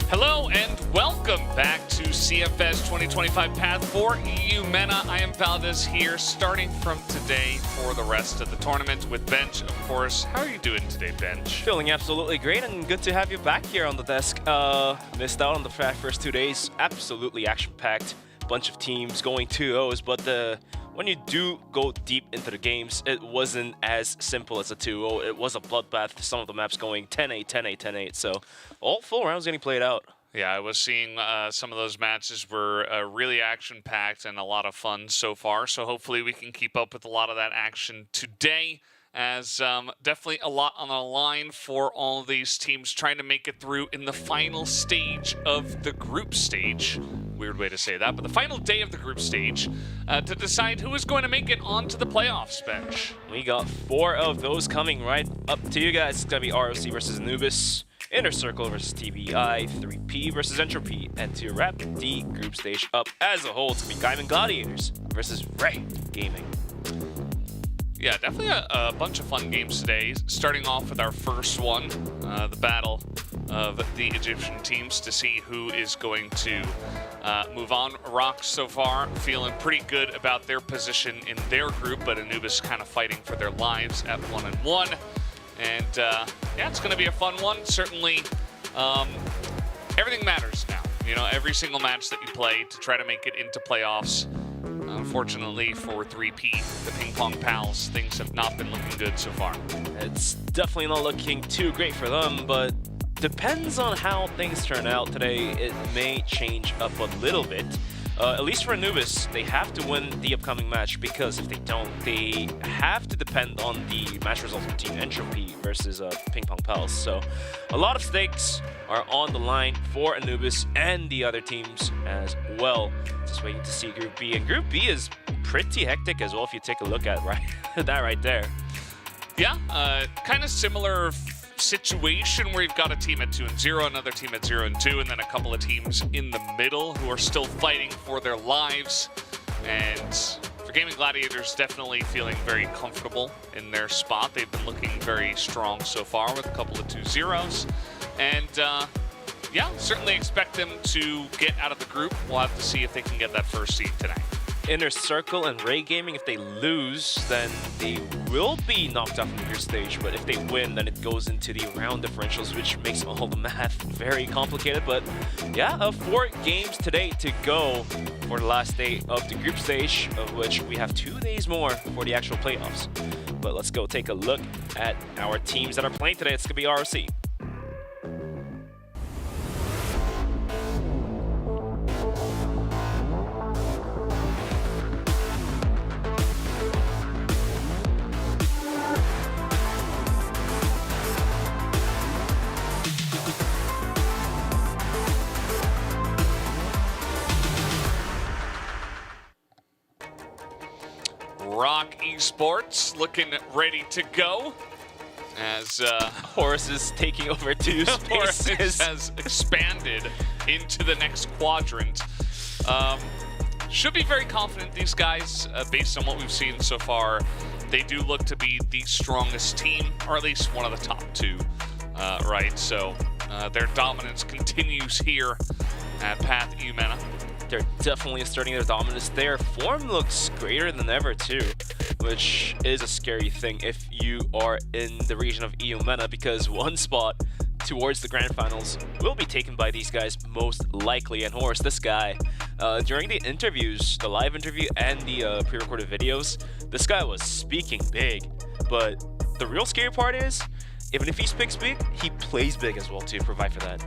Hello and welcome back to CFS 2025 Path 4 Eumena. I am Valdez here, starting from today for the rest of the tournament with Bench, of course. How are you doing today, Bench? Feeling absolutely great and good to have you back here on the desk. Missed out on the first 2 days. Absolutely action-packed. Bunch of teams going 2-0s, but when you do go deep into the games, it wasn't as simple as a 2-0. It was a bloodbath. Some of the maps going 10-8, 10-8, 10-8. So all full rounds getting played out. Yeah, I was seeing some of those matches were really action-packed and a lot of fun so far. So hopefully we can keep up with a lot of that action today, as definitely a lot on the line for all of these teams trying to make it through in the final stage of the group stage. Weird way to say that, but the final day of the group stage to decide who is going to make it onto the playoffs, Bench. We got 4 of those coming right up to you guys. It's going to be ROC versus Anubis, Inner Circle versus TBI, 3P versus Entropy, and to wrap the group stage up as a whole, it's going to be Gaimin Gladiators versus Ray Gaming. Yeah, definitely a bunch of fun games today. Starting off with our first one, the battle of the Egyptian teams to see who is going to move on. Rock so far feeling pretty good about their position in their group, but Anubis kind of fighting for their lives at 1-1. And yeah, it's going to be a fun one. Certainly, everything matters now. You know, every single match that you play to try to make it into playoffs. Unfortunately for 3P, the PingPongPals, things have not been looking good so far. It's definitely not looking too great for them, but depends on how things turn out today. It may change up a little bit. At least for Anubis, they have to win the upcoming match, because if they don't, they have to depend on the match results between Entropy versus PingPongPals. So a lot of stakes are on the line for Anubis and the other teams as well. Just waiting to see Group B. And Group B is pretty hectic as well if you take a look at that right there. Yeah, kind of similar situation where you've got a team at 2-0, another team at 0-2, and then a couple of teams in the middle who are still fighting for their lives. And for Gaimin Gladiators, definitely feeling very comfortable in their spot. They've been looking very strong so far with a couple of 2-0s. And yeah, certainly expect them to get out of the group. We'll have to see if they can get that first seed tonight. Inner Circle and Ray Gaming, if they lose, then they will be knocked off in the group stage. But if they win, then it goes into the round differentials, which makes all the math very complicated. But yeah, 4 games today to go for the last day of the group stage, of which we have 2 days more for the actual playoffs. But let's go take a look at our teams that are playing today. It's going to be ROC. Rock Esports looking ready to go as Horus is taking over 2 spaces. Horus has expanded into the next quadrant. Should be very confident, these guys, based on what we've seen so far. They do look to be the strongest team, or at least one of the top 2, right? So their dominance continues here at Path Eumena. They're definitely asserting their dominance. Their form looks greater than ever too, which is a scary thing if you are in the region of Eumena, because one spot towards the grand finals will be taken by these guys most likely. And Horus, this guy, during the interviews, the live interview and the pre-recorded videos, this guy was speaking big. But the real scary part is, even if he speaks big, he plays big as well to provide for that.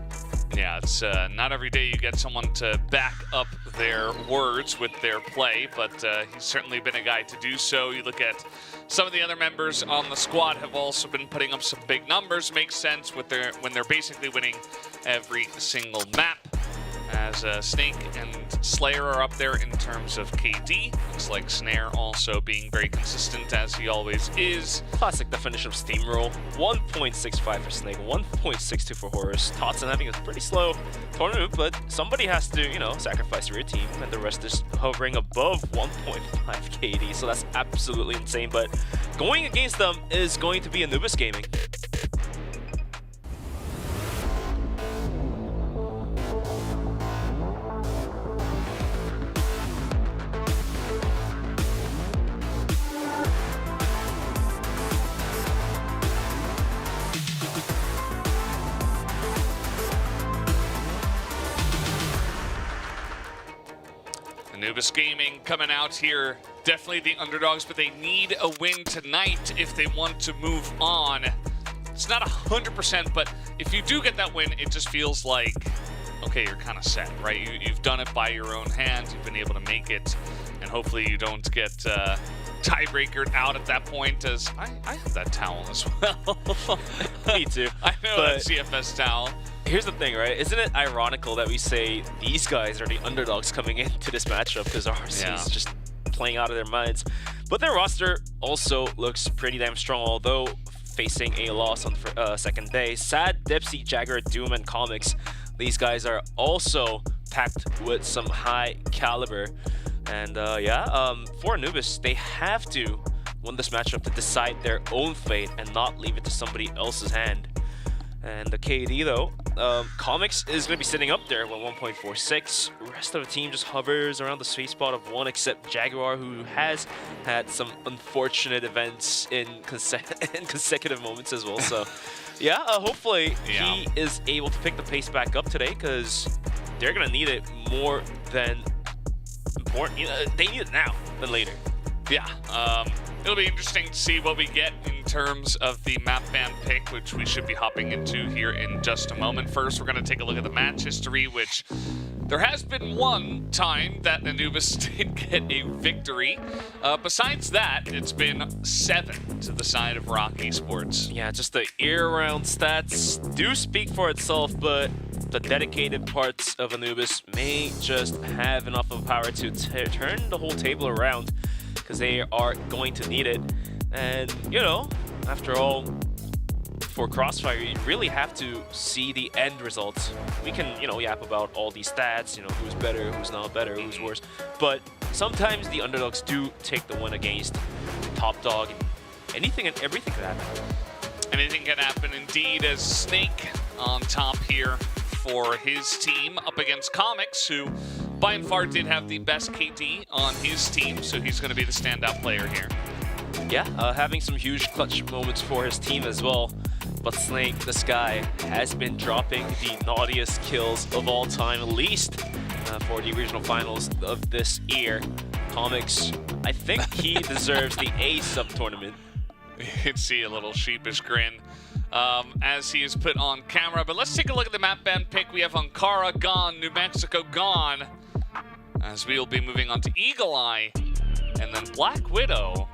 Yeah, it's not every day you get someone to back up their words with their play, but he's certainly been a guy to do so. You look at some of the other members on the squad have also been putting up some big numbers. Makes sense with when they're basically winning every single map. As Snake and Slayer are up there in terms of KD. Looks like Snare also being very consistent, as he always is. Classic definition of steamroll. 1.65 for Snake, 1.62 for Horus. Totson having a pretty slow tournament, but somebody has to, you know, sacrifice for your team, and the rest is hovering above 1.5 KD, so that's absolutely insane. But going against them is going to be Anubis Gaming. Anubis Gaming coming out here, definitely the underdogs, but they need a win tonight if they want to move on. It's not 100%, but if you do get that win, it just feels like, okay, you're kind of set, right? You've done it by your own hands, you've been able to make it, and hopefully you don't get tiebreakered out at that point, as I have that towel as well. Me too. I know that CFS towel. Here's the thing, right? Isn't it ironical that we say these guys are the underdogs coming into this matchup because RC is just playing out of their minds? But their roster also looks pretty damn strong, although facing a loss on second day. Sad, Dipsy, Jagger, Doom, and Comics. These guys are also packed with some high caliber. And for Anubis, they have to win this matchup to decide their own fate and not leave it to somebody else's hand. And the KD though, Comics is going to be sitting up there with 1.46. The rest of the team just hovers around the sweet spot of 1, except Jaguar, who has had some unfortunate events in consecutive moments as well. So hopefully he is able to pick the pace back up today, because they're going to need it more than important. They need it now than later. It'll be interesting to see what we get in terms of the map ban pick, which we should be hopping into here in just a moment. First, we're going to take a look at the match history, which there has been one time that Anubis did get a victory. Besides that, it's been 7 to the side of Rock Esports. Yeah, just the year-round stats do speak for itself, but the dedicated parts of Anubis may just have enough of power to turn the whole table around, because they are going to need it. And, after all, for CrossFire, you really have to see the end results. We can, yap about all these stats, who's better, who's not better, who's worse. But sometimes the underdogs do take the win against top dog. Anything and everything could happen. Anything can happen indeed, as Snake on top here for his team up against Comics, who by and far did have the best KD on his team, so he's going to be the standout player here. Yeah, having some huge clutch moments for his team as well. But Snake, this guy, has been dropping the naughtiest kills of all time, at least for the regional finals of this year. Comics, I think he deserves the A sub-tournament. You can see a little sheepish grin as he is put on camera. But let's take a look at the map ban pick. We have Ankara gone, New Mexico gone, as we will be moving on to Eagle Eye, and then Black Widow,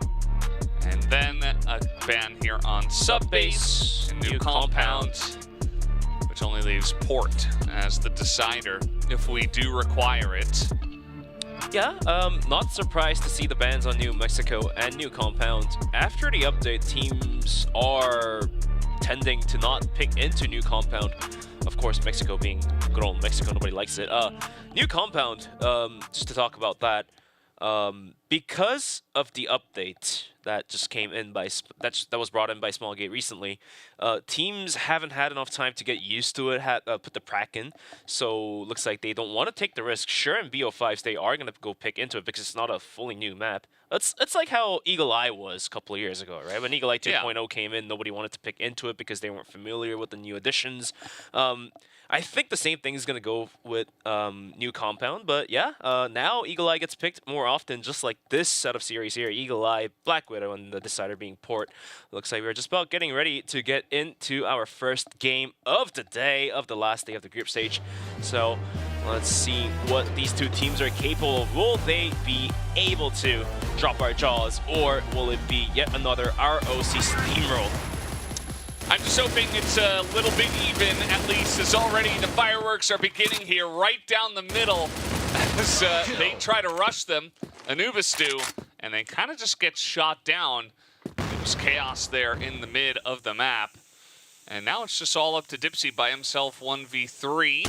and then a ban here on Subbase, and New Compound, which only leaves Port as the decider if we do require it. Yeah, not surprised to see the bans on New Mexico and New Compound. After the update, teams are tending to not pick into New Compound. Of course, Mexico being good old Mexico, nobody likes it. New Compound, just to talk about that, because of the update that just came in that was brought in by Smallgate recently, teams haven't had enough time to get used to it, put the prac in, so looks like they don't want to take the risk. Sure, in BO5s they are going to go pick into it because it's not a fully new map. It's like how Eagle Eye was a couple of years ago, right? When Eagle Eye 2.0 came in, nobody wanted to pick into it because they weren't familiar with the new additions. I think the same thing is going to go with New Compound, but yeah, now Eagle Eye gets picked more often, just like this set of series here. Eagle Eye, Black Widow, and the decider being Port. Looks like we're just about getting ready to get into our first game of the day, of the last day of the group stage. So let's see what these two teams are capable of. Will they be able to drop our jaws, or will it be yet another ROC steamroll? I'm just hoping it's a little bit even, at least, as already the fireworks are beginning here right down the middle as they try to rush them. Anubis do, and they kind of just get shot down. It was chaos there in the mid of the map. And now it's just all up to Dipsy by himself, 1v3.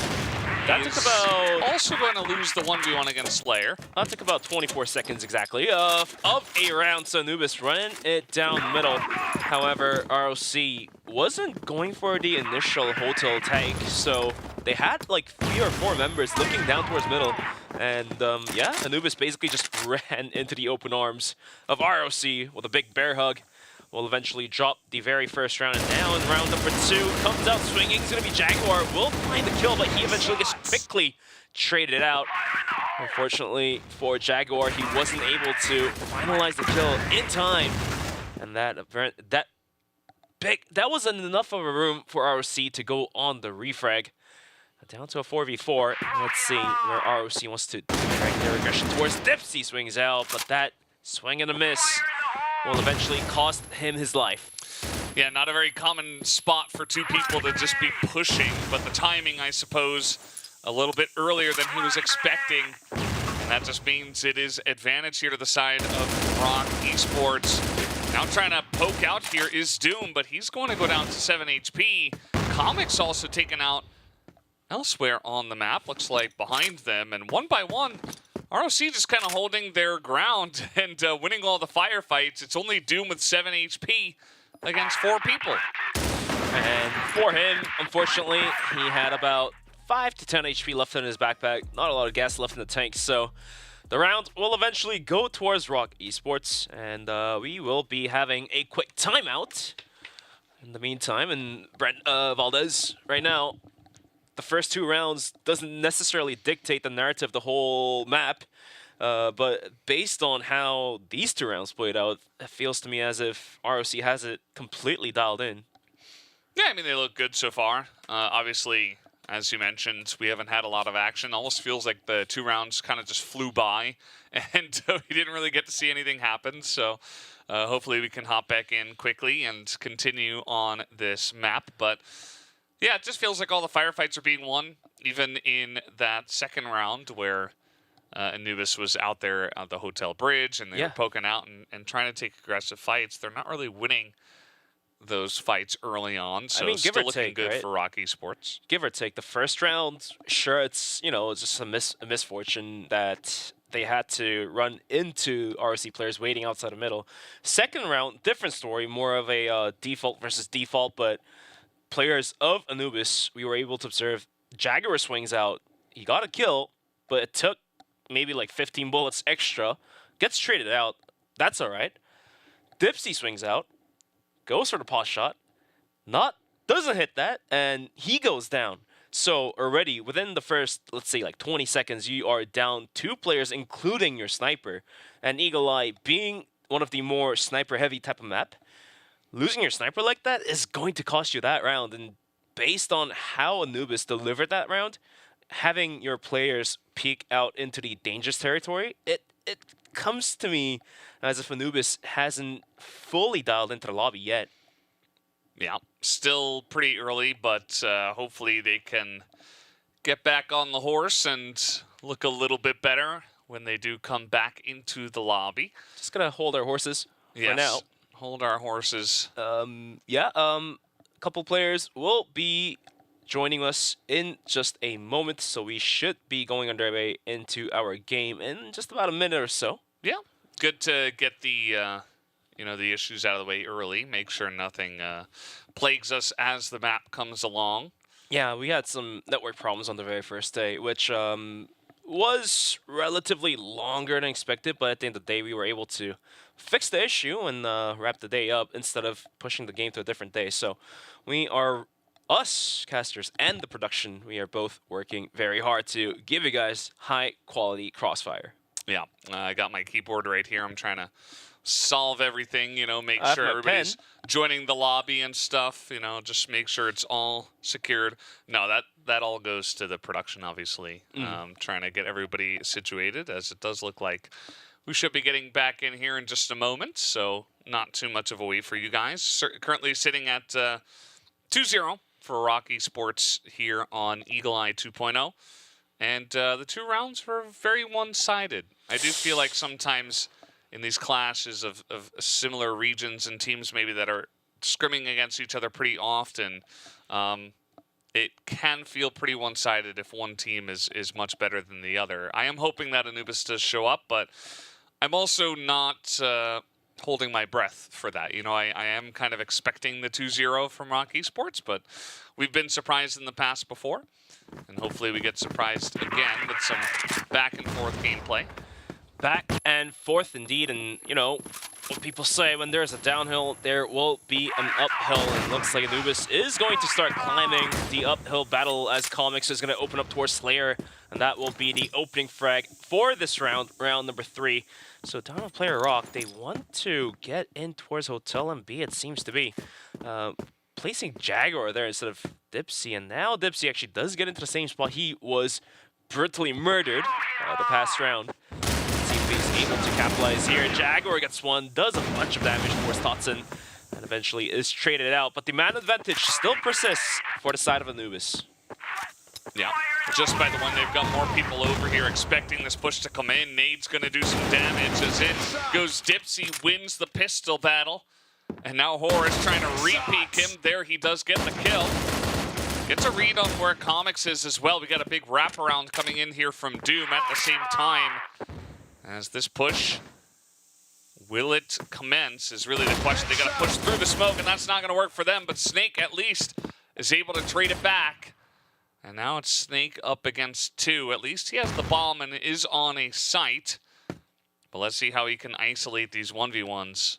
That took about... also going to lose the 1v1 against Slayer. That took about 24 seconds exactly of a round, so Anubis running it down middle. However, ROC wasn't going for the initial hotel take, so they had like 3 or 4 members looking down towards middle. And Anubis basically just ran into the open arms of ROC with a big bear hug. will eventually drop the very first round. And now in round number 2, comes out swinging. It's going to be Jaguar. Will find the kill, but he eventually gets quickly traded out. Unfortunately for Jaguar, he wasn't able to finalize the kill in time. And that wasn't enough of a room for ROC to go on the refrag. Down to a 4v4. Let's see where ROC wants to direct their aggression towards. Dipsy swings out, but that swing and a miss will eventually cost him his life. Yeah, not a very common spot for two people to just be pushing, but the timing, I suppose, a little bit earlier than he was expecting. And that just means it is advantage here to the side of Rock Esports. Now trying to poke out here is Doom, but he's going to go down to 7 HP. Comic's also taken out elsewhere on the map, looks like behind them, and one by one, ROC just kind of holding their ground and winning all the firefights. It's only Doom with 7 HP against 4 people. And for him, unfortunately, he had about 5 to 10 HP left in his backpack, not a lot of gas left in the tank, so the round will eventually go towards Rock Esports, and we will be having a quick timeout in the meantime. And Brent Valdez, right now, the first 2 rounds doesn't necessarily dictate the narrative, the whole map, but based on how these 2 rounds played out, it feels to me as if ROC has it completely dialed in. Yeah, I mean, they look good so far. Obviously, as you mentioned, we haven't had a lot of action. Almost feels like the 2 rounds kind of just flew by, and we didn't really get to see anything happen. So hopefully we can hop back in quickly and continue on this map. But yeah, it just feels like all the firefights are being won, even in that second round where Anubis was out there at the hotel bridge and they were poking out and trying to take aggressive fights. They're not really winning those fights early on, so I mean, still looking good for Rock Esports. Give or take, the first round, sure, it's, you know, it's just a misfortune that they had to run into ROC players waiting outside the middle. Second round, different story, more of a default versus default, but players of Anubis, we were able to observe Jaguar swings out. He got a kill, but it took maybe like 15 bullets extra. Gets traded out. That's all right. Dipsy swings out. Goes for the pot shot. Doesn't hit that, and he goes down. So already within the first, let's say like 20 seconds, you are down 2 players, including your sniper. And Eagle Eye being one of the more sniper-heavy type of map, losing your sniper like that is going to cost you that round. And based on how Anubis delivered that round, having your players peek out into the dangerous territory, it comes to me as if Anubis hasn't fully dialed into the lobby yet. Yeah, still pretty early, but hopefully they can get back on the horse and look a little bit better when they do come back into the lobby. Just gonna hold our horses for now. Hold our horses. A couple players will be joining us in just a moment, so we should be going underway into our game in just about a minute or so. Yeah, good to get the the issues out of the way early. Make sure nothing plagues us as the map comes along. Yeah, we had some network problems on the very first day, which was relatively longer than expected, but at the end of the day, we were able to fix the issue and wrap the day up instead of pushing the game to a different day. So us casters and the production, we are both working very hard to give you guys high quality CrossFire. Yeah, I got my keyboard right here. I'm trying to solve everything, make sure everybody's joining the lobby and stuff, just make sure it's all secured. No, that all goes to the production, obviously. Trying to get everybody situated, as it does look like we should be getting back in here in just a moment, so not too much of a wait for you guys. Currently sitting at 2-0 for Rock Esports here on Eagle Eye 2.0. And the 2 rounds were very one-sided. I do feel like sometimes in these clashes of similar regions and teams maybe that are scrimming against each other pretty often, it can feel pretty one-sided if one team is much better than the other. I am hoping that Anubis does show up, but I'm also not holding my breath for that. I am kind of expecting the 2-0 from Rock Esports, but we've been surprised in the past before. And hopefully we get surprised again with some back and forth gameplay. Back and forth indeed, and what people say, when there's a downhill, there will be an uphill. And looks like Anubis is going to start climbing the uphill battle as Comics is going to open up towards Slayer. And that will be the opening frag for this round, round number 3. So down on player Rock, they want to get in towards Hotel and B, it seems to be. Placing Jaguar there instead of Dipsy. And now Dipsy actually does get into the same spot he was brutally murdered the past round. Let's see if he's able to capitalize here. Jaguar gets one, does a bunch of damage towards Totson, and eventually is traded out. But the man advantage still persists for the side of Anubis. Yeah, just by the one, they've got more people over here expecting this push to come in. Nade's going to do some damage as in goes Dipsy, wins the pistol battle. And now Horace trying to re-peek him. There he does get the kill. Gets a read on where Comics is as well. We got a big wraparound coming in here from Doom at the same time. As this push, will it commence is really the question. They got to push through the smoke, and that's not going to work for them. But Snake at least is able to trade it back. And now it's Snake up against 2. At least he has the bomb and is on a site. But let's see how he can isolate these 1v1s.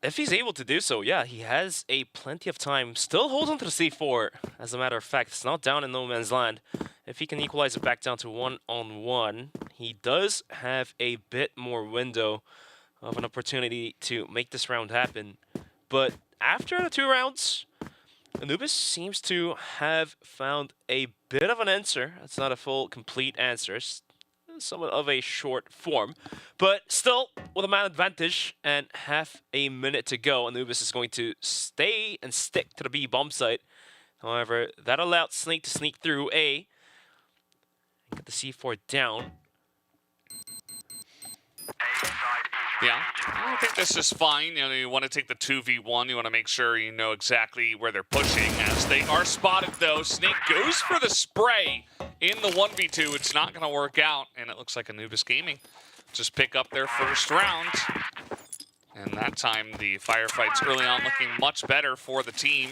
If he's able to do so, yeah, he has plenty of time. Still holds on to the C4, as a matter of fact. It's not down in no man's land. If he can equalize it back down to 1-on-1, he does have a bit more window of an opportunity to make this round happen. But after the 2 rounds, Anubis seems to have found a bit of an answer. It's not a full, complete answer. It's somewhat of a short form, but still with a man advantage and half a minute to go, Anubis is going to stay and stick to the B bomb site. However, that allowed Snake to sneak through A, get the C4 down. Yeah, I think this is fine. You know, you want to take the 2v1. You want to make sure you know exactly where they're pushing. As they are spotted, though, Snake goes for the spray in the 1v2. It's not going to work out, and it looks like Anubis Gaming just pick up their first round. And that time, the firefights early on looking much better for the team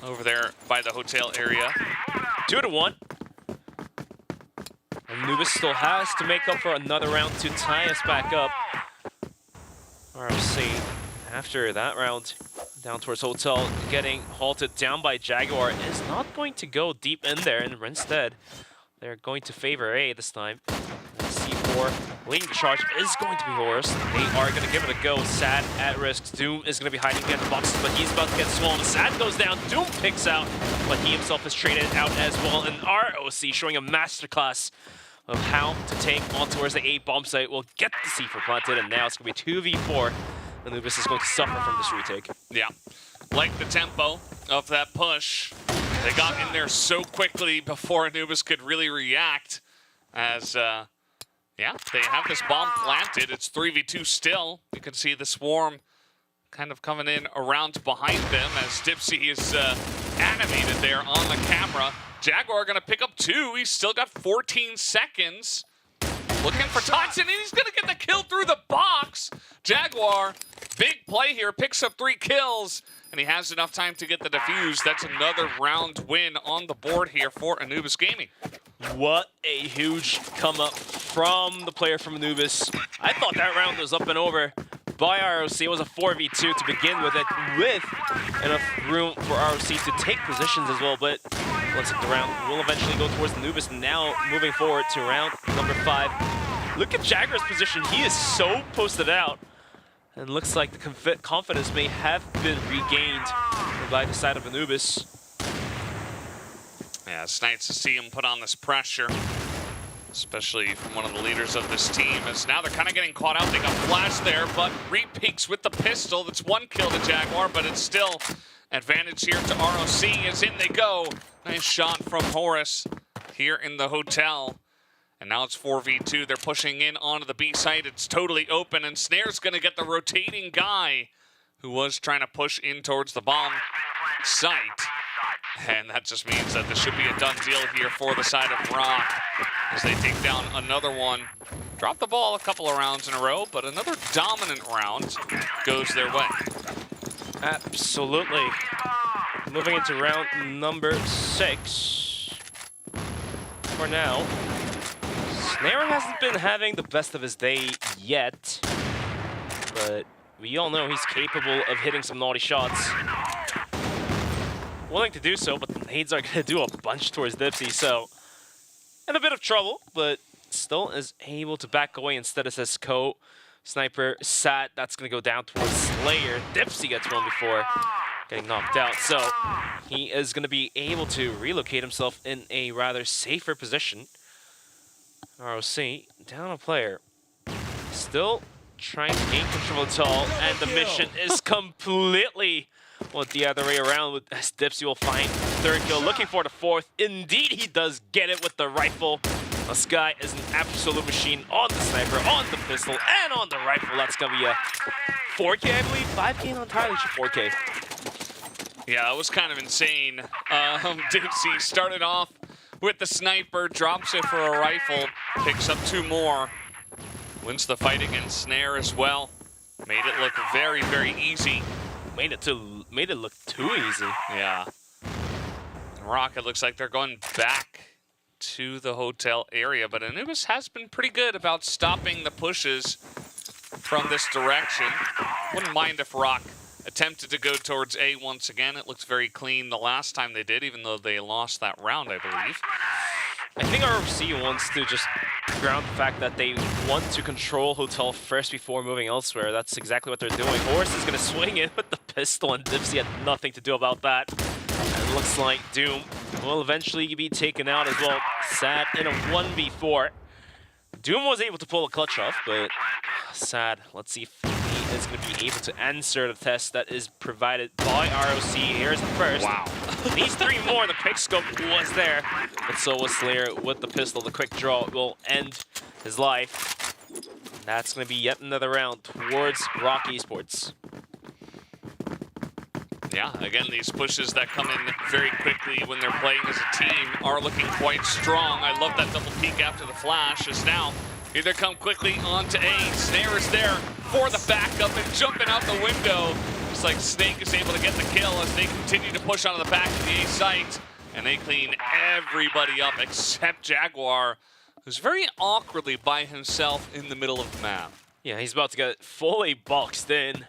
over there by the hotel area. 2-1. Anubis still has to make up for another round to tie us back up. ROC, after that round, down towards Hotel, getting halted down by Jaguar, is not going to go deep in there, and instead, they're going to favor A this time. C4 leading the charge is going to be Horus. They are going to give it a go. Sad at risk. Doom is going to be hiding behind the boxes, but he's about to get swollen. Sad goes down. Doom picks out, but he himself is traded out as well. And ROC showing a masterclass of how to take on towards the A bomb site. Will get the C4 planted, and now it's going to be 2v4. Anubis is going to suffer from this retake. Yeah, like the tempo of that push. They got in there so quickly before Anubis could really react. As, yeah, they have this bomb planted. It's 3v2 still. You can see the swarm kind of coming in around behind them as Dipsy is animated there on the camera. Jaguar gonna pick up 2. He's still got 14 seconds. Looking for Totson, and he's gonna get the kill through the box. Jaguar, big play here, picks up 3 kills, and he has enough time to get the defuse. That's another round win on the board here for Anubis Gaming. What a huge come up from the player from Anubis. I thought that round was up and over by ROC. It was a 4v2 to begin with it, with enough room for ROC to take positions as well, but looks like the round will eventually go towards Anubis. Now moving forward to round number 5. Look at Jaguar's position. He is so posted out, and looks like the confidence may have been regained by the side of Anubis. Yeah, it's nice to see him put on this pressure, especially from one of the leaders of this team, as now they're kind of getting caught out. They got flashed there, but re-peeks with the pistol. That's 1 kill to Jaguar, but it's still advantage here to ROC as in they go. Nice shot from Horus here in the hotel. And now it's 4v2. They're pushing in onto the B site. It's totally open, and Snare's going to get the rotating guy who was trying to push in towards the bomb site. And that just means that this should be a done deal here for the side of Rock as they take down another one. Drop the ball a couple of rounds in a row, but another dominant round goes their way. Absolutely. Moving into round number 6. For now, Snare hasn't been having the best of his day yet. but we all know he's capable of hitting some naughty shots. Willing to do so, but the nades are going to do a bunch towards Dipsy, so in a bit of trouble, but still is able to back away. Instead it says Sniper Sat, that's going to go down towards Slayer. Dipsy gets one before getting knocked out, so he is going to be able to relocate himself in a rather safer position. ROC down a player, still trying to gain control of the tall, and the mission is completely the other way around, as Dipsy will find third kill, looking for the fourth. Indeed, he does get it with the rifle. This guy is an absolute machine on the sniper, on the pistol, and on the rifle. That's going to be a 4K, I believe. 5K, not entirely sure. 4K. Yeah, that was kind of insane. Dipsy started off with the sniper, drops it for a rifle, picks up 2 more, wins the fight against Snare as well. Made it look very, very easy. Made it look too easy. Yeah. Rocket looks like they're going back to the hotel area, but Anubis has been pretty good about stopping the pushes from this direction. Wouldn't mind if Rock attempted to go towards A once again. It looks very clean the last time they did, even though they lost that round, I believe. I think ROC wants to just ground the fact that they want to control Hotel first before moving elsewhere. That's exactly what they're doing. Horse is going to swing in with the pistol, and Dipsy had nothing to do about that. And it looks like Doom will eventually be taken out as well. Sad in a 1v4. Doom was able to pull a clutch off, but Sad. Let's see if he is going to be able to answer the test that is provided by ROC. Here's the first. Wow. These 3 more. The quick scope was there, but so was Slayer with the pistol. The quick draw will end his life. And that's going to be yet another round towards Rock Esports. Yeah, again, these pushes that come in very quickly when they're playing as a team are looking quite strong. I love that double peek after the flash, as now either come quickly onto A. Snare is there for the backup and jumping out the window. Looks like Snake is able to get the kill as they continue to push onto the back of the A site. And they clean everybody up except Jaguar, who's very awkwardly by himself in the middle of the map. Yeah, he's about to get fully boxed in.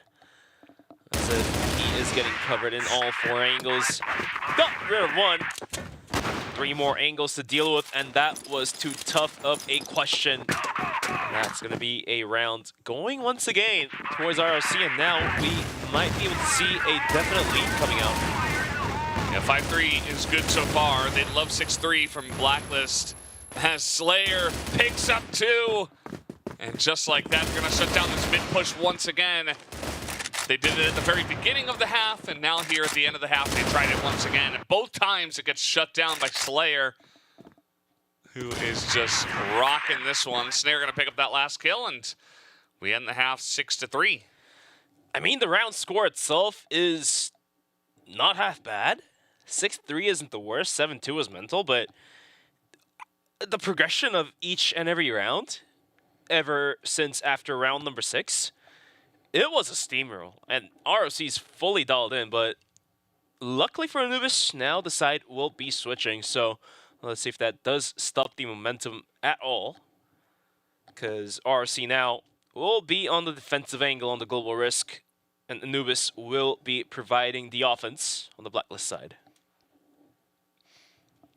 That's it. He is getting covered in all 4 angles. Got rid of 1. 3 more angles to deal with, and that was too tough of a question. That's going to be a round going once again towards ROC, and now we might be able to see a definite lead coming out. Yeah, 5-3 is good so far. They'd love 6-3 from Blacklist as Slayer picks up 2. And just like that, they're going to shut down this mid push once again. They did it at the very beginning of the half, and now here at the end of the half, they tried it once again. And both times it gets shut down by Slayer, who is just rocking this one. Snare going to pick up that last kill, and we end the half 6-3. I mean, the round score itself is not half bad. 6-3 isn't the worst. 7-2 is mental, but the progression of each and every round, ever since after round number 6, it was a steamroll, and ROC's fully dialed in, but luckily for Anubis, now the side will be switching, so let's see if that does stop the momentum at all, because ROC now will be on the defensive angle on the global risk, and Anubis will be providing the offense on the Blacklist side.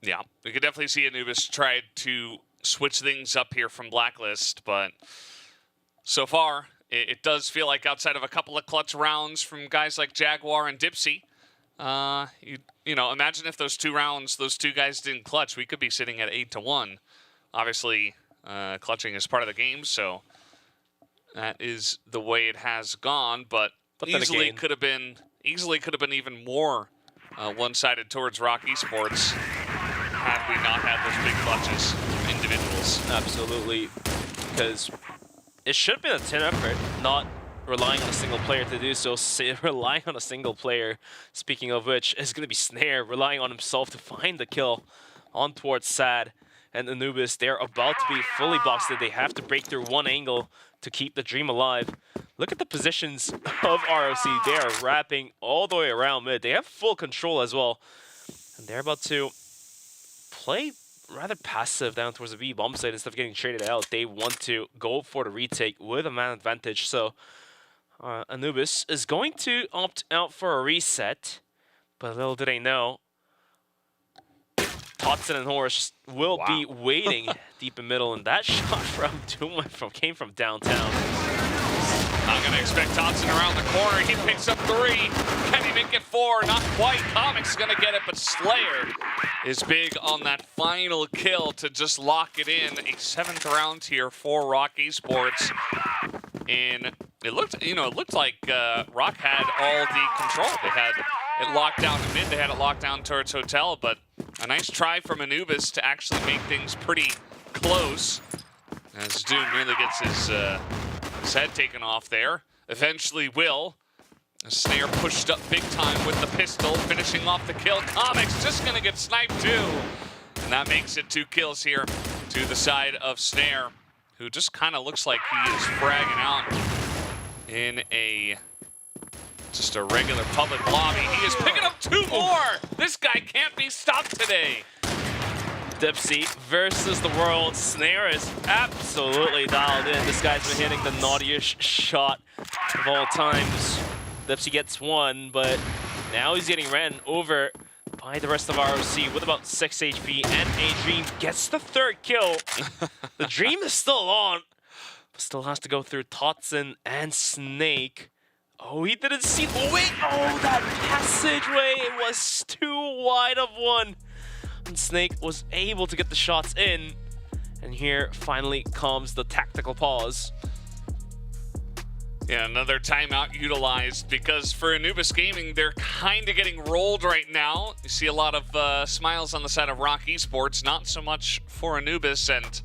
Yeah, we could definitely see Anubis try to switch things up here from Blacklist, but so far, it does feel like outside of a couple of clutch rounds from guys like Jaguar and Dipsy, you know, imagine if those 2 rounds, those 2 guys didn't clutch, we could be sitting at 8-1. Obviously, clutching is part of the game, so that is the way it has gone, but easily could have been even more one-sided towards Rock Esports had we not had those big clutches from individuals. Absolutely, because it should have been a team effort, not relying on a single player to do so. Relying on a single player, speaking of which, is going to be Snare, relying on himself to find the kill on towards Sad and Anubis. They're about to be fully boxed in. They have to break through 1 angle to keep the dream alive. Look at the positions of ROC. They are wrapping all the way around mid. They have full control as well. And they're about to play rather passive down towards the B bomb site instead of getting traded out. They want to go for the retake with a man advantage. So Anubis is going to opt out for a reset, but little do they know, Totson and Horse will be waiting deep in middle, and that shot from Doom came from downtown. Not gonna expect Totson around the corner. He picks up 3. Can he make it 4? Not quite. Comic's gonna get it, but Slayer is big on that final kill to just lock it in. A 7th round here for Rock Esports. And it looked like Rock had all the control. They had it locked down to mid. They had it locked down towards Hotel, but a nice try from Anubis to actually make things pretty close. As Doom really gets his head taken off there. Eventually will. Snare pushed up big time with the pistol, finishing off the kill. Comic's just gonna get sniped too. And that makes it 2 kills here to the side of Snare, who just kind of looks like he is fragging out in just a regular public lobby. He is picking up 2 more. This guy can't be stopped today. Dipsy versus the world. Snare is absolutely dialed in. This guy's been hitting the naughtiest shot of all times. Dipsy gets 1, but now he's getting ran over by the rest of ROC with about 6 HP, and a Dream gets the 3rd kill. The Dream is still on, but still has to go through Totson and Snake. Oh, he didn't see the wait. Oh, that passageway was too wide of one. And Snake was able to get the shots in. And here finally comes the tactical pause. Yeah, another timeout utilized because for Anubis Gaming, they're kind of getting rolled right now. You see a lot of smiles on the side of Rock Esports, not so much for Anubis. And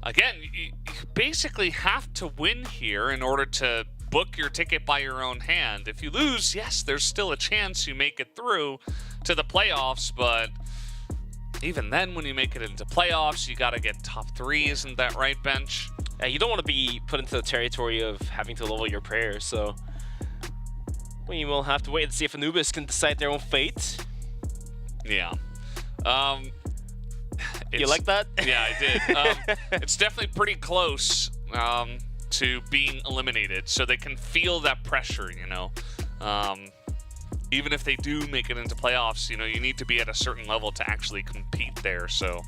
again, you basically have to win here in order to book your ticket by your own hand. If you lose, yes, there's still a chance you make it through to the playoffs, but even then, when you make it into playoffs, you got to get top 3, isn't that right, Bench? You don't want to be put into the territory of having to level your prayers, so we will have to wait and see if Anubis can decide their own fate. Yeah. You like that? Yeah, I did. It's definitely pretty close to being eliminated, so they can feel that pressure, you know. Even if they do make it into playoffs, you know, you need to be at a certain level to actually compete there. So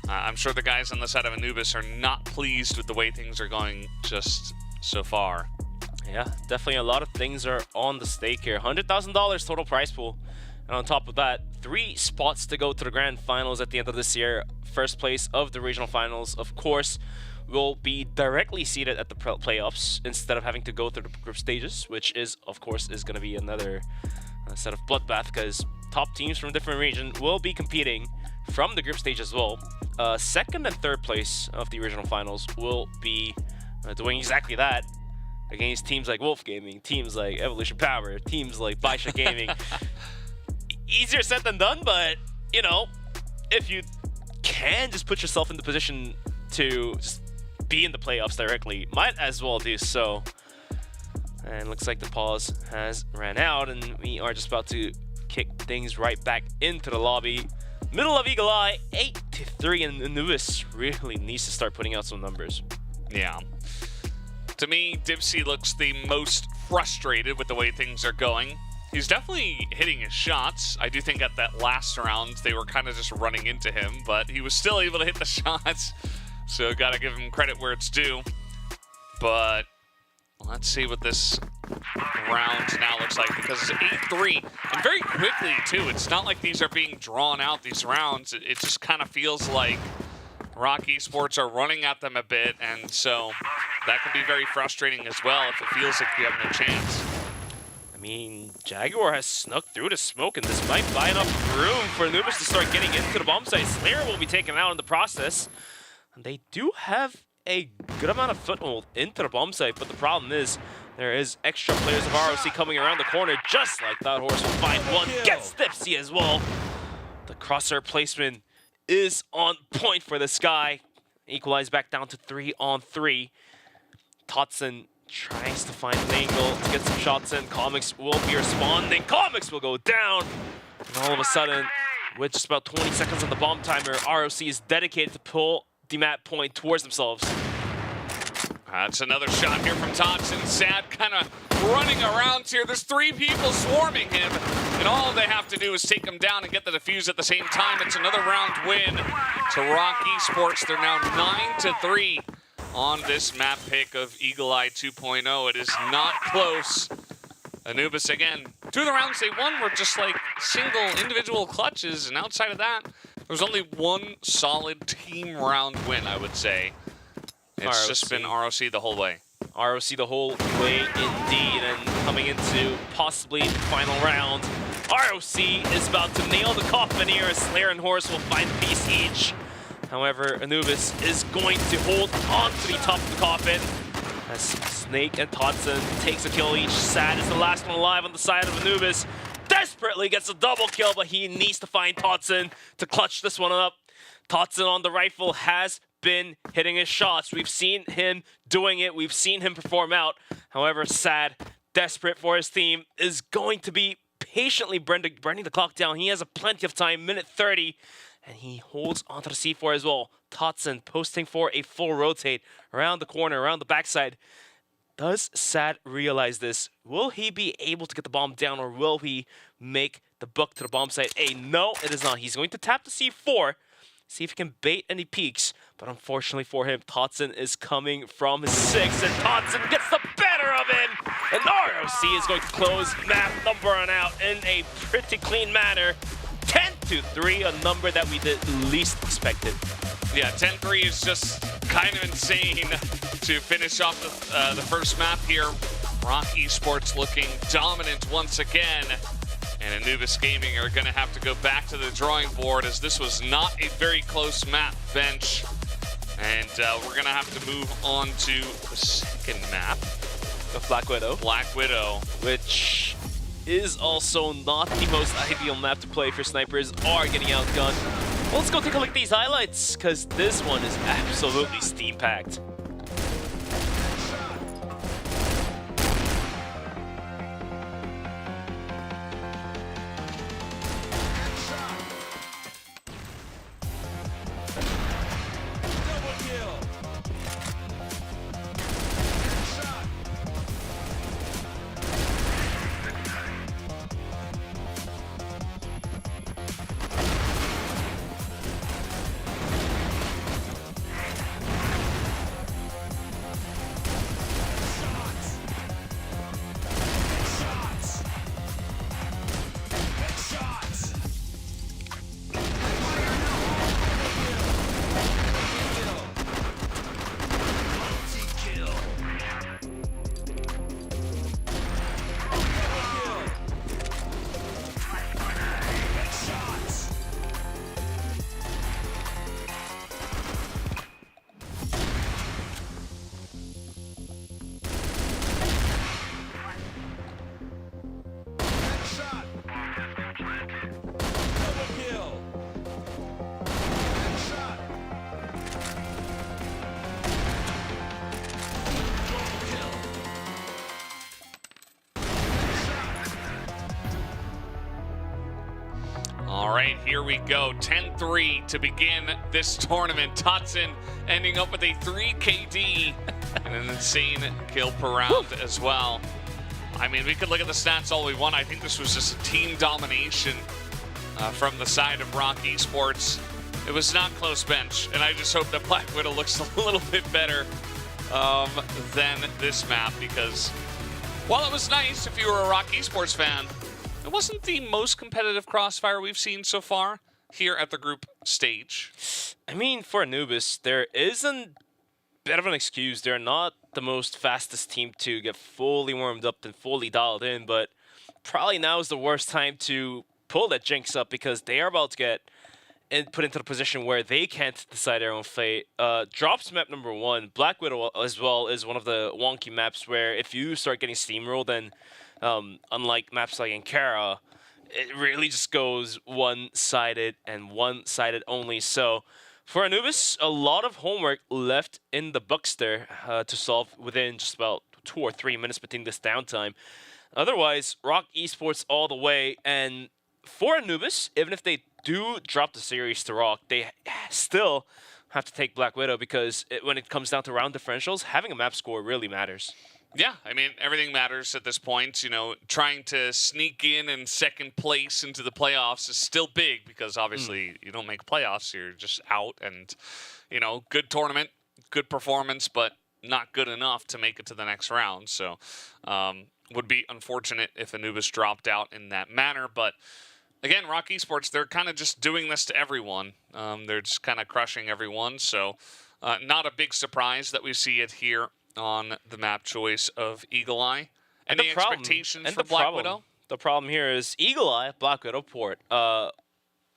I'm sure the guys on the side of Anubis are not pleased with the way things are going just so far. Yeah, definitely a lot of things are on the stake here. $100,000 total prize pool. And on top of that, 3 spots to go to the grand finals at the end of this year. First place of the regional finals, of course, will be directly seated at the playoffs instead of having to go through the group stages, which is, of course, is going to be another set of bloodbath because top teams from different regions will be competing from the group stage as well. Second and third place of the regional finals will be doing exactly that against teams like Wolf Gaming, teams like Evolution Power, teams like Baisha Gaming. Easier said than done, but, you know, if you can just put yourself in the position to just be in the playoffs directly, might as well do so. And looks like the pause has ran out, and we are just about to kick things right back into the lobby. Middle of Eagle Eye, 8-3, and Anubis really needs to start putting out some numbers. Yeah. To me, Dipsy looks the most frustrated with the way things are going. He's definitely hitting his shots. I do think at that last round, they were kind of just running into him, but he was still able to hit the shots. So gotta give him credit where it's due. But let's see what this round now looks like, because it's 8-3, and very quickly too. It's not like these are being drawn out, these rounds. It just kind of feels like Rock Esports are running at them a bit, and so that can be very frustrating as well if it feels like you have no chance. I mean, Jaguar has snuck through the smoke, and this might buy enough room for Anubis to start getting into the bomb site. Slayer will be taken out in the process. And they do have a good amount of foothold into the bomb site, but the problem is there is extra players of ROC coming around the corner, just like that. Horse will find one, gets Dipsy as well. The crosshair placement is on point for this guy. Equalize back down to 3-on-3. Totson tries to find an angle to get some shots in. Comics will be responding. Comics will go down. And all of a sudden, with just about 20 seconds on the bomb timer, ROC is dedicated to pull the map point towards themselves. That's another shot here from Todson. Sad kind of running around here. There's 3 people swarming him, and all they have to do is take him down and get the defuse at the same time. It's another round win to Rock Esports. They're now 9-3 on this map pick of Eagle Eye 2.0. It is not close. Anubis, again, 2 of the rounds they won were just like single individual clutches, and outside of that, there's only 1 solid team round win, I would say. It's just been ROC the whole way. ROC the whole way indeed, and coming into possibly the final round, ROC is about to nail the coffin here as Slayer and Horus will find a piece each. However, Anubis is going to hold on to the top of the coffin as Snake and Todson takes a kill each. Sad is the last one alive on the side of Anubis. Desperately gets a double kill, but he needs to find Todson to clutch this one up. Todson on the rifle has been hitting his shots. We've seen him doing it. We've seen him perform out. However, Sad, desperate for his team, is going to be patiently burning the clock down. He has plenty of time, minute 30, and he holds onto the C4 as well. Todson posting for a full rotate around the corner, around the backside. Does Sad realize this? Will he be able to get the bomb down, or will he make the book to the bomb site? No, it is not. He's going to tap the C4, see if he can bait any peeks. But unfortunately for him, Todson is coming from his 6, and Todson gets the better of him! And ROC is going to close map number 1 out in a pretty clean manner. 10-3, a number that we did least expected. Yeah, 10-3 is just kind of insane to finish off the first map here. Rock Esports looking dominant once again. And Anubis Gaming are going to have to go back to the drawing board, as this was not a very close map bench. And we're going to have to move on to the second map Of Black Widow. Black Widow. Which is also not the most ideal map to play for snipers are getting outgunned. Well, let's go take a look at these highlights, because this one is absolutely steam-packed. All right, here we go. 10-3 to begin this tournament. Todson ending up with a 3 KD and an insane kill per round as well. I mean, we could look at the stats all we want. I think this was just a team domination from the side of Rock Esports. It was not close bench, and I just hope that Black Widow looks a little bit better than this map, because while it was nice if you were a Rock Esports fan, it wasn't the most competitive CrossFire we've seen so far here at the group stage. I mean, for Anubis, there is a bit of an excuse. They're not the most fastest team to get fully warmed up and fully dialed in, but probably now is the worst time to pull that jinx up, because they are about to get put into the position where they can't decide their own fate. Drops map number 1, Black Widow as well, is one of the wonky maps where if you start getting steamrolled, then unlike maps like Ankara, it really just goes one-sided and one-sided only. So for Anubis, a lot of homework left in the books there to solve within just about 2 or 3 minutes between this downtime. Otherwise, Rock Esports all the way. And for Anubis, even if they do drop the series to Rock, they still have to take Black Widow because when it comes down to round differentials, having a map score really matters. Yeah, I mean, everything matters at this point. You know, trying to sneak in second place into the playoffs is still big because obviously you don't make playoffs, you're just out. And, you know, good tournament, good performance, but not good enough to make it to the next round. So, would be unfortunate if Anubis dropped out in that manner. But again, Rock Esports, they're kind of just doing this to everyone. They're just kind of crushing everyone. So, not a big surprise that we see it here on the map choice of Eagle Eye. Any expectations for Black Widow? The problem here is Eagle Eye, Black Widow, Port.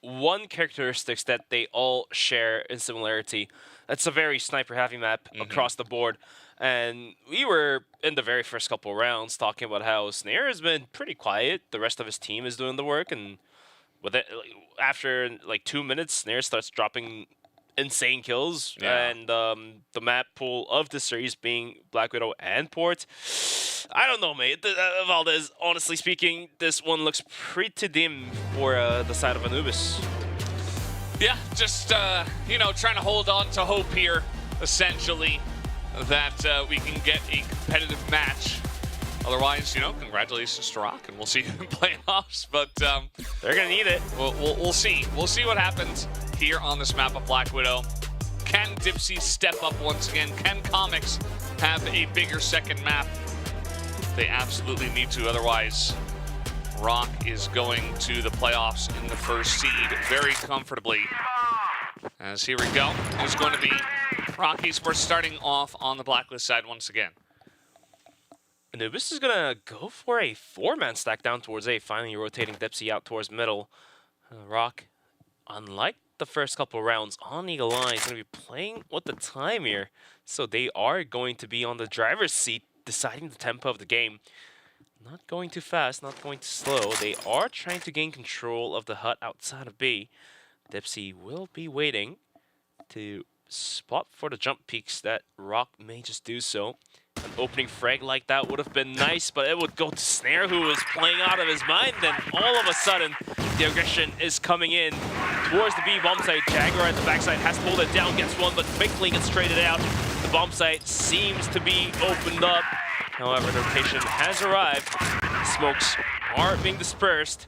One characteristics that they all share in similarity. It's a very sniper-heavy map across the board. And we were, in the very first couple rounds, talking about how Snare has been pretty quiet. The rest of his team is doing the work. And with it, after like 2 minutes, Snare starts dropping insane kills. Yeah. And the map pool of the series being Black Widow and Port. I don't know, mate. Valdez, honestly speaking, this one looks pretty dim for the side of Anubis. Yeah, just, you know, trying to hold on to hope here, essentially, that we can get a competitive match. Otherwise, you know, congratulations to Rock, and we'll see you in playoffs. But they're going to need it. We'll see. We'll see what happens here on this map of Black Widow. Can Dipsy step up once again? Can Comics have a bigger second map? They absolutely need to. Otherwise, Rock is going to the playoffs in the first seed very comfortably. As here we go. It's going to be Rock Esports starting off on the blacklist side once again. Anubis is going to go for a 4-man stack down towards A, finally rotating Dipsy out towards middle. Rock, unlike the first couple rounds on Eagle Eye, is going to be playing with the time here. So they are going to be on the driver's seat, deciding the tempo of the game. Not going too fast, not going too slow. They are trying to gain control of the hut outside of B. Dipsy will be waiting to spot for the jump peaks that Rock may just do so. An opening frag like that would have been nice, but it would go to Snare, who is playing out of his mind. Then all of a sudden, the aggression is coming in towards the B bomb site. Jaguar at the backside has pulled it down, gets one, but quickly gets traded out. The bomb site seems to be opened up. However, the rotation has arrived. Smokes are being dispersed.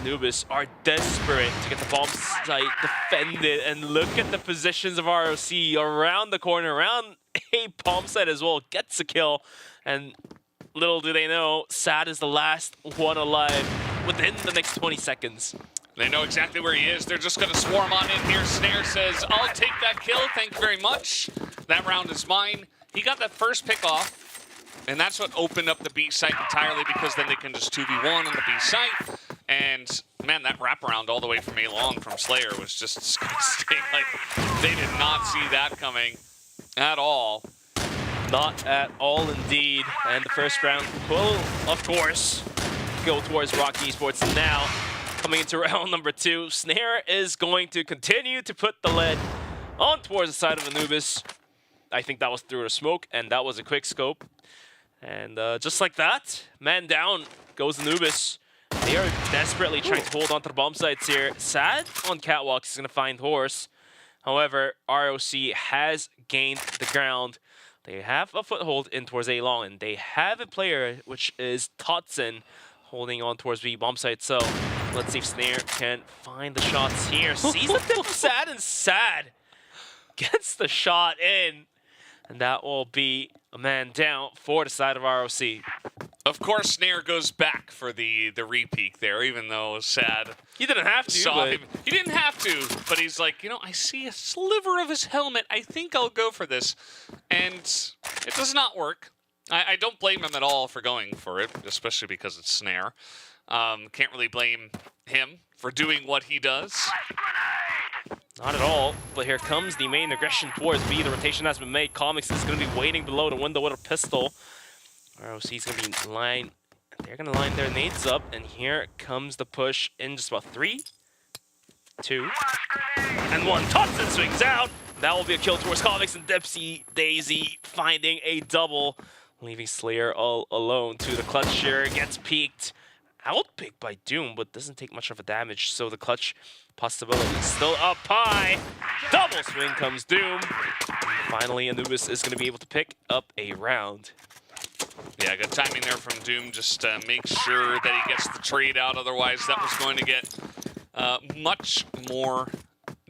Anubis are desperate to get the bomb site defended, and look at the positions of ROC around the corner, around a bomb site as well. Gets a kill, and little do they know, Sad is the last one alive within the next 20 seconds. They know exactly where he is. They're just going to swarm on in here. Snare says, I'll take that kill. Thank you very much. That round is mine. He got that first pick off. And that's what opened up the B site entirely, because then they can just 2v1 on the B site. And man, that wraparound all the way from A long from Slayer was just disgusting. Like, they did not see that coming at all. Not at all indeed. And the first round will, of course, go towards Rock Esports. Now, coming into round number 2, Snare is going to continue to put the lead on towards the side of Anubis. I think that was through a smoke, and that was a quick scope. And just like that, man down goes Anubis. They are desperately trying to hold on to the bomb sites here. Sad on catwalks is going to find Horse. However, ROC has gained the ground. They have a foothold in towards A long, and they have a player, which is Totson, holding on towards B bomb site. So let's see if Snare can find the shots here. Sees the tip of Sad, and Sad gets the shot in. And that will be a man down for the side of ROC. Of course, Snare goes back for the repeat there, even though Sad. He didn't have to. Saw him. He didn't have to, but he's like, you know, I see a sliver of his helmet. I think I'll go for this. And it does not work. I don't blame him at all for going for it, especially because it's Snare. Can't really blame him for doing what he does. Not at all, but here comes the main aggression towards B. The rotation has been made. Comics is going to be waiting below the window with a pistol. ROC is going to be line. They're going to line their nades up, and here comes the push in just about 3, 2, and 1. Thompson swings out. That will be a kill towards Comics, and Dipsy Daisy finding a double, leaving Slayer all alone. To the clutch here, gets peeked. Outpicked by Doom, but doesn't take much of a damage, so the clutch possibility still up high. Double double swing comes Doom. Finally, Anubis is going to be able to pick up a round. Yeah, good timing there from Doom. Just make sure that he gets the trade out. Otherwise, that was going to get much more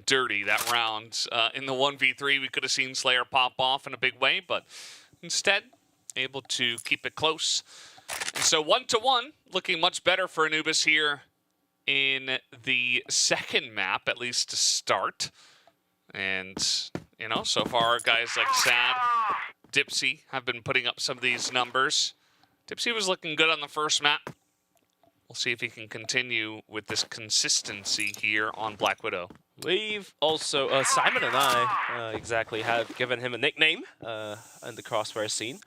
dirty, that round. In the 1v3, we could have seen Slayer pop off in a big way, but instead, able to keep it close. And so 1-1, looking much better for Anubis here in the second map, at least to start. And, you know, so far, guys like Sad, Dipsy have been putting up some of these numbers. Dipsy was looking good on the first map. We'll see if he can continue with this consistency here on Black Widow. We've also, Simon and I exactly have given him a nickname in the CrossFire scene.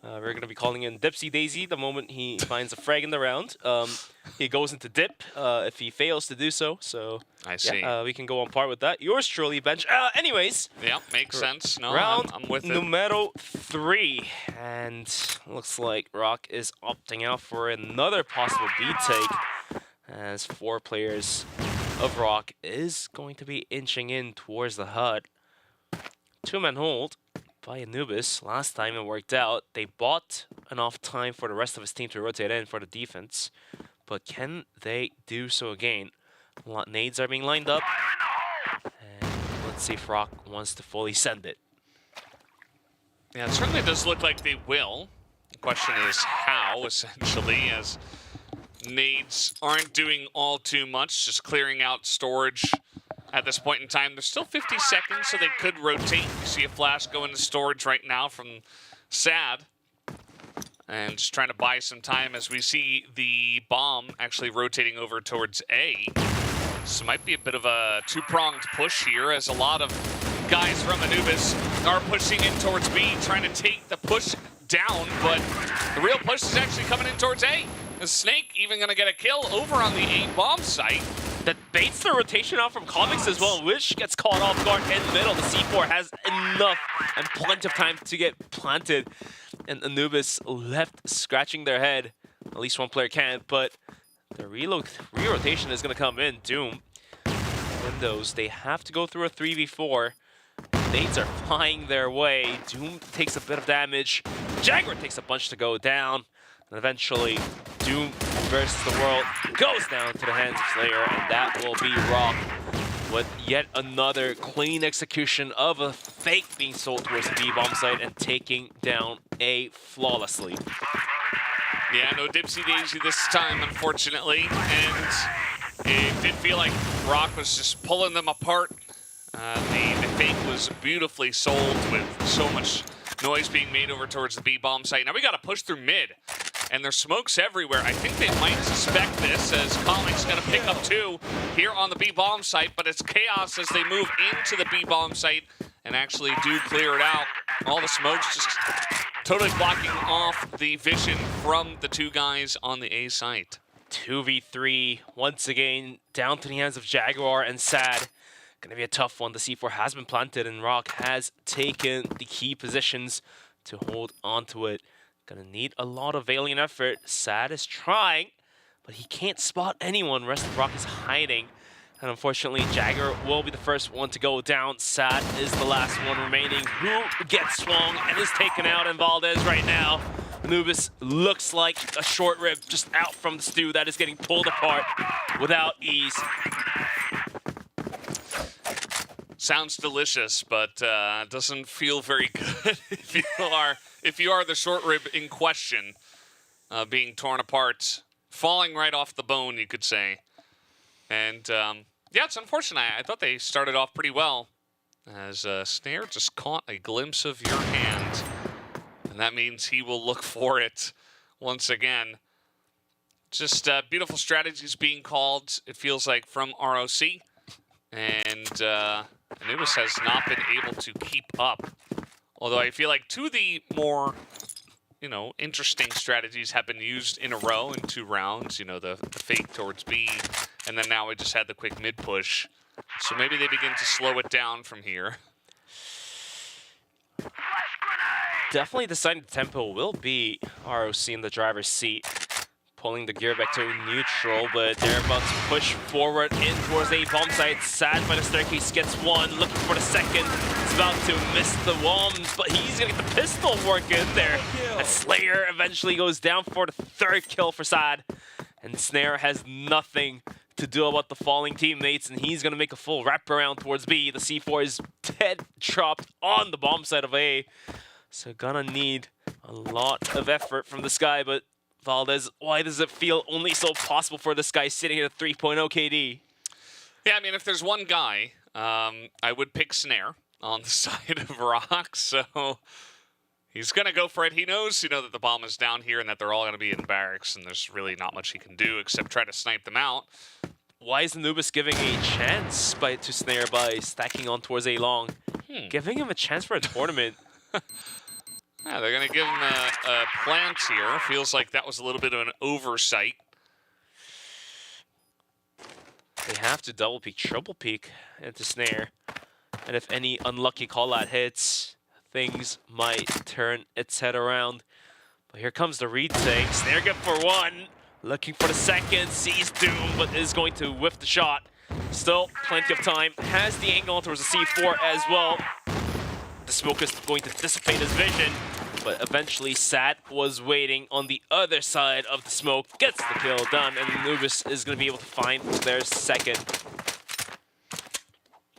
We're going to be calling him Dipsy Daisy the moment he finds a frag in the round. He goes into dip if he fails to do so. So I see. Yeah, we can go on par with that. Yours truly, Bench. Anyways. Yeah, makes sense. No, round I'm with it. numero 3. And looks like Rock is opting out for another possible B take. As 4 players of Rock is going to be inching in towards the HUD. 2-man hold by Anubis. Last time it worked out. They bought enough time for the rest of his team to rotate in for the defense. But can they do so again? Nades are being lined up. And let's see if Rock wants to fully send it. Yeah, it certainly does look like they will. The question is how, essentially, as nades aren't doing all too much, just clearing out storage at this point in time. There's still 50 seconds, so they could rotate. You see a flash go into storage right now from Sad. And just trying to buy some time as we see the bomb actually rotating over towards A. So it might be a bit of a two-pronged push here, as a lot of guys from Anubis are pushing in towards B, trying to take the push down, but the real push is actually coming in towards A. The Snake even going to get a kill over on the A bomb site. That baits the rotation out from Comics as well, which gets caught off guard in the middle. The C4 has enough and plenty of time to get planted. And Anubis left scratching their head. At least one player can, but the re-rotation is going to come in. Doom. Windows, they have to go through a 3v4. Nades are flying their way. Doom takes a bit of damage. Jaguar takes a bunch to go down. And eventually, Doom versus the world goes down to the hands of Slayer, and that will be Rock with yet another clean execution of a fake being sold towards the B-bomb site and taking down A flawlessly. Yeah, no Dipsy Daisy this time, unfortunately, and it did feel like Rock was just pulling them apart. The fake was beautifully sold with so much noise being made over towards the B-bomb site. Now we got to push through mid, and there's smokes everywhere. I think they might suspect this, as Comic's going to pick up 2 here on the B-bomb site, but it's chaos as they move into the B-bomb site and actually do clear it out. All the smokes just totally blocking off the vision from the 2 guys on the A site. 2v3, once again, down to the hands of Jaguar and Sad. Gonna be a tough one. The C4 has been planted and Rock has taken the key positions to hold onto it. Gonna need a lot of valiant effort. Sad is trying, but he can't spot anyone. Rest of Rock is hiding. And unfortunately, Jagger will be the first one to go down. Sad is the last one remaining, who gets swung and is taken out in Valdez right now. Anubis looks like a short rib just out from the stew that is getting pulled apart without ease. Sounds delicious, but doesn't feel very good if you are the short rib in question, being torn apart, falling right off the bone, you could say. And yeah, it's unfortunate. I thought they started off pretty well, as Snare just caught a glimpse of your hand, and that means he will look for it once again. Just beautiful strategies being called, it feels like, from ROC, and Anubis has not been able to keep up. Although I feel like 2 of the more, you know, interesting strategies have been used in a row in 2 rounds. You know, the fake towards B, and then now we just had the quick mid push. So maybe they begin to slow it down from here. Definitely deciding the tempo will be ROC in the driver's seat. Pulling the gear back to neutral, but they're about to push forward in towards a bomb site. Sad by the staircase gets one, looking for the second. It's about to miss the bombs, but he's gonna get the pistol work in there. And Slayer eventually goes down for the third kill for Sad. And Snare has nothing to do about the falling teammates, and he's gonna make a full wraparound towards B. The C4 is dead dropped on the bomb side of A. So gonna need a lot of effort from this guy, but Valdez, why does it feel only so possible for this guy sitting at a 3.0 KD? Yeah, I mean, if there's one guy, I would pick Snare on the side of Rock, so he's going to go for it. He knows, that the bomb is down here and that they're all going to be in barracks, and there's really not much he can do except try to snipe them out. Why is Anubis giving a chance to Snare by stacking on towards A long? Giving him a chance for a tournament. Yeah, they're going to give him a plant here. Feels like that was a little bit of an oversight. They have to double peek, triple peek into Snare. And if any unlucky call-out hits, things might turn its head around. But here comes the retake. Snare good for one. Looking for the second. Sees Doom, but is going to whiff the shot. Still plenty of time. Has the angle towards the C4 as well. The smoke is going to dissipate his vision. But eventually, Sad was waiting on the other side of the smoke. Gets the kill done, and Anubis is going to be able to find their second.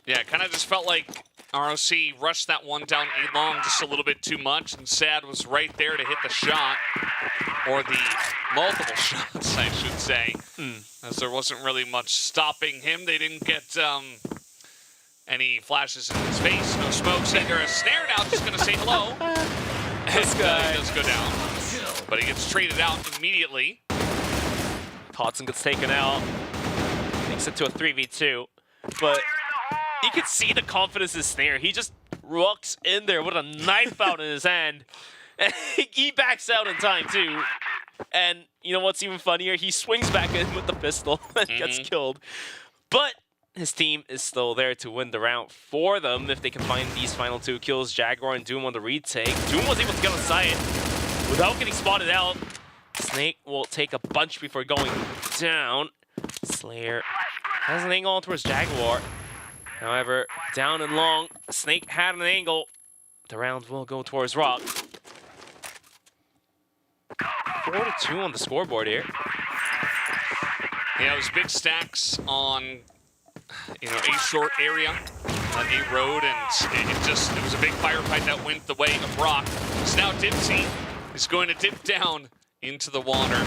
Yeah, it kind of just felt like ROC rushed that one down A-long just a little bit too much, and Sad was right there to hit the shot. Or the multiple shots, I should say. As there wasn't really much stopping him. They didn't get any flashes in his face, no smoke. Under a Snare now, just going to say hello. This guy does go down, but he gets traded out immediately. Totson gets taken out, makes it to a 3v2, but you can see the confidence in Snare. He just walks in there with a knife out in his hand, and he backs out in time too. And you know what's even funnier? He swings back in with the pistol and gets killed. But his team is still there to win the round for them if they can find these final two kills. Jaguar and Doom on the retake. Doom was able to get on site without getting spotted out. Snake will take a bunch before going down. Slayer has an angle towards Jaguar. However, down and long, Snake had an angle. The round will go towards Rock. 4-2 on the scoreboard here. Yeah, it was big stacks on a short area on A road, and it was a big firefight that went the way of Rock. So now Dipsy is going to dip down into the water,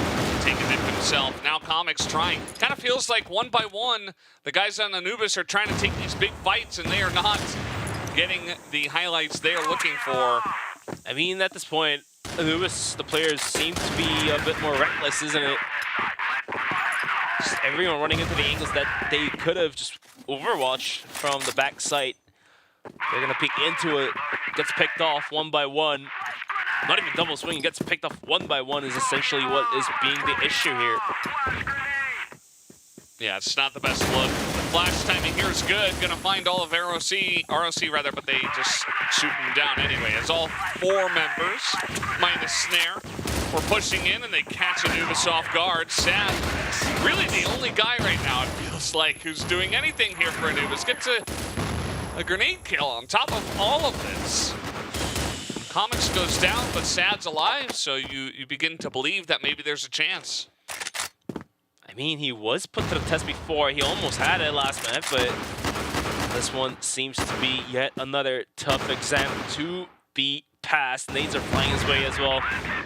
take a dip himself. Now Comics trying. Kind of feels like one by one, the guys on Anubis are trying to take these big fights, and they are not getting the highlights they are looking for. I mean, at this point, Anubis, the players seem to be a bit more reckless, isn't it? Just everyone running into the angles that they could have just overwatched from the back site. They're going to peek into it. Gets picked off one by one. Not even double swinging. Gets picked off one by one is essentially what is being the issue here. Yeah, it's not the best look. The flash timing here is good. Going to find all of ROC rather, but they just shoot him down anyway. As all four members, minus Snare, were pushing in, and they catch Anubis off guard. Sad, really the only guy right now, it feels like, who's doing anything here for Anubis. Gets a grenade kill on top of all of this. Comics goes down, but Sad's alive, so you begin to believe that maybe there's a chance. I mean, he was put to the test before. He almost had it last match, but this one seems to be yet another tough exam to be passed. Nades are flying his way as well.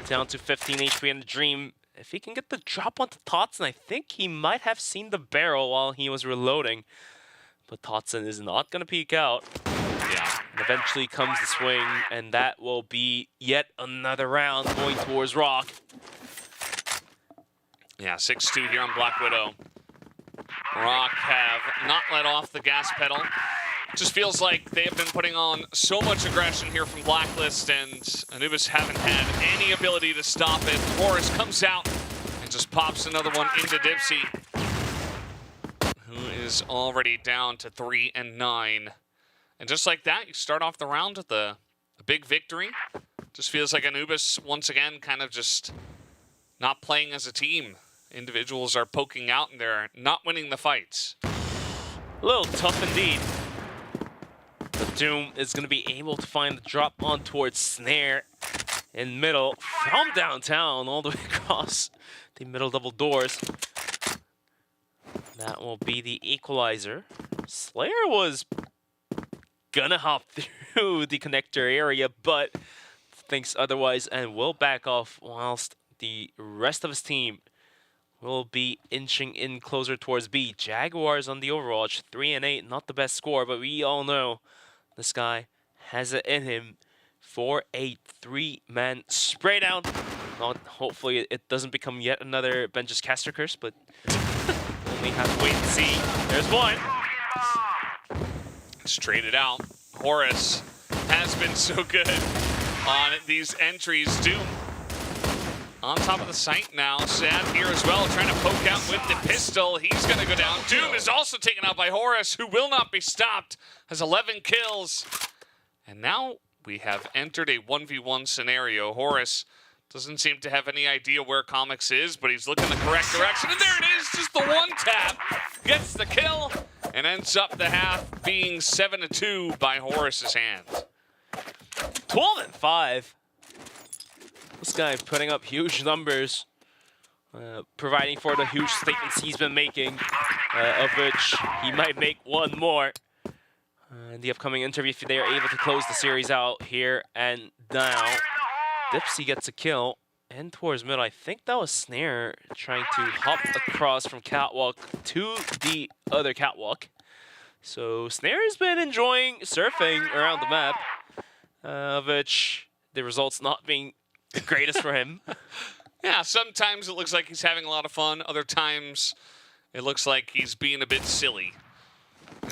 Down to 15 HP in the Dream. If he can get the drop onto Totson, I think he might have seen the barrel while he was reloading. But Totson is not going to peek out. Yeah. And eventually comes the swing, and that will be yet another round going towards Rock. Yeah, 6-2 here on Black Widow. Rock have not let off the gas pedal. Just feels like they have been putting on so much aggression here from Blacklist, and Anubis haven't had any ability to stop it. Horus comes out and just pops another one into Dipsy, who is already down to 3-9. And just like that, you start off the round with a big victory. Just feels like Anubis, once again, kind of just not playing as a team. Individuals are poking out, and they're not winning the fights. A little tough indeed. Doom is going to be able to find the drop on towards Snare in middle from downtown all the way across the middle double doors. That will be the equalizer. Slayer was gonna hop through the connector area, but thinks otherwise and will back off whilst the rest of his team will be inching in closer towards B. Jaguars on the Overwatch, 3-8, not the best score, but we all know this guy has it in him for a 3-man spray down. Hopefully it doesn't become yet another Benja's caster curse, but only have to wait and see. There's one. Straight it out. Horus has been so good on these entries. Doom on top of the site now. Sad here as well, trying to poke out with the pistol. He's going to go down. Doom is also taken out by Horus, who will not be stopped. Has 11 kills. And now we have entered a 1v1 scenario. Horus doesn't seem to have any idea where Comics is, but he's looking the correct direction. And there it is, just the one tap. Gets the kill and ends up the half being 7-2 by Horus's hands. 12-5. This guy putting up huge numbers, providing for the huge statements he's been making, of which he might make one more in the upcoming interview if they are able to close the series out here and now. Dipsy gets a kill and towards mid. I think that was Snare trying to hop across from catwalk to the other catwalk. So Snare has been enjoying surfing around the map, of which the results not being the greatest for him. Yeah, sometimes it looks like he's having a lot of fun. Other times it looks like he's being a bit silly.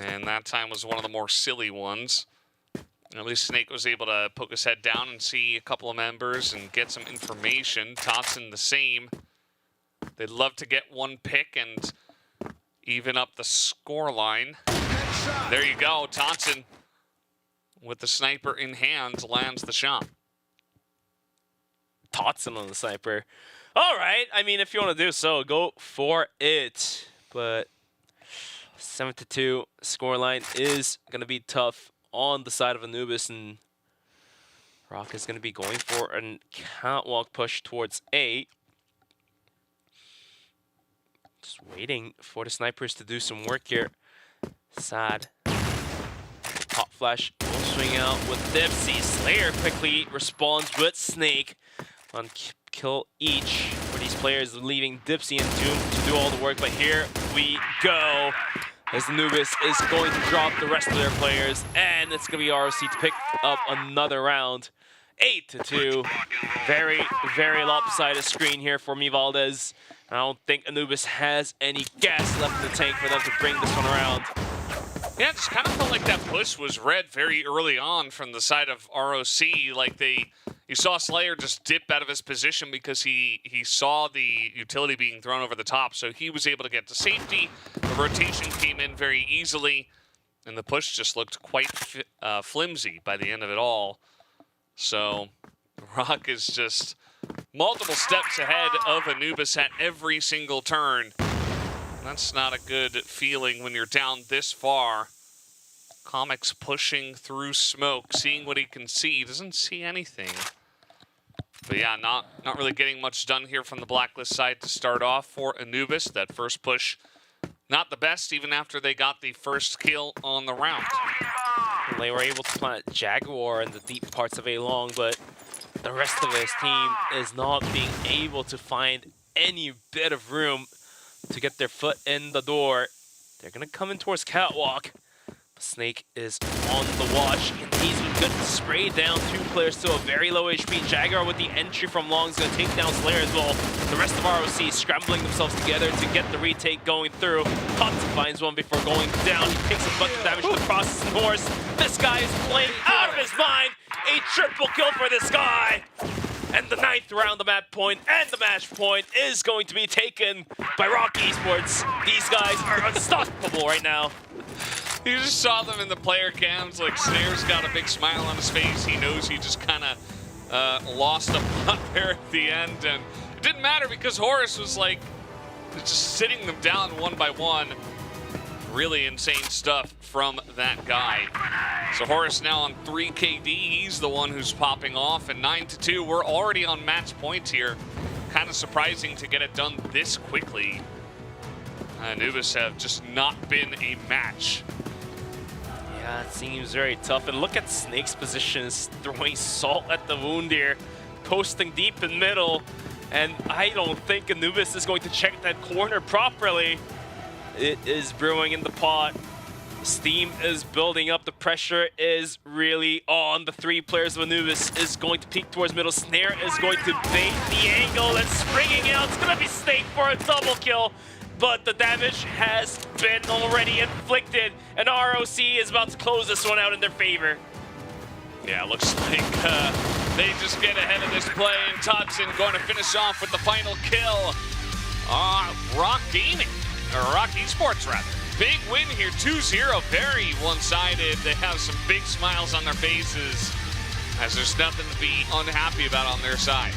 And that time was one of the more silly ones. At least Snake was able to poke his head down and see a couple of members and get some information. Totson the same. They'd love to get one pick and even up the score line. There you go. Totson, with the sniper in hand, lands the shot. Totson on the sniper. All right. I mean, if you want to do so, go for it. But 7-2 scoreline is going to be tough on the side of Anubis, and Rock is going to be going for a catwalk push towards A. Just waiting for the snipers to do some work here. Sad. Pop flash will swing out with Dipsy. Slayer quickly responds with Snake on kill each, where these players leaving Dipsy and Doom to do all the work, but here we go. As Anubis is going to drop the rest of their players, and it's going to be ROC to pick up another round. 8-2. Very, very lopsided screen here for me, Valdez. I don't think Anubis has any gas left in the tank for them to bring this one around. Yeah, it just kind of felt like that push was read very early on from the side of ROC. Like you saw Slayer just dip out of his position because he saw the utility being thrown over the top, so he was able to get to safety. The rotation came in very easily, and the push just looked quite flimsy by the end of it all. So Rock is just multiple steps ahead of Anubis at every single turn. That's not a good feeling when you're down this far. Comics pushing through smoke, seeing what he can see. He doesn't see anything. But yeah, not really getting much done here from the Blacklist side to start off for Anubis. That first push, not the best, even after they got the first kill on the round. They were able to plant Jaguar in the deep parts of A long, but the rest of his team is not being able to find any bit of room to get their foot in the door. They're going to come in towards catwalk. Snake is on the watch, and he's been good to spray down two players to a very low HP. Jaguar with the entry from long is going to take down Slayer as well. The rest of ROC scrambling themselves together to get the retake going through. Hudson finds one before going down. He takes a bunch of damage to the process and Horse. This guy is playing out of his mind. A triple kill for this guy. And the 9th round, the map point and the match point is going to be taken by Rock Esports. These guys are unstoppable right now. You just saw them in the player cams, like Snare's got a big smile on his face. He knows he just kind of lost a pot there at the end. And it didn't matter because Horus was like just sitting them down one by one. Really insane stuff from that guy. So Horus now on 3 KD. He's the one who's popping off, and 9-2. We're already on match point here. Kind of surprising to get it done this quickly. Anubis have just not been a match. Yeah, it seems very tough. And look at Snake's positions, throwing salt at the wound here, posting deep in middle. And I don't think Anubis is going to check that corner properly. It is brewing in the pot. Steam is building up. The pressure is really on. The 3 players of Anubis is going to peek towards middle. Snare is going to bait the angle and springing out. It's going to be Snake for a double kill. But the damage has been already inflicted. And ROC is about to close this one out in their favor. Yeah, looks like they just get ahead of this play. And Todson going to finish off with the final kill. Gaimin. Or Rock Esports, rather. Big win here, 2-0, very one-sided. They have some big smiles on their faces as there's nothing to be unhappy about on their side.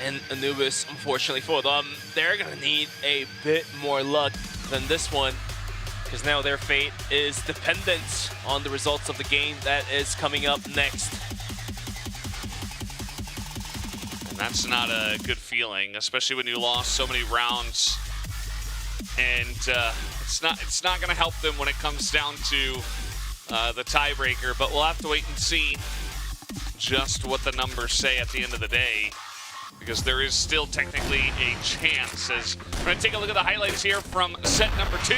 And Anubis, unfortunately for them, they're gonna need a bit more luck than this one, because now their fate is dependent on the results of the game that is coming up next. And that's not a good feeling, especially when you lost so many rounds. And it's not going to help them when it comes down to the tiebreaker, but we'll have to wait and see just what the numbers say at the end of the day, because there is still technically a chance. As we're going to take a look at the highlights here from set number 2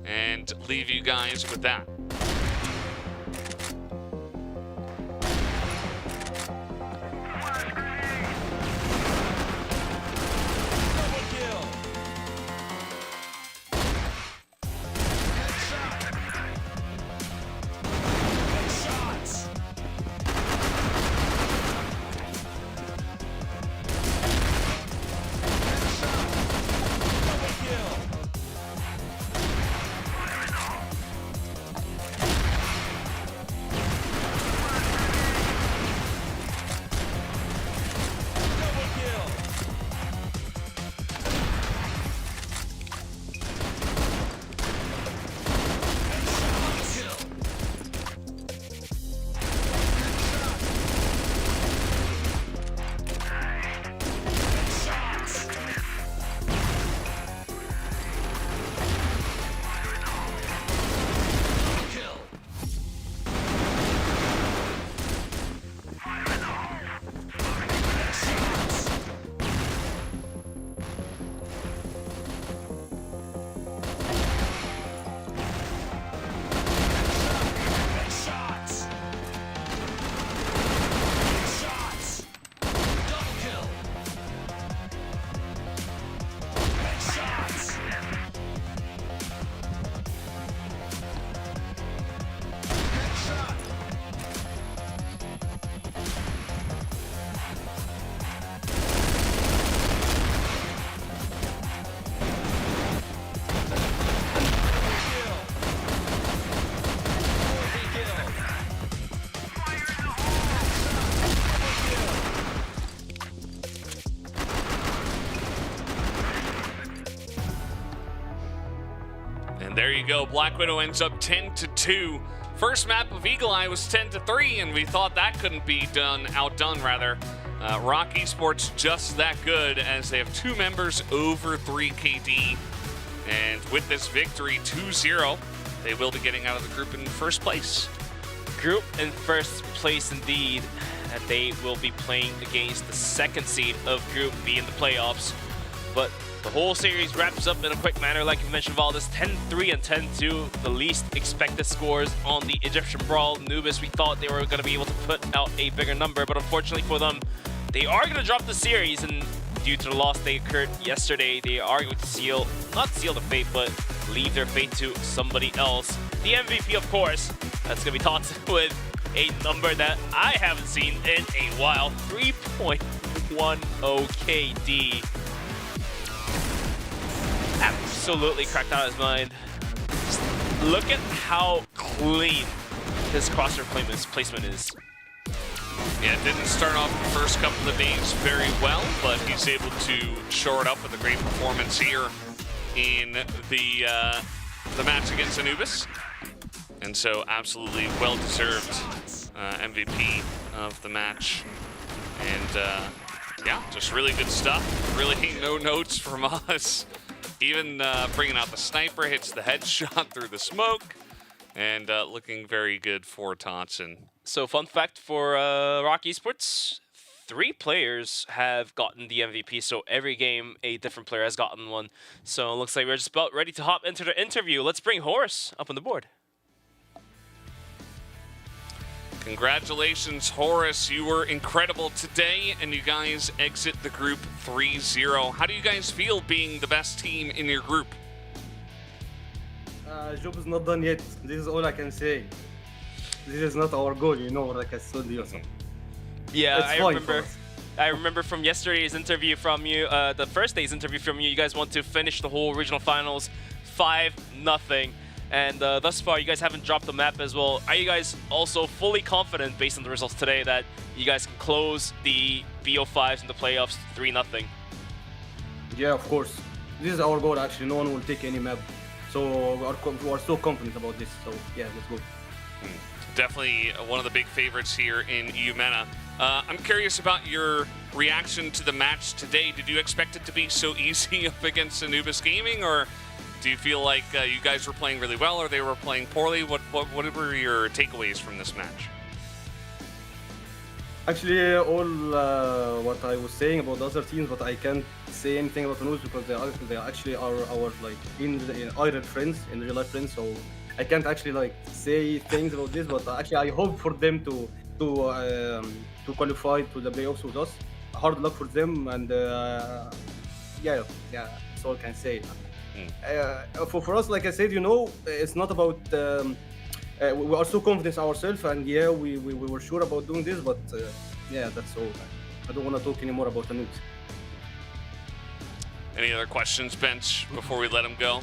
and leave you guys with that. And there you go, Black Widow ends up 10-2. First map of Eagle Eye was 10-3, and we thought that couldn't be outdone rather. Rock Esports just that good, as they have 2 members over 3 KD. And with this victory, 2-0, they will be getting out of the group in first place. Group in first place indeed. And they will be playing against the 2nd seed of Group B in the playoffs. But the whole series wraps up in a quick manner, like you mentioned, Valdez. 10-3 and 10-2, the least expected scores on the Egyptian Brawl. Anubis, we thought they were going to be able to put out a bigger number, but unfortunately for them, they are going to drop the series, and due to the loss they occurred yesterday, they are going to not seal the fate, but leave their fate to somebody else. The MVP, of course, that's going to be Todson with a number that I haven't seen in a while, 3.10 KD. Absolutely cracked out of his mind. Just look at how clean his crosshair placement is. Yeah, it didn't start off the first couple of days very well, but he's able to shore it up with a great performance here in the match against Anubis. And so absolutely well-deserved MVP of the match. And yeah, just really good stuff. Really no notes from us. Even bringing out the sniper, hits the headshot through the smoke. And looking very good for Totson. So fun fact for Rock Esports, 3 players have gotten the MVP, so every game a different player has gotten one. So it looks like we're just about ready to hop into the interview. Let's bring Horace up on the board. Congratulations, Horace. You were incredible today, and you guys exit the group 3-0. How do you guys feel being the best team in your group? Job is not done yet. This is all I can say. This is not our goal, you know, like I told you. So. Yeah, it's I remember from yesterday's interview from you, the first day's interview from you, you guys want to finish the whole regional finals 5-0. And thus far, you guys haven't dropped the map as well. Are you guys also fully confident, based on the results today, that you guys can close the BO5s in the playoffs 3-0? Yeah, of course. This is our goal, actually. No one will take any map. So we are so confident about this. So yeah, let's go. Definitely one of the big favorites here in Eumena. I'm curious about your reaction to the match today. Did you expect it to be so easy up against Anubis Gaming, or do you feel like you guys were playing really well, or they were playing poorly? What were your takeaways from this match? Actually, all what I was saying about the other teams, but I can't say anything about Anubis because they actually are our like in IRL friends, in real life friends. So I can't actually like say things about this. But actually, I hope for them to qualify to the playoffs with us. Hard luck for them, and yeah, that's all I can say. For us, like I said, you know, it's not about. We are so confident ourselves, and yeah, we were sure about doing this, but yeah, that's all. I don't want to talk anymore about Anubis. Any other questions, Bench, before we let him go?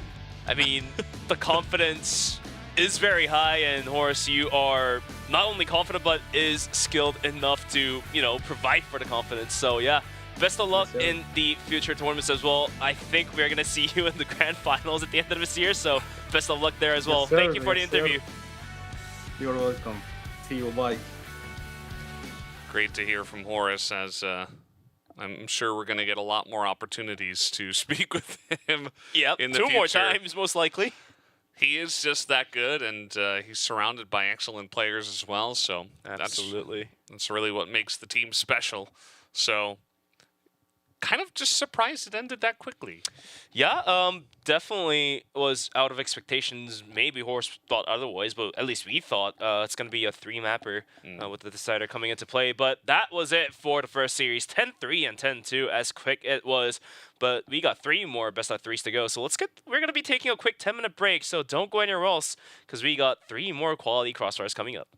I mean, the confidence is very high, and Horace, you are not only confident, but is skilled enough to, you know, provide for the confidence. So yeah, best of luck in the future tournaments as well. I think we're going to see you in the grand finals at the end of this year, so best of luck there as well. Yes, sir. Thank you for the interview. You're welcome. See you. Bye. Great to hear from Horace, as I'm sure we're going to get a lot more opportunities to speak with him in the future. 2 more times, most likely. He is just that good, and he's surrounded by excellent players as well. So absolutely, that's really what makes the team special. So kind of just surprised it ended that quickly. Yeah, definitely was out of expectations. Maybe Horace thought otherwise, but at least we thought it's going to be a 3-mapper with the decider coming into play. But that was it for the first series. 10-3 and 10-2, as quick it was. But we got 3 more best of 3s to go. So we're going to be taking a quick 10-minute break, so don't go anywhere else, because we got 3 more quality crossfires coming up.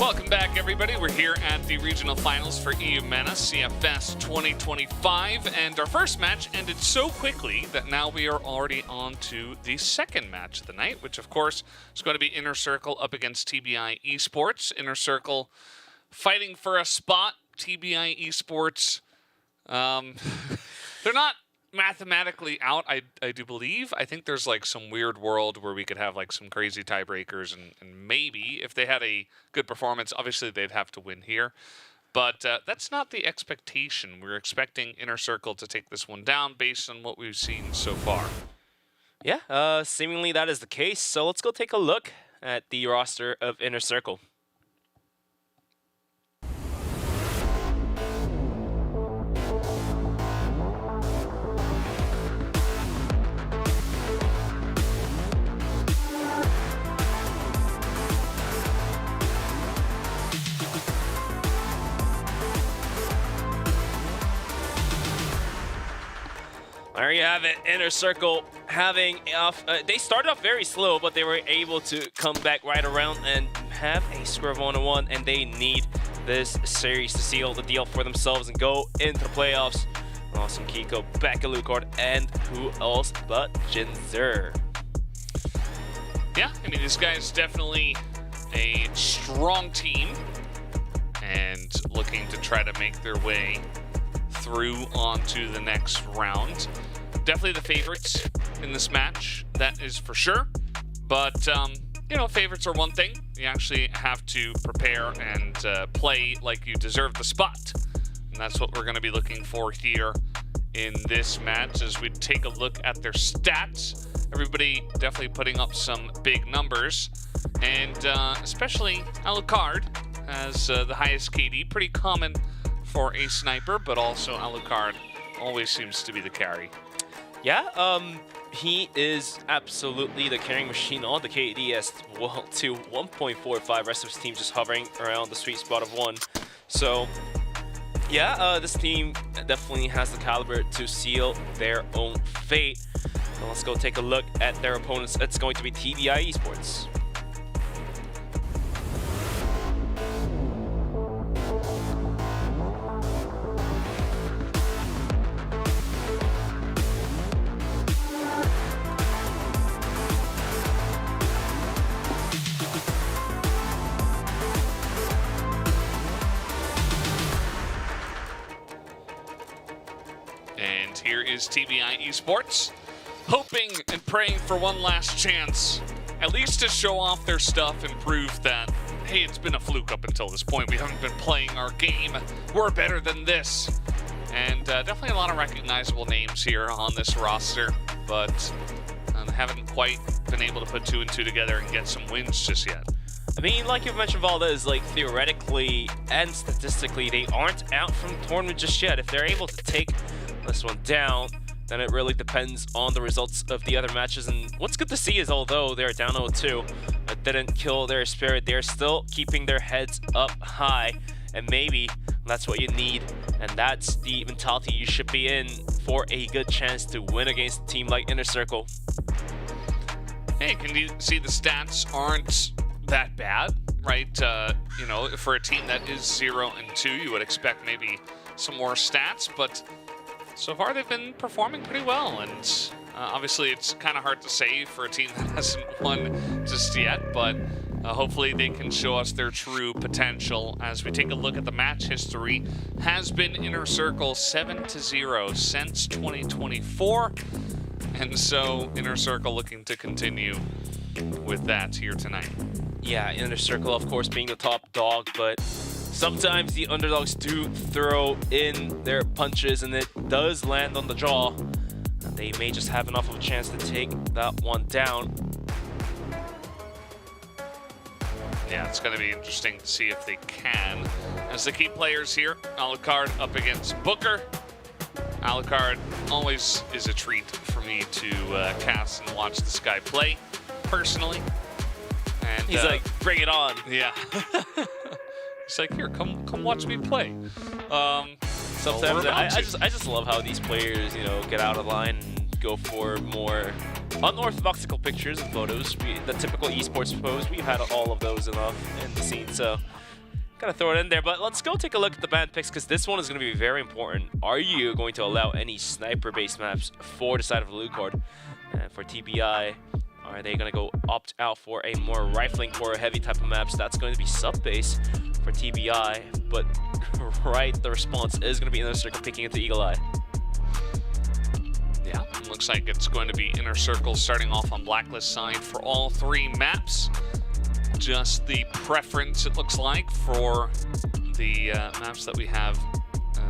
Welcome back, everybody. We're here at the regional finals for Eumena CFS 2025, and our first match ended so quickly that now we are already on to the second match of the night, which, of course, is going to be Inner Circle up against TBI Esports. Inner Circle fighting for a spot. TBI Esports, they're not mathematically out, I do believe. I think there's like some weird world where we could have like some crazy tiebreakers, and maybe if they had a good performance, obviously they'd have to win here. But that's not the expectation. We're expecting Inner Circle to take this one down based on what we've seen so far. Yeah, seemingly that is the case. So let's go take a look at the roster of Inner Circle. There you have it, Inner Circle having they started off very slow, but they were able to come back right around and have a score of 1-1, and they need this series to seal the deal for themselves and go into the playoffs. Awesome Kiko, back at Lucard, and who else but Jinzer. Yeah, I mean, this guy's definitely a strong team and looking to try to make their way through onto the next round. Definitely the favorites in this match, that is for sure. But, you know, favorites are one thing. You actually have to prepare and play like you deserve the spot. And that's what we're going to be looking for here in this match as we take a look at their stats. Everybody definitely putting up some big numbers. And especially Alucard has the highest KD, pretty common for a sniper, but also Alucard always seems to be the carry. Yeah, he is absolutely the carrying machine on the KD as well, to 1.45. Rest of his team just hovering around the sweet spot of 1. So, yeah, this team definitely has the caliber to seal their own fate. So let's go take a look at their opponents. It's going to be TBI Esports. And here is TBI Esports, hoping and praying for one last chance, at least to show off their stuff and prove that, hey, it's been a fluke up until this point. We haven't been playing our game. We're better than this. And definitely a lot of recognizable names here on this roster, but haven't quite been able to put 2 and 2 together and get some wins just yet. I mean, like you've mentioned, Valdez, like theoretically and statistically, they aren't out from the tournament just yet. If they're able to take this one down, then it really depends on the results of the other matches. And what's good to see is, although they're down 0-2, it didn't kill their spirit. They're still keeping their heads up high, and maybe that's what you need, and that's the mentality you should be in for a good chance to win against a team like Inner Circle. Hey, can you see the stats aren't that bad, right? You know, for a team that is 0-2, you would expect maybe some more stats, but so far they've been performing pretty well, and obviously it's kind of hard to say for a team that hasn't won just yet, but hopefully they can show us their true potential. As we take a look at the match history, has been Inner Circle 7-0 since 2024, and so Inner Circle looking to continue with that here tonight. Yeah, Inner Circle, of course, being the top dog, but sometimes the underdogs do throw in their punches, and it does land on the jaw. They may just have enough of a chance to take that one down. Yeah, it's going to be interesting to see if they can. As the key players here, Alucard up against Booker. Alucard always is a treat for me to cast and watch this guy play, personally. And he's like, bring it on. Yeah. He's like, here, come watch me play. Sometimes I just love how these players, you know, get out of line and go for more unorthodoxical pictures and photos. The typical esports pose, we've had all of those enough in the scene, so Gotta throw it in there, but let's go take a look at the band picks because this one is going to be very important. Are you going to allow any sniper-based maps for the side of the loot card? And for TBI, are they going to go opt out for a more rifling core heavy type of maps? That's going to be sub-base for TBI, but right, the response is going to be Inner Circle picking into Eagle Eye. Yeah, looks like it's going to be Inner Circle starting off on Blacklist side for all 3 maps. Just the preference, it looks like, for the maps that we have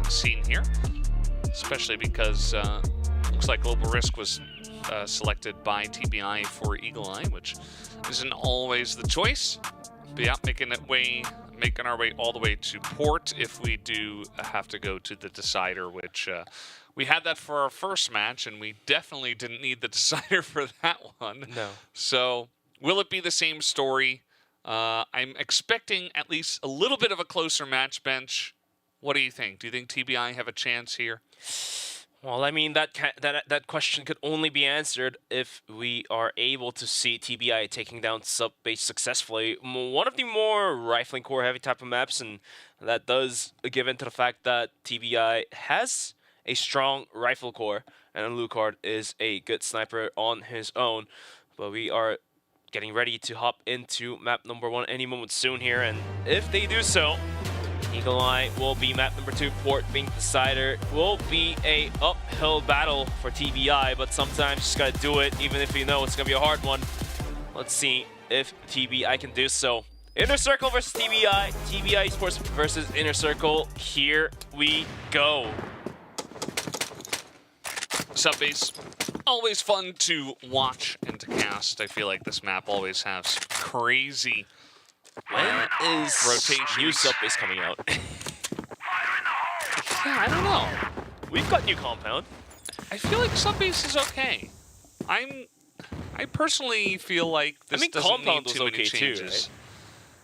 seen here, especially because looks like Global Risk was selected by TBI for Eagle Eye, which isn't always the choice. But yeah, making our way all the way to port if we do have to go to the decider, which we had that for our first match, and we definitely didn't need the decider for that one. No. So will it be the same story? I'm expecting at least a little bit of a closer match, Bench. What do you think? Do you think TBI have a chance here? Well, I mean, that question could only be answered if we are able to see TBI taking down sub-base successfully. One of the more rifling core heavy type of maps, and that does give into the fact that TBI has a strong rifle core, and Alucard is a good sniper on his own. But we are getting ready to hop into map number 1 any moment soon here, and if they do so, Eagle Eye will be map number 2, port being the decider. Will be a uphill battle for TBI, but sometimes you just gotta do it, even if you know it's gonna be a hard one. Let's see if TBI can do so. Inner Circle versus TBI, TBI Esports versus Inner Circle. Here we go. Subbase, always fun to watch and to cast. I feel like this map always has crazy When is rotations. new sub-base coming out? Yeah, I don't know. We've got new compound. I feel like Subbase is okay. I personally feel like this doesn't Compound need was too many okay too, changes.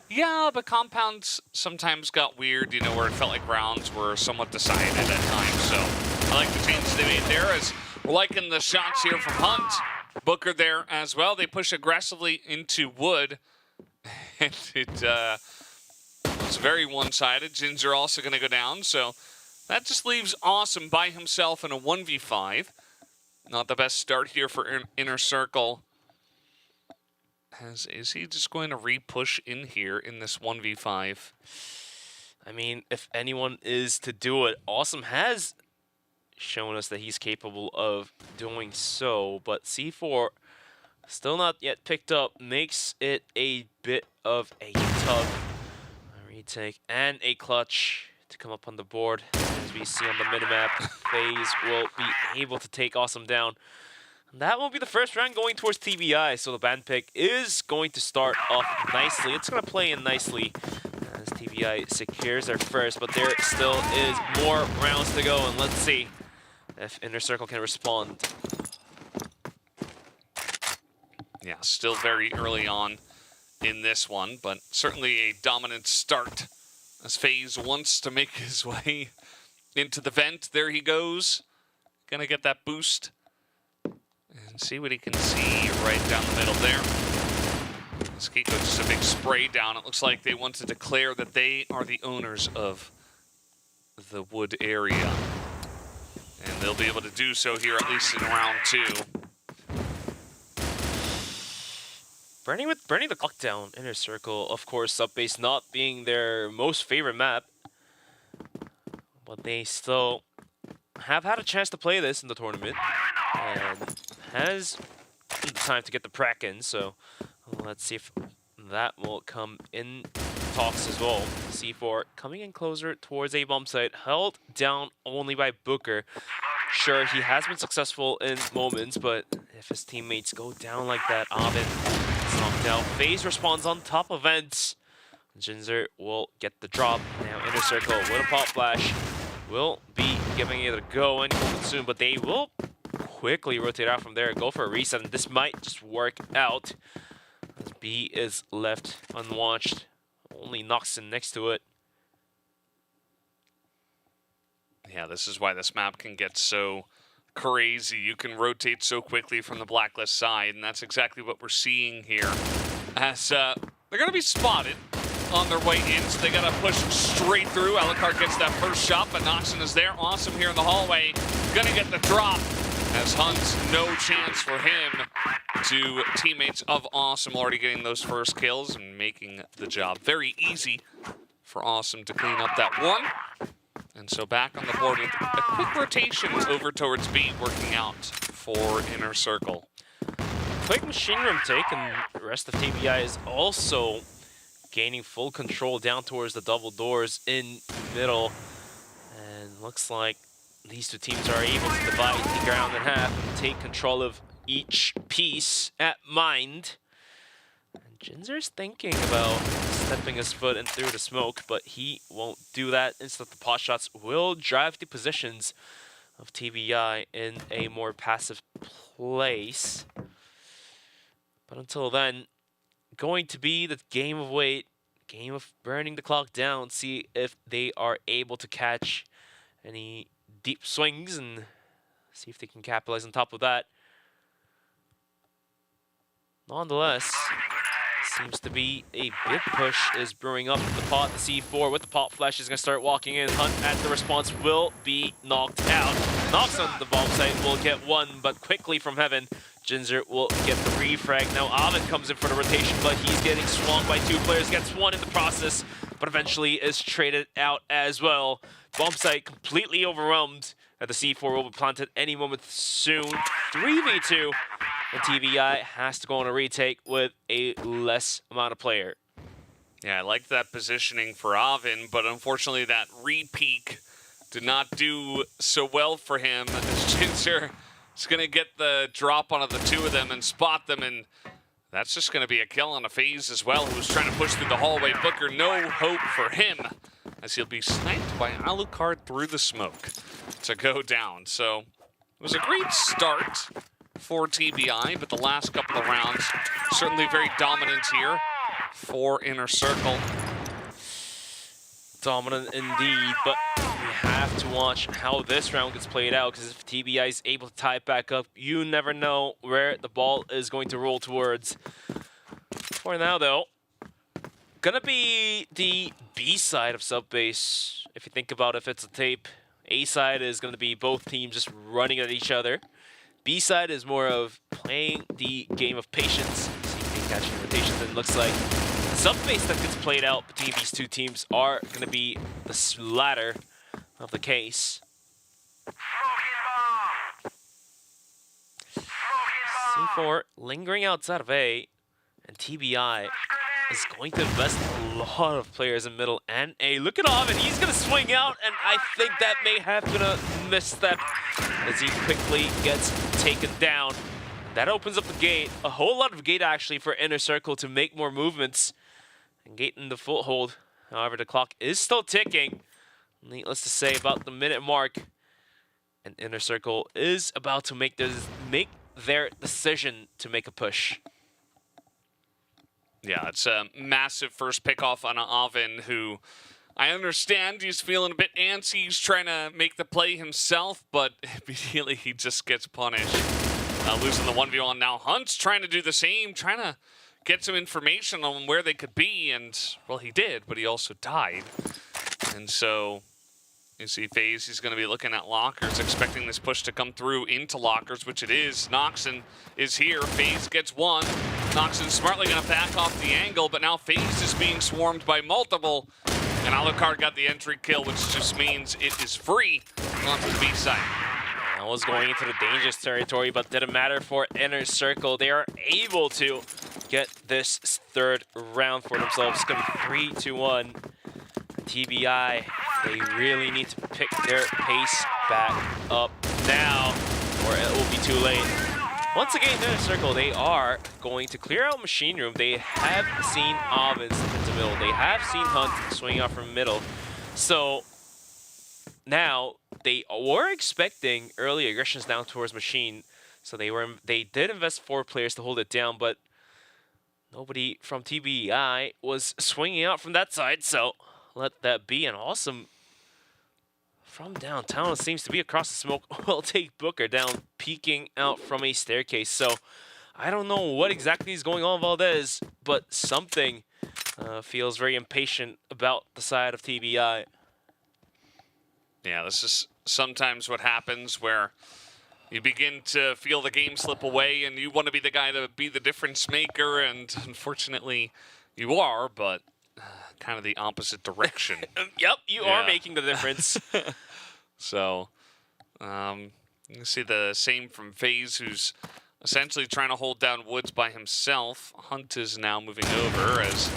Yeah, but compounds sometimes got weird, you know, where it felt like rounds were somewhat decided at times. So I like the changes they made there. As we're liking the shots here from Hunt. Booker there as well. They push aggressively into Wood. And it's very one-sided. Ginger also going to go down. So that just leaves Awesome by himself in a 1v5. Not the best start here for Inner Circle. Is he just going to re-push in here in this 1v5? I mean, if anyone is to do it, Awesome has shown us that he's capable of doing so, but C4 still not yet picked up, makes it a bit of a tough retake and a clutch to come up on the board. As we see on the minimap, FaZe will be able to take Awesome down. That will be the first round going towards TBI, so the band pick is going to start off nicely. It's going to play in nicely as TBI secures their first, but there still is more rounds to go, and let's see if Inner Circle can respond. Yeah, still very early on in this one, but certainly a dominant start as FaZe wants to make his way into the vent. There he goes. Gonna get that boost. And see what he can see right down the middle there. Skiko just a big spray down. It looks like they want to declare that they are the owners of the wood area. And they'll be able to do so here, at least in round 2. Burning the clock down, Inner Circle, of course, Subbase not being their most favorite map. But they still have had a chance to play this in the tournament. And has the time to get the prac in, so let's see if that will come in talks as well. C4 coming in closer towards a bomb site, held down only by Booker. Sure, he has been successful in moments, but if his teammates go down like that, Abin is knocked out. FaZe responds on top of Vents. Jinzer will get the drop. Now Inner Circle with a pop flash will be giving it a go any moment soon, but they will quickly rotate out from there and go for a reset, and this might just work out as B is left unwatched. Only Noxon next to it. Yeah, this is why this map can get so crazy. You can rotate so quickly from the Blacklist side, and that's exactly what we're seeing here. As they're going to be spotted. on their way in, so they gotta push straight through. Alucard gets that first shot, but Noxon is there. Awesome here in the hallway. Gonna get the drop, as Hunt, no chance for him to teammates of Awesome already getting those first kills and making the job very easy for Awesome to clean up that one. And so back on the board with a quick rotation over towards B, working out for Inner Circle. Quick machine room take, and the rest of TBI is also gaining full control down towards the double doors in middle. And looks like these two teams are able to divide the ground in half and take control of each piece at mind. And Jinzer's thinking about stepping his foot in through the smoke, but he won't do that. Instead, the pot shots will drive the positions of TBI in a more passive place. But until then, going to be the game of wait, game of burning the clock down, see if they are able to catch any deep swings and see if they can capitalize on top of that. Nonetheless, seems to be a big push is brewing up the pot. The C4 with the pot flash is going to start walking in. Hunt at the response will be knocked out. Knocks on the bomb site, will get one, but quickly from heaven, Jinzer will get the refrag. Now Ovid comes in for the rotation, but he's getting swung by two players, gets one in the process, but eventually is traded out as well. Bomb site completely overwhelmed. The C4 will be planted any moment soon. 3v2, and TBI has to go on a retake with a less amount of player. Yeah, I like that positioning for Avin, but unfortunately that re-peek did not do so well for him, as Jinzer is going to get the drop onto the two of them and spot them, and that's just going to be a kill on a FaZe as well, who was trying to push through the hallway. Booker, no hope for him, as he'll be sniped by Alucard through the smoke to go down. So it was a great start for TBI, but the last couple of rounds certainly very dominant here for Inner Circle. Dominant indeed, but we have to watch how this round gets played out, because if TBI is able to tie it back up, you never know where the ball is going to roll towards. For now, though, gonna be the B side of Subbase. If you think about if it's a tape, A side is gonna be both teams just running at each other. B side is more of playing the game of patience, seeking catching rotations, and it looks like the Subbase that gets played out between these two teams are gonna be the latter of the case. C4 lingering outside of A, and TBI is going to invest a lot of players in middle and A. Look at Ovid, he's gonna swing out, and I think that may have been a misstep as he quickly gets taken down. That opens up the gate, a whole lot of gate actually for Inner Circle to make more movements and gate in the foothold. However, the clock is still ticking. Needless to say, about the minute mark, and Inner Circle is about to make their decision to make a push. Yeah, it's a massive first pickoff on Avin, who I understand he's feeling a bit antsy. He's trying to make the play himself, but immediately he just gets punished. Losing the 1v1 now. Hunt's trying to do the same, trying to get some information on where they could be, and, well, he did, but he also died. And so you see FaZe, he's going to be looking at lockers, expecting this push to come through into lockers, which it is. Noxon is here. FaZe gets one. Noxon smartly going to back off the angle, but now FaZe is being swarmed by multiple. And Alucard got the entry kill, which just means it is free onto the B side. That was going into the dangerous territory, but didn't matter for Inner Circle. They are able to get this third round for themselves. It's going to be 3-1. TBI, they really need to pick their pace back up now, or it will be too late. Once again, Inner Circle, they are going to clear out Machine Room. They have seen Ovid slip into middle. They have seen Hunt swing out from middle. So now they were expecting early aggressions down towards Machine. So they did invest 4 players to hold it down, but nobody from TBI was swinging out from that side. So let that be. An awesome from downtown. It seems to be across the smoke. Will take Booker down, peeking out from a staircase. So I don't know what exactly is going on, Valdez, but something feels very impatient about the side of TBI. Yeah, this is sometimes what happens where you begin to feel the game slip away and you want to be the guy to be the difference maker, and unfortunately you are, but kind of the opposite direction. Yep, you are making the difference. So, you see the same from FaZe, who's essentially trying to hold down Woods by himself. Hunt is now moving over as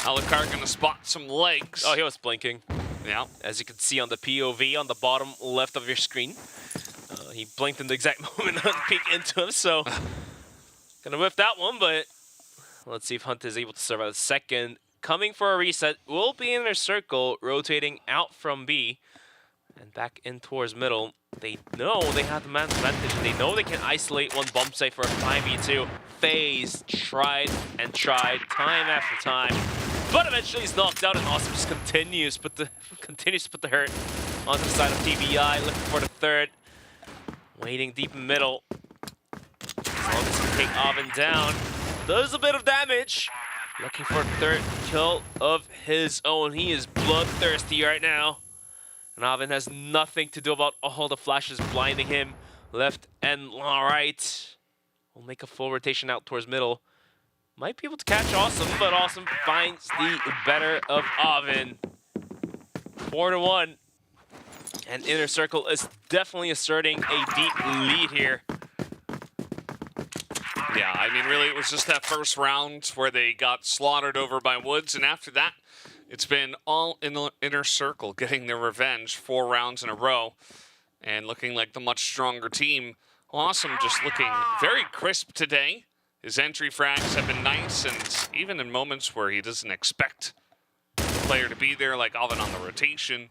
Alucard going to spot some legs. Oh, he was blinking. Yeah. As you can see on the POV on the bottom left of your screen. He blinked in the exact moment Hunt peeked into him, so gonna whiff that one, but let's see if Hunt is able to survive the second. Coming for a reset, will be in their circle, rotating out from B and back in towards middle. They know they have the man advantage, and they know they can isolate one bomb site for a 5v2. FaZe tried and tried time after time, but eventually he's knocked out, and Awesome just continues to put the hurt onto the side of TBI, looking for the third. Waiting deep in middle. As long as he can take Oven down. Does a bit of damage. Looking for a third kill of his own. He is bloodthirsty right now. And Oven has nothing to do about all the flashes blinding him. Left and right. We'll make a full rotation out towards middle. Might be able to catch Awesome, but Awesome finds the better of Oven. 4-1. And Inner Circle is definitely asserting a deep lead here. Yeah, I mean, really, it was just that first round where they got slaughtered over by Woods, and after that, it's been all in the Inner Circle getting their revenge 4 rounds in a row and looking like the much stronger team. Awesome just looking very crisp today. His entry frags have been nice, and even in moments where he doesn't expect the player to be there, like Alvin on the rotation,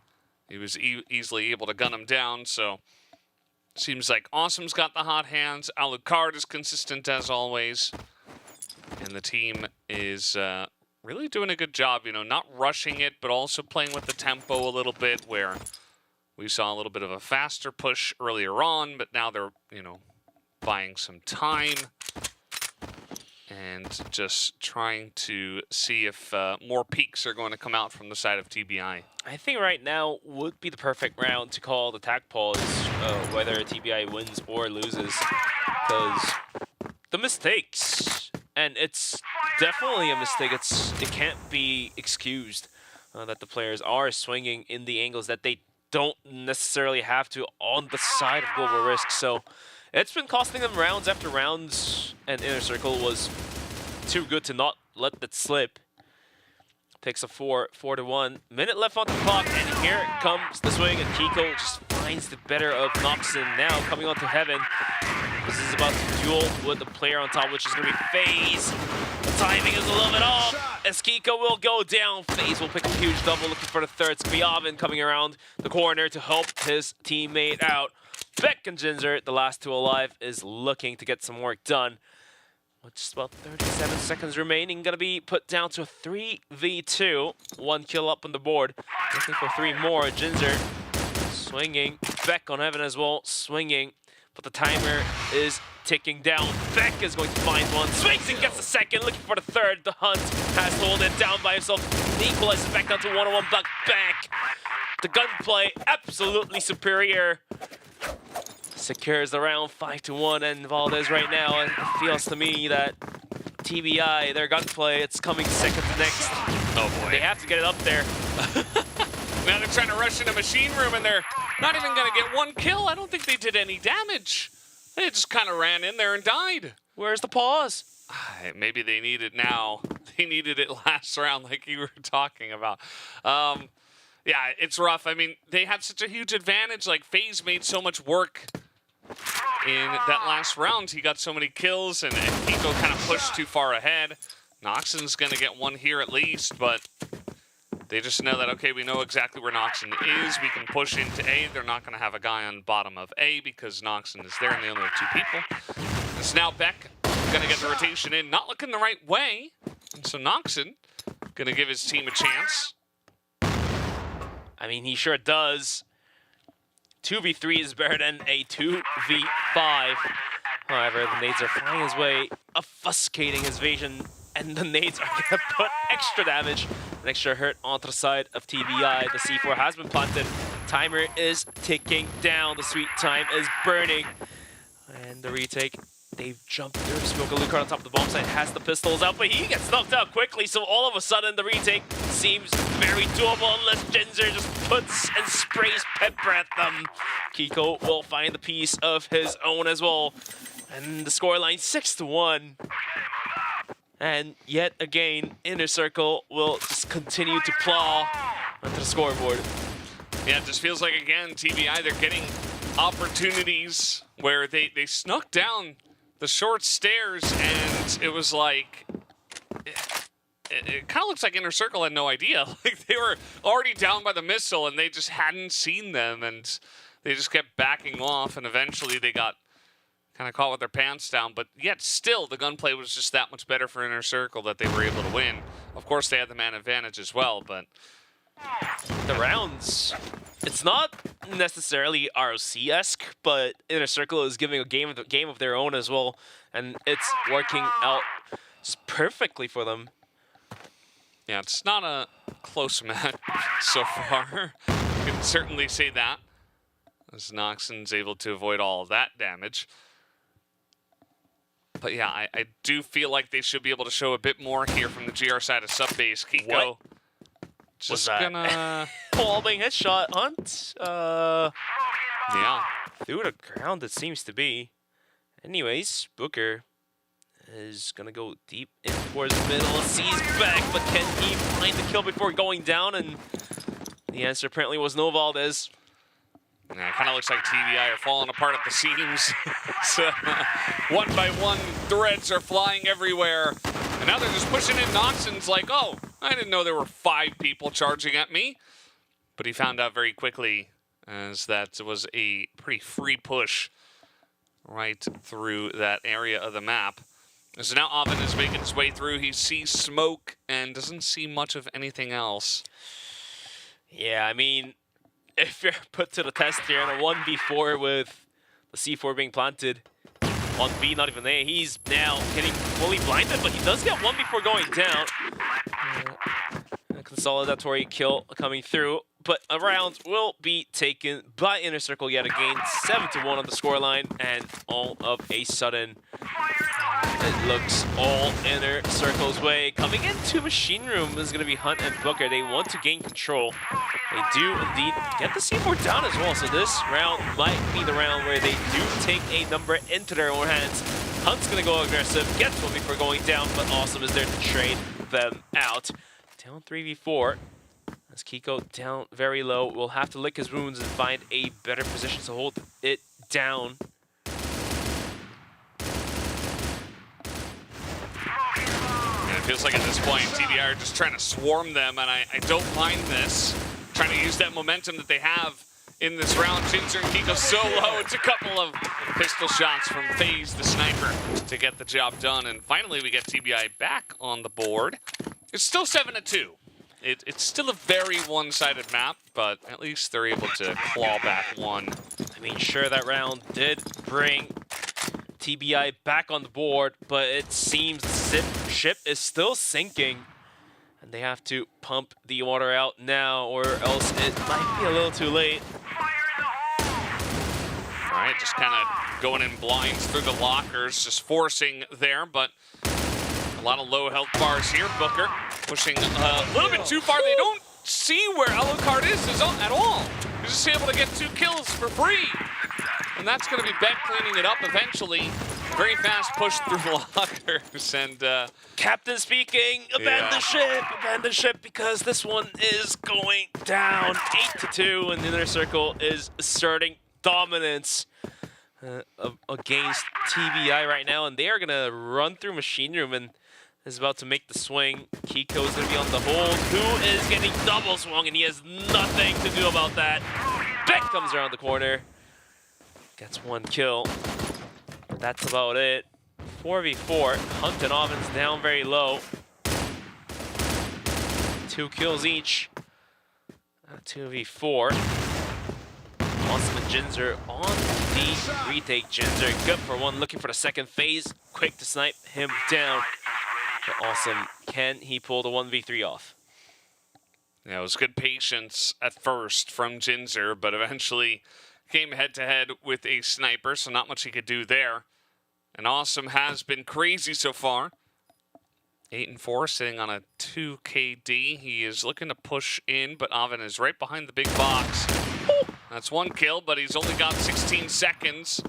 he was easily able to gun him down. So seems like Awesome's got the hot hands. Alucard is consistent as always. And the team is really doing a good job, you know, not rushing it, but also playing with the tempo a little bit, where we saw a little bit of a faster push earlier on, but now they're, you know, buying some time and just trying to see if more peaks are going to come out from the side of TBI. I think right now would be the perfect round to call the tag pause, whether TBI wins or loses, because the mistakes, and it's definitely a mistake, it can't be excused that the players are swinging in the angles that they don't necessarily have to on the side of Global Risk. So it's been costing them rounds after rounds, and Inner Circle was too good to not let that slip. Picks a 4-1. Minute left on the clock, and here comes the swing, and Kiko just finds the better of Noxon now coming onto Heaven. This is about to duel with the player on top, which is going to be FaZe. The timing is a little bit off as Kiko will go down. FaZe will pick a huge double, looking for the third. It's going to be Oven coming around the corner to help his teammate out. Beck and Ginger, the last two alive, is looking to get some work done. With just about 37 seconds remaining, gonna be put down to a 3v2. 1 kill up on the board. Looking for 3 more. Ginger swinging. Beck on Evan as well, swinging. But the timer is ticking down. Beck is going to find one. Swings and gets the second. Looking for the third. The Hunt has to hold it down by himself. Equalizes back down to 1-on-1. Black back. The gunplay absolutely superior. Secures the round 5-1, and Valdez right now, it feels to me that TBI, their gunplay, it's coming second to next. Oh boy. They have to get it up there. Now they're trying to rush in a machine room, and they're not even going to get 1 kill. I don't think they did any damage. They just kind of ran in there and died. Where's the pause? Maybe they need it now. They needed it last round like you were talking about. Yeah, it's rough. I mean, they had such a huge advantage. Like, FaZe made so much work in that last round. He got so many kills, and Kiko kind of pushed too far ahead. Noxon's going to get 1 here at least, but they just know that, okay, we know exactly where Noxon is. We can push into A. They're not going to have a guy on bottom of A because Noxon is there and they only have 2 people. It's now Beck going to get the rotation in. Not looking the right way. And so Noxon going to give his team a chance. I mean, he sure does. 2v3 is better than a 2v5. However, the nades are flying his way, obfuscating his vision, and the nades are going to put extra damage, an extra hurt onto the side of TBI. The C4 has been planted. Timer is ticking down. The sweet time is burning. And the retake, they've jumped through. Smoke Alucard on top of the bomb site, has the pistols out, but he gets knocked out quickly, so all of a sudden the retake seems very doable unless Jinzer just puts and sprays pepper at them. Kiko will find the piece of his own as well. And the scoreline 6-1. And yet again, Inner Circle will just continue to plow onto the scoreboard. Yeah, it just feels like, again, TBI, they're getting opportunities where they snuck down the short stairs, and it was like, it kind of looks like Inner Circle had no idea. Like, they were already down by the missile, and they just hadn't seen them, and they just kept backing off, and eventually they got kind of caught with their pants down. But yet still, the gunplay was just that much better for Inner Circle that they were able to win. Of course, they had the man advantage as well, but the rounds, it's not necessarily ROC-esque, but Inner Circle is giving a game of their own as well, and it's working out just perfectly for them. Yeah, it's not a close match so far. You can certainly say that, as Noxon's able to avoid all of that damage. But yeah, I do feel like they should be able to show a bit more here from the GR side of subbase. Kiko. What? Just gonna wallbang headshot Hunt. Yeah. Through the ground, it seems to be. Anyways, Booker is gonna go deep in towards the middle. Sees back, but can he find the kill before going down? And the answer apparently was no, Valdez. Yeah, it kind of looks like TBI are falling apart at the seams. So, one by one, threads are flying everywhere. And now they're just pushing in. Noxon's like, oh, I didn't know there were 5 people charging at me. But he found out very quickly, as that was a pretty free push right through that area of the map. So now Oven is making his way through. He sees smoke and doesn't see much of anything else. Yeah, I mean, if you're put to the test here in a 1v4 with the C4 being planted on B, not even A, he's now getting fully blinded, but he does get one before going down. A consolidatory kill coming through, but a round will be taken by Inner Circle yet again. 7-1 on the scoreline, and all of a sudden, it looks all Inner Circle's way. Coming into Machine Room is going to be Hunt and Booker. They want to gain control. They do indeed get the C4 down as well, so this round might be the round where they do take a number into their own hands. Hunt's going to go aggressive, gets one before going down, but Awesome is there to trade them out. Down 3v4. As Kiko down very low, will have to lick his wounds and find a better position to hold it down. And it feels like at this point, TBI are just trying to swarm them, and I don't mind this. Trying to use that momentum that they have in this round. Jinzer and Kiko so low. It's a couple of pistol shots from FaZe, the sniper, to get the job done. And finally, we get TBI back on the board. It's still 7-2. It's still a very one-sided map, but at least they're able to claw back one. I mean, sure, that round did bring TBI back on the board, but it seems the ship is still sinking. And they have to pump the water out now, or else it might be a little too late. All right, just kind of going in blinds through the lockers, just forcing there, but a lot of low health bars here. Booker pushing a little bit too far. They don't see where Alucard is at all. He's just able to get 2 kills for free. And that's going to be Beck cleaning it up eventually. Very fast push through the lockers. And Captain speaking, abandon ship, because this one is going down 8-2, and the Inner Circle is asserting dominance against TBI right now, and they are going to run through Machine Room and is about to make the swing. Kiko is going to be on the hold. Who is getting double swung, and he has nothing to do about that. Beck comes around the corner. Gets 1 kill. But that's about it. 4v4. Hunt and Oven's down very low. 2 kills each. 2v4. Awesome and Jinzer on the retake. Jinzer good for 1, looking for the second phase. Quick to snipe him down. But awesome. Can he pull the 1v3 off? Yeah, it was good patience at first from Jinzer, but eventually came head-to-head with a sniper, so not much he could do there. And Awesome has been crazy so far. 8-4, sitting on a 2 KD. He is looking to push in, but Oven is right behind the big box. That's one kill, but he's only got 16 seconds.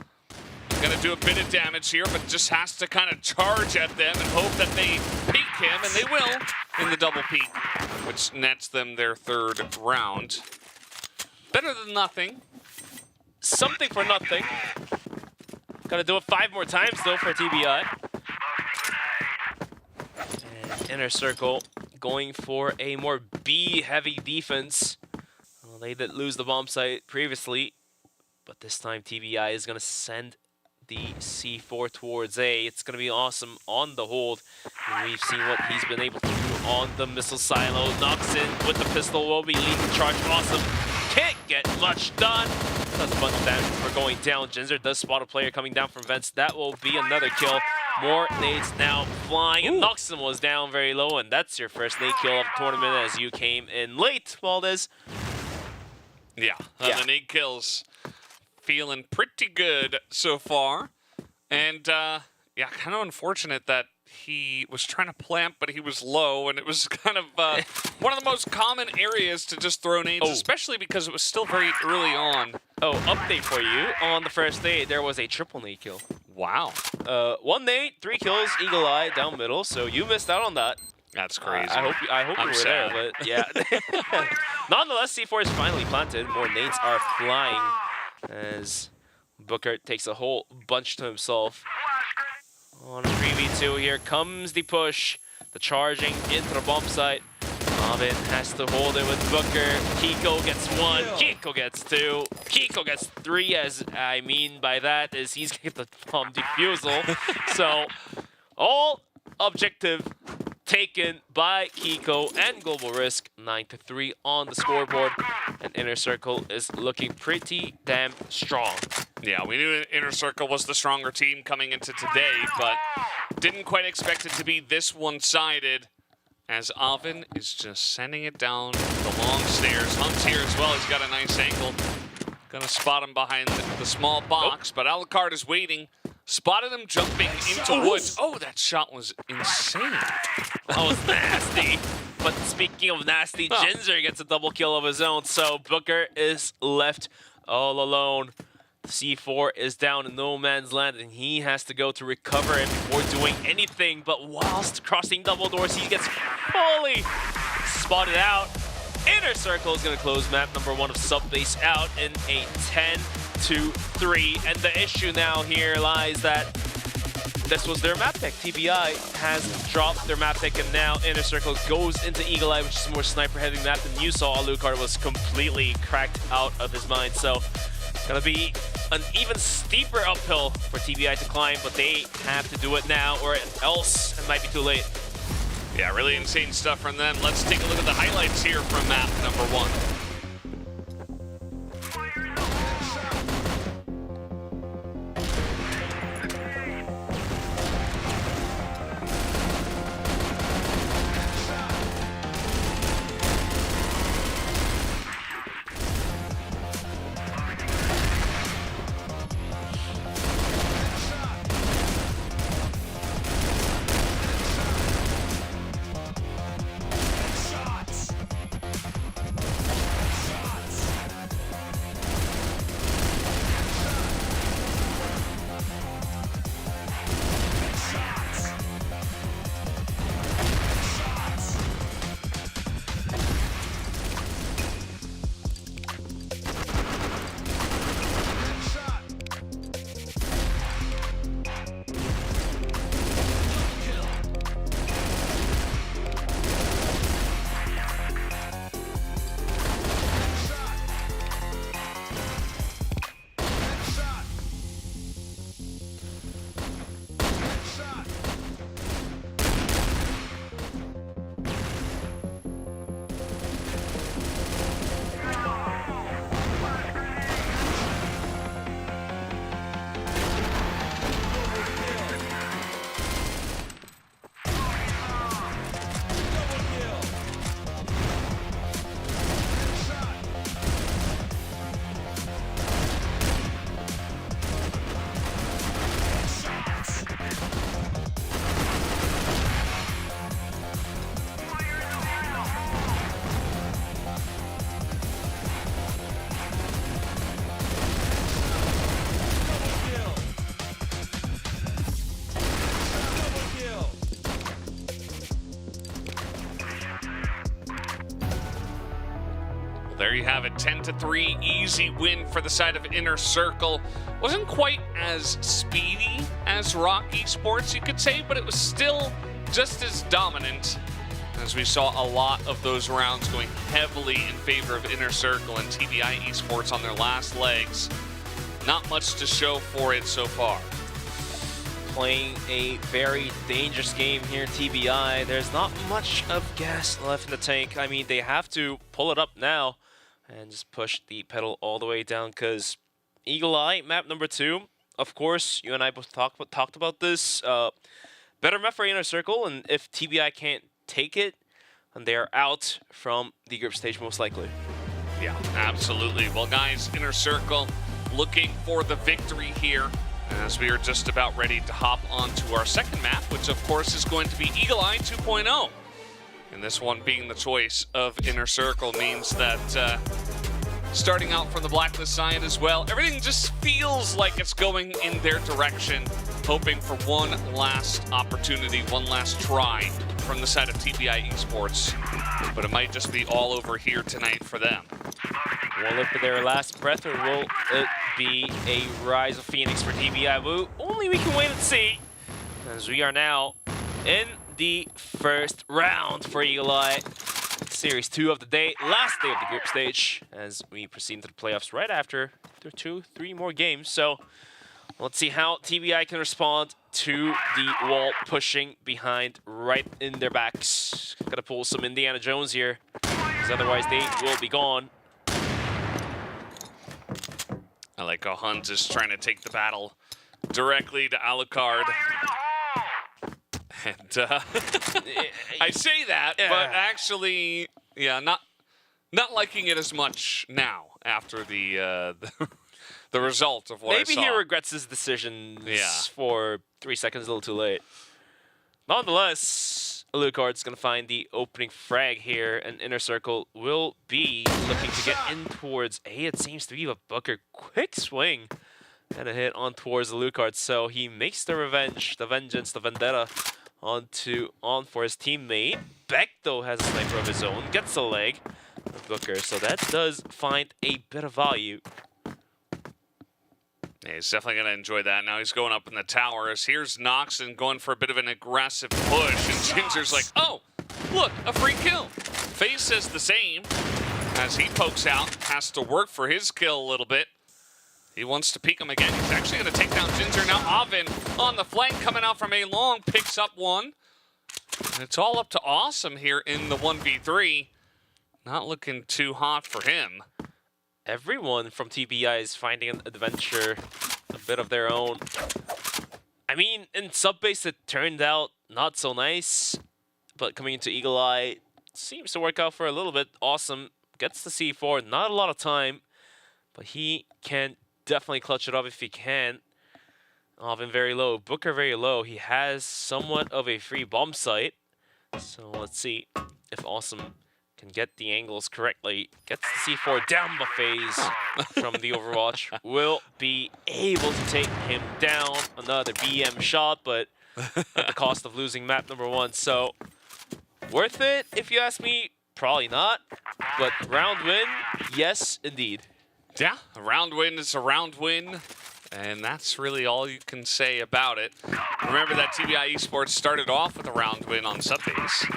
Gonna do a bit of damage here, but just has to kind of charge at them and hope that they peek him, and they will in the double peek, which nets them their 3rd round. Better than nothing. Something for nothing. Gotta do it 5 more times, though, for TBI. And Inner Circle going for a more B-heavy defense. Well, they did lose the bomb site previously, but this time TBI is gonna send the C4 towards A. It's going to be Awesome on the hold. And we've seen what he's been able to do on the missile silo. Knocks in with the pistol. Will be leading charge. Awesome. Can't get much done. Does a bunch of damage for going down. Jinzer does spot a player coming down from vents. That will be another kill. More nades now flying. And Noxon was down very low. And that's your first nade kill of the tournament as you came in late, Valdez. Yeah, the nade kills. Feeling pretty good so far. And, yeah, kind of unfortunate that he was trying to plant, but he was low, and it was kind of one of the most common areas to just throw nades, especially because it was still very early on. Oh, update for you. On the first nade, there was a triple nade kill. Wow. 1 nade, 3 kills, Eagle Eye down middle, so you missed out on that. That's crazy. I hope you were sad. there, but yeah. Nonetheless, C4 is finally planted. More nades are flying as Booker takes a whole bunch to himself. On a 3v2, here comes the push. The charging into the bomb site. Oven has to hold it with Booker. Kiko gets 1, Kiko gets 2, Kiko gets 3, as I mean by that is he's gonna get the bomb defusal. So, all objective taken by Kiko and Global Risk. 9-3 on the scoreboard. And Inner Circle is looking pretty damn strong. Yeah, we knew Inner Circle was the stronger team coming into today, but didn't quite expect it to be this one-sided, as Oven is just sending it down the long stairs. Hunt's here as well. He's got a nice angle. Gonna spot him behind the small box, but Alucard is waiting. Spotted him jumping into woods. Oh, that shot was insane. That was nasty. But speaking of nasty, Jinzer gets a double kill of his own, so Booker is left all alone. C4 is down in no man's land, and he has to go to recover it before doing anything. But whilst crossing double doors, he gets fully spotted out. Inner Circle is going to close map number 1 of Subbase out in a 10-3. And the issue now here lies that this was their map pick. TBI has dropped their map pick, and now Inner Circle goes into Eagle Eye, which is more sniper-heavy map than you saw. Alucard was completely cracked out of his mind. So, gonna be an even steeper uphill for TBI to climb, but they have to do it now, or else it might be too late. Yeah, really insane stuff from them. Let's take a look at the highlights here from map number 1. there you have it, 10-3, easy win for the side of Inner Circle. Wasn't quite as speedy as Rock Esports, you could say, but it was still just as dominant, as we saw a lot of those rounds going heavily in favor of Inner Circle and TBI Esports on their last legs. Not much to show for it so far. Playing a very dangerous game here, TBI. There's not much of gas left in the tank. I mean, they have to pull it up now and just push the pedal all the way down, because Eagle Eye, map number 2, of course, you and I both talked about this. Better map for Inner Circle, and if TBI can't take it, then they are out from the group stage most likely. Yeah, absolutely. Well, guys, Inner Circle looking for the victory here, as we are just about ready to hop onto our second map, which of course is going to be Eagle Eye 2.0. And this one being the choice of Inner Circle means that starting out from the Blacklist side as well, everything just feels like it's going in their direction, hoping for one last opportunity, one last try from the side of TBI Esports. But it might just be all over here tonight for them. Will it be their last breath, or will it be a Rise of Phoenix for TBI? Well, only we can wait and see, as we are now in the first round for Eagle Eye. Series 2 of the day, last day of the group stage, as we proceed into the playoffs right after 2-3 more games. So let's see how TBI can respond to the wall pushing behind right in their backs. Gotta pull some Indiana Jones here, because otherwise they will be gone. I like how Hunt is trying to take the battle directly to Alucard. And I say that, but actually, yeah, not liking it as much now after the result of what I saw. Maybe he regrets his decisions for 3 seconds, a little too late. Nonetheless, Alucard's going to find the opening frag here, and Inner Circle will be looking to get in towards A. It seems to be a Booker. Quick swing and a hit on towards Alucard, so he makes the revenge, the vengeance, the vendetta on for his teammate. Beck, though, has a sniper of his own, gets a leg of Booker, so that does find a bit of value. Yeah, he's definitely going to enjoy that. Now he's going up in the towers. Here's Noxon going for a bit of an aggressive push, and Ginger's like, oh, look, a free kill. FaZe says the same as he pokes out, has to work for his kill a little bit. He wants to peek him again. He's actually going to take down Ginger. Now Oven on the flank coming out from A-Long, picks up one. And it's all up to Awesome here in the 1v3. Not looking too hot for him. Everyone from TBI is finding an adventure, a bit of their own. I mean, in sub-base it turned out not so nice, but coming into Eagle Eye seems to work out for a little bit. Awesome gets the C4, not a lot of time, but he can definitely clutch it up if he can. Oven very low, Booker very low. He has somewhat of a free bomb site, so let's see if Awesome can get the angles correctly. Gets the C4 down by FaZe from the Overwatch. Will be able to take him down. Another BM shot, but at the cost of losing map number 1. So, worth it, if you ask me? Probably not. But round win, yes, indeed. Yeah, a round win is a round win. And that's really all you can say about it. Remember that TBI Esports started off with a round win on Subbase.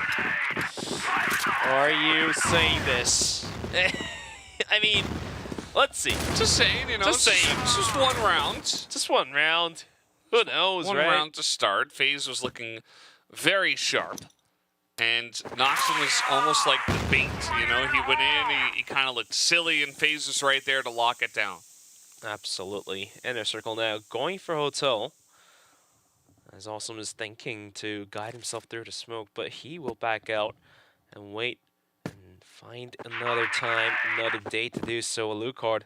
Are you saying this? I mean, let's see. Just saying, you know, just saying. It's just one round. Just one round. Who knows, one right? round to start. FaZe was looking very sharp. And Noxon was almost like the bait, you know? He went in, he kind of looked silly, and FaZe was right there to lock it down. Absolutely. Inner Circle now going for Hotel, as Awesome is thinking to guide himself through the smoke, but he will back out and wait and find another time, another day to do so. Alucard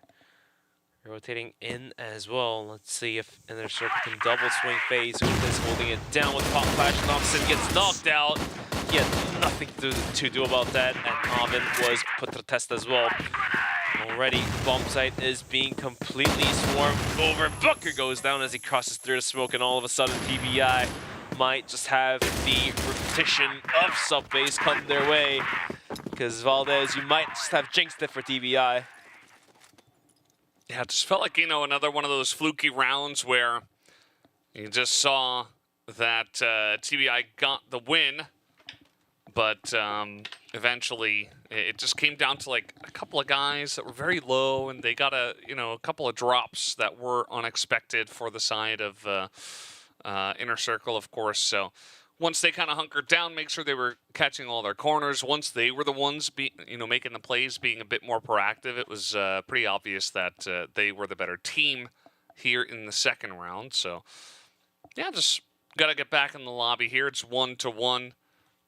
rotating in as well. Let's see if Inner Circle can double swing FaZe, who is holding it down with Pop Flash. Noxon gets knocked out. He had nothing to do about that, and Oven was put to the test as well. Already, bomb site is being completely swarmed over. Booker goes down as he crosses through the smoke, and all of a sudden TBI might just have the repetition of sub-base come their way. Because Valdez, you might just have jinxed it for TBI. Yeah, it just felt like, you know, another one of those fluky rounds where you just saw that TBI got the win, but eventually it just came down to like a couple of guys that were very low, and they got a couple of drops that were unexpected for the side of Inner Circle, of course. So once they kind of hunkered down, make sure they were catching all their corners. Once they were the ones making the plays, being a bit more proactive, it was pretty obvious that they were the better team here in the second round. So yeah, just got to get back in the lobby here. It's 1-1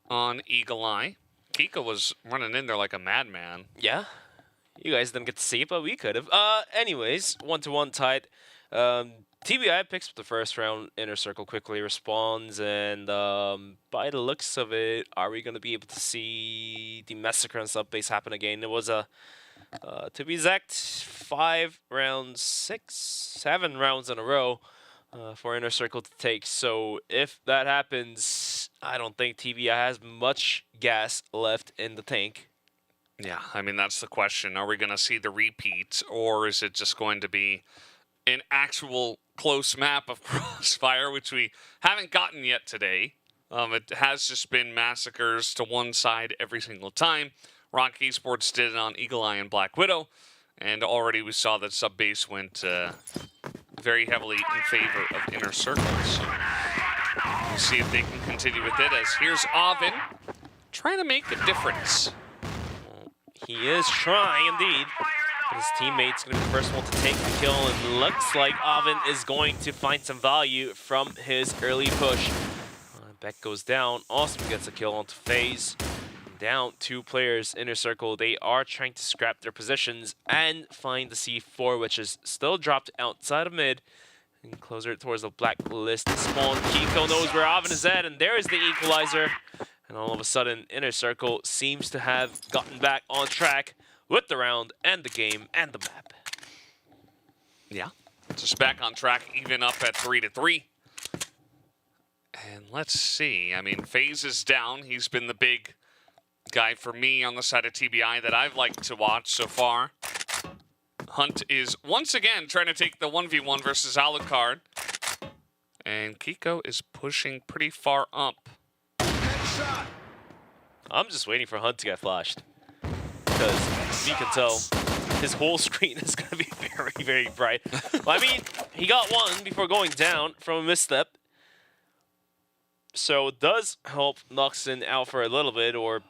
on Eagle Eye. Kiko was running in there like a madman. Yeah, you guys didn't get to see it, but we could have. Anyways, 1-1 tied. TBI picks up the first round. Inner Circle quickly responds, and by the looks of it, are we going to be able to see the massacre on sub-base happen again? It was a, to be exact, 7 rounds in a row for Inner Circle to take. So if that happens, I don't think TBI has much gas left in the tank. Yeah, I mean, that's the question. Are we going to see the repeat, or is it just going to be an actual close map of CrossFire, which we haven't gotten yet today? It has just been massacres to one side every single time. Rock Esports did it on Eagle Eye and Black Widow, and already we saw that sub-base went very heavily in favor of Inner Circle. So we'll see if they can continue with it, as here's Oven trying to make a difference. He is trying indeed. His teammate's going to be the first one to take the kill, and looks like Oven is going to find some value from his early push. Beck goes down. Austin gets a kill onto FaZe. Down 2 players. Inner Circle, they are trying to scrap their positions and find the C4, which is still dropped outside of mid and closer towards the blacklist spawn. Kiko knows where Oven is at, and there is the equalizer. And all of a sudden, Inner Circle seems to have gotten back on track with the round and the game and the map. Yeah, just back on track, even up at 3-3. And let's see. I mean, FaZe is down. He's been the big guy for me on the side of TBI that I've liked to watch so far. Hunt is once again trying to take the 1v1 versus Alucard. And Kiko is pushing pretty far up. I'm just waiting for Hunt to get flashed, because as you can tell, his whole screen is going to be very, very bright. Well, I mean, he got one before going down from a misstep, so it does help Noxon out for a little bit, or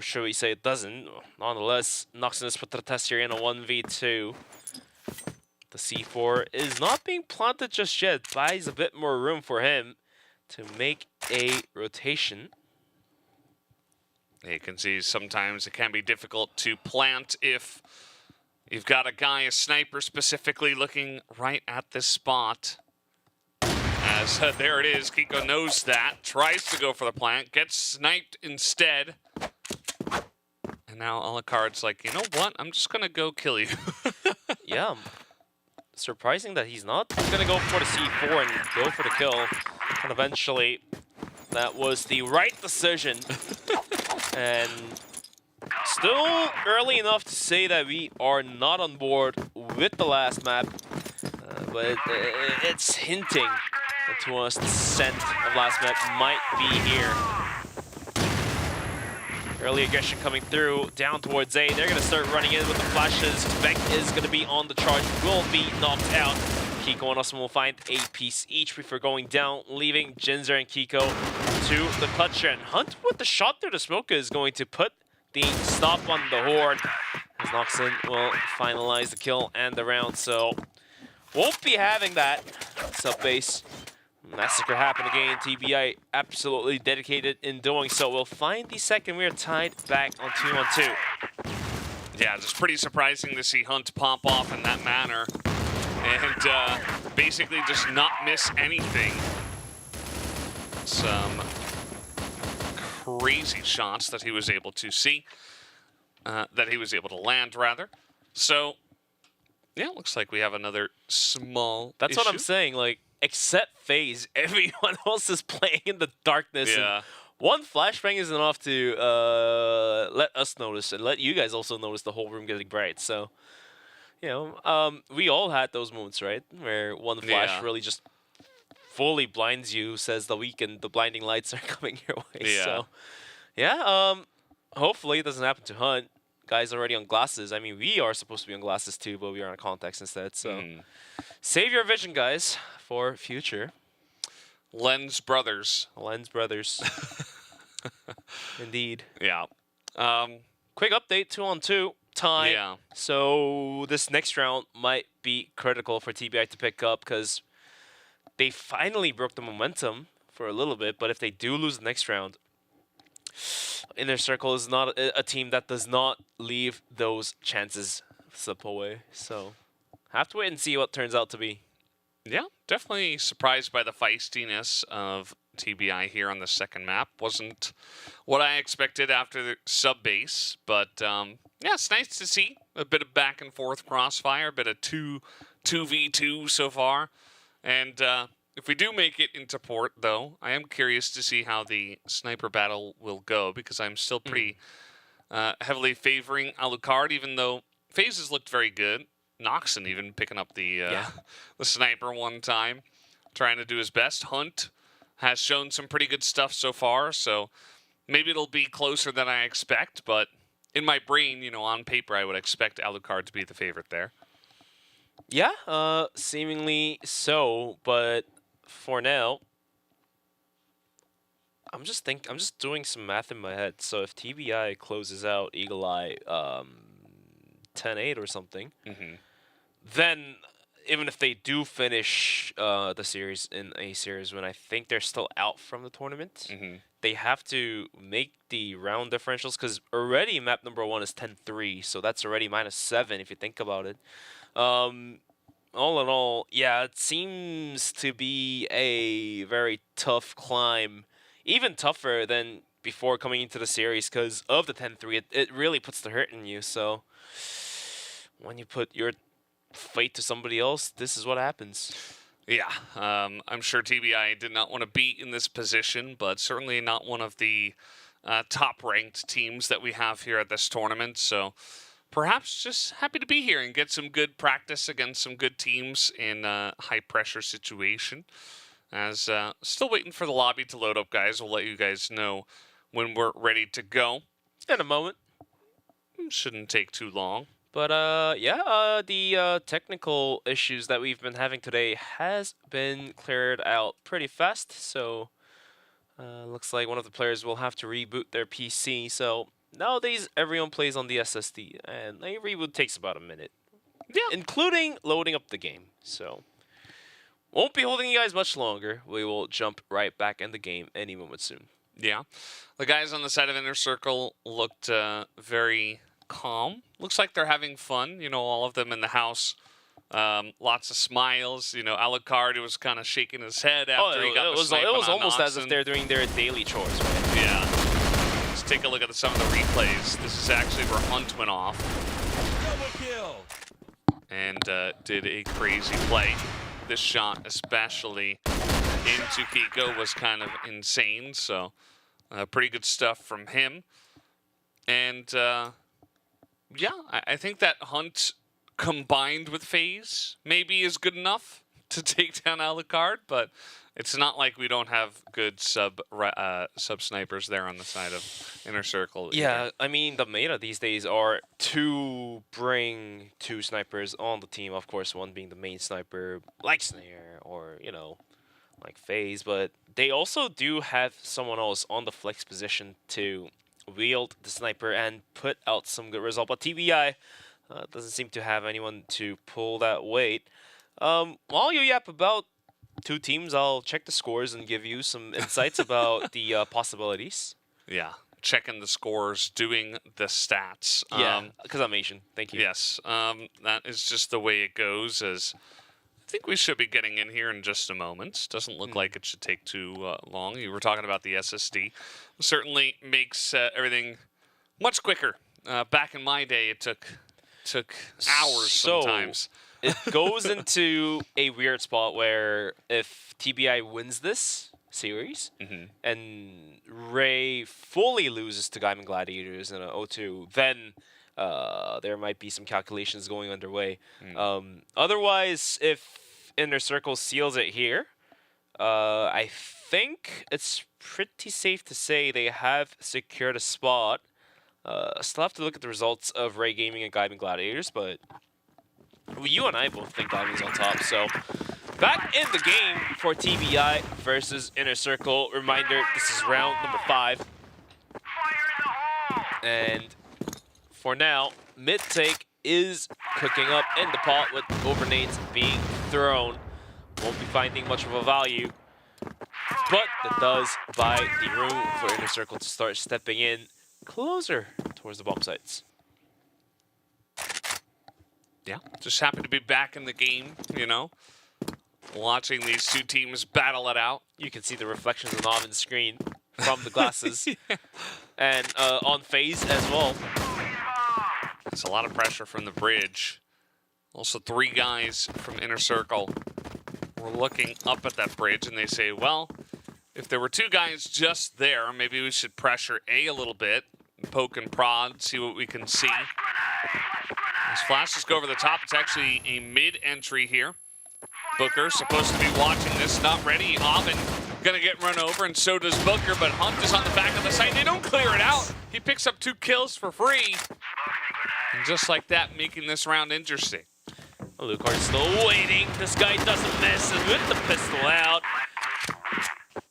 should we say it doesn't. Nonetheless, Noxon is put to the test here in a 1v2. The C4 is not being planted just yet, buys a bit more room for him to make a rotation. You can see sometimes it can be difficult to plant if you've got a guy, a sniper specifically, looking right at this spot. As there it is, Kiko knows that, tries to go for the plant, gets sniped instead. And now Alucard's like, you know what, I'm just going to go kill you. Yeah, surprising that he's not going to go for the C4 and go for the kill. And eventually, that was the right decision. And still early enough to say that we are not on board with the last map, but it's hinting to us the scent of last map might be here. Early aggression coming through, down towards A. They're going to start running in with the flashes. Beck is going to be on the charge, will be knocked out. Kiko and Osman will find a piece each before going down, leaving Jinzer and Kiko to the clutcher. And Hunt with the shot through the smoke is going to put the stop on the horde, as Noxon will finalize the kill and the round. So won't be having that sub-base massacre happen again. TBI absolutely dedicated in doing so. We'll find the second. We are tied back on 2-on-2. Yeah, just pretty surprising to see Hunt pop off in that manner. And basically just not miss anything. Some crazy shots that he was able to see, that he was able to land, rather. So, yeah, looks like we have another small That's issue. what I'm saying, like, except FaZe, everyone else is playing in the darkness. Yeah. And one flashbang is enough to let us notice and let you guys also notice the whole room getting bright. So, we all had those moments, right? Where one flash really just fully blinds you, says the the blinding lights are coming your way. Yeah. So, hopefully it doesn't happen to Hunt. Guys already on glasses. I mean, we are supposed to be on glasses too, but we are on contacts instead. So, save your vision, guys, for future. Lens Brothers. Lens Brothers. Indeed. Yeah. Quick update, 2-on-2 time. Yeah. So this next round might be critical for TBI to pick up because they finally broke the momentum for a little bit. But if they do lose the next round, Inner Circle is not a team that does not leave those chances slip away. So have to wait and see what turns out to be. Yeah, definitely surprised by the feistiness of TBI here on the second map. Wasn't what I expected after the sub base, but yeah, it's nice to see a bit of back and forth crossfire, a bit of 2v2 so far. And if we do make it into port, though, I am curious to see how the sniper battle will go, because I'm still pretty heavily favoring Alucard, even though phases looked very good. Noxon even picking up the sniper one time, trying to do his best. Hunt has shown some pretty good stuff so far, so maybe it'll be closer than I expect, but in my brain, on paper, I would expect Alucard to be the favorite there. Yeah, seemingly so, but for now, I'm just doing some math in my head. So if TBI closes out Eagle Eye 10-8 or something, then even if they do finish the series in a series when I think they're still out from the tournament, they have to make the round differentials, because already map number 1 is 10-3, so that's already -7 if you think about it. All in all, yeah, it seems to be a very tough climb, even tougher than before coming into the series because of the 10-3. It really puts the hurt in you, so when you put your fate to somebody else, this is what happens. Yeah, I'm sure TBI did not want to be in this position, but certainly not one of the top-ranked teams that we have here at this tournament, so perhaps just happy to be here and get some good practice against some good teams in a high-pressure situation. As still waiting for the lobby to load up, guys. We'll let you guys know when we're ready to go. In a moment. Shouldn't take too long. But the technical issues that we've been having today has been cleared out pretty fast. So looks like one of the players will have to reboot their PC. So nowadays everyone plays on the SSD, and a reboot takes about a minute. Yeah, including loading up the game. So won't be holding you guys much longer. We will jump right back in the game any moment soon. Yeah, the guys on the side of Inner Circle looked very calm. Looks like they're having fun, all of them in the house. Lots of smiles. Alucard was kind of shaking his head after he got the snipe on It was almost Noxon. as if they're doing their daily chores, right? Yeah. Let's take a look at some of the replays. This is actually where Hunt went off. Double kill. And did a crazy play. This shot, especially into Kiko, was kind of insane. So pretty good stuff from him. And yeah, I think that Hunt combined with FaZe maybe is good enough to take down Alucard, but it's not like we don't have good sub snipers there on the side of Inner Circle. Yeah, either. I mean, the meta these days are to bring 2 snipers on the team. Of course, one being the main sniper, like Snare, or, like FaZe, but they also do have someone else on the flex position to wield the sniper and put out some good result. But TBI doesn't seem to have anyone to pull that weight. While you yap about 2 teams, I'll check the scores and give you some insights about the possibilities. Yeah, checking the scores, doing the stats. Yeah, because I'm Asian. Thank you. Yes, that is just the way it goes. As I think we should be getting in here in just a moment. Doesn't look like it should take too long. You were talking about the SSD. Certainly makes everything much quicker. Back in my day, it took hours sometimes. It goes into a weird spot where if TBI wins this, series, and Ray fully loses to Gaimin Gladiators in an 0-2, then there might be some calculations going underway. Otherwise, if Inner Circle seals it here, I think it's pretty safe to say they have secured a spot. Still have to look at the results of Ray Gaming and Gaimin Gladiators, but you and I both think Gaimin's on top, so back in the game for TBI versus Inner Circle. Reminder, this is round number 5. And for now, mid take is cooking up in the pot with overnades being thrown. Won't be finding much of a value, but it does buy the room for Inner Circle to start stepping in closer towards the bomb sites. Yeah, just happy to be back in the game, you know, watching these two teams battle it out. You can see the reflections on Oven's screen from the glasses. And on FaZe as well. It's a lot of pressure from the bridge. Also 3 guys from Inner Circle were looking up at that bridge and they say, well, if there were 2 guys just there, maybe we should pressure A little bit, poke and prod, see what we can see. As flashes go over the top, it's actually a mid-entry here. Booker supposed to be watching this, not ready. Oven gonna get run over, and so does Booker, but Hunt is on the back of the site. They don't clear it out. He picks up 2 kills for free. And just like that, making this round interesting. Alucard is still waiting. This guy doesn't miss, and with the pistol out,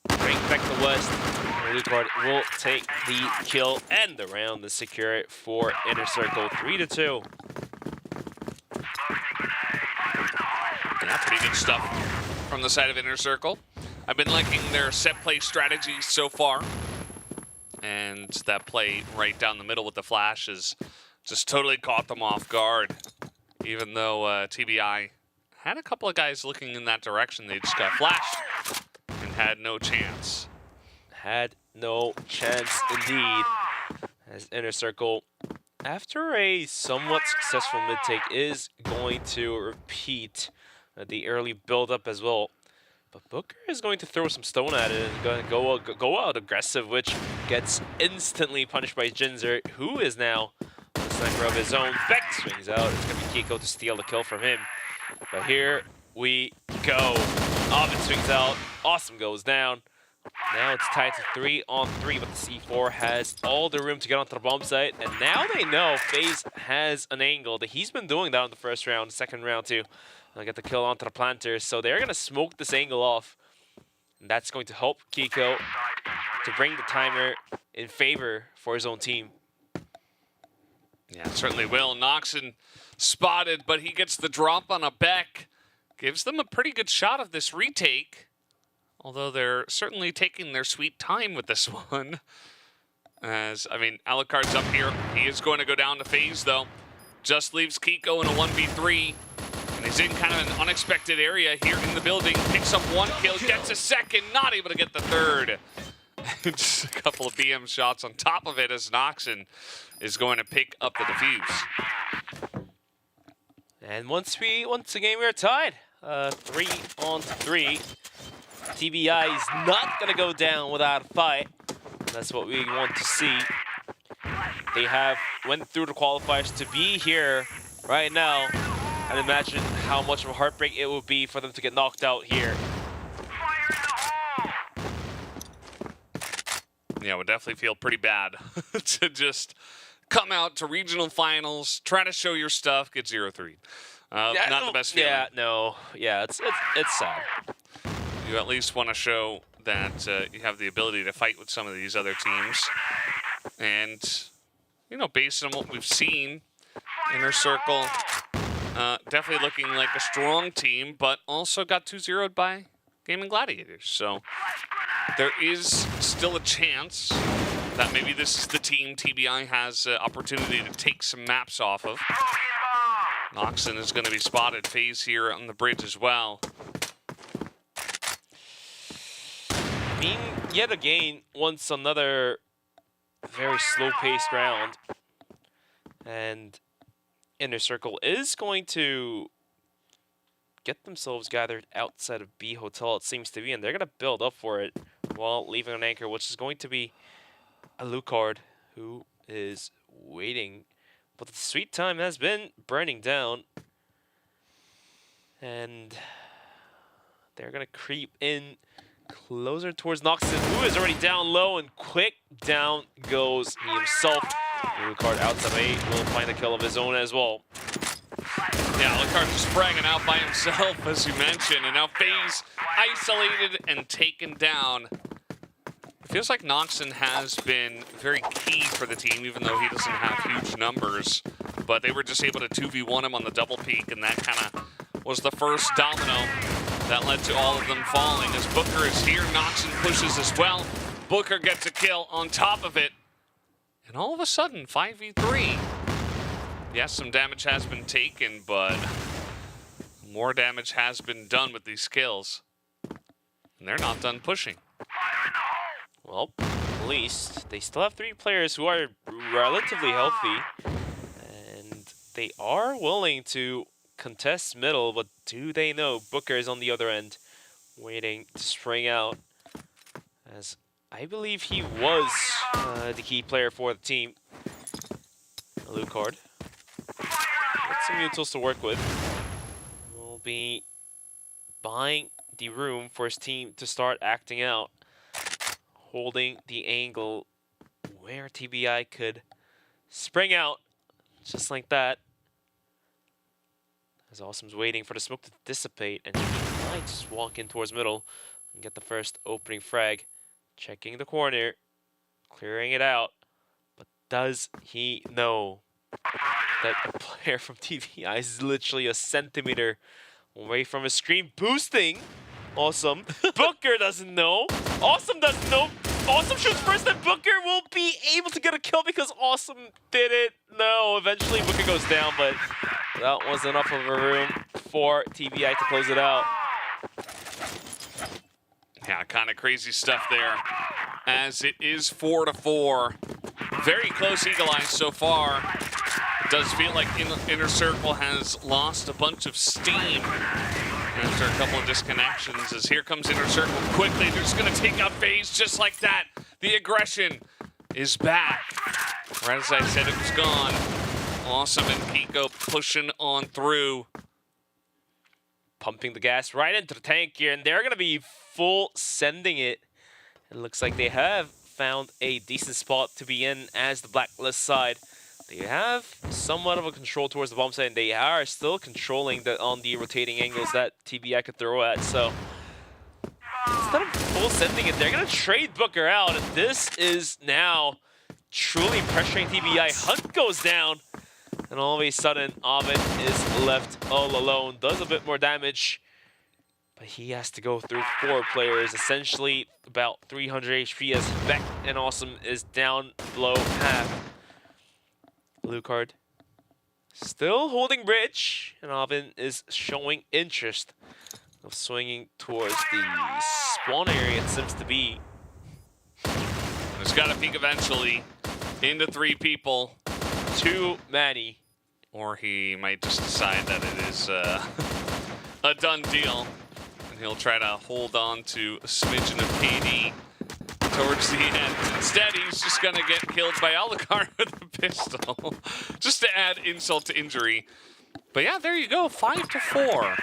right back to West. Alucard will take the kill, and the round is secure for Inner Circle, 3-2. Yeah, pretty good stuff from the side of Inner Circle. I've been liking their set play strategy so far. And that play right down the middle with the flash has just totally caught them off guard. Even though TBI had a couple of guys looking in that direction, they just got flashed and had no chance. Had no chance indeed. As Inner Circle, after a somewhat successful mid-take, is going to repeat the early build-up as well. But Booker is going to throw some stone at it and going to go out aggressive, which gets instantly punished by Jinzer, who is now the sniper of his own. Beck swings out. It's going to be Kiko to steal the kill from him. But here we go. Oven swings out. Awesome goes down. Now it's tied to 3-on-3, but the C4 has all the room to get onto the bomb site. And now they know FaZe has an angle. He's been doing that in the first round, second round too. And get the kill onto the planters. So they're going to smoke this angle off. And that's going to help Kiko to bring the timer in favor for his own team. Yeah, it certainly will. Noxon spotted, but he gets the drop on a Beck. Gives them a pretty good shot of this retake. Although they're certainly taking their sweet time with this one. As, I mean, Alucard's up here. He is going to go down to FaZe, though. Just leaves Kiko in a 1v3. And he's in kind of an unexpected area here in the building. Picks up 1 kill, gets a second, not able to get the third. Just a couple of BM shots on top of it as Noxon is going to pick up the defuse. And once again, we're tied. 3-on-3. TBI is not going to go down without a fight. That's what we want to see. They have went through the qualifiers to be here right now. And imagine how much of a heartbreak it would be for them to get knocked out here. Yeah, it would definitely feel pretty bad to just come out to regional finals, try to show your stuff, get 0-3. Not the best feeling. Yeah, no. Yeah, it's sad. You at least want to show that you have the ability to fight with some of these other teams. And, you know, based on what we've seen, Inner Circle definitely looking like a strong team, but also got 2-0'd by Gaimin Gladiators. So there is still a chance that maybe this is the team TBI has opportunity to take some maps off of. Noxon is going to be spotted. FaZe here on the bridge as well. I mean, yet again, once another very slow-paced round. And Inner Circle is going to get themselves gathered outside of B Hotel, it seems to be, and they're going to build up for it while leaving an anchor, which is going to be a Lucard who is waiting. But the sweet time has been burning down. And they're going to creep in closer towards Noxon, who is already down low, and quick down goes he himself. Lucard outside of 8 will find a kill of his own as well. Yeah, Lucard just fragging out by himself, as you mentioned, and now FaZe isolated and taken down. It feels like Noxon has been very key for the team, even though he doesn't have huge numbers. But they were just able to 2v1 him on the double peak, and that kind of was the first domino that led to all of them falling. As Booker is here, Noxon pushes as well. Booker gets a kill on top of it. And all of a sudden, 5v3. Yes, some damage has been taken, but more damage has been done with these kills. And they're not done pushing. Well, at least they still have 3 players who are relatively healthy. And they are willing to contest middle, but do they know Booker is on the other end, waiting to spring out, as I believe he was the key player for the team. Lucard, with some utils to work with, will be buying the room for his team to start acting out, holding the angle where TBI could spring out just like that. As Awesome's waiting for the smoke to dissipate, and he might just walk in towards middle and get the first opening frag. Checking the corner, clearing it out, but does he know that the player from TVI is literally a centimeter away from his screen boosting? Awesome. Booker doesn't know. Awesome doesn't know. Awesome shoots first, and Booker will be able to get a kill because Awesome didn't know. Eventually, Booker goes down, but that was enough of a room for TBI to close it out. Yeah, kind of crazy stuff there, as it is 4-4. Very close Eagle Eyes so far. It does feel like Inner Circle has lost a bunch of steam after a couple of disconnections, as here comes Inner Circle quickly. They're just going to take out FaZe just like that. The aggression is back. Right as I said it was gone. Awesome and Kiko pushing on through. Pumping the gas right into the tank here, and they're going to be full sending it. It looks like they have found a decent spot to be in as the Blacklist side. They have somewhat of a control towards the bomb site, and they are still controlling on the rotating angles that TBI could throw at. So instead of full sending it, they're going to trade Booker out, and this is now truly pressuring TBI. Hunt goes down. And all of a sudden, Ovid is left all alone. Does a bit more damage, but he has to go through 4 players, essentially about 300 HP, as Beck and Awesome is down below half. Lucard still holding bridge, and Ovid is showing interest of swinging towards the spawn area it seems to be. It's got to peek eventually into 3 people. Too many. Or he might just decide that it is a done deal, and he'll try to hold on to a smidgen of KD towards the end. Instead, he's just going to get killed by Alucard with a pistol, just to add insult to injury. But yeah, there you go, 5-4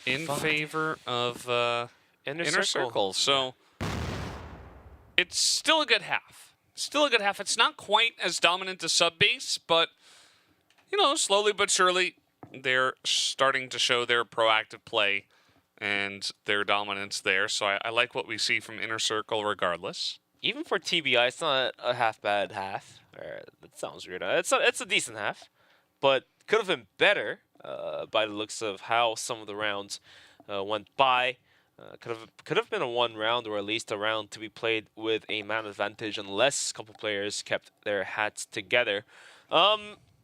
in favor of Inner Circle. So it's still a good half. Still a good half. It's not quite as dominant as sub base, but you know, slowly but surely, they're starting to show their proactive play and their dominance there. So I like what we see from Inner Circle regardless. Even for TBI, it's not a half bad half. That sounds weird. It's a decent half, but could have been better by the looks of how some of the rounds went by. Could have been a 1 round, or at least a round to be played with a man advantage, unless a couple players kept their hats together.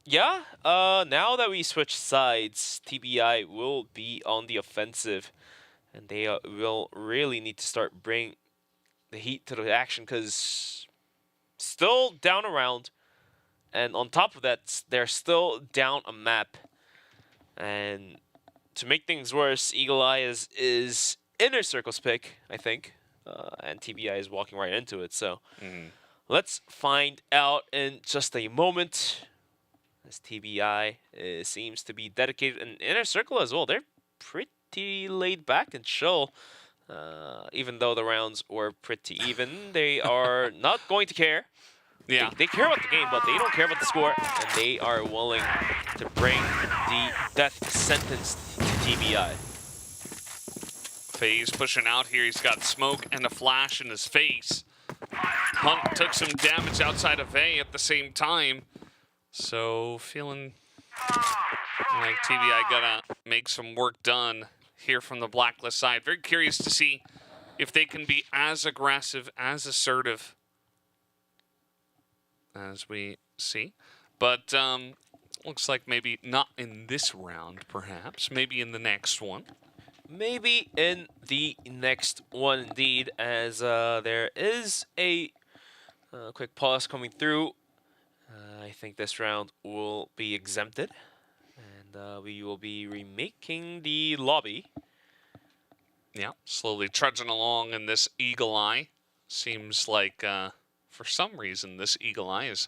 Yeah, now that we switch sides, TBI will be on the offensive, and they will really need to start bringing the heat to the action, because still down a round, and on top of that, they're still down a map. And to make things worse, Eagle Eye is Inner Circle's pick, I think. and TBI is walking right into it. So let's find out in just a moment. As TBI seems to be dedicated, and Inner Circle as well. They're pretty laid back and chill. Even though the rounds were pretty even, they are not going to care. Yeah. They care about the game, but they don't care about the score, and they are willing to bring the death sentence to TBI. FaZe pushing out here. He's got smoke and a flash in his face. Hunt took some damage outside of A at the same time. So feeling like TBI gonna make some work done here from the Blacklist side. Very curious to see if they can be as aggressive, as assertive as we see. But looks like maybe not in this round, perhaps. Maybe in the next one. Maybe in the next one, indeed, as there is a quick pause coming through. I think this round will be exempted, and we will be remaking the lobby. Yeah, slowly trudging along in this Eagle Eye. Seems like, for some reason, this Eagle Eye is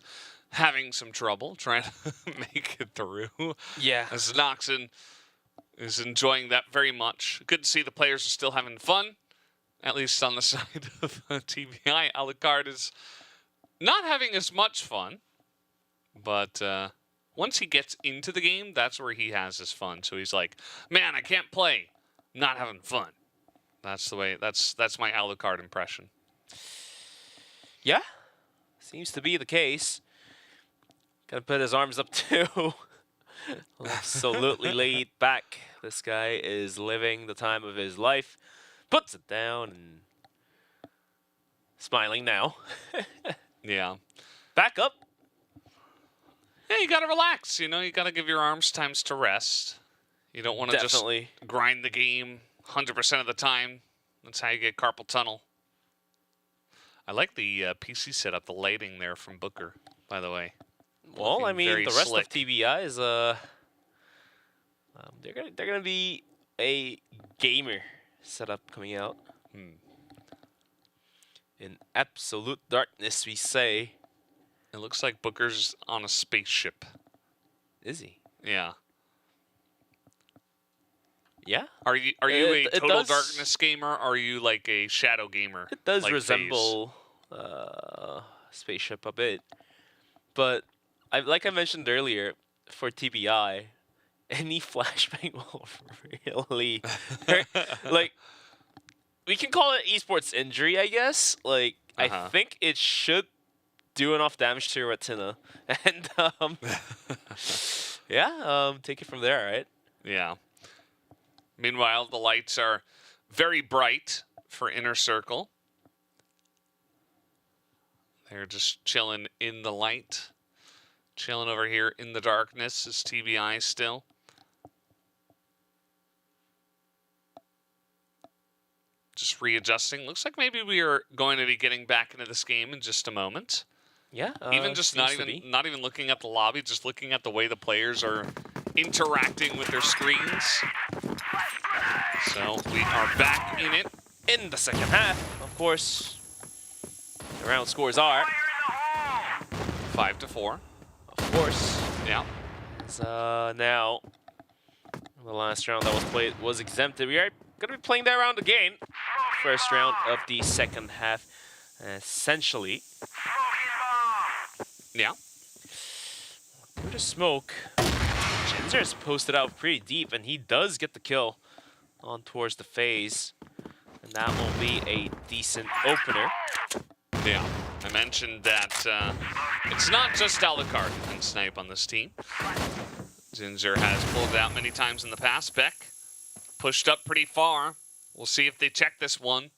having some trouble trying to make it through. Yeah. As Noxon is enjoying that very much. Good to see the players are still having fun, at least on the side of TBI. Alucard is not having as much fun, but once he gets into the game, that's where he has his fun. So he's like, man, I can't play. Not having fun. That's the way, that's my Alucard impression. Yeah, seems to be the case. Gonna put his arms up too. Absolutely laid back. This guy is living the time of his life. Puts it down and smiling now. Yeah. Back up. Yeah, you gotta relax. You know, you gotta give your arms times to rest. You don't want to just grind the game 100% of the time. That's how you get carpal tunnel. I like the PC setup, the lighting there from Booker, by the way. Well, I mean, the rest slick. of TBI is they're gonna be a gamer setup coming out. In absolute darkness, we say. It looks like Booker's on a spaceship. Is he? Yeah. Yeah. Are you a total darkness gamer? Or are you like a shadow gamer? It does like resemble spaceship a bit, but like I mentioned earlier, for TBI, any flashbang will really hurt. Like, we can call it esports injury, I guess. Like, I think it should do enough damage to your retina, and yeah, take it from there, right? Yeah. Meanwhile, the lights are very bright for Inner Circle. They're just chilling in the light. Chilling over here in the darkness is TBI still. Just readjusting. Looks like maybe we are going to be getting back into this game in just a moment. Yeah. Even just not even looking at the lobby, just looking at the way the players are interacting with their screens. So we are back in it in the second half. Of course, the round scores are 5-4. Of course. Yeah. So now the last round that was played was exempted. We are gonna be playing that round again. First round of the second half, essentially. Yeah. Through the smoke, Jinzer is posted out pretty deep, and he does get the kill on towards the FaZe, and that will be a decent opener. Yeah, I mentioned that it's not just Alucard who can snipe on this team. Jinzer has pulled it out many times in the past. Beck pushed up pretty far. We'll see if they check this one.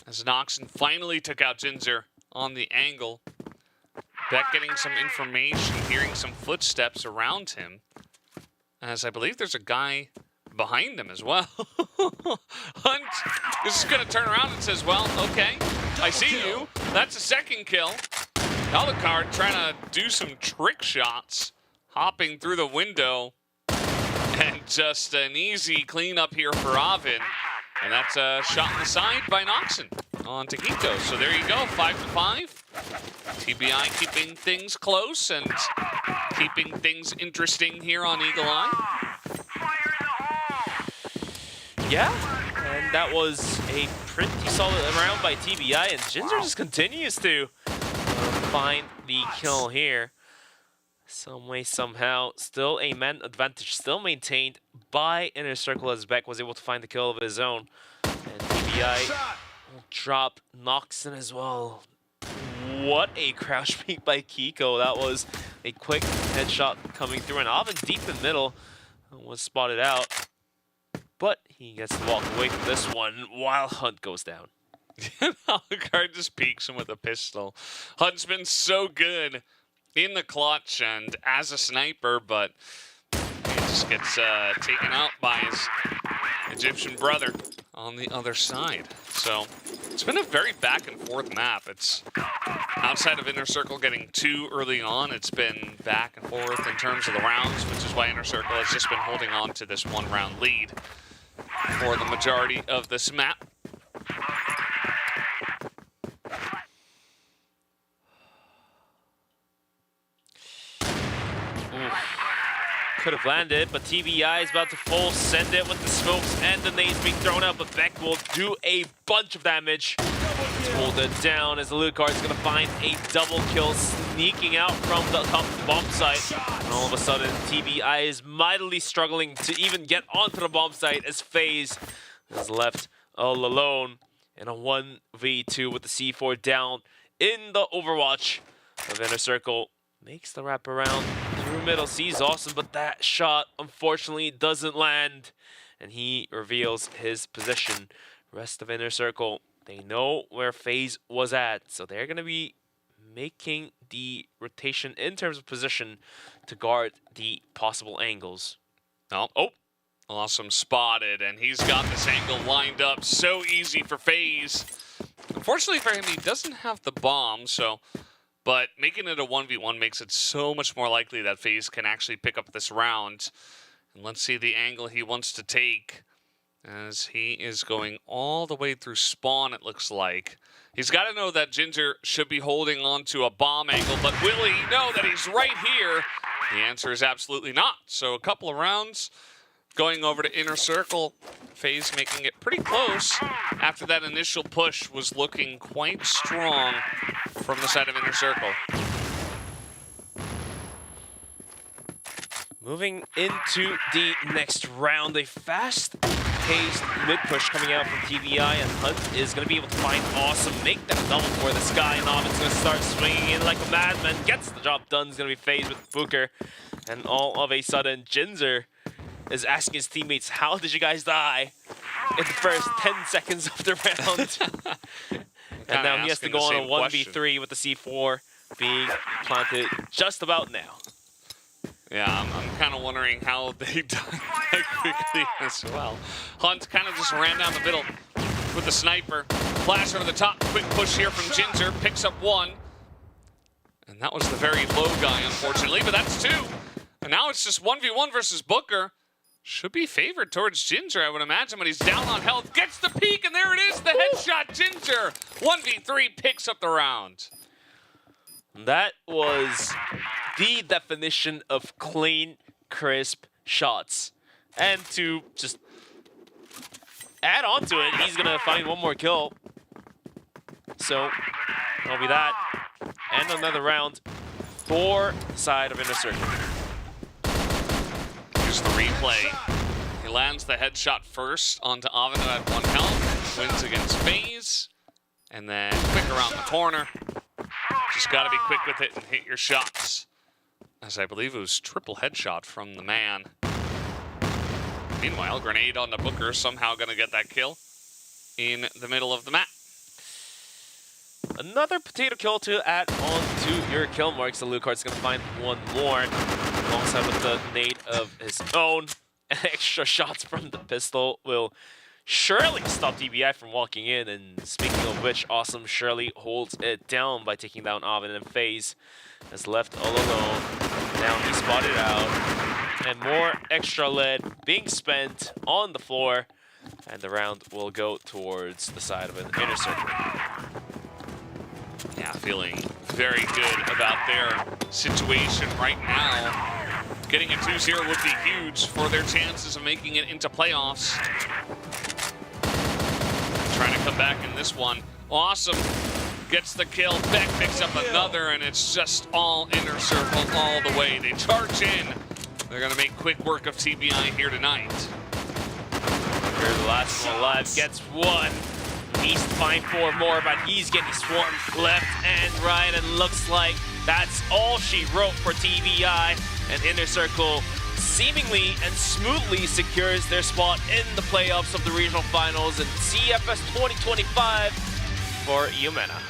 As Noxon finally took out Jinzer on the angle. Beck getting some information, hearing some footsteps around him. As I believe there's a guy behind him as well. Hunt is going to turn around and says, well, okay, I see you. That's a second kill. Alucard trying to do some trick shots, hopping through the window. And just an easy cleanup here for Oven. And that's a shot on the side by Noxon on Kiko. So there you go, 5-5. TBI keeping things close and keeping things interesting here on Eagle Eye. Yeah, and that was a pretty solid round by TBI, and Ginger just continues to find the kill here. Some way, somehow, still a man advantage, still maintained by Inner Circle as Beck was able to find the kill of his own. And TBI will drop Noxon as well. What a crouch peek by Kiko. That was a quick headshot coming through, and Oven deep in the middle was spotted out. But he gets to walk away from this one while Hunt goes down. Alucard just peeks him with a pistol. Hunt's been so good in the clutch and as a sniper, but he just gets taken out by his Egyptian brother on the other side. So it's been a very back and forth map. It's outside of Inner Circle getting 2 early on, it's been back and forth in terms of the rounds, which is why Inner Circle has just been holding on to this 1-round lead for the majority of this map. Could have landed, but TBI is about to full send it with the smokes and the nades being thrown out, but Beck will do a bunch of damage. Let's hold it down as Alucard is going to find a double kill sneaking out from the top bomb site. And all of a sudden, TBI is mightily struggling to even get onto the bomb site as FaZe is left all alone in a 1v2 with the C4 down in the Overwatch of Inner Circle. Makes the wraparound through middle, sees awesome, but that shot unfortunately doesn't land. And he reveals his position. Rest of Inner Circle, they know where FaZe was at, so they're going to be making the rotation in terms of position to guard the possible angles. Oh, awesome, spotted, and he's got this angle lined up. So easy for FaZe. Unfortunately for him, he doesn't have the bomb, so... But making it a 1v1 makes it so much more likely that FaZe can actually pick up this round. And let's see the angle he wants to take as he is going all the way through spawn, it looks like. He's got to know that Ginger should be holding on to a bomb angle, but will he know that he's right here? The answer is absolutely not. So a couple of rounds going over to Inner Circle. FaZe making it pretty close after that initial push was looking quite strong from the side of Inner Circle. Moving into the next round, a fast-paced mid-push coming out from TBI, and Hunt is going to be able to find awesome, make that double for this guy, and Ovin's going to start swinging in like a madman, gets the job done, is going to be FaZe with Booker, and all of a sudden, Jinzer is asking his teammates, how did you guys die in the first 10 seconds of the round? And now he has to go on a 1v3 with the C4 being planted just about now. Yeah, I'm kind of wondering how they died that quickly as well. Hunt kind of just ran down the middle with the sniper. Flash over the top, quick push here from Ginger, picks up 1. And that was the very low guy, unfortunately, but that's 2. And now it's just 1v1 versus Booker. Should be favored towards Ginger, I would imagine, but he's down on health. Gets the peek, and there it is, the headshot. Ginger, 1v3, picks up the round. That was the definition of clean, crisp shots. And to just add on to it, he's going to find one more kill. So, that'll be that. And another round for the side of Inner Circle. Here's the replay. He lands the headshot first onto Oven, who had 1 health. Wins against FaZe. And then quick around the corner. Just got to be quick with it and hit your shots. As I believe it was triple headshot from the man. Meanwhile, grenade on the Booker, somehow going to get that kill in the middle of the map. Another potato kill to add on to your kill marks. The Alucard's going to find 1 more, alongside with the nade of his own. Extra shots from the pistol will surely stop TBI from walking in. And speaking of which, awesome Shirley holds it down by taking down Oven, and FaZe is left all alone. Now he's spotted out, and more extra lead being spent on the floor. And the round will go towards the side of an inner circle. Yeah, feeling very good about their situation right now. Getting a 2-0 would be huge for their chances of making it into playoffs. Trying to come back in this one. Awesome. Gets the kill. Beck picks up another, and it's just all inner circle all the way. They charge in. They're going to make quick work of TBI here tonight. Here, the last one alive gets one. Needs to find 4 more, but he's getting swarmed left and right, and looks like that's all she wrote for TBI. And Inner Circle seemingly and smoothly secures their spot in the playoffs of the regional finals in CFS 2025 for Eumena.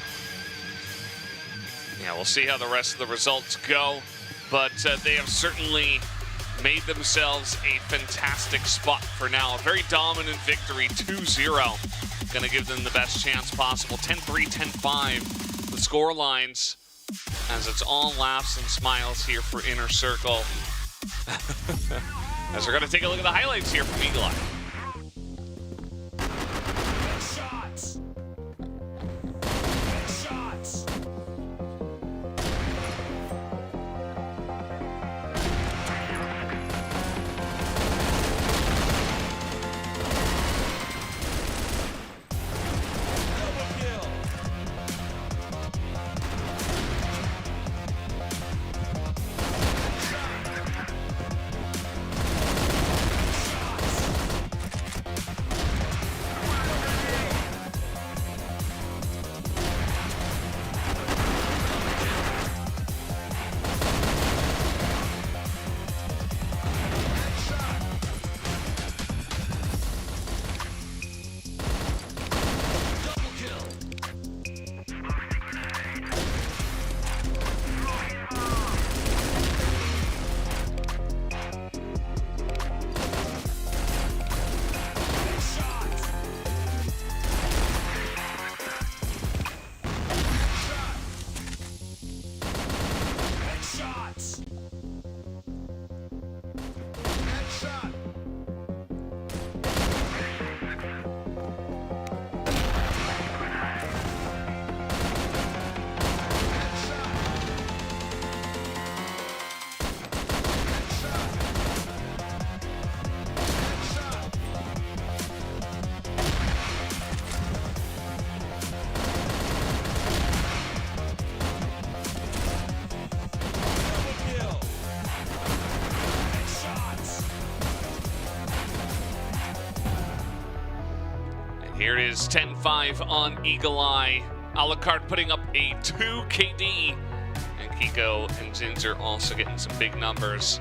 Yeah, we'll see how the rest of the results go, but they have certainly made themselves a fantastic spot for now. A very dominant victory, 2-0. Gonna give them the best chance possible. 10-3, 10-5, the score lines, as it's all laughs and smiles here for Inner Circle. As we're gonna take a look at the highlights here from Eagle Eye. Here it is, 10-5 on Eagle Eye. Alucard putting up a 2 KD. And Kiko and Ginger also getting some big numbers.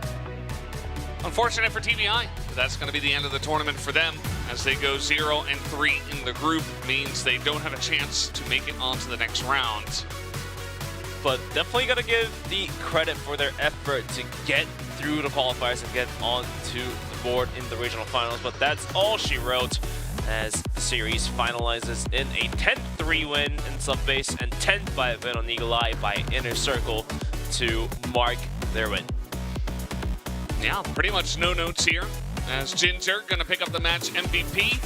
Unfortunate for TBI, but that's going to be the end of the tournament for them as they go 0-3 in the group. Means they don't have a chance to make it on to the next round. But definitely got to give the credit for their effort to get through the qualifiers and get onto the board in the regional finals. But that's all she wrote, as the series finalizes in a 10-3 win in Subbase and 10-5 win on Eagle Eye by Inner Circle to mark their win. Yeah, pretty much no notes here, as Ginger gonna pick up the match MVP.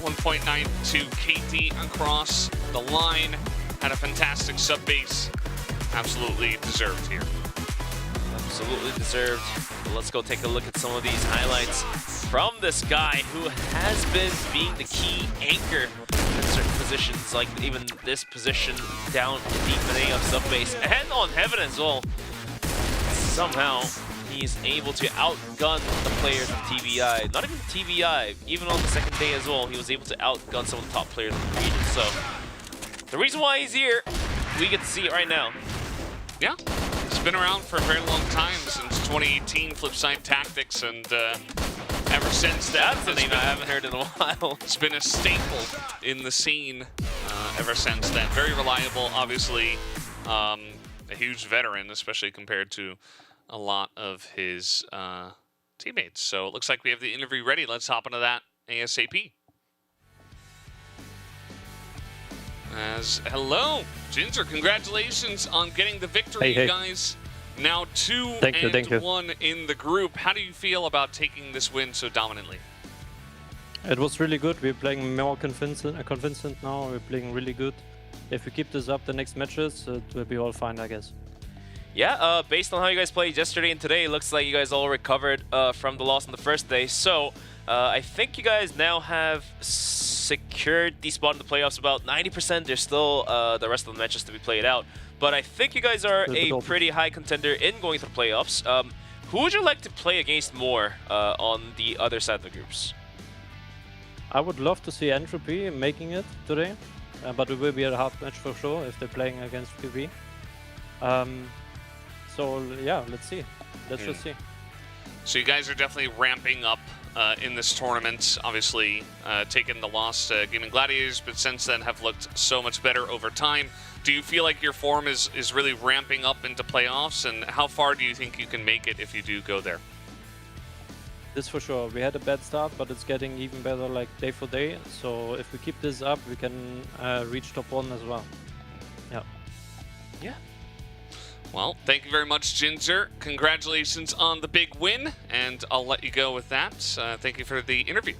1.92 KD across the line. Had a fantastic Subbase. Absolutely deserved here. Absolutely deserved. But let's go take a look at some of these highlights from this guy who has been being the key anchor in certain positions, like even this position down deep in A of Subbase and on Heaven as well. Somehow he's able to outgun the players of TBI. Not even TBI, even on the second day as well, he was able to outgun some of the top players in the region. So the reason why he's here, we get to see it right now. Yeah, it's been around for a very long time, since 2018, Flipside Tactics, and ever since that, that's the name I haven't heard in a while. It's been a staple in the scene ever since then. Very reliable, obviously, a huge veteran, especially compared to a lot of his teammates. So it looks like we have the interview ready. Let's hop into that ASAP. Hello, Ginger, congratulations on getting the victory, Hey. you guys. Now 2-1 Thank you. in the group. How do you feel about taking this win so dominantly? It was really good. We're playing more convincing now. We're playing really good. If we keep this up the next matches, it will be all fine, I guess. Yeah, based on how you guys played yesterday and today, it looks like you guys all recovered from the loss on the first day. So, I think you guys now have secured the spot in the playoffs about 90%. There's still the rest of the matches to be played out. But I think you guys are a pretty high contender in going to the playoffs. Who would you like to play against more on the other side of the groups? I would love to see Entropy making it today, but it will be a hard match for sure if they're playing against PV. So yeah, let's see. Let's just see. So you guys are definitely ramping up in this tournament. Obviously, taking the loss to Gaimin Gladiators, but since then have looked so much better over time. Do you feel like your form is really ramping up into playoffs, and how far do you think you can make it if you do go there? This for sure. We had a bad start, but it's getting even better like day for day. So if we keep this up, we can reach top 1 as well. Yeah. Yeah. Well, thank you very much, Ginger. Congratulations on the big win, and I'll let you go with that. Thank you for the interview.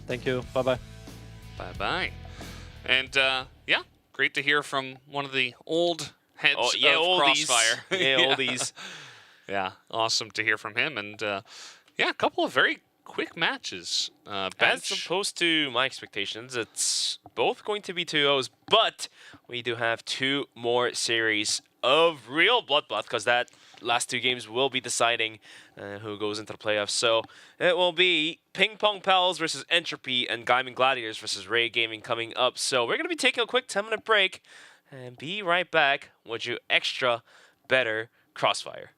Thank you. Bye-bye. Bye-bye. And yeah, great to hear from one of the old heads of oldies. CrossFire. Yeah, oldies. Yeah, awesome to hear from him. And yeah, a couple of very quick matches. As opposed to my expectations, it's both going to be 2-0s, but we do have 2 more series of real bloodbath, because that last 2 games will be deciding who goes into the playoffs. So it will be PingPongPals versus Entropy and Gaimin Gladiators versus Ray Gaming coming up. So we're going to be taking a quick 10-minute break and be right back with you extra better CrossFire.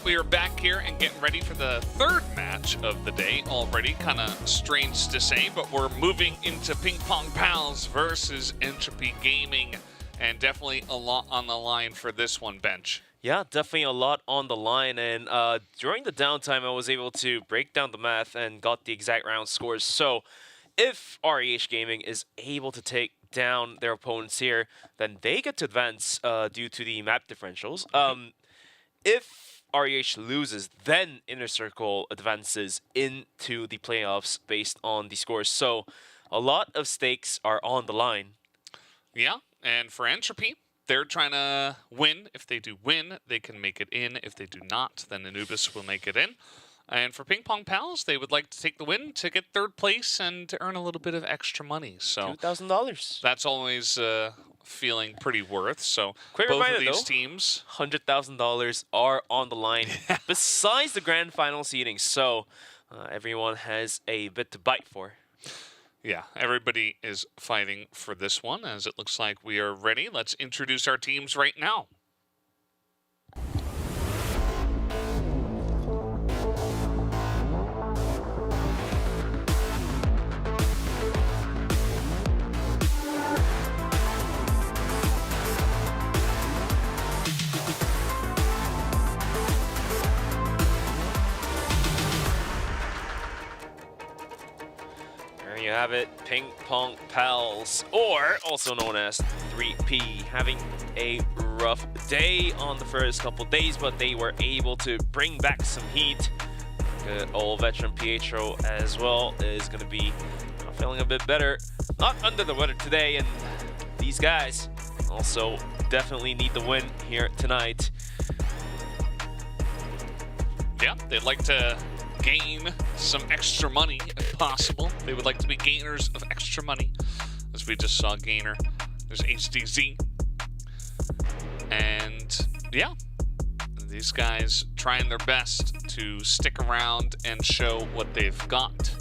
we are back here and getting ready for the third match of the day already. Kind of strange to say, but we're moving into PingPongPals versus Entropy Gaming. And definitely a lot on the line for this one, Bench. Yeah, definitely a lot on the line. And during the downtime, I was able to break down the math and got the exact round scores. So if REH Gaming is able to take down their opponents here, then they get to advance due to the map differentials. If REH loses, then Inner Circle advances into the playoffs based on the scores. So a lot of stakes are on the line. Yeah, and for Entropy, they're trying to win. If they do win, they can make it in. If they do not, then Anubis will make it in. And for PingPongPals, they would like to take the win to get third place and to earn a little bit of extra money. So $2,000. that's always feeling pretty worth. So Quick both reminder, of these though, teams, $100,000 are on the line besides the grand final seating. So everyone has a bit to bite for. yeah, everybody is fighting for this one. As it looks like we are ready. Let's introduce our teams right now. There you have it, PingPongPals, or also known as 3P, having a rough day on the first couple days, but they were able to bring back some heat. Good old veteran Pietro as well is going to be feeling a bit better. Not under the weather today, and these guys also definitely need the win here tonight. Yeah, they'd like to gain some extra money if possible. They would like to be gainers of extra money, as we just saw Gainer. There's HDZ. And yeah, these guys trying their best to stick around and show what they've got.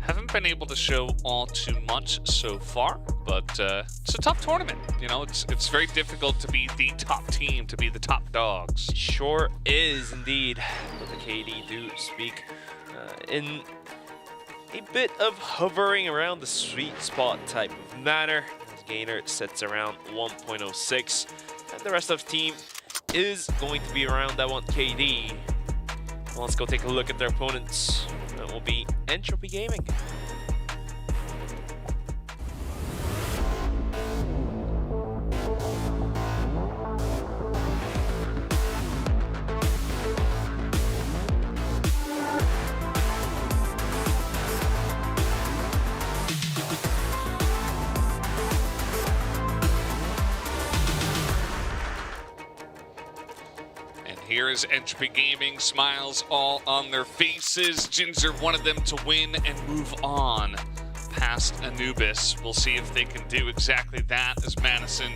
Haven't been able to show all too much so far, but it's a tough tournament. You know, it's very difficult to be the top team, to be the top dogs. Sure is indeed. But the KD do speak in a bit of hovering around the sweet spot type of manner. As Gainer sits around 1.06, and the rest of the team is going to be around that one KD. Well, let's go take a look at their opponents. That will be Entropy Gaming. Here is Entropy Gaming, smiles all on their faces. Ginger wanted them to win and move on past Anubis. We'll see if they can do exactly that, as Madison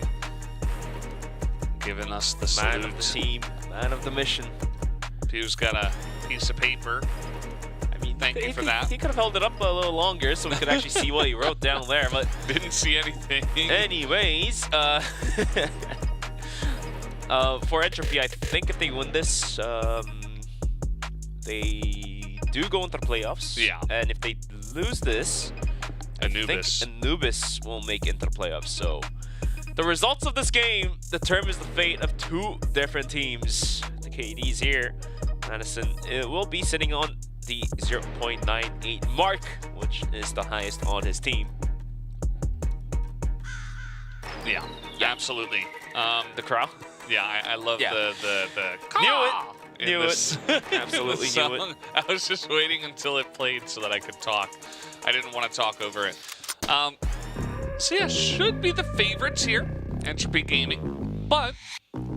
giving us the salute. Man of the team, man of the mission. Pew's got a piece of paper. I mean, Thank you for that. He could have held it up a little longer so we could actually see what he wrote down there, but Didn't see anything. anyways, for Entropy, I think if they win this, they do go into the playoffs. Yeah. And if they lose this, Anubis. I think Anubis will make into the playoffs. So the results of this game determines the fate of two different teams. The KD's here. Madison will be sitting on the 0.98 mark, which is the highest on his team. Yeah, absolutely. The crowd. Yeah, I love Yeah. in Knew this- it. in Absolutely the knew it. song. I was just waiting until it played so that I could talk. I didn't want to talk over it. So yeah, should be the favorites here, Entropy Gaming, but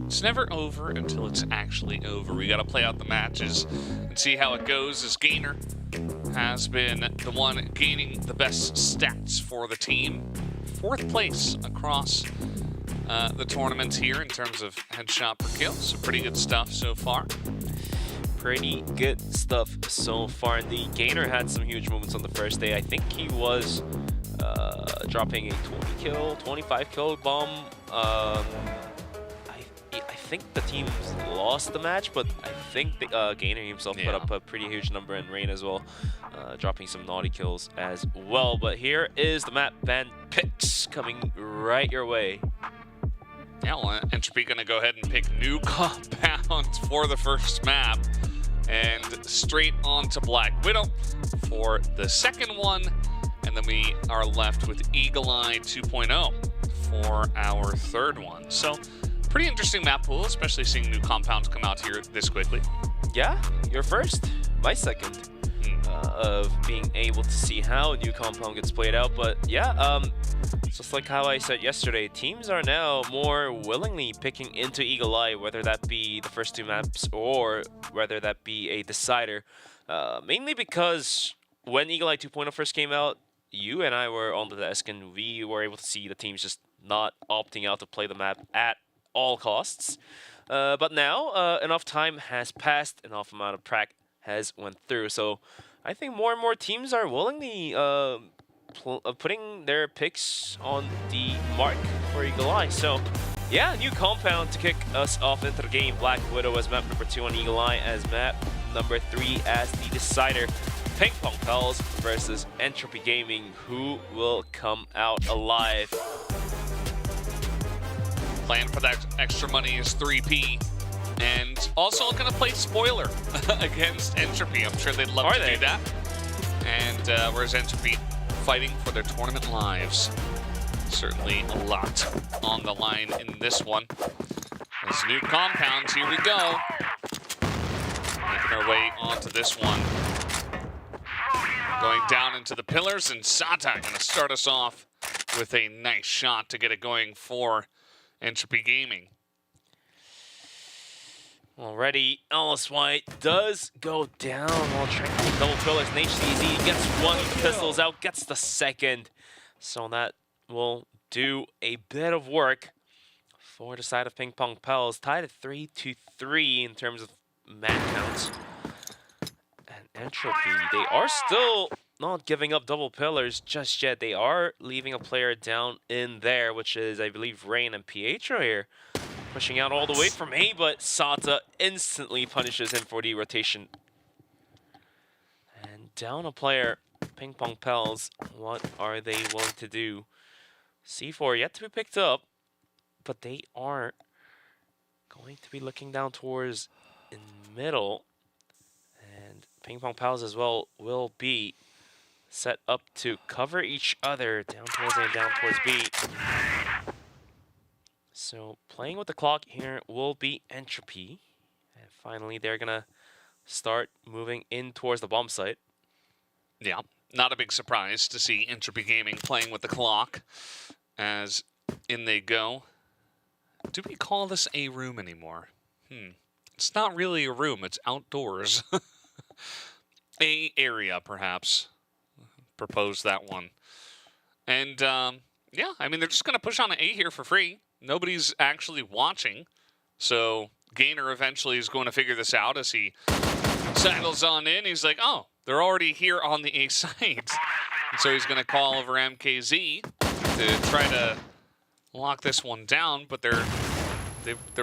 it's never over until it's actually over. We got to play out the matches and see how it goes, as Gainer has been the one gaining the best stats for the team. 4th place across the tournament here in terms of headshot per kill, so pretty good stuff so far. Pretty good stuff so far. The Gainer had some huge moments on the first day. I think he was dropping a 20 kill, 25 kill bomb. I think the teams lost the match, but I think the, Gainer himself put up a pretty huge number in Rain as well, dropping some naughty kills as well. But here is the map ban picks coming right your way. Yeah, well, Entropy gonna go ahead and pick new compounds for the first map, and straight on to Black Widow for the second one, and then we are left with Eagle Eye 2.0 for our third one. So, pretty interesting map pool, especially seeing new compounds come out here this quickly. Yeah, your first, my second, of being able to see how a new compound gets played out. But yeah, just like how I said yesterday, teams are now more willingly picking into Eagle Eye, whether that be the first two maps or whether that be a decider. Mainly because when Eagle Eye 2.0 first came out, you and I were on the desk and we were able to see the teams just not opting out to play the map at all costs. But now, enough time has passed, enough amount of prac has went through. So I think more and more teams are willingly putting their picks on the mark for Eagle Eye. So yeah, new compound to kick us off into the game. Black Widow as map number 2 on Eagle Eye, as map number 3 as the decider. PingPongPals versus Entropy Gaming. Who will come out alive? Plan for that extra money is 3P. And also going to play spoiler against Entropy. I'm sure they'd love to do that. And whereas Entropy fighting for their tournament lives. Certainly a lot on the line in this one. As new compounds, here we go. Making our way onto this one. Going down into the pillars, and Sata going to start us off with a nice shot to get it going for Entropy Gaming. Already, Alice White does go down while trying to take double pillars. And HDZ gets one of the pistols out, gets the second. So that will do a bit of work for the side of PingPongPals. Tied at 3-3 in terms of man counts. And Entropy, they are still not giving up double pillars just yet. They are leaving a player down in there, which is, I believe, Rain and Pietro here. Pushing out all the way from A, but Sata instantly punishes him for the rotation. And down a player, PingPongPals, what are they willing to do? C4 yet to be picked up, but they are going to be looking down towards in middle. And PingPongPals as well will be set up to cover each other down towards A and down towards B. So playing with the clock here will be Entropy. And finally, they're going to start moving in towards the bomb site. Yeah, not a big surprise to see Entropy Gaming playing with the clock as in they go. Do we call this a room anymore? It's not really a room, it's outdoors. A area, perhaps. Propose that one. And, yeah, I mean, they're just going to push on an A here for free. Nobody's actually watching, so Gainer eventually is going to figure this out as he sidles on in. He's like, oh, they're already here on the A side. And so he's going to call over MKZ to try to lock this one down, but they're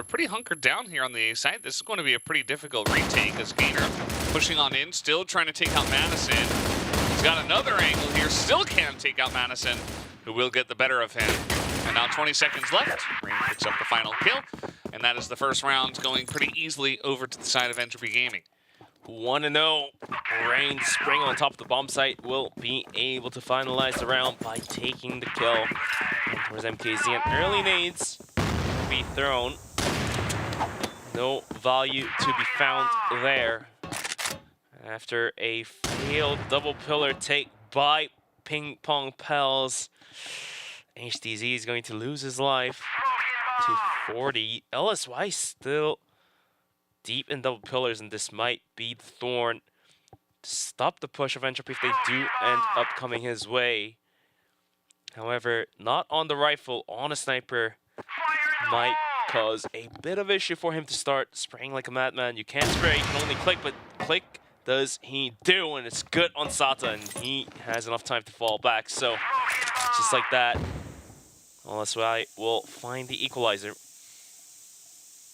pretty hunkered down here on the A side. This is going to be a pretty difficult retake as Gainer pushing on in, still trying to take out Madison. He's got another angle here, still can't take out Madison, who will get the better of him. And now 20 seconds left. Rain picks up the final kill. And that is the first round going pretty easily over to the side of Entropy Gaming. 1-0. Rain spring on top of the bomb site will be able to finalize the round by taking the kill. And towards MKZ, and early nades will be thrown. No value to be found there. After a failed double pillar take by PingPongPals, HDZ is going to lose his life to 40. LSY still deep in double pillars, and this might be the thorn to stop the push of Entropy if they do end up coming his way. However, not on the rifle, on a sniper might cause a bit of issue for him to start spraying like a madman. You can't spray, you can only click, but click does he do, and it's good on Sata, and he has enough time to fall back. So, just like that, LSY will find the equalizer.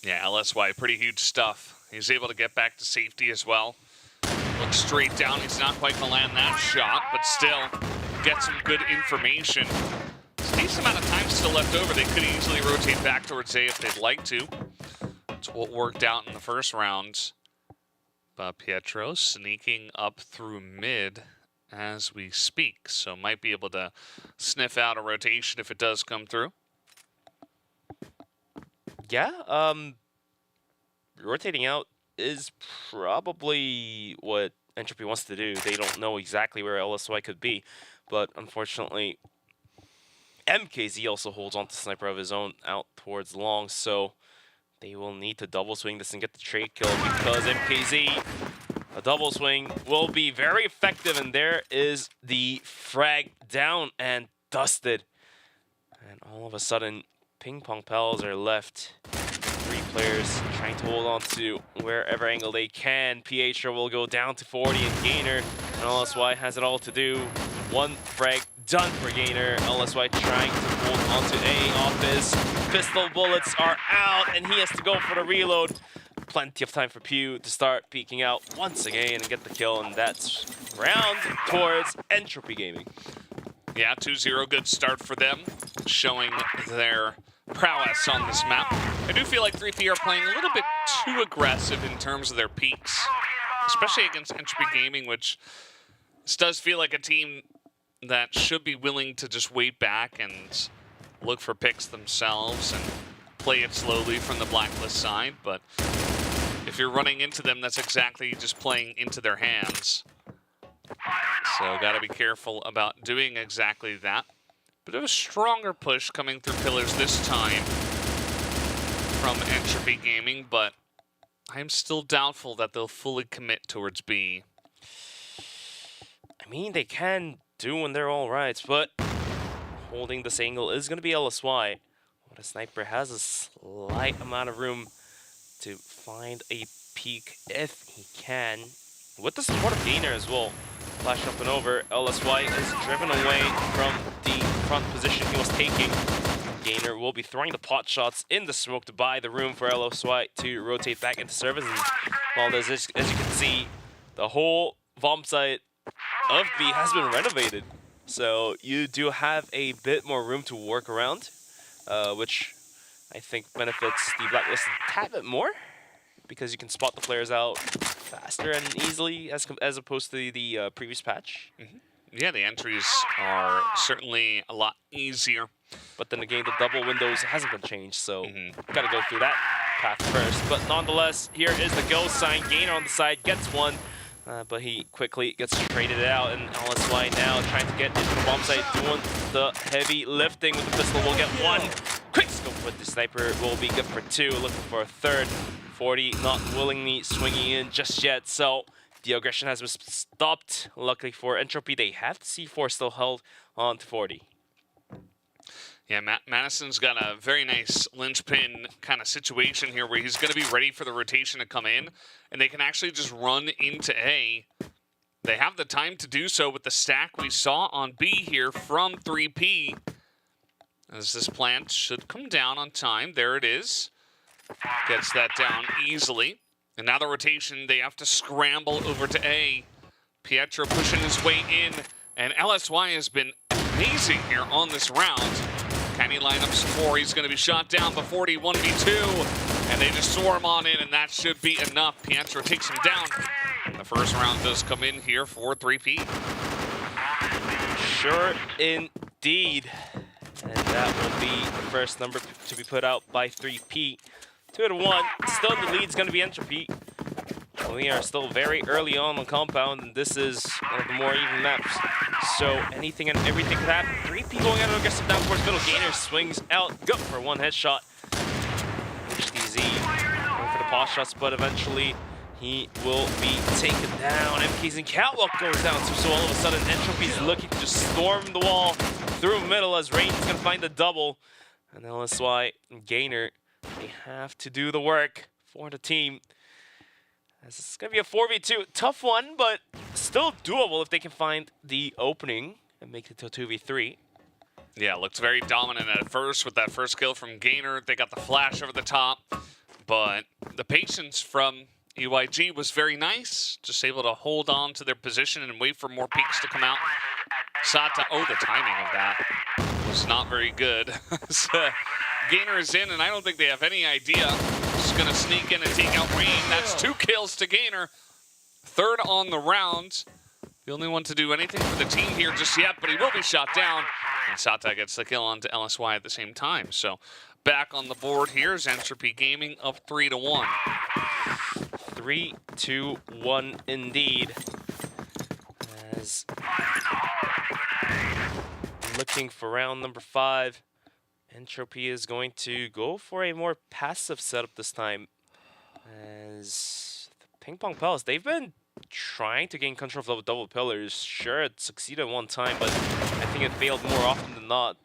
Yeah, LSY, pretty huge stuff. He's able to get back to safety as well. Looks straight down. He's not quite going to land that shot, but still get some good information. There's a decent amount of time still left over. They could easily rotate back towards A if they'd like to. That's what worked out in the first round. But Pietro sneaking up through mid as we speak, so might be able to sniff out a rotation if it does come through. Yeah, rotating out is probably what Entropy wants to do. They don't know exactly where LSY could be, but unfortunately, MKZ also holds on to sniper of his own out towards long, so they will need to double swing this and get the trade kill because MKZ, a double swing, will be very effective, and there is the frag down and dusted. And all of a sudden, PingPongPals are left. 3 players trying to hold on to wherever angle they can. Pietro will go down to 40 and Gainer. And LSY has it all to do. 1 frag done for Gainer. LSY trying to hold on to A off his pistol bullets are out, and he has to go for the reload. Plenty of time for Pew to start peeking out once again and get the kill, and that's round towards Entropy Gaming. Yeah, 2-0, good start for them, showing their prowess on this map. I do feel like 3P are playing a little bit too aggressive in terms of their peaks, especially against Entropy Gaming, which this does feel like a team that should be willing to just wait back and look for picks themselves and play it slowly from the Blacklist side, but if you're running into them, that's exactly just playing into their hands. So gotta be careful about doing exactly that. Bit of a stronger push coming through pillars this time from Entropy Gaming, but I'm still doubtful that they'll fully commit towards B. I mean, they can do when they're all right, but holding this angle is going to be LSY. But a sniper has a slight amount of room to find a peek if he can. With the support of Gainer as well. Flash up and over. LSY is driven away from the front position he was taking. Gainer will be throwing the pot shots in the smoke to buy the room for LSY to rotate back into service. And while as you can see, the whole bomb site of B has been renovated. So you do have a bit more room to work around, which I think benefits the Blacklist a tad bit more, because you can spot the players out faster and easily as opposed to the previous patch. Mm-hmm. Yeah, the entries are certainly a lot easier. But then again, the double windows hasn't been changed, so gotta go through that path first. But nonetheless, here is the go sign. Gainer on the side gets one, but he quickly gets traded out, and LSY now trying to get into the bomb site, doing the heavy lifting with the pistol. Will get one. Quick scope with the sniper will be good for 2, looking for a third. 40 not willingly swinging in just yet, so the aggression has been stopped. Luckily for Entropy, they have the C4 still held on to 40. Yeah, Madison's got a very nice linchpin kind of situation here where he's going to be ready for the rotation to come in, and they can actually just run into A. They have the time to do so with the stack we saw on B here from 3P. As this plant should come down on time. There it is. Gets that down easily. And now the rotation, they have to scramble over to A. Pietro pushing his way in, and LSY has been amazing here on this round. Can he line up some more? He's going to be shot down before he 1v2, and they just swarm on in, and that should be enough. Pietro takes him down. The first round does come in here for 3P. Sure indeed. And that will be the first number to be put out by 3P. 2-1. Still the lead's going to be Entropy. We are still very early on compound, and this is one of the more even maps. So anything and everything could happen. 3P going out of aggressive down towards middle. Gainer swings out. Go for one headshot. HDZ going for the pause shots, but eventually he will be taken down. MK's and Catwalk goes down too, so all of a sudden Entropy's looking to just storm the wall through middle as Rain's going to find the double. And LSY and Gainer, they have to do the work for the team. This is going to be a 4v2. Tough one, but still doable if they can find the opening and make it to a 2v3. Yeah, looks very dominant at first with that first kill from Gainer. They got the flash over the top. but the patience from EYG was very nice. Just able to hold on to their position and wait for more peaks to come out. Sata, oh, the timing of that was not very good. So, Gainer is in, and I don't think they have any idea. Just gonna sneak in and take out Rain. That's 2 kills to Gainer. 3rd on the round. The only one to do anything for the team here just yet, but he will be shot down. And Sata gets the kill onto LSY at the same time. So back on the board here is Entropy Gaming up 3-1. 3-2-1 indeed. As looking for round number 5, Entropy is going to go for a more passive setup this time. As the PingPongPals, they've been trying to gain control of the double pillars. Sure, it succeeded one time, but I think it failed more often than not.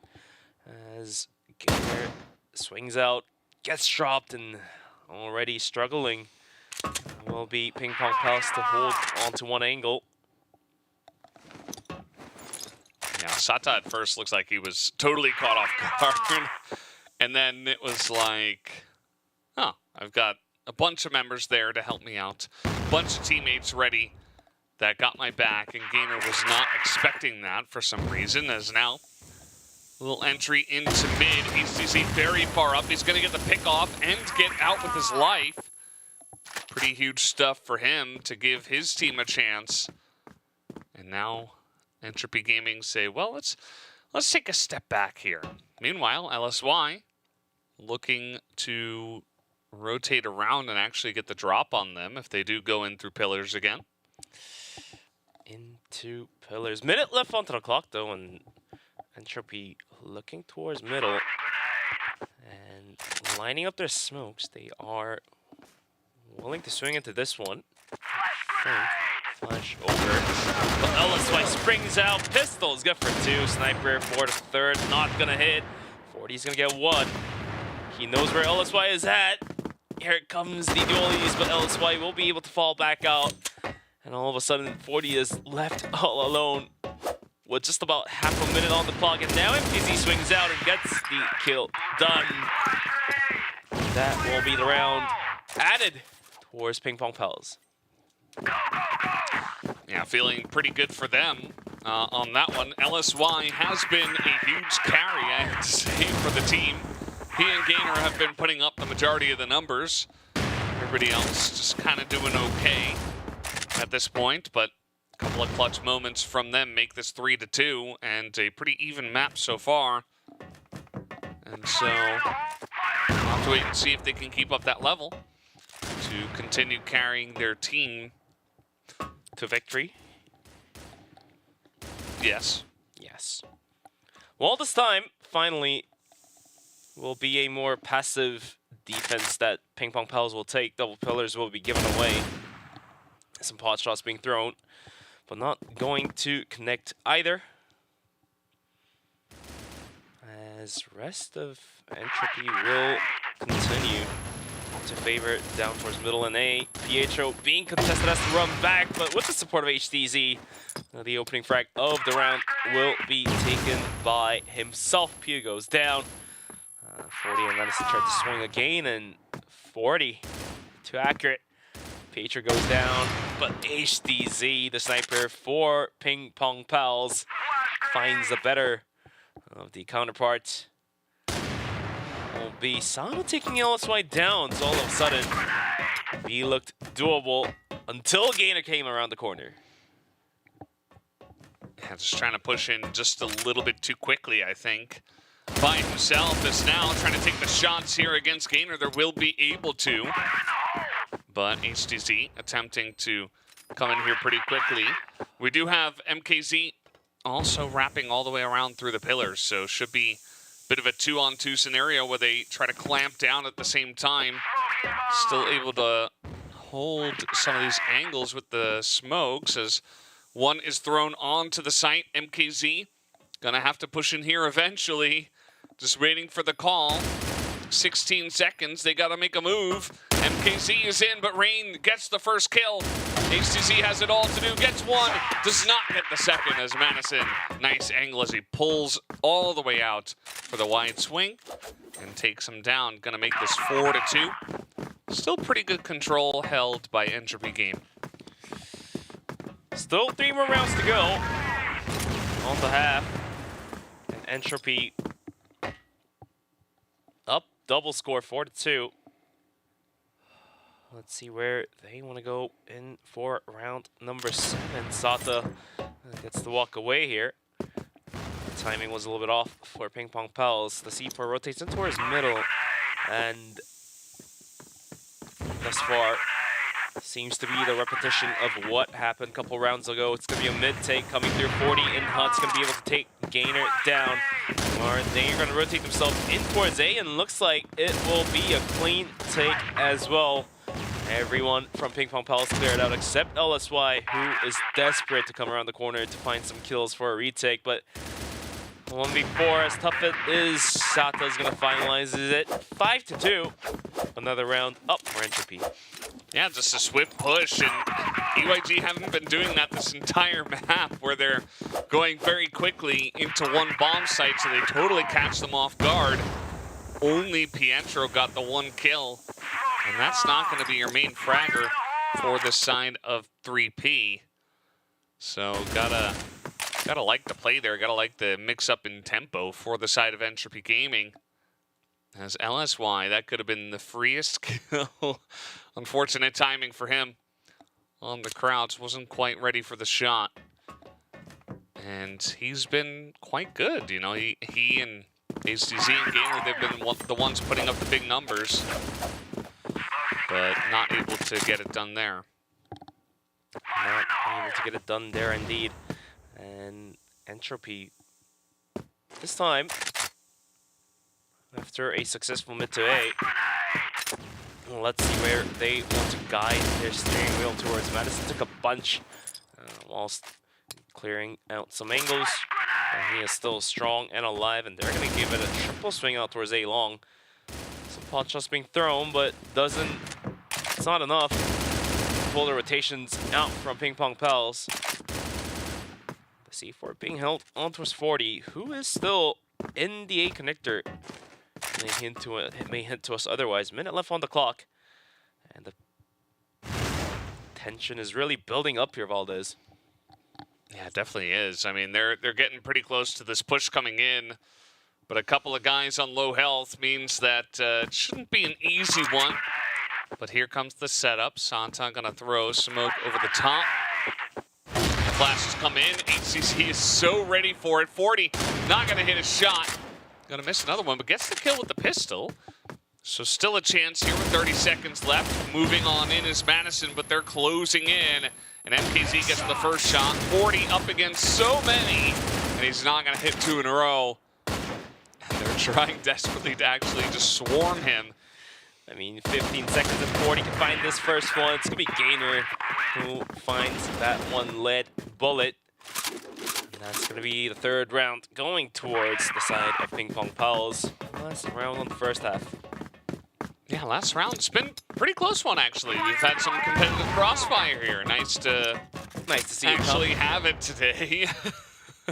As Gainer swings out, gets dropped, and already struggling. Will be PingPongPals to hold onto one angle. Yeah, Sata at first looks like he was totally caught off guard. And then it was like, oh, I've got a bunch of members there to help me out. Bunch of teammates ready that got my back, and Gainer was not expecting that for some reason, as now a little entry into mid. HTC very far up. He's going to get the pick off and get out with his life. Pretty huge stuff for him to give his team a chance. And now Entropy Gaming say, well, let's take a step back here. Meanwhile, LSY looking to rotate around and actually get the drop on them if they do go in through pillars again. Into pillars. Minute left onto the clock, though, and Entropy looking towards middle and lining up their smokes. They are willing to swing into this one. Flash over. But LSY springs out. Pistol's good for 2. Sniper for the 3rd. Not going to hit. 40's going to get 1. He knows where LSY is at. Here it comes the dualies, but LSY will be able to fall back out. And all of a sudden, 40 is left all alone with just about half a minute on the clock. And now MTZ swings out and gets the kill done. That will be the round added towards PingPongPals. Yeah, feeling pretty good for them on that one. LSY has been a huge carry, I have to say, for the team. He and Gainer have been putting up the majority of the numbers. Everybody else just kind of doing okay at this point, but a couple of clutch moments from them make this 3-2, and a pretty even map so far. And so we'll have to wait and see if they can keep up that level to continue carrying their team to victory. Yes. Yes. Well, this time, finally, will be a more passive defense that PingPongPals will take. Double pillars will be given away. Some pot shots being thrown, but not going to connect either. As rest of Entropy will continue to favor down towards middle and A. Pietro being contested has to run back, but with the support of HTZ, the opening frag of the round will be taken by himself. Pio goes down. 40 and Madison tried to swing again, and 40 too accurate. Pietro goes down, but HTZ, the sniper for PingPongPals, finds the better of the counterpart. Will be Sano taking LSY down, so all of a sudden, he looked doable until Gainer came around the corner. Yeah, just trying to push in just a little bit too quickly, I think. By himself is now trying to take the shots here against Gainer. There will be able to, but HTZ attempting to come in here pretty quickly. We do have MKZ also wrapping all the way around through the pillars, so should be a bit of a 2-on-2 scenario where they try to clamp down at the same time. Still able to hold some of these angles with the smokes as one is thrown onto the site. MKZ gonna have to push in here eventually. Just waiting for the call. 16 seconds, they gotta make a move. MKZ is in, but Rain gets the first kill. HTZ has it all to do, gets one, does not get the second as Madison. Nice angle as he pulls all the way out for the wide swing and takes him down. Gonna make this 4-2. Still pretty good control held by Entropy Game. Still 3 more rounds to go. On the half. And Entropy up, double score, 4-2. Let's see where they want to go in for round number 7. Sata gets to walk away here. The timing was a little bit off for PingPongPals. The C4 rotates in towards middle, and thus far seems to be the repetition of what happened a couple rounds ago. It's going to be a mid-take coming through 40, and Hunt's going to be able to take Gainer down. Or they are going to rotate themselves in towards A, and looks like it will be a clean take as well. Everyone from PingPongPals cleared out except LSY, who is desperate to come around the corner to find some kills for a retake. But 1v4, as tough it is, Sata's going to finalize it 5-2. Another round up for Entropy. Yeah, just a swift push, and EYG haven't been doing that this entire map, where they're going very quickly into one bomb site, so they totally catch them off guard. Only Pietro got the 1 kill, and that's not going to be your main fragger for the side of 3P. So gotta like the play there, gotta like the mix-up in tempo for the side of Entropy Gaming. As LSY, that could have been the freest kill. Unfortunate timing for him on the crouch. Wasn't quite ready for the shot. And he's been quite good. You know, he and HTZ and Gainer, they've been the ones putting up the big numbers. But not able to get it done there. Not able to get it done there indeed. And Entropy, this time, after a successful mid to A, let's see where they want to guide their steering wheel towards. Madison took a bunch whilst clearing out some angles. And he is still strong and alive, and they're going to give it a triple swing out towards A long. Some pot shots being thrown, but it's not enough to pull the rotations out from PingPongPals. The C4 being held on towards 40, who is still in the A connector. It may hint to us otherwise. Minute left on the clock, and the tension is really building up here, Valdez. Yeah, it definitely is. I mean, they're getting pretty close to this push coming in, but a couple of guys on low health means that it shouldn't be an easy one. But here comes the setup. Santa gonna throw smoke over the top. The flashes come in. HCC is so ready for it. 40 not gonna hit a shot. Gonna miss another one, but gets the kill with the pistol. So still a chance here with 30 seconds left. Moving on in is Madison, but they're closing in. And MKZ gets the first shot. 40 up against so many, and he's not gonna hit 2 in a row. And they're trying desperately to actually just swarm him. I mean, 15 seconds and 40 can find this first one. It's gonna be Gainer who finds that one lead bullet. And that's gonna be the 3rd round going towards the side of PingPongPals. Last round on the first half. Yeah, last round's been a pretty close one, actually. We've had some competitive CrossFire here. Nice to see actually have it today.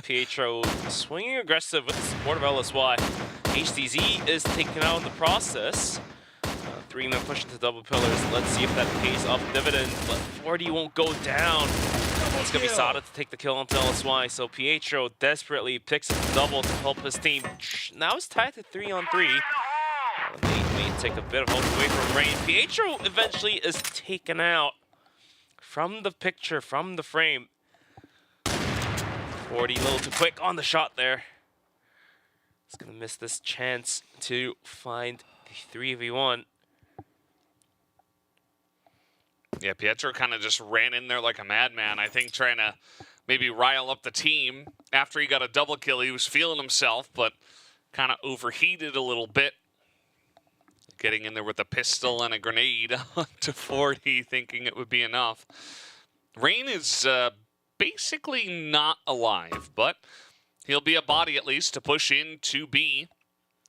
Pietro swinging aggressive with the support of LSY. HTZ is taken out in the process. 3-man push into double pillars. Let's see if that pays off dividends, but 40 won't go down. It's going to be Sada to take the kill onto LSY, so Pietro desperately picks up the double to help his team. Now it's tied to 3-on-3. May take a bit of help away from Rain. Pietro eventually is taken out from the picture, from the frame. 40 a little too quick on the shot there. He's going to miss this chance to find the 3v1. Yeah, Pietro kind of just ran in there like a madman, I think, trying to maybe rile up the team. After he got a double kill, he was feeling himself, but kind of overheated a little bit. Getting in there with a pistol and a grenade onto 40, thinking it would be enough. Rain is basically not alive, but he'll be a body at least to push in to B.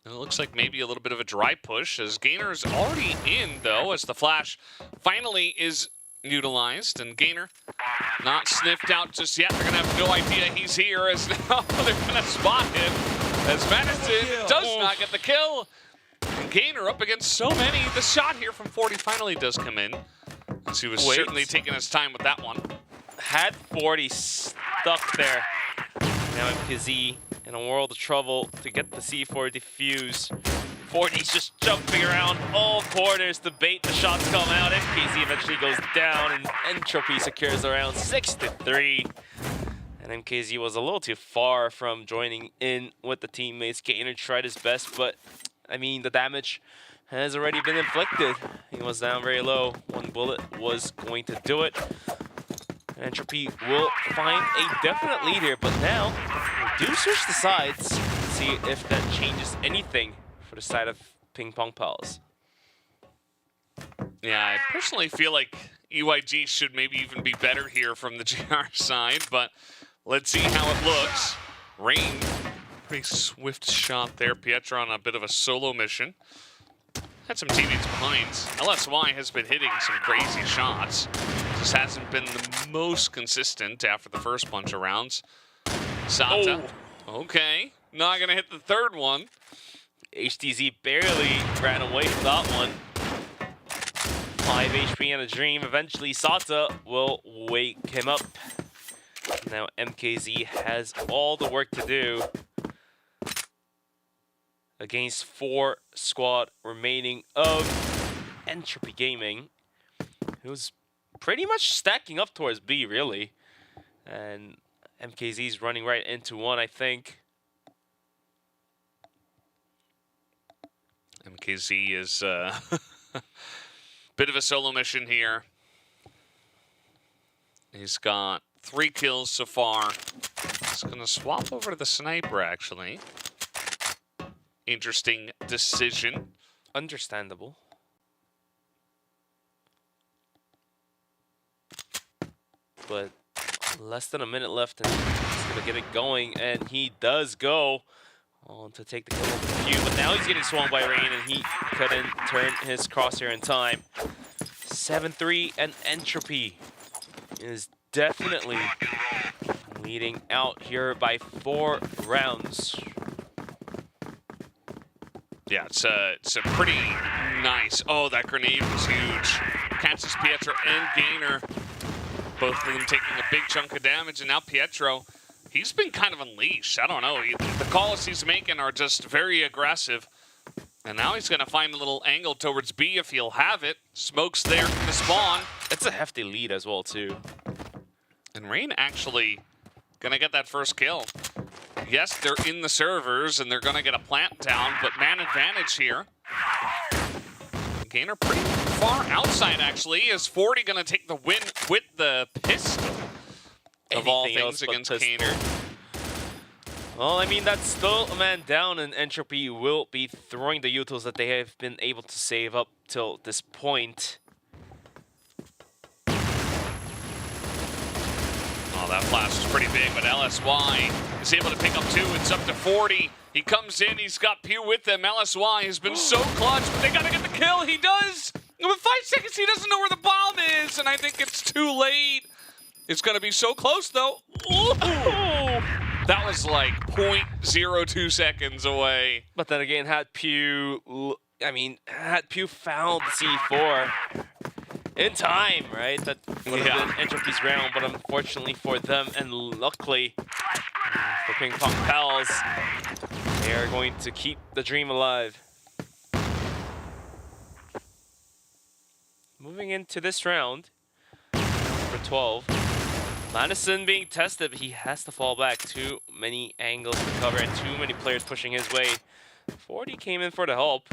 And it looks like maybe a little bit of a dry push, as Gainer's already in, though, as the flash finally is utilized. And Gainer not sniffed out just yet. They're going to have no idea he's here, as now they're going to spot him, as Madison does not get the kill. And Gainer up against so many. The shot here from 40 finally does come in. As he was certainly taking his time with that one. Had 40 stuck there. Now MKZ in a world of trouble to get the C4 defuse. 40's just jumping around all corners to bait the shots come out. MKZ eventually goes down and Entropy secures around 6-3. And MKZ was a little too far from joining in with the teammates. Gainer tried his best, but I mean, the damage has already been inflicted. He was down very low. One bullet was going to do it. Entropy will find a definite lead here, but now we do switch the sides. See if that changes anything for the side of PingPongPals. Yeah, I personally feel like EYG should maybe even be better here from the GR side, but let's see how it looks. Rain, pretty swift shot there. Pietro on a bit of a solo mission. Had some teammates behind. LSY has been hitting some crazy shots. Just hasn't been the most consistent after the first bunch of rounds. Sata, okay, not gonna hit the third one. HTZ barely ran away from that one. 5 HP and a dream. Eventually Sata will wake him up. Now MKZ has all the work to do against 4 squad remaining of Entropy Gaming, who's pretty much stacking up towards B, really. And MKZ's running right into one, I think. MKZ is bit of a solo mission here. He's got 3 kills so far. He's gonna swap over to the sniper, actually. Interesting decision. Understandable. But less than a minute left and he's gonna get it going, and he does go on to take the kill over the few, but now he's getting swung by Rain and he couldn't turn his crosshair in time. 7-3, and Entropy is definitely leading out here by 4 rounds. Yeah, it's a pretty nice. Oh, that grenade was huge. Catches Pietro and Gainer. Both of them taking a big chunk of damage, and now Pietro, he's been kind of unleashed. I don't know. The calls he's making are just very aggressive. And now he's going to find a little angle towards B if he'll have it. Smoke's there from the spawn. It's a hefty lead as well, too. And Rain actually going to get that first kill. Yes, they're in the servers, and they're going to get a plant down, but man advantage here. Gainer pretty far outside, actually. Is 40 going to take the win with the pistol? Of all things against Gainer. Well, I mean, that's still a man down, and Entropy will be throwing the utils that they have been able to save up till this point. Oh, that flash is pretty big, but LSY is able to pick up 2. It's up to 40. He comes in, he's got Pew with him. LSY has been so clutch, but they gotta get the kill. He does! And with 5 seconds, he doesn't know where the bomb is, and I think it's too late. It's gonna be so close, though. Ooh. That was like 0.02 seconds away. But then again, had Pew found the C4 in time, right? That would have been Entropy's round, but unfortunately for them, and luckily for PingPongPals, they are going to keep the dream alive. Moving into this round, for 12. Madison being tested, but he has to fall back. Too many angles to cover and too many players pushing his way. 40 came in for the help.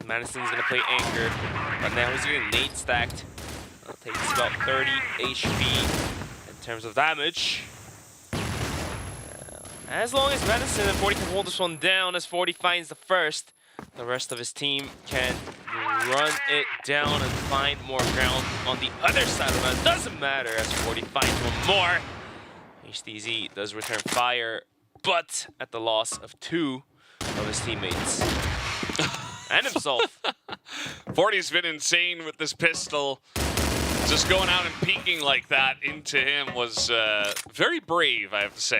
Madison's gonna play anchor, but now he's getting nade stacked. That takes about 30 HP in terms of damage. As long as Madison and 40 can hold this one down, as 40 finds the first, the rest of his team can run it down and find more ground on the other side of that. Doesn't matter as 40 finds one more. HTZ does return fire, but at the loss of 2 of his teammates. And himself. 40's been insane with this pistol. Just going out and peeking like that into him was very brave, I have to say.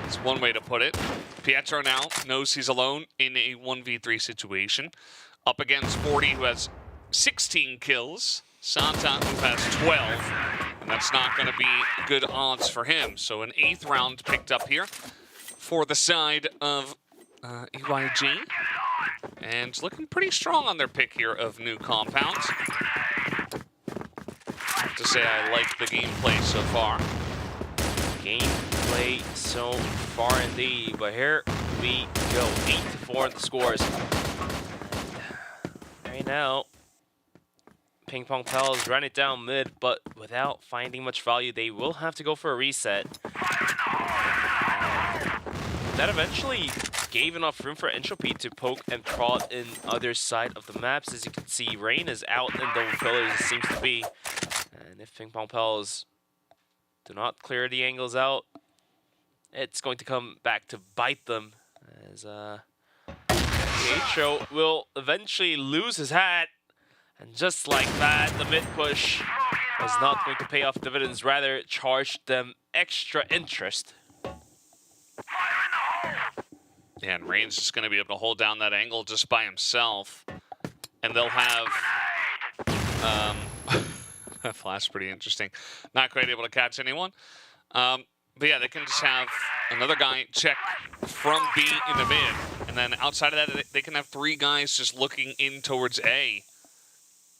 That's one way to put it. Pietro now knows he's alone in a 1v3 situation. Up against 40, who has 16 kills. Santa, who has 12. And that's not going to be good odds for him. So an 8th round picked up here for the side of EYG. And looking pretty strong on their pick here of new compounds. I have to say I like the gameplay so far. Gameplay so far indeed, but here we go. 8-4 the scores. Right now, PingPongPals run it down mid, but without finding much value, they will have to go for a reset. That eventually gave enough room for Entropy to poke and prod in other side of the maps. As you can see, Rain is out in double pillars, it seems to be. And if PingPongPals do not clear the angles out, it's going to come back to bite them. As Pietro will eventually lose his hat. And just like that, the mid push was not going to pay off dividends, rather charged them extra interest. Yeah, and Rain's just going to be able to hold down that angle just by himself. And they'll have... that flash pretty interesting. Not quite able to catch anyone. But yeah, they can just have another guy check from B into mid. And then outside of that, they can have 3 guys just looking in towards A.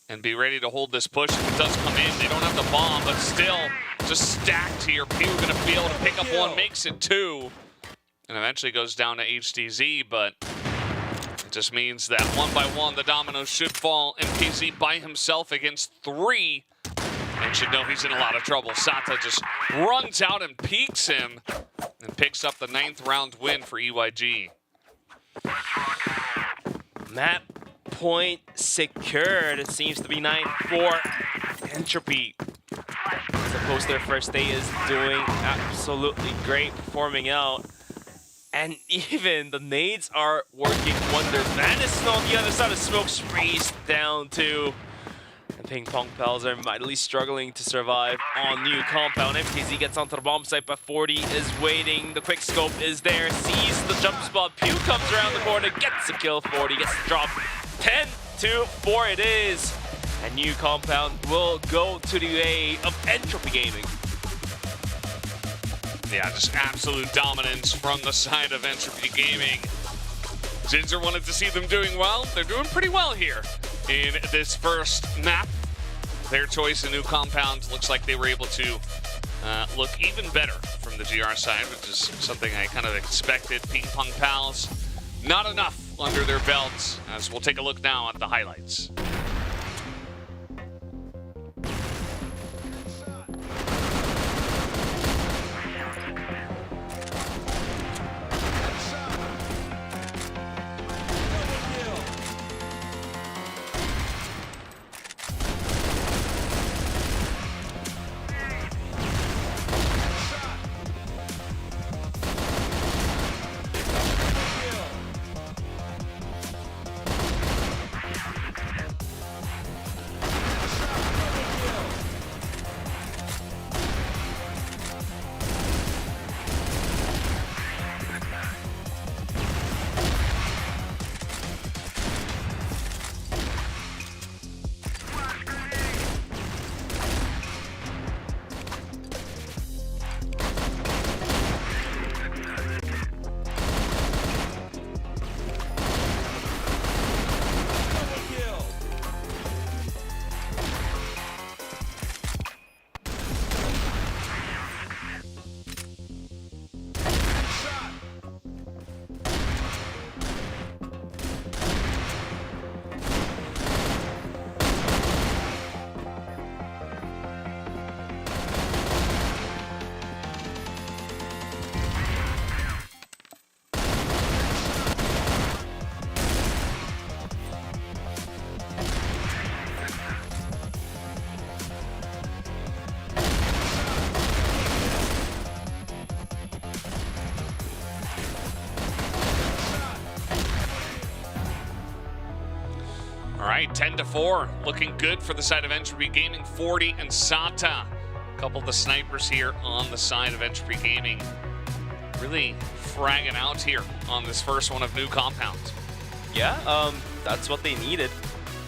And be ready to hold this push. If it does come in, they don't have the bomb, but still just stacked here. P are going to be able to pick up 1, makes it 2. And eventually goes down to HDZ, but it just means that 1 by 1, the dominoes should fall. MPZ by himself against 3. And should know he's in a lot of trouble. Sata just runs out and peeks him and picks up the 9th round win for EYG. Map point secured. It seems to be 9-4. Entropy, as opposed to their first day, is doing absolutely great, performing out. And even the nades are working wonders. Madison on the other side of smoke sprees down to. And PingPongPals are mightily struggling to survive on new compound. MTZ gets onto the bomb site, but 40 is waiting. The quick scope is there, sees the jump spot. Pew comes around the corner, gets a kill. 40 gets the drop. 10-4 it is. And new compound will go to the A of Entropy Gaming. Yeah, just absolute dominance from the side of Entropy Gaming. Zinzer wanted to see them doing well. They're doing pretty well here in this first map. Their choice of new compounds looks like they were able to look even better from the GR side, which is something I kind of expected. PingPongPals, not enough under their belts, as we'll take a look now at the highlights. All right, 10-4, looking good for the side of Entropy Gaming. 40 and Sata, a couple of the snipers here on the side of Entropy Gaming. really fragging out here on this first one of New Compound. Yeah, that's what they needed.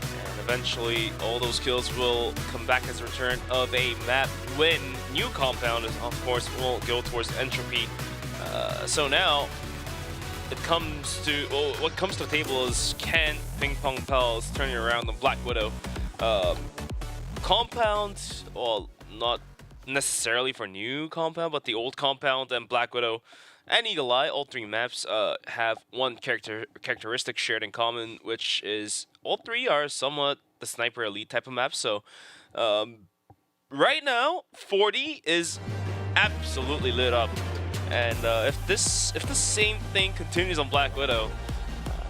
And eventually, all those kills will come back as a return of a map win. New Compound, is, of course, will go towards Entropy. So now, it comes to, well, what comes to the table is, can PingPongPals turn it around on Black Widow? Compound, well, not necessarily for New Compound, but the old Compound and Black Widow and Eagle Eye, all three maps have one characteristic shared in common, which is all three are somewhat the sniper elite type of maps. So right now, 40 is absolutely lit up, and if the same thing continues on Black Widow,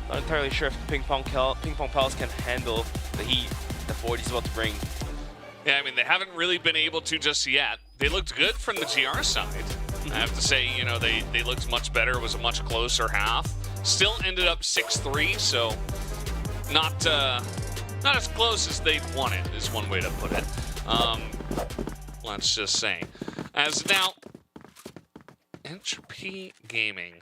I'm not entirely sure if PingPongPals can handle the heat that 40 is about to bring. Yeah, I mean, they haven't really been able to just yet. They looked good from the GR side. I have to say, you know, they looked much better. It was a much closer half. Still ended up 6-3, so not as close as they'd wanted, is one way to put it. Let's just say. As now, Entropy Gaming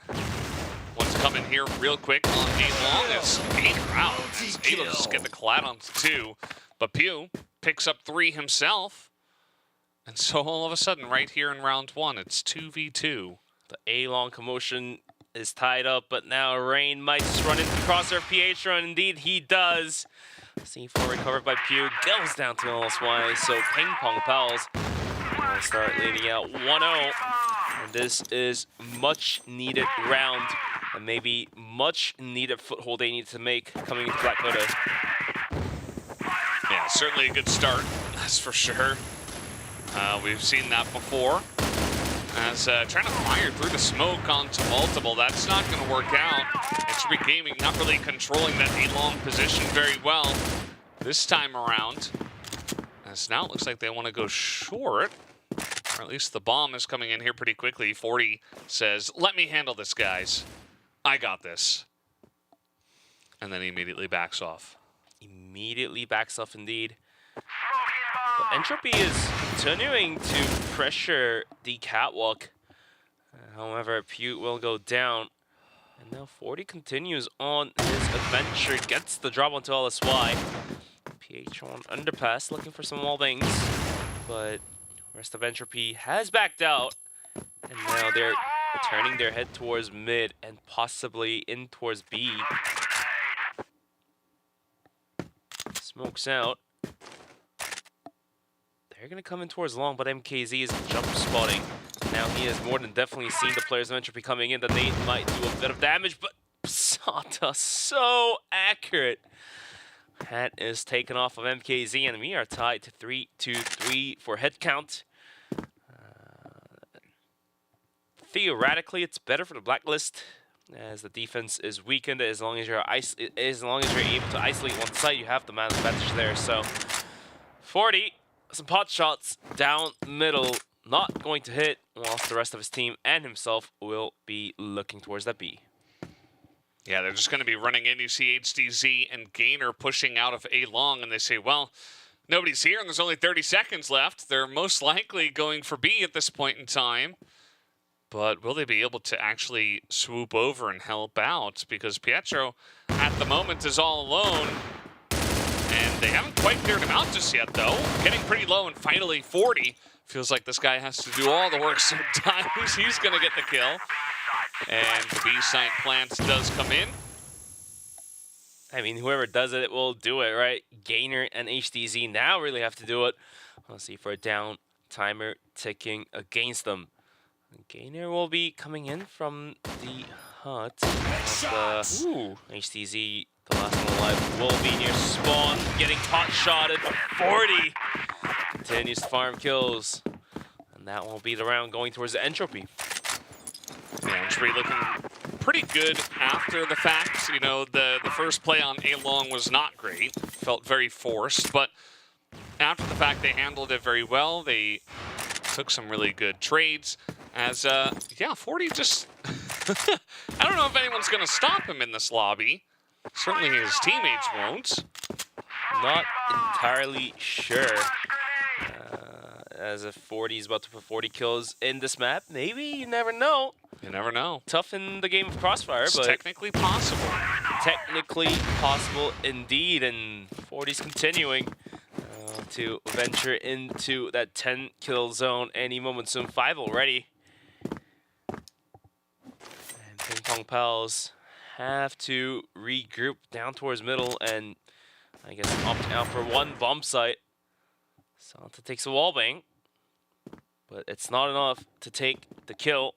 wants to come in here real quick on A-Long. It's Gainer out. He's able to just get the collide onto 2, but Pew picks up 3 himself. And so all of a sudden, right here in round 1, it's 2v2. The A-Long commotion is tied up, but now Rain might just run into the crosshair Pietro, and indeed he does. C4 recovered by Pew, goes down to LSY, so PingPongPals will start leading out 1-0. And this is much needed round, and maybe much needed foothold they need to make coming into Black Widow. Yeah, certainly a good start, that's for sure. We've seen that before. As trying to fire through the smoke onto multiple, that's not going to work out. Entropy Gaming not really controlling that A-Long position very well this time around. As now it looks like they want to go short, or at least the bomb is coming in here pretty quickly. 40 says, "Let me handle this, guys. I got this." And then he immediately backs off. Immediately backs off indeed. But Entropy is continuing to pressure the catwalk. However, Pew will go down. And now 40 continues on his adventure, gets the drop onto LSY. PH on underpass, looking for some wall bangs. But the rest of Entropy has backed out. And now they're turning their head towards mid and possibly in towards B. Smokes out. They're going to come in towards long, but MKZ is jump spotting. Now he has more than definitely seen the players of Entropy coming in, that they might do a bit of damage, but Sata so accurate. Hat is taken off of MKZ, and we are tied to 3-3 for head count. Theoretically, it's better for the blacklist, as the defense is weakened. As long as you're able to isolate one site, you have the man advantage there. So 40. Some pot shots down middle, not going to hit, whilst the rest of his team and himself will be looking towards that B. Yeah, they're just going to be running in. You see HDZ and Gainer pushing out of A-Long, and they say, well, nobody's here and there's only 30 seconds left. They're most likely going for B at this point in time. But will they be able to actually swoop over and help out? Because Pietro, at the moment, is all alone. And they haven't quite cleared him out just yet, though. Getting pretty low, and finally 40. Feels like this guy has to do all the work sometimes. He's going to get the kill. And the B-site plant does come in. I mean, whoever does it will do it, right? Gainer and HDZ now really have to do it. Let's see for a down timer ticking against them. Gainer will be coming in from the hut. HDZ, the last one alive, will be near spawn, getting pot shotted. 40 continues to farm kills, and that will be the round going towards the Entropy. Yeah, Entropy looking pretty good after the fact. You know, the first play on A-Long was not great, felt very forced, but after the fact they handled it very well. They took some really good trades. As, yeah, 40 just... I don't know if anyone's going to stop him in this lobby. Certainly his teammates won't. Not entirely sure. As if 40 is about to put 40 kills in this map. Maybe, you never know. You never know. Tough in the game of CrossFire, It's but technically possible. technically possible indeed. And 40's continuing to venture into that 10 kill zone any moment soon. 5 already. And PingPongPals have to regroup down towards middle and I guess opt out for one bomb site. Santa takes a wallbang, but it's not enough to take the kill.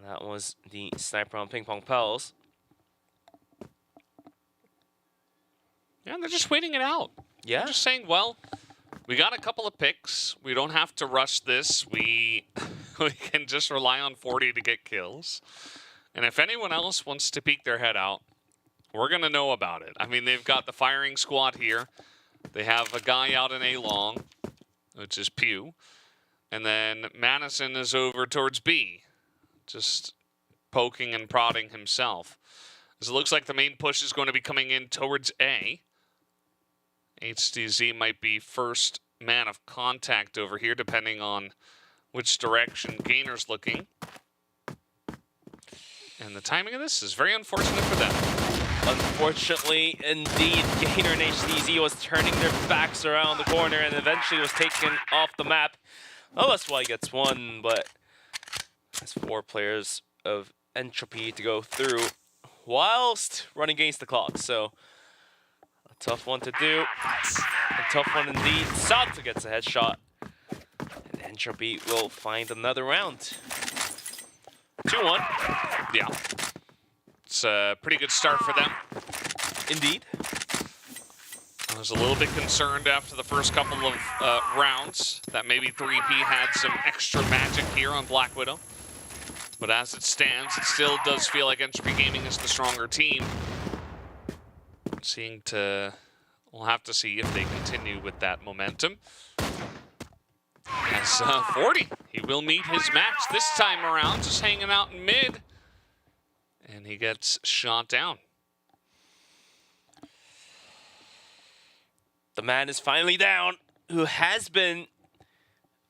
That was the sniper on PingPongPals. Yeah, they're just waiting it out. Yeah. They're just saying, well, we got a couple of picks. We don't have to rush this. We can just rely on 40 to get kills. And if anyone else wants to peek their head out, we're going to know about it. I mean, they've got the firing squad here. They have a guy out in A long, which is Pew. And then Madison is over towards B, just poking and prodding himself. As it looks like the main push is going to be coming in towards A. HDZ might be first man of contact over here, depending on which direction Gainer's looking. And the timing of this is very unfortunate for them. Unfortunately, indeed, Gainer and HDZ was turning their backs around the corner and eventually was taken off the map. Well, that's why he gets one, but that's 4 players of Entropy to go through whilst running against the clock. So, a tough one to do. A tough one indeed. Santa gets a headshot. And Entropy will find another round. 2-1. Yeah. It's a pretty good start for them. Indeed. I was a little bit concerned after the first couple of rounds that maybe 3P had some extra magic here on Black Widow. But as it stands, it still does feel like Entropy Gaming is the stronger team. We'll have to see if they continue with that momentum. As 40, he will meet his match this time around, just hanging out in mid. And he gets shot down. The man is finally down, who has been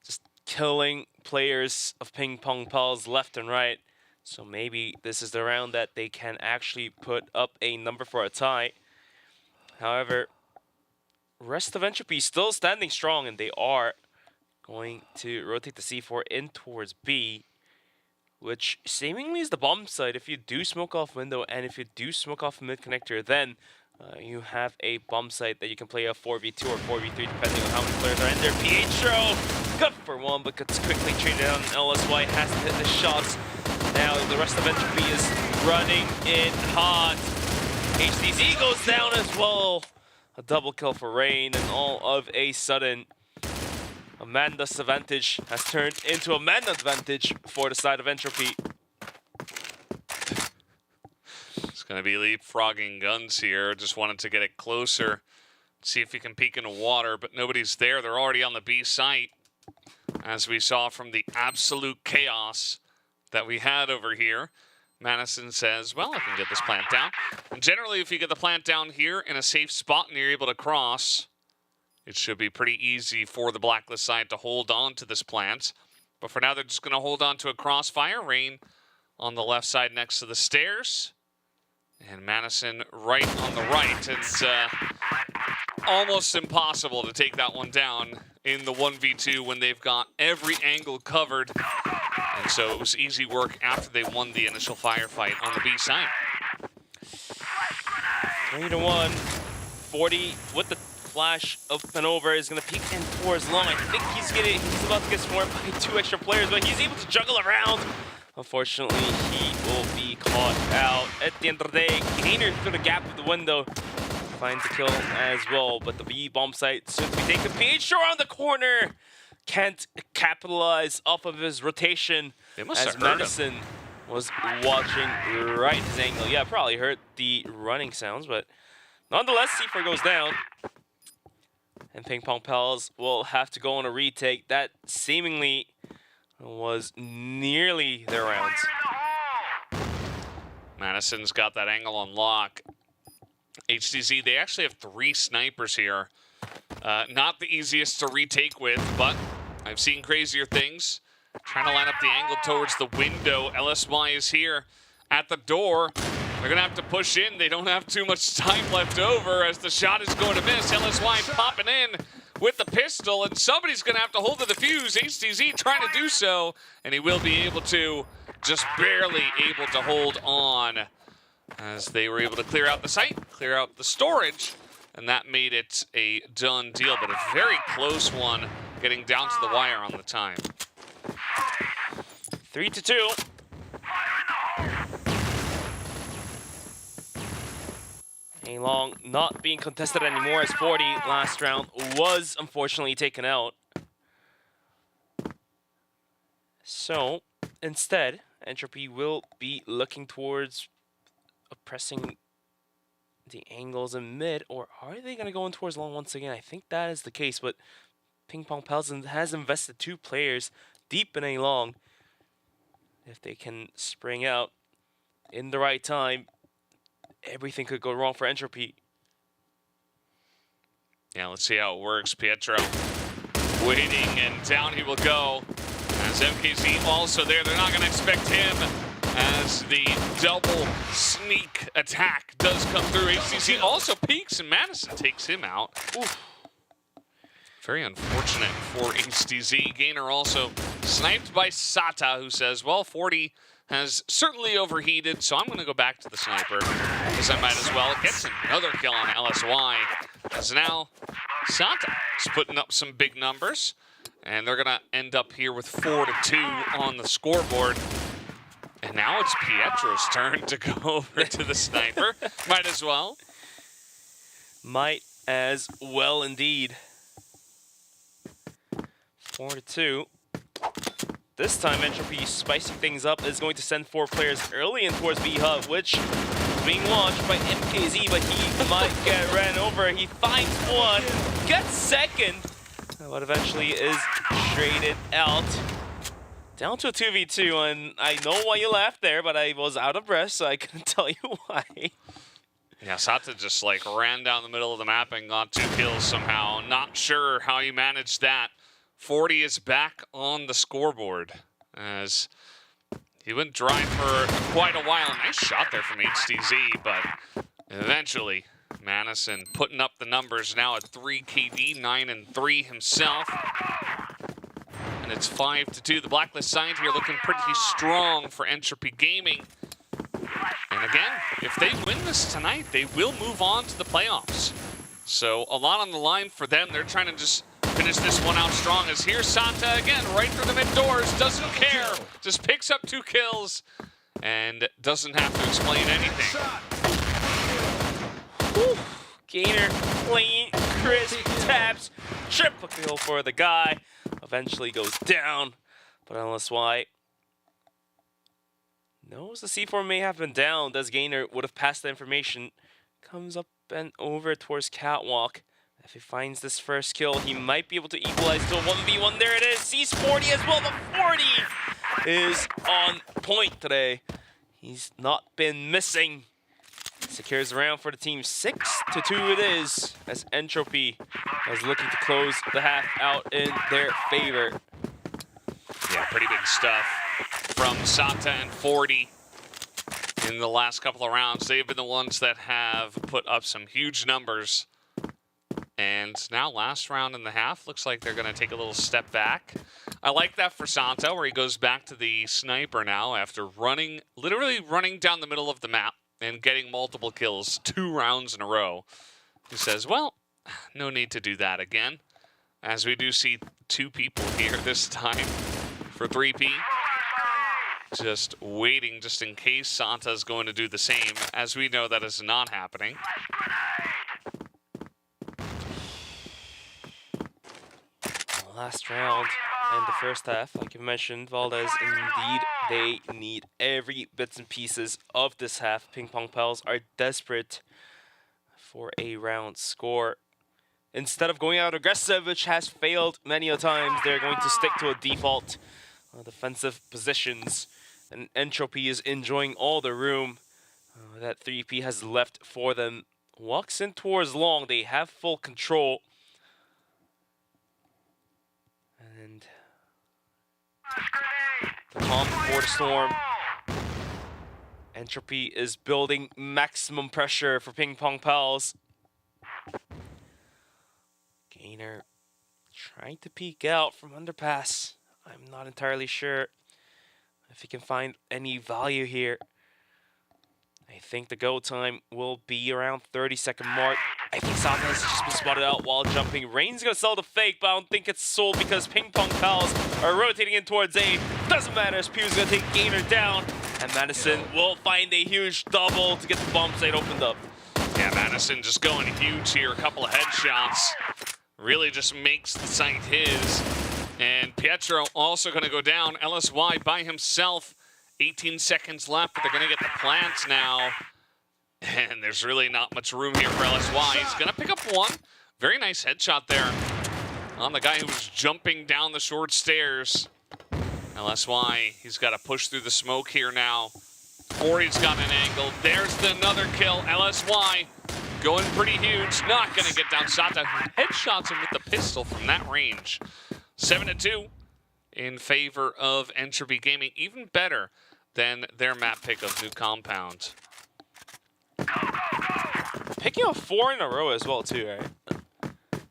just killing players of PingPongPals left and right. So maybe this is the round that they can actually put up a number for a tie. However, rest of Entropy still standing strong, and they are going to rotate the C4 in towards B, which seemingly is the bomb site. If you do smoke off window and if you do smoke off mid connector, then you have a bomb site that you can play a 4v2 or 4v3 depending on how many players are in there. Pietro, good for one, but gets quickly traded down. LSY has to hit the shots. Now the rest of Entropy is running in hot. HDZ goes down as well. A double kill for Rain, and all of a sudden, Amanda's advantage has turned into a man advantage for the side of Entropy. It's going to be leapfrogging guns here. Just wanted to get it closer, see if he can peek into water, but nobody's there. They're already on the B site, as we saw from the absolute chaos that we had over here. Madison says, well, I can get this plant down. And generally, if you get the plant down here in a safe spot and you're able to cross, it should be pretty easy for the Blacklist side to hold on to this plant. But for now, they're just going to hold on to a crossfire. Rain on the left side next to the stairs. And Madison right on the right. It's almost impossible to take that one down in the 1v2 when they've got every angle covered. And so it was easy work after they won the initial firefight on the B side. 3-1. 40 with the flash of Maneuver is going to peek in towards long. I think he's about to get swarmed by 2 extra players, but he's able to juggle around. Unfortunately, he will be caught out. At the end of the day, Gainer through the gap of the window finds the kill as well, but the B bomb site soon to be taken. PH around the corner can't capitalize off of his rotation as Madison was watching right his angle. Yeah, probably heard the running sounds, but nonetheless, C4 goes down. And PingPongPals will have to go on a retake. That seemingly was nearly their rounds. Madison's got that angle on lock. HDZ, they actually have 3 snipers here. Not the easiest to retake with, but I've seen crazier things. Trying to line up the angle towards the window. LSY is here at the door. They're gonna have to push in. They don't have too much time left over as the shot is going to miss. LSY popping in with the pistol, and somebody's gonna have to hold the defuse. HTZ trying to do so, and he will be able to, just barely able to hold on as they were able to clear out the site, clear out the storage, and that made it a done deal, but a very close one getting down to the wire on the time. 3-2. A long not being contested anymore as 40 last round was unfortunately taken out. So instead, Entropy will be looking towards oppressing the angles in mid, or are they going to go in towards long once again? I think that is the case, but PingPongPals has invested 2 players deep in a long. If they can spring out in the right time, everything could go wrong for Entropy. Yeah, let's see how it works. Pietro waiting, and down he will go. As MKZ also there, they're not going to expect him as the double sneak attack does come through. HTC also peeks, and Madison takes him out. Oof. Very unfortunate for HTZ. Gainer also sniped by Sata, who says, well, 40 has certainly overheated, so I'm going to go back to the sniper, because I might as well. It gets another kill on LSY, as now Sata is putting up some big numbers, and they're going to end up here with 4-2 on the scoreboard. And now it's Pietro's turn to go over to the sniper. Might as well. Might as well indeed. 4-2. This time, Entropy spicing things up is going to send 4 players early in towards B Hub, which is being launched by MKZ, but he might get ran over. He finds one, gets second, but eventually is traded out. Down to a 2v2, and I know why you laughed there, but I was out of breath, so I couldn't tell you why. Yeah, Sata just like ran down the middle of the map and got 2 kills somehow. Not sure how he managed that. 40 is back on the scoreboard as he went dry for quite a while. Nice shot there from HTZ, but eventually Madison putting up the numbers now at 3 KD, 9 and 3 himself. And it's 5-2. The Blacklist side here looking pretty strong for Entropy Gaming. And again, if they win this tonight, they will move on to the playoffs. So a lot on the line for them. They're trying to just finish this one out strong, as here's Santa again, right through the mid doors, doesn't care, just picks up 2 kills, and doesn't have to explain anything. Whew. Gainer, clean, crisp, taps, triple kill for the guy. Eventually goes down, but LSY knows the C4 may have been down, as Gainer would have passed the information. Comes up and over towards Catwalk. If he finds this first kill, he might be able to equalize to a 1v1. There it is. Sees 40 as well. The 40 is on point today. He's not been missing. Secures the round for the team. 6-2 it is, as Entropy is looking to close the half out in their favor. Yeah, pretty big stuff from Sata and 40 in the last couple of rounds. They've been the ones that have put up some huge numbers. And now last round and the half, looks like they're going to take a little step back. I like that for Santa, where he goes back to the sniper now after running, literally running down the middle of the map and getting multiple kills 2 rounds in a row. He says, well, no need to do that again. As we do see 2 people here this time for 3P. Just waiting just in case Santa's going to do the same, as we know that is not happening. Last round and the first half, like you mentioned, Valdez, indeed, they need every bits and pieces of this half. PingPongPals are desperate for a round score. Instead of going out aggressive, which has failed many a times, they're going to stick to a default defensive positions. And Entropy is enjoying all the room that 3P has left for them. Walks in towards long, they have full control. And calm before the storm. Entropy is building maximum pressure for PingPongPals. Gainer trying to peek out from underpass. I'm not entirely sure if he can find any value here. I think the go time will be around 30-second mark. I think Sata has just been spotted out while jumping. Rain's gonna sell the fake, but I don't think it's sold because PingPongPals are rotating in towards A. Doesn't matter as Pew's gonna take Gainer down. And Madison will find a huge double to get the bomb site opened up. Yeah, Madison just going huge here. A couple of headshots. Really just makes the site his. And Pietro also going to go down. LSY by himself. 18 seconds left, but they're going to get the plants now. And there's really not much room here for LSY. He's going to pick up one. Very nice headshot there on the guy who was jumping down the short stairs. LSY, he's got to push through the smoke here now. 40's got an angle. There's another kill. LSY going pretty huge. Not going to get down Sata, who headshots him with the pistol from that range. 7-2 in favor of Entropy Gaming. Even better than their map pick of New Compound. Picking up 4 in a row as well, too, right?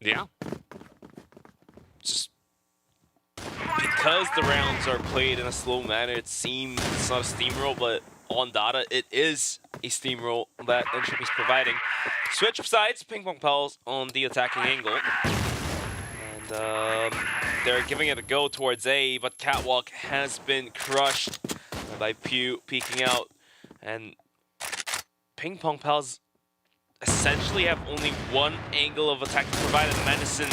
Yeah. Just because the rounds are played in a slow manner, it seems it's not a steamroll, but on data, it is a steamroll that Entropy is providing. Switch of sides, PingPongPals on the attacking angle. And they're giving it a go towards A, but Catwalk has been crushed by Pew peeking out. And PingPongPals essentially have only one angle of attack to provide, and Madison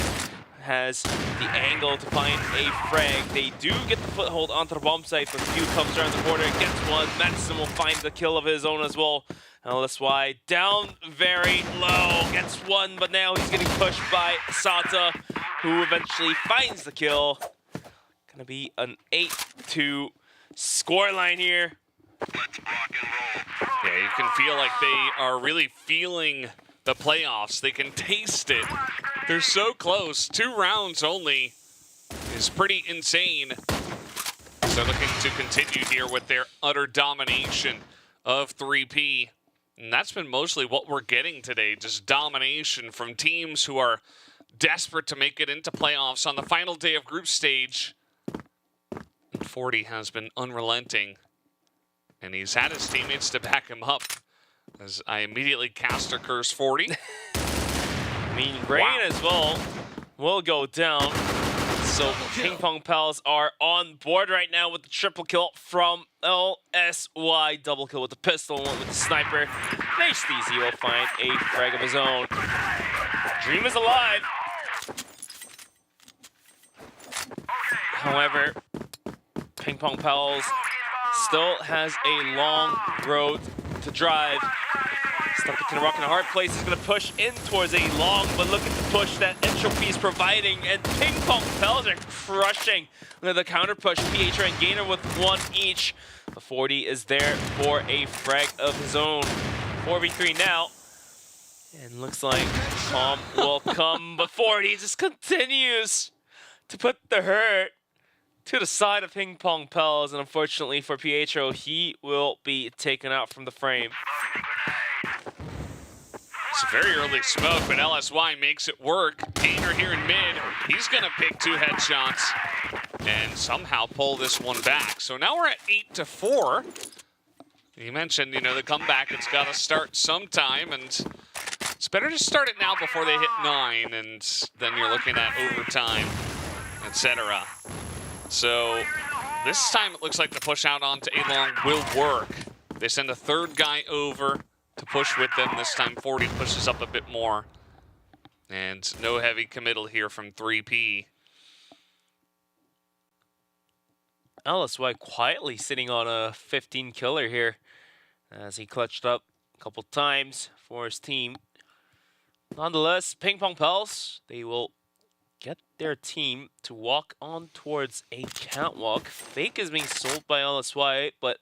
has the angle to find a frag. They do get the foothold onto the bomb site, but Pew comes around the corner and gets one. Madison will find the kill of his own as well. LSY down very low, gets one, but now he's getting pushed by Sata, who eventually finds the kill. Gonna be an 8-2 scoreline here. Yeah, you can feel like they are really feeling the playoffs. They can taste it. They're so close. 2 rounds only is pretty insane. So looking to continue here with their utter domination of 3P. And that's been mostly what we're getting today, just domination from teams who are desperate to make it into playoffs on the final day of group stage. And 40 has been unrelenting. And he's had his teammates to back him up. As I immediately caster curse 40. I mean, Rain as well will go down. So PingPongPals are on board right now with the triple kill from LSY. Double kill with the pistol, one with the sniper. Nice Steezy will find a frag of his own. Dream is alive. However, PingPongPals still has a long road to drive. Stuck between a rock and a hard place. He's going to push in towards a long, but look at the push that Entropy is providing, and PingPongPals are crushing the counter push. PH and Gainer with 1 each. The 40 is there for a frag of his own. 4v3 now. And looks like Calm will come, but 40 just continues to put the hurt to the side of PingPongPals, and unfortunately for Pietro, he will be taken out from the frame. It's a very early smoke, but LSY makes it work. Gainer here in mid, he's gonna pick 2 headshots and somehow pull this one back. So now we're at 8-4. You mentioned, you know, the comeback, it's gotta start sometime, and it's better to start it now before they hit 9, and then you're looking at overtime, etc. So this time it looks like the push out onto A-Long will work. They send a 3rd guy over to push with them. This time 40 pushes up a bit more. And no heavy committal here from 3P. LSY quietly sitting on a 15 killer here as he clutched up a couple times for his team. Nonetheless, PingPongPals, they will get their team to walk on towards a catwalk. Fake is being sold by LSY, but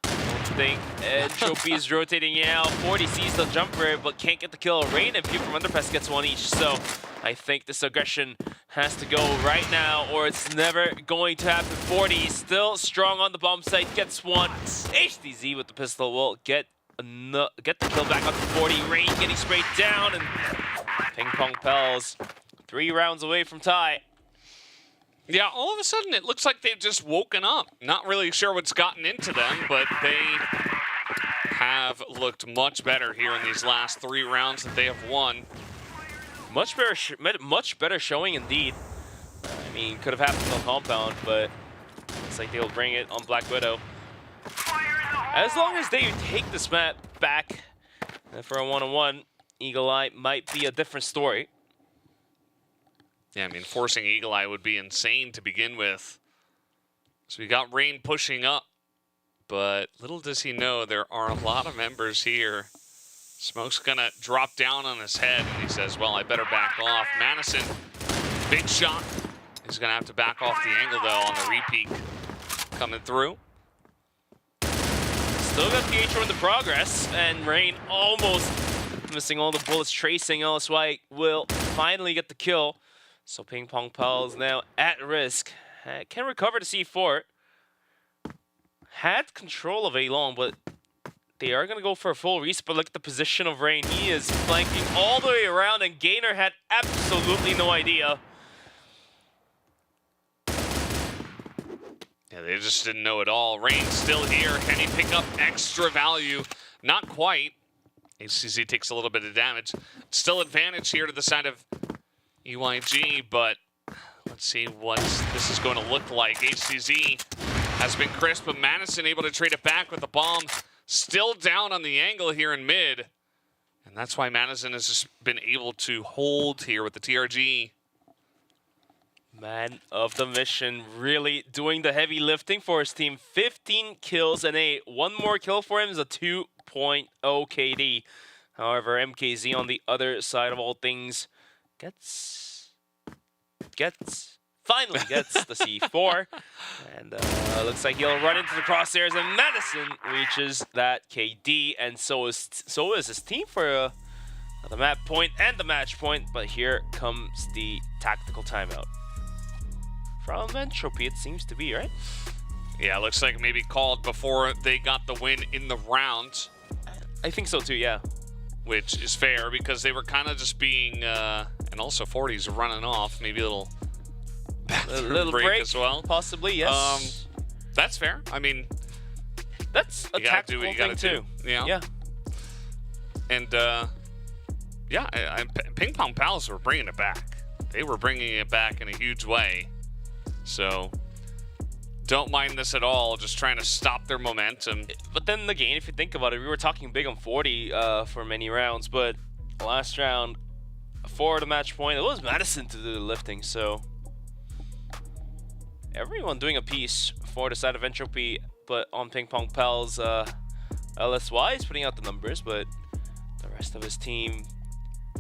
I don't think Entropy is rotating now. 40 sees the jumper, but can't get the kill. Rain and Pew from underpass gets 1 each. So I think this aggression has to go right now, or it's never going to happen. 40 still strong on the bomb site, gets one. HDZ with the pistol will get the kill back up to 40. Rain getting sprayed down, and PingPongPals 3 rounds away from tie. Yeah, all of a sudden it looks like they've just woken up. Not really sure what's gotten into them, but they have looked much better here in these last 3 rounds that they have won. Much better showing indeed. I mean, could have happened on Compound, but it's like they'll bring it on Black Widow. As long as they take this map back for a 1-on-1, Eagle Eye might be a different story. Yeah, I mean, forcing Eagle Eye would be insane to begin with. So we got Rain pushing up, but little does he know there are a lot of members here. Smoke's gonna drop down on his head, and he says, well, I better back off. Madison, big shot. He's gonna have to back off the angle, though, on the repeat coming through. Still got the H in the progress, and Rain almost missing all the bullets tracing. LSY will finally get the kill. So PingPongPals now at risk. Can recover the C4. Had control of A-Long, but they are going to go for a full respawn. But look at the position of Rain. He is flanking all the way around, and Gainer had absolutely no idea. Yeah, they just didn't know it all. Rain still here. Can he pick up extra value? Not quite. HCZ takes a little bit of damage. Still advantage here to the side of EYG, but let's see what this is going to look like. HCZ has been crisp, but Madison able to trade it back with the bomb. Still down on the angle here in mid. And that's why Madison has just been able to hold here with the TRG. Man of the mission, really doing the heavy lifting for his team. 15 kills and one more kill for him is a 2.0 KD. However, MKZ on the other side of all things finally gets the C4. And looks like he'll run into the crosshairs, and Madison reaches that KD, and so is his team for the map point and the match point. But here comes the tactical timeout from Entropy, it seems to be, right? Yeah, looks like maybe called before they got the win in the round. I think so too, yeah. Which is fair, because they were kind of just being, and also 40s running off, maybe a little break as well. Possibly, yes. That's fair. I mean, that's a tactical thing too. Yeah. And yeah, PingPongPals were bringing it back. They were bringing it back in a huge way. So don't mind this at all. Just trying to stop their momentum. But then again, if you think about it, we were talking big on 40 for many rounds, but last round for the match point, it was Madison to do the lifting. So everyone doing a piece for the side of Entropy, but on PingPongPals, LSY is putting out the numbers, but the rest of his team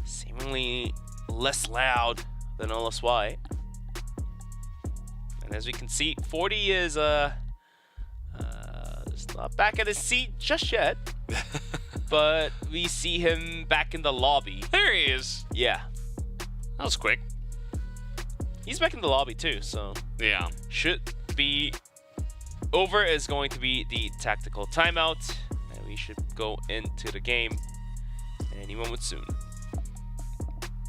seemingly less loud than LSY. And as we can see, 40 is not back at his seat just yet, but we see him back in the lobby. There he is. Yeah. That was quick. He's back in the lobby too, so yeah. Should be over is going to be the tactical timeout, and we should go into the game any moment soon.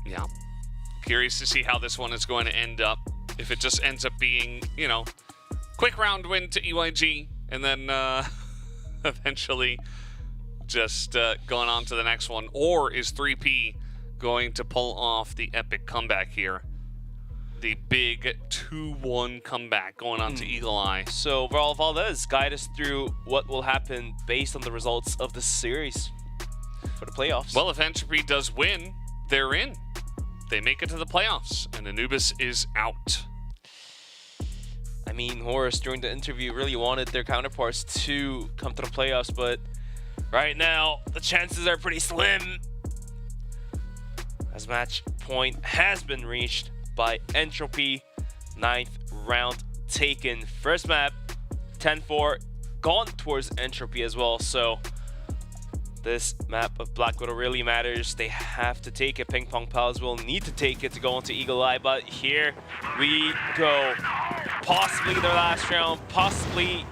Yeah. Curious to see how this one is going to end up. If it just ends up being, you know, quick round win to EYG, and then eventually just going on to the next one. Or is 3P going to pull off the epic comeback here? The big 2-1 comeback going on to Eagle Eye. So, Raul Valdez, guide us through what will happen based on the results of this series for the playoffs. Well, if Entropy does win, they're in. They make it to the playoffs, and Anubis is out. I mean, Horus during the interview really wanted their counterparts to come to the playoffs, but right now the chances are pretty slim, as match point has been reached by Entropy. 9th round taken. First map, 10-4, gone towards Entropy as well. So this map of Black Widow really matters. They have to take it. PingPongPals will need to take it to go into Eagle Eye, but here we go. Possibly their last round, possibly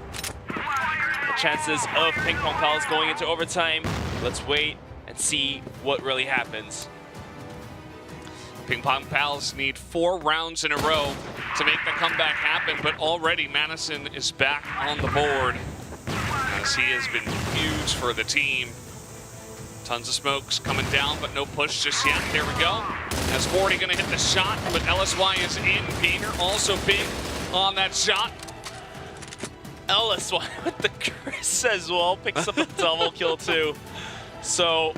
the chances of PingPongPals going into overtime. Let's wait and see what really happens. PingPongPals need 4 rounds in a row to make the comeback happen, but already Madison is back on the board as he has been huge for the team. Tons of smokes coming down, but no push just yet. There we go. As 40 gonna hit the shot, but LSY is in. Peter also big on that shot. LSY with the Chris as well, picks up a double kill too. So,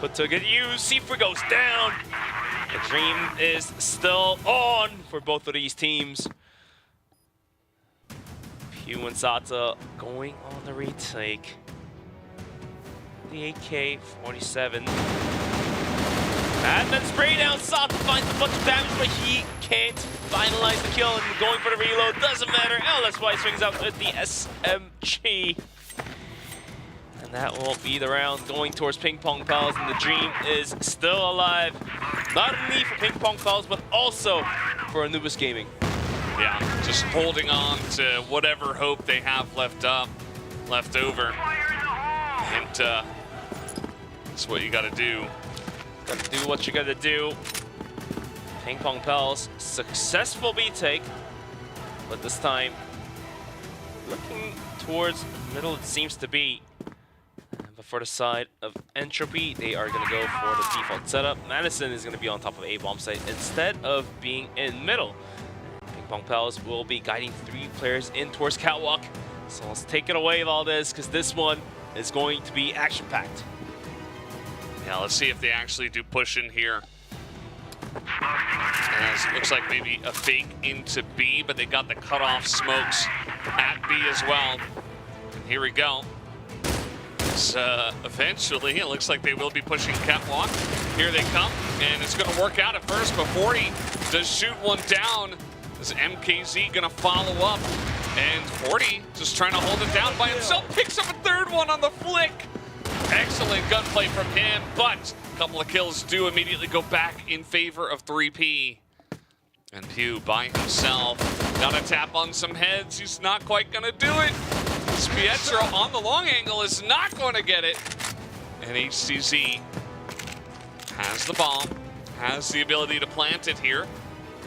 but to get used, C4 goes down. The dream is still on for both of these teams. Pew and Zata going on the retake. The AK-47. And then spray down, Zata finds a bunch of damage, but he can't finalize the kill, and going for the reload doesn't matter. LSY swings out with the SMG. And that will be the round going towards PingPongPals, and the dream is still alive. Not only for PingPongPals, but also for Anubis Gaming. Yeah, just holding on to whatever hope they have left over. And that's what you gotta do. Gotta do what you gotta do. PingPongPals, successful B-take, but this time looking towards the middle it seems to be. But for the side of Entropy, they are gonna go for the default setup. Madison is gonna be on top of A-bomb site instead of being in middle. PingPongPals will be guiding 3 players in towards Catwalk. So let's take it away, Valdez, because this one is going to be action-packed. Yeah, let's see if they actually do push in here. As it looks like maybe a fake into B, but they got the cutoff smokes at B as well. And here we go. So eventually, it looks like they will be pushing Catwalk. Here they come, and it's going to work out at first, but 40 does shoot one down. Is MKZ going to follow up? And 40 just trying to hold it down by himself, picks up a 3rd one on the flick. Excellent gunplay from him, but a couple of kills do immediately go back in favor of 3P. And Pew by himself, gotta tap on some heads. He's not quite gonna do it. Pietro on the long angle is not going to get it. And HCZ has the bomb, has the ability to plant it here,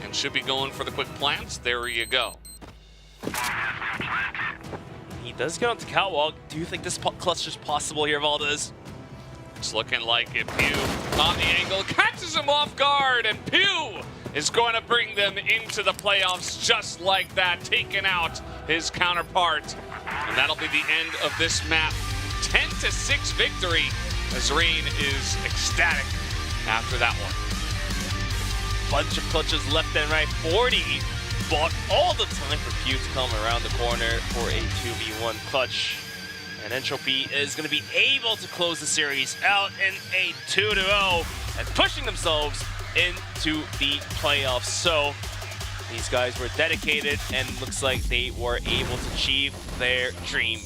and should be going for the quick plants. There you go. He does get onto Catwalk. Do you think this clutch is possible here, Valdez? It's looking like it. Pew on the angle, catches him off guard, and Pew is going to bring them into the playoffs just like that, taking out his counterpart. And that'll be the end of this map. 10-6 victory as Rain is ecstatic after that one. Bunch of clutches left and right. 40 bought all the time for Pew to come around the corner for a 2v1 clutch. And Entropy is going to be able to close the series out in a 2-0 and pushing themselves into the playoffs. So these guys were dedicated and looks like they were able to achieve their dream.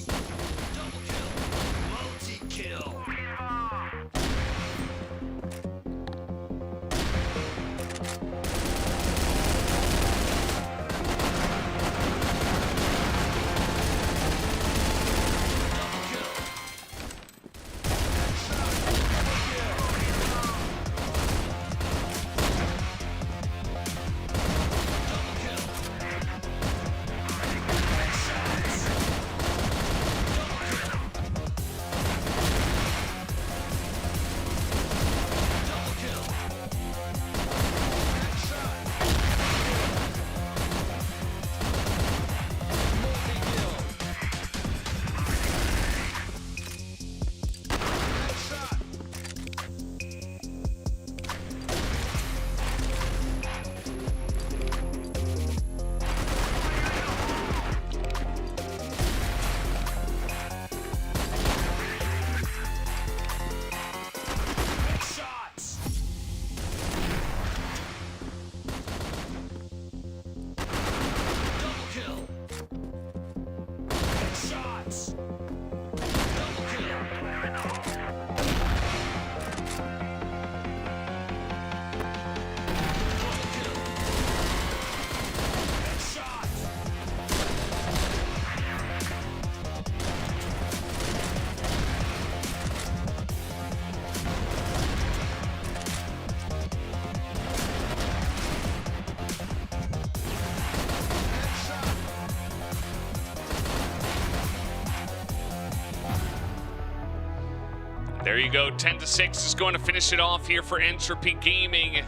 There you go, 10-6 is going to finish it off here for Entropy Gaming.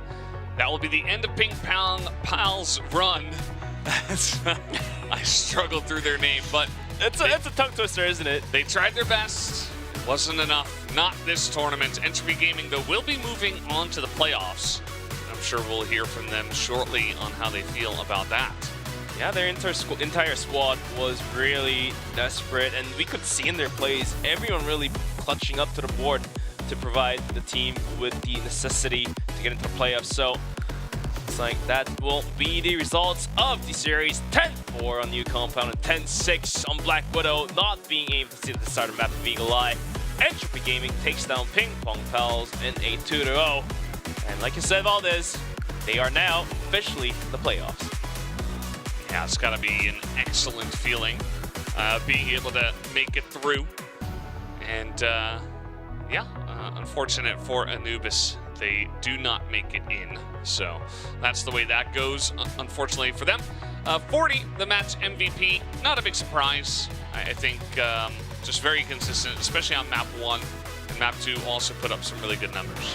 That will be the end of PingPongPals' run. I struggled through their name, but It's a tongue twister, isn't it? they tried their best. Wasn't enough. Not this tournament. Entropy Gaming, though, will be moving on to the playoffs. I'm sure we'll hear from them shortly on how they feel about that. Yeah, their entire squad was really desperate, and we could see in their plays everyone really clutching up to the board to provide the team with the necessity to get into the playoffs. So it's like that will be the results of the series. 10-4 on New Compound and 10-6 on Black Widow, not being able to see the start of map of Eagle Eye. Entropy Gaming takes down PingPongPals in a 2-0. And like you said, Valdez, they are now officially in the playoffs. Yeah, it's got to be an excellent feeling being able to make it through. And yeah, unfortunate for Anubis, they do not make it in. So that's the way that goes, unfortunately for them. 40, the match MVP, not a big surprise. I think just very consistent, especially on map 1. And map 2 also put up some really good numbers.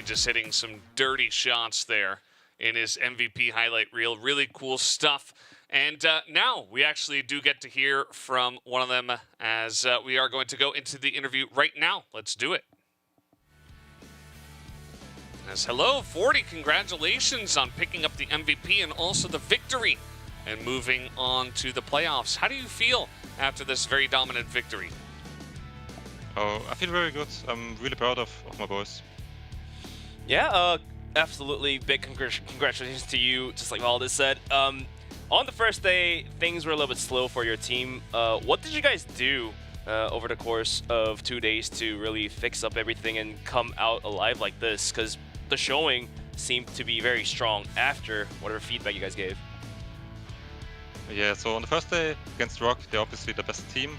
Just hitting some dirty shots there in his MVP highlight reel. Really cool stuff. And now we actually do get to hear from one of them as we are going to go into the interview right now. Let's do it. As hello, 40, congratulations on picking up the MVP and also the victory and moving on to the playoffs. How do you feel after this very dominant victory? Oh, I feel very good. I'm really proud of my boys. Yeah, absolutely. Big congratulations to you, just like Valdez said. On the first day, things were a little bit slow for your team. What did you guys do over the course of 2 days to really fix up everything and come out alive like this? Because the showing seemed to be very strong after whatever feedback you guys gave. Yeah, so on the first day against Rock, they're obviously the best team.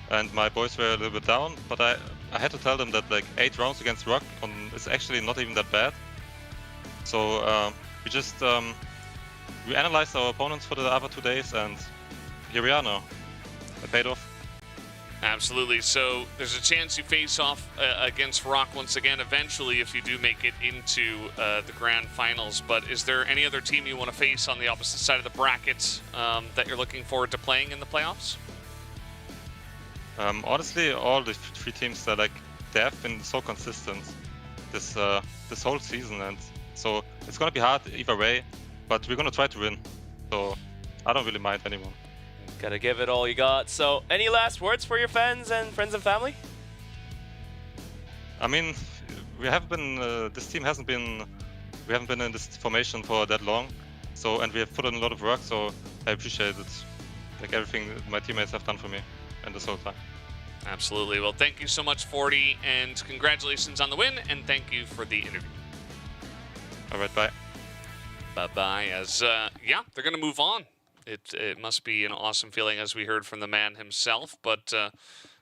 And my boys were a little bit down, but I had to tell them that like 8 rounds against Rock is actually not even that bad. So we just we analyzed our opponents for the other 2 days, and here we are now. It paid off. Absolutely. So there's a chance you face off against Rock once again eventually if you do make it into the grand finals. But is there any other team you want to face on the opposite side of the bracket that you're looking forward to playing in the playoffs? Honestly, all the 3 teams they have been so consistent this whole season, and so it's gonna be hard either way, but we're gonna try to win. So I don't really mind anyone. Gotta give it all you got. So any last words for your fans and friends and family? I mean, we have been this team hasn't been we haven't been in this formation for that long, so and we have put in a lot of work. So I appreciate it, like everything my teammates have done for me in this whole time. Absolutely. Well, thank you so much, 40, and congratulations on the win, and thank you for the interview. All right, bye. Bye-bye. As, yeah, they're going to move on. It must be an awesome feeling, as we heard from the man himself, but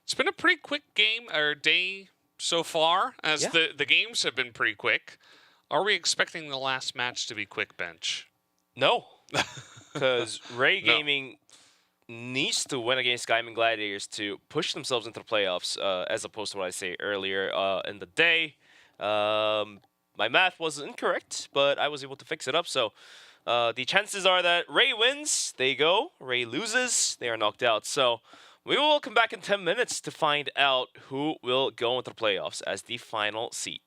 it's been a pretty quick game, or day so far, as the games have been pretty quick. Are we expecting the last match to be quick, Bench? No, because Ray Gaming needs to win against Gaimin Gladiators to push themselves into the playoffs, as opposed to what I say earlier in the day. My math was incorrect, but I was able to fix it up. So the chances are that Ray wins, they go. Ray loses, they are knocked out. So we will come back in 10 minutes to find out who will go into the playoffs as the final seed.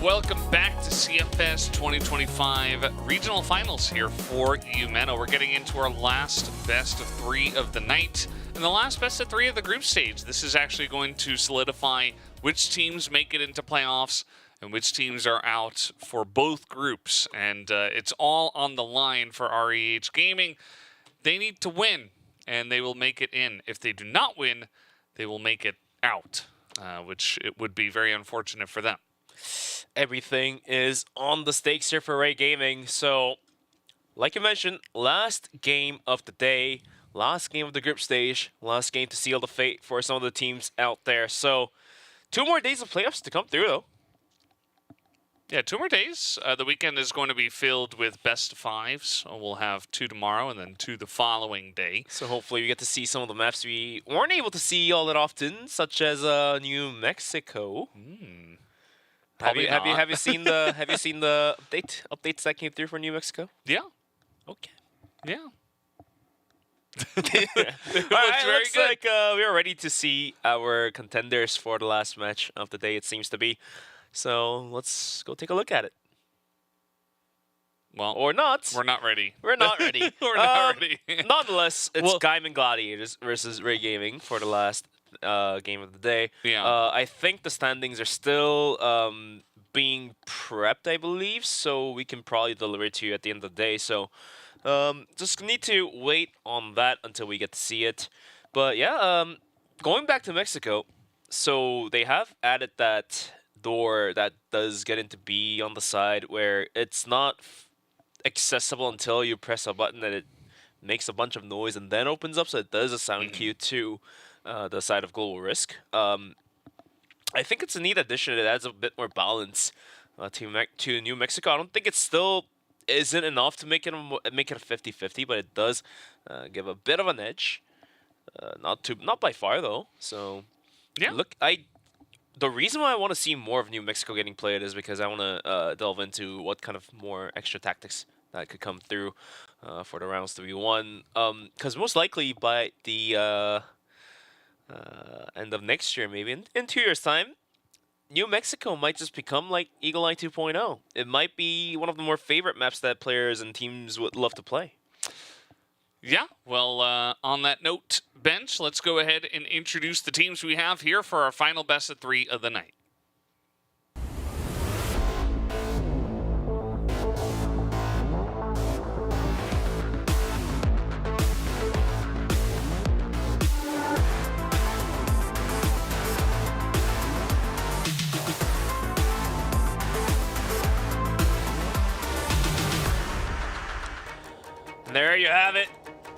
Welcome back to CFS 2025 regional finals here for Eumena. We're getting into our last best of 3 of the night and the last best of 3 of the group stage. This is actually going to solidify which teams make it into playoffs and which teams are out for both groups. And it's all on the line for REH Gaming. They need to win and they will make it in. If they do not win, they will make it out, which it would be very unfortunate for them. Everything is on the stakes here for Ray Gaming. So, like you mentioned, last game of the day, last game of the group stage, last game to seal the fate for some of the teams out there. So, 2 more days of playoffs to come through, though. Yeah, 2 more days. The weekend is going to be filled with best of 5s. So we'll have 2 tomorrow and then 2 the following day. So hopefully we get to see some of the maps we weren't able to see all that often, such as New Mexico. Have you seen the updates that came through for New Mexico? Yeah. Okay. Yeah. It looks like we are ready to see our contenders for the last match of the day, it seems to be. So let's go take a look at it. Well, or not. We're not ready. We're not ready. We're not ready. Nonetheless, it's Gaimin Gladiators versus Ray Gaming for the last game of the day. Yeah. I think the standings are still being prepped, I believe, so we can probably deliver it to you at the end of the day. So just need to wait on that until we get to see it. But yeah, going back to Mexico, so they have added that door that does get into B on the side where it's not accessible until you press a button and it makes a bunch of noise and then opens up, so it does a sound cue to the side of Global Risk. I think it's a neat addition. It adds a bit more balance to New Mexico. I don't think it still isn't enough to make it a 50-50, but it does give a bit of an edge. Not by far though. So yeah, the reason why I want to see more of New Mexico getting played is because I want to delve into what kind of more extra tactics that could come through for the rounds to be won. Because most likely by the end of next year, maybe in 2 years' time, New Mexico might just become like Eagle Eye 2.0. It might be one of the more favorite maps that players and teams would love to play. Yeah, well, on that note, Bench, let's go ahead and introduce the teams we have here for our final best of 3 of the night. And there you have it.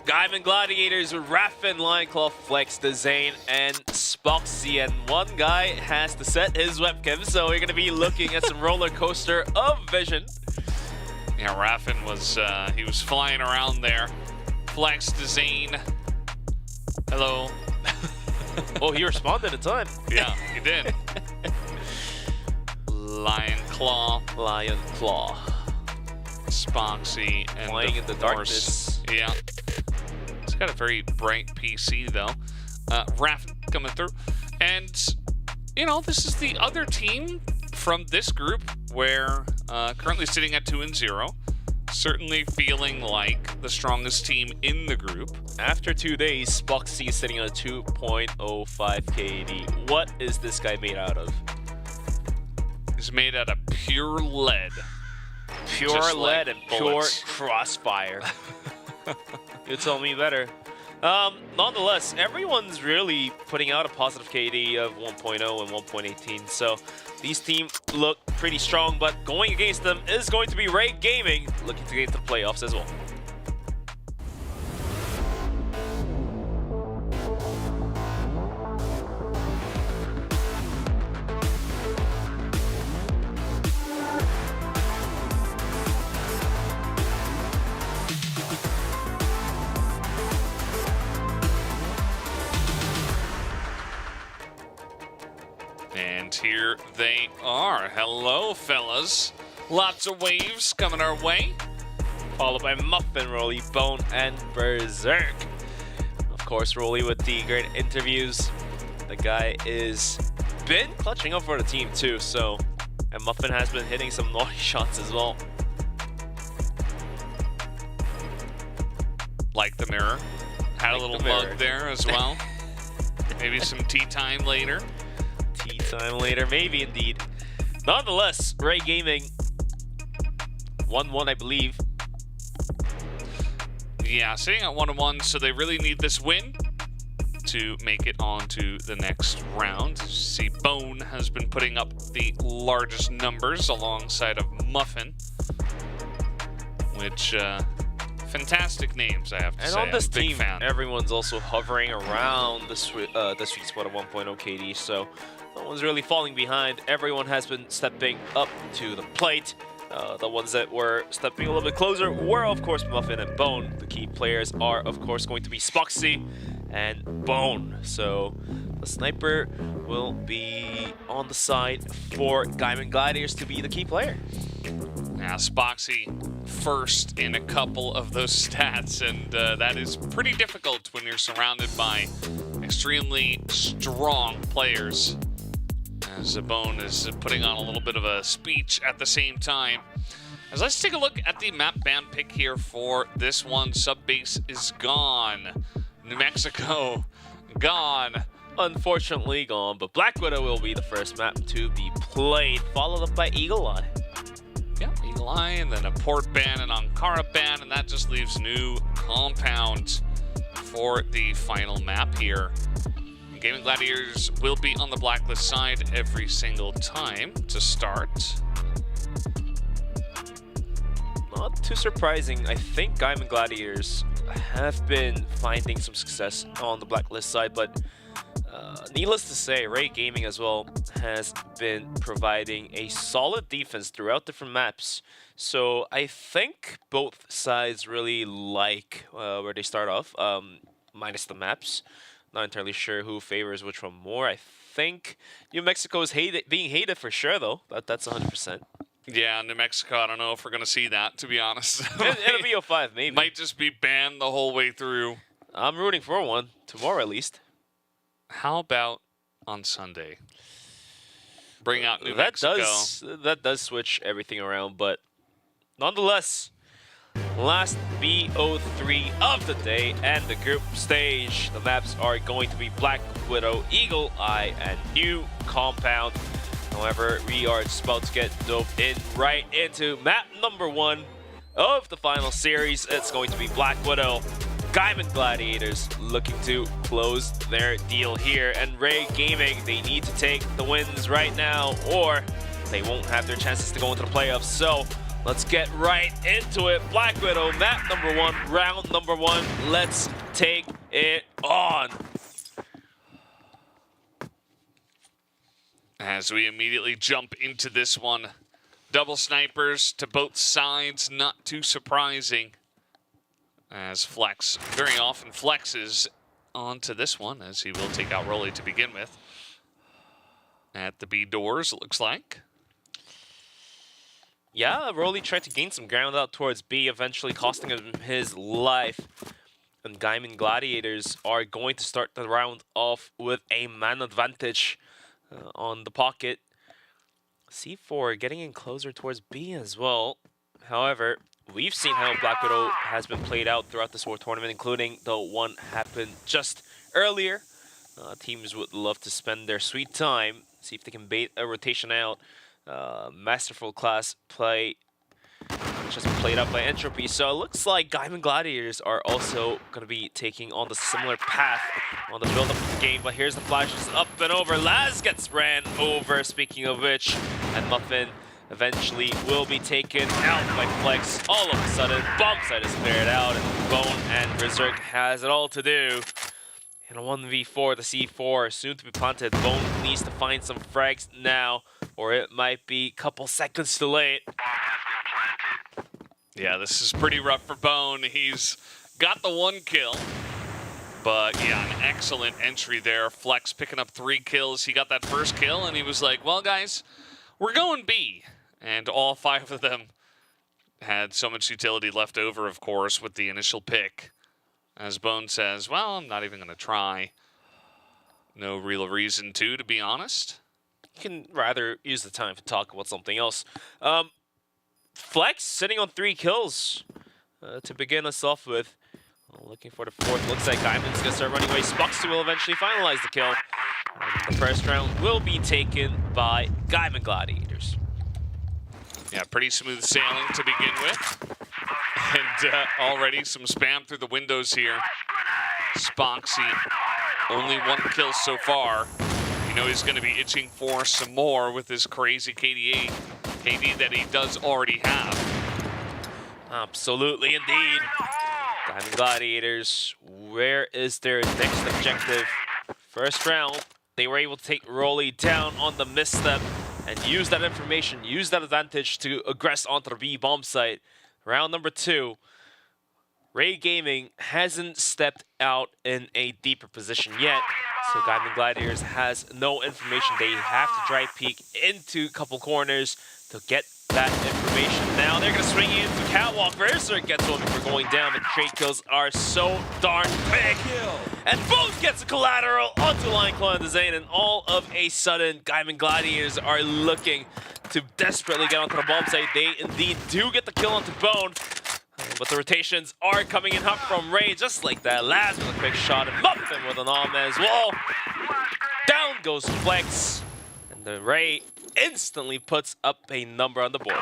Gaimin Gladiators with Raffin, Lionclaw, Flex, Dezane, and Spoxy. And one guy has to set his webcam, so we're going to be looking at some roller coaster of vision. Yeah, Raffin was, he was flying around there. Flex, Dezane. Hello. Oh, he responded in time. Yeah, he did. Lionclaw. Spoxy, and flying in the darkness. Yeah. It's got a very bright PC though. Raph coming through. And, you know, this is the other team from this group where currently sitting at 2-0. Certainly feeling like the strongest team in the group. After 2 days, Spoxy is sitting on a 2.05 KD. What is this guy made out of? He's made out of pure lead. Pure Just lead like and bullets. pure crossfire. You tell me better. Nonetheless, everyone's really putting out a positive KD of 1.0 and 1.18. So these teams look pretty strong, but going against them is going to be Ray Gaming, looking to get into the playoffs as well. And here they are. Hello, fellas. Lots of waves coming our way. Followed by Muffin, Rolly, Bone, and Berserk. Of course, Rolly with the great interviews. The guy is been clutching up for the team too, so And Muffin has been hitting some naughty shots as well. Like the mirror. Had Like a little the mirror. mug there as well. Maybe some tea time later. Tea time later, maybe indeed. Nonetheless, Ray Gaming 1-1, I believe. Yeah, sitting at 1-1, so they really need this win to make it on to the next round. You see, Bone has been putting up the largest numbers alongside of Muffin, which fantastic names, I have to And say. on this I'm a big team, fan. everyone's also hovering around the sweet spot of 1.0 KD, so no one's really falling behind. Everyone has been stepping up to the plate. The ones that were stepping a little bit closer were, of course, Muffin and Bone. The key players are, of course, going to be Spoxy and Bone. So the sniper will be on the side for Gaimin Gladiators to be the key player. Now, Spoxy first in a couple of those stats, and that is pretty difficult when you're surrounded by extremely strong players. As Bone is putting on a little bit of a speech at the same time. As let's take a look at the map ban pick here for this one. Subbase is gone. New Mexico, gone. Unfortunately gone, but Black Widow will be the first map to be played, followed up by Eagle Eye. Yeah, Eagle Eye, and then a port ban and Ankara ban, and that just leaves New Compound for the final map here. Gaimin Gladiators will be on the blacklist side every single time to start. Not too surprising. I think Gaimin Gladiators have been finding some success on the blacklist side, but needless to say, Ray Gaming as well has been providing a solid defense throughout different maps. So I think both sides really like where they start off, minus the maps. Not entirely sure who favors which one more. I think New Mexico is being hated for sure, though. That's 100%. Yeah, New Mexico, I don't know if we're going to see that, to be honest. It'll be 05, maybe. Might just be banned the whole way through. I'm rooting for one, tomorrow at least. How about on Sunday? Bring out New Mexico. That does switch everything around, but nonetheless, last BO3 of the day and the group stage. The maps are going to be Black Widow, Eagle Eye, and New Compound. However, we are just about to get dove in right into map number 1 of the final series. It's going to be Black Widow. Gaimin Gladiators looking to close their deal here. And Ray Gaming, they need to take the wins right now, or they won't have their chances to go into the playoffs. So let's get right into it. Black Widow, map number 1, round number 1. Let's take it on. As we immediately jump into this one. Double snipers to both sides, not too surprising. As Flex very often flexes onto this one, as he will take out Rolly to begin with. At the B doors, it looks like. Yeah, Rolly tried to gain some ground out towards B, eventually costing him his life. And Gaimin Gladiators are going to start the round off with a man advantage on the pocket. C4 getting in closer towards B as well. However, we've seen how Black Widow has been played out throughout this war tournament, including the one happened just earlier. Teams would love to spend their sweet time, see if they can bait a rotation out. Masterful class play just played up by Entropy. So it looks like Gaimin Gladiators are also going to be taking on the similar path on the build-up of the game. But here's the flashes up and over. Laz gets ran over, speaking of which. And Muffin eventually will be taken out by Flex. All of a sudden, bomb site is cleared out. And Bone and Berserk has it all to do. In a 1v4, the C4 soon to be planted. Bone needs to find some frags now, or it might be a couple seconds too late. Yeah, this is pretty rough for Bone. He's got the 1 kill. But yeah, an excellent entry there. Flex picking up 3 kills. He got that first kill, and he was like, well, guys, we're going B. And all 5 of them had so much utility left over, of course, with the initial pick. As Bone says, well, I'm not even going to try. No real reason to be honest. you can rather use the time to talk about something else. Flex sitting on 3 kills to begin us off with. Looking for the 4th. Looks like Gaimin's gonna start running away. Spuxy will eventually finalize the kill. And the first round will be taken by Gaimin Gladiators. Yeah, pretty smooth sailing to begin with. And already some spam through the windows here. Spoxy, only 1 kill so far. You know he's going to be itching for some more with his crazy KD that he does already have. Absolutely indeed. Gaimin Gladiators, where is their next objective? First round, they were able to take Rolly down on the misstep and use that information, use that advantage to aggress onto the B bomb site. Round number 2, Ray Gaming hasn't stepped out in a deeper position yet, so Gaimin Gladiators has no information. They have to drive peek into a couple corners to get that information. Now they're gonna swing into Catwalk. Berserk gets over for going down, but trade kills are so darn big. And both gets a collateral onto Lion Claw and Zane, and all of a sudden, Gaimin Gladiators are looking to desperately get onto the bomb site. They indeed do get the kill onto Bone, but the rotations are coming in hot from Ray, just like that. Laz with a quick shot, and Muffin with an arm as well. Down goes Flex, and the Ray instantly puts up a number on the board.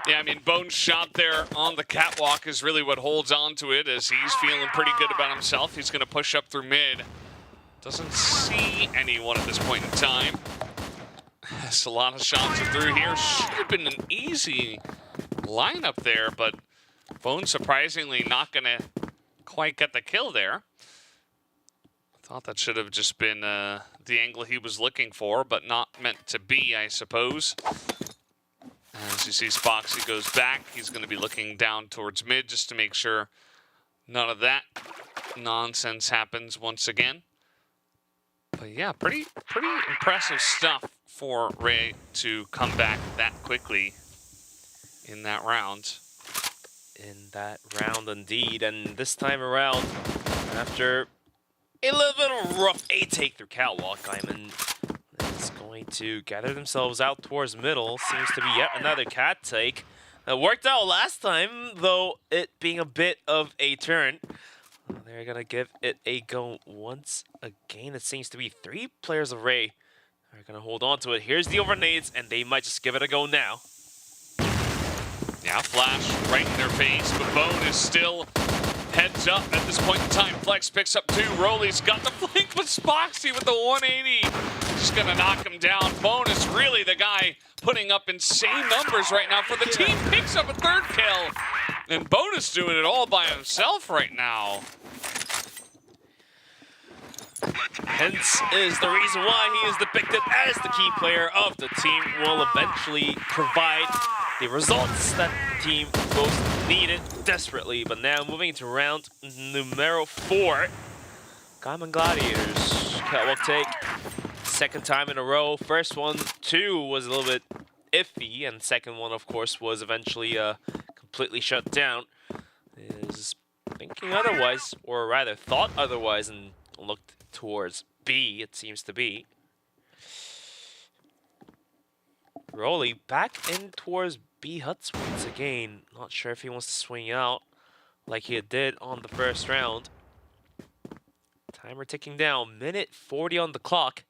Yeah, I mean, Bone's shot there on the catwalk is really what holds on to it, as he's feeling pretty good about himself. He's going to push up through mid. Doesn't see anyone at this point in time. That's a lot of shots are through here. Should have been an easy lineup there, but Bone surprisingly not going to quite get the kill there. Thought that should have just been the angle he was looking for, but not meant to be, I suppose. As you see, Spoxy goes back. He's going to be looking down towards mid just to make sure none of that nonsense happens once again. But yeah, pretty impressive stuff for Ray to come back that quickly in that round. In that round indeed, and this time around, after a little bit of a rough A-take through Catwalk, Gaimin is going to gather themselves out towards middle. Seems to be yet another cat take. That worked out last time, though it being a bit of a turn. They're gonna give it a go once again. It seems to be 3 players of Ray are gonna hold on to it. Here's the overnades, and they might just give it a go now. Yeah, flash right in their face, but Bone is still heads up at this point in time. Flex picks up 2. Rolly's got the flank, but Spoxy with the 180. Just gonna knock him down. Bone is really the guy putting up insane numbers right now for the team. Picks up a 3rd kill. And Bone is doing it all by himself right now. Hence is the reason why he is depicted as the key player of the team. Will eventually provide the results that the team most needed desperately. But now moving into round numero 4. Gaimin Gladiators, Catwalk take. 2nd time in a row. First one, 2 was a little bit iffy, and 2nd one, of course, was eventually completely shut down. Is thinking otherwise, or rather thought otherwise, and looked towards B, it seems to be. Rolly back in towards B huts once again. Not sure if he wants to swing out like he did on the first round. Timer ticking down, minute 40 on the clock.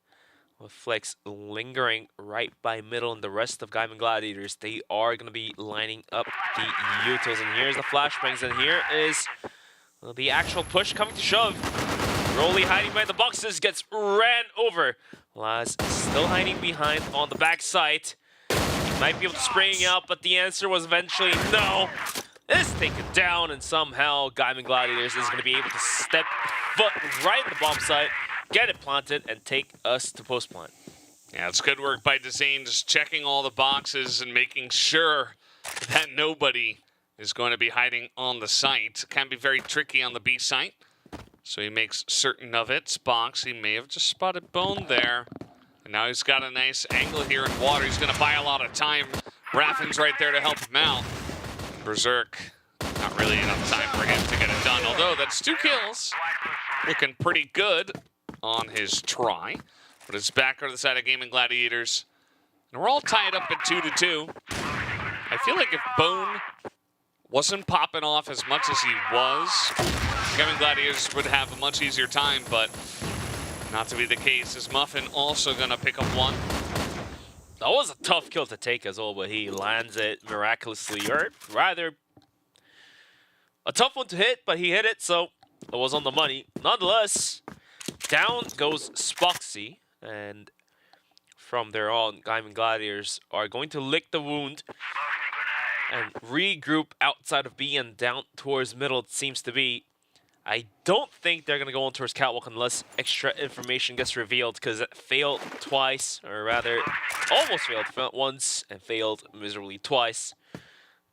With Flex lingering right by middle, and the rest of Gaimin Gladiators, they are going to be lining up the Utos. And here's the flashbangs, and here is the actual push coming to shove. Rolly hiding behind the boxes, gets ran over. Laz still hiding behind on the backside. Might be able to spring out, but the answer was eventually no. It's taken down, and somehow Gaimin Gladiators is going to be able to step foot right in the bomb site, get it planted, and take us to post plant. Yeah, it's good work by Dezane, just checking all the boxes and making sure that nobody is going to be hiding on the site. Can be very tricky on the B site, so he makes certain of it. Spox, he may have just spotted Bone there. And now he's got a nice angle here in water. He's going to buy a lot of time. Raffin's right there to help him out. Berserk, not really enough time for him to get it done, although that's 2 kills. Looking pretty good on his try. But it's back on the side of Gaimin Gladiators. And we're all tied up at 2-2. I feel like if Bone wasn't popping off as much as he was, Gaimin Gladiators would have a much easier time, but not to be the case. Is Muffin also gonna pick up one? That was a tough kill to take as well, but he lands it miraculously, or rather, a tough one to hit, but he hit it, so it was on the money. Nonetheless, down goes Spoxy, and from there on, Gaimin Gladiators are going to lick the wound and regroup outside of B and down towards middle, it seems to be. I don't think they're going to go on towards Catwalk unless extra information gets revealed, because it failed twice, or rather, almost failed once and failed miserably twice.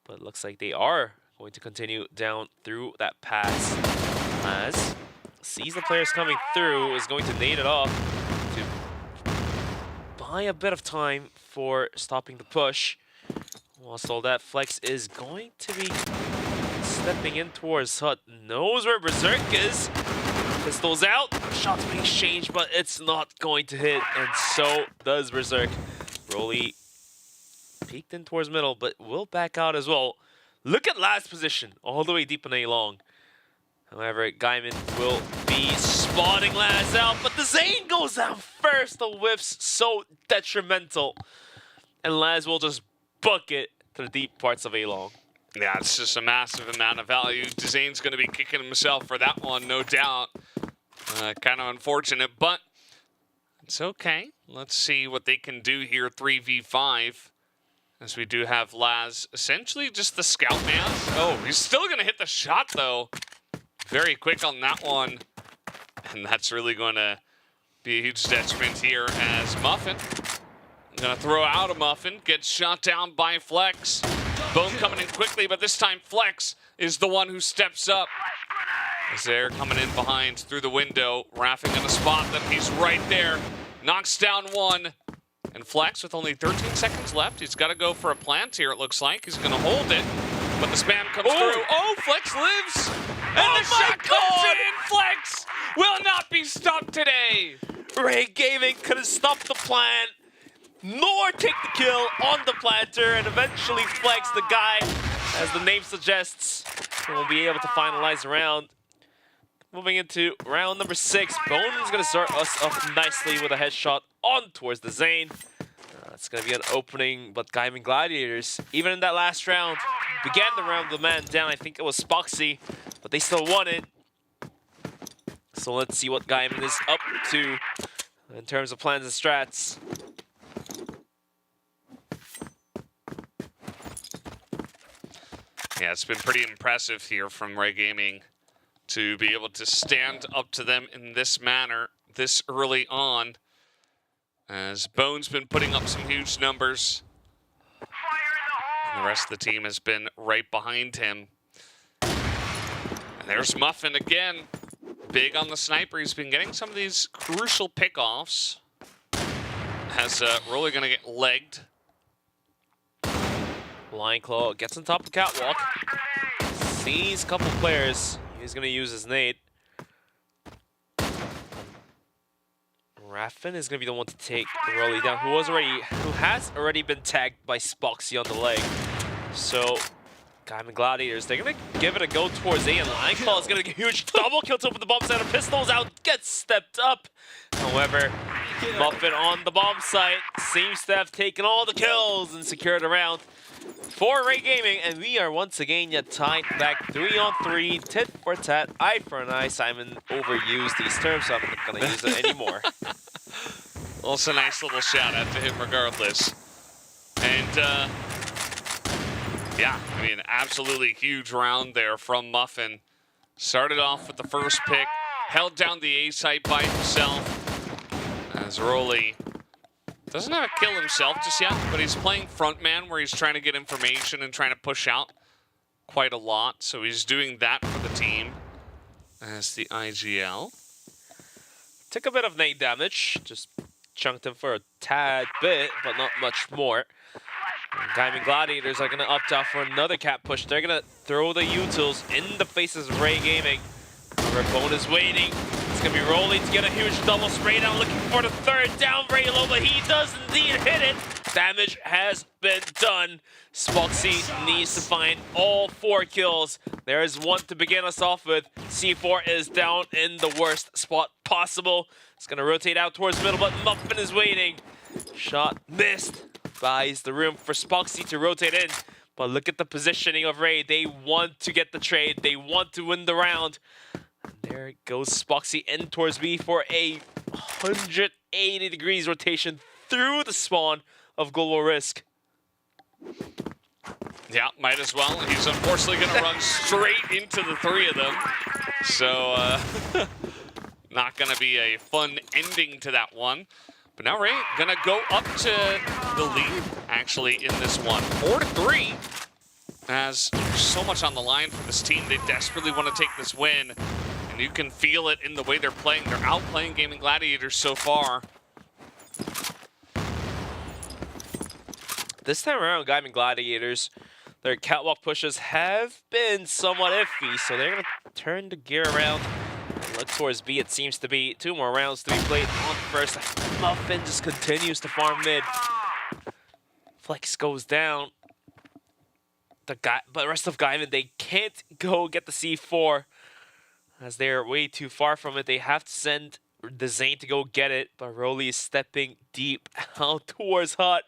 But it looks like they are going to continue down through that pass. As sees the players coming through, is going to nade it off to buy a bit of time for stopping the push. Whilst all that, Flex is going to be stepping in towards Hut. Knows where Berserk is. Pistols out. Shots being exchanged, but it's not going to hit. And so does Berserk. Broly peeked in towards middle, but will back out as well. Look at last position, all the way deep in A long. However, Gaimin will be spawning Laz out, but the Zane goes out first. The whiff's so detrimental. And Laz will just bucket to the deep parts of A long. Yeah, it's just a massive amount of value. Zane's going to be kicking himself for that one, no doubt. Kind of unfortunate, but it's okay. Let's see what they can do here, 3v5. As we do have Laz, essentially just the scout man. Oh, he's still going to hit the shot, though. Very quick on that one. And that's really going to be a huge detriment here as Muffin. Gonna throw out a Muffin, gets shot down by Flex. Bone coming in quickly, but this time Flex is the one who steps up. As they're coming in behind through the window, Raffing gonna spot them, he's right there. Knocks down one. And Flex with only 13 seconds left, he's gotta go for a plant here, it looks like. He's gonna hold it, but the spam comes through. Oh, Flex lives! And the shot comes in! Flex will not be stopped today! Ray Gaming couldn't stop the plant, nor take the kill on the planter, and eventually Flex, the guy, as the name suggests, will be able to finalize the round. Moving into round number 6, Bone is going to start us off nicely with a headshot on towards the Zane. It's going to be an opening, but Gaimin Gladiators, even in that last round, began the round with the man down. I think it was Spoxy, but they still won it. So let's see what Gaimin is up to in terms of plans and strats. Yeah, it's been pretty impressive here from Ray Gaming to be able to stand up to them in this manner this early on. As Bone's been putting up some huge numbers. And the rest of the team has been right behind him. And there's Muffin again. Big on the sniper. He's been getting some of these crucial pickoffs. Has really gonna get legged. Lion Claw gets on top of the catwalk. Sees a couple players. He's gonna use his nade. Raffin is gonna be the one to take Rolly down, who has already been tagged by Spoxy on the leg. So Gaimin Gladiators, they're gonna give it a go towards A, and Lion Claw is gonna get a huge double kill to open the bomb site. Pistols out, gets stepped up. However, Muffin on the bomb site seems to have taken all the kills and secured a round for Ray Gaming, and we are once again yet tied back 3-on-3, tit for tat, eye for an eye. Simon overused these terms, so I'm not gonna use it anymore. Also, nice little shout out to him regardless. And yeah, I mean, absolutely huge round there from Muffin. Started off with the first pick, held down the A site by himself. As Rolly doesn't have a kill himself just yet, but he's playing frontman where he's trying to get information and trying to push out quite a lot. So he's doing that for the team as the IGL. Took a bit of nade damage, just chunked him for a tad bit, but not much more. And Gaimin Gladiators are going to opt out for another cap push. They're going to throw the utils in the faces of Ray Gaming. However, Bone is waiting, It's gonna be Rolly to get a huge double spray down, looking for the third down very low, but he does indeed hit it. Damage has been done. Spoxy needs to find all 4 kills. There is one to begin us off with. C4 is down in the worst spot possible. It's gonna rotate out towards middle, but Muffin is waiting. Shot missed. Buys the room for Spoxy to rotate in. But look at the positioning of Ray. They want to get the trade. They want to win the round. And there goes Spoxy in towards B for a 180 degrees rotation through the spawn of Global Risk. Yeah, might as well. He's unfortunately going to run straight into the 3 of them. So, not going to be a fun ending to that one. But now Ray going to go up to the lead, actually, in this one. 4-3. As there's so much on the line for this team. They desperately want to take this win. And you can feel it in the way they're playing. They're outplaying Gaimin Gladiators so far. This time around, Gaimin Gladiators, their catwalk pushes have been somewhat iffy, so they're going to turn the gear around and look towards B. It seems to be 2 more rounds to be played on first. Muffin just continues to farm mid. Flex goes down. But the rest of Gaimin, they can't go get the C4 as they're way too far from it. They have to send the Zane to go get it, but Rolly is stepping deep out towards Hut.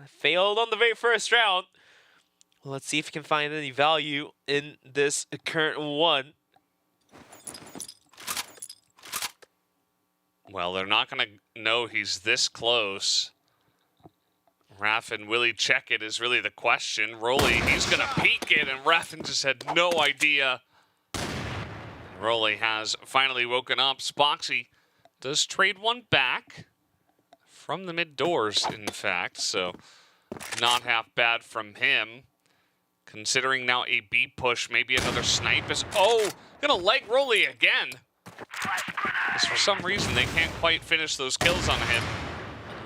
Failed on the very first round. Let's see if we can find any value in this current one. Well, they're not going to know he's this close. Raffin, will he check it is really the question. Rolly, he's going to peek it, and Raffin just had no idea. Rolly has finally woken up. Spoxy does trade one back. From the mid doors, in fact, so not half bad from him. Considering now a B push, maybe another snipe is... Oh, gonna leg Rolly again. Because for some reason, they can't quite finish those kills on him.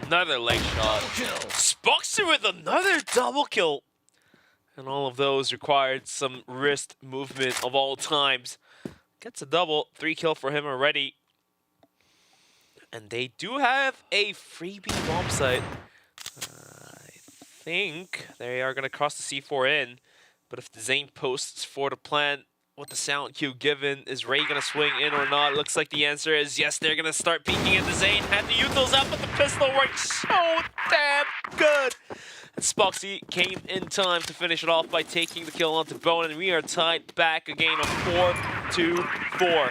Another leg shot. Spoxy with another double kill. And all of those required some wrist movement of all times. Gets a double, 3 kill for him already. And they do have a freebie bomb site. I think they are going to cross the C4 in. But if the Zane posts for the plant with the sound cue given, is Ray going to swing in or not? Looks like the answer is yes, they're going to start peeking at the Zane. Had the utils out, but the pistol worked so damn good. And Spoxy came in time to finish it off by taking the kill onto Bone. And we are tied back again on 4-4.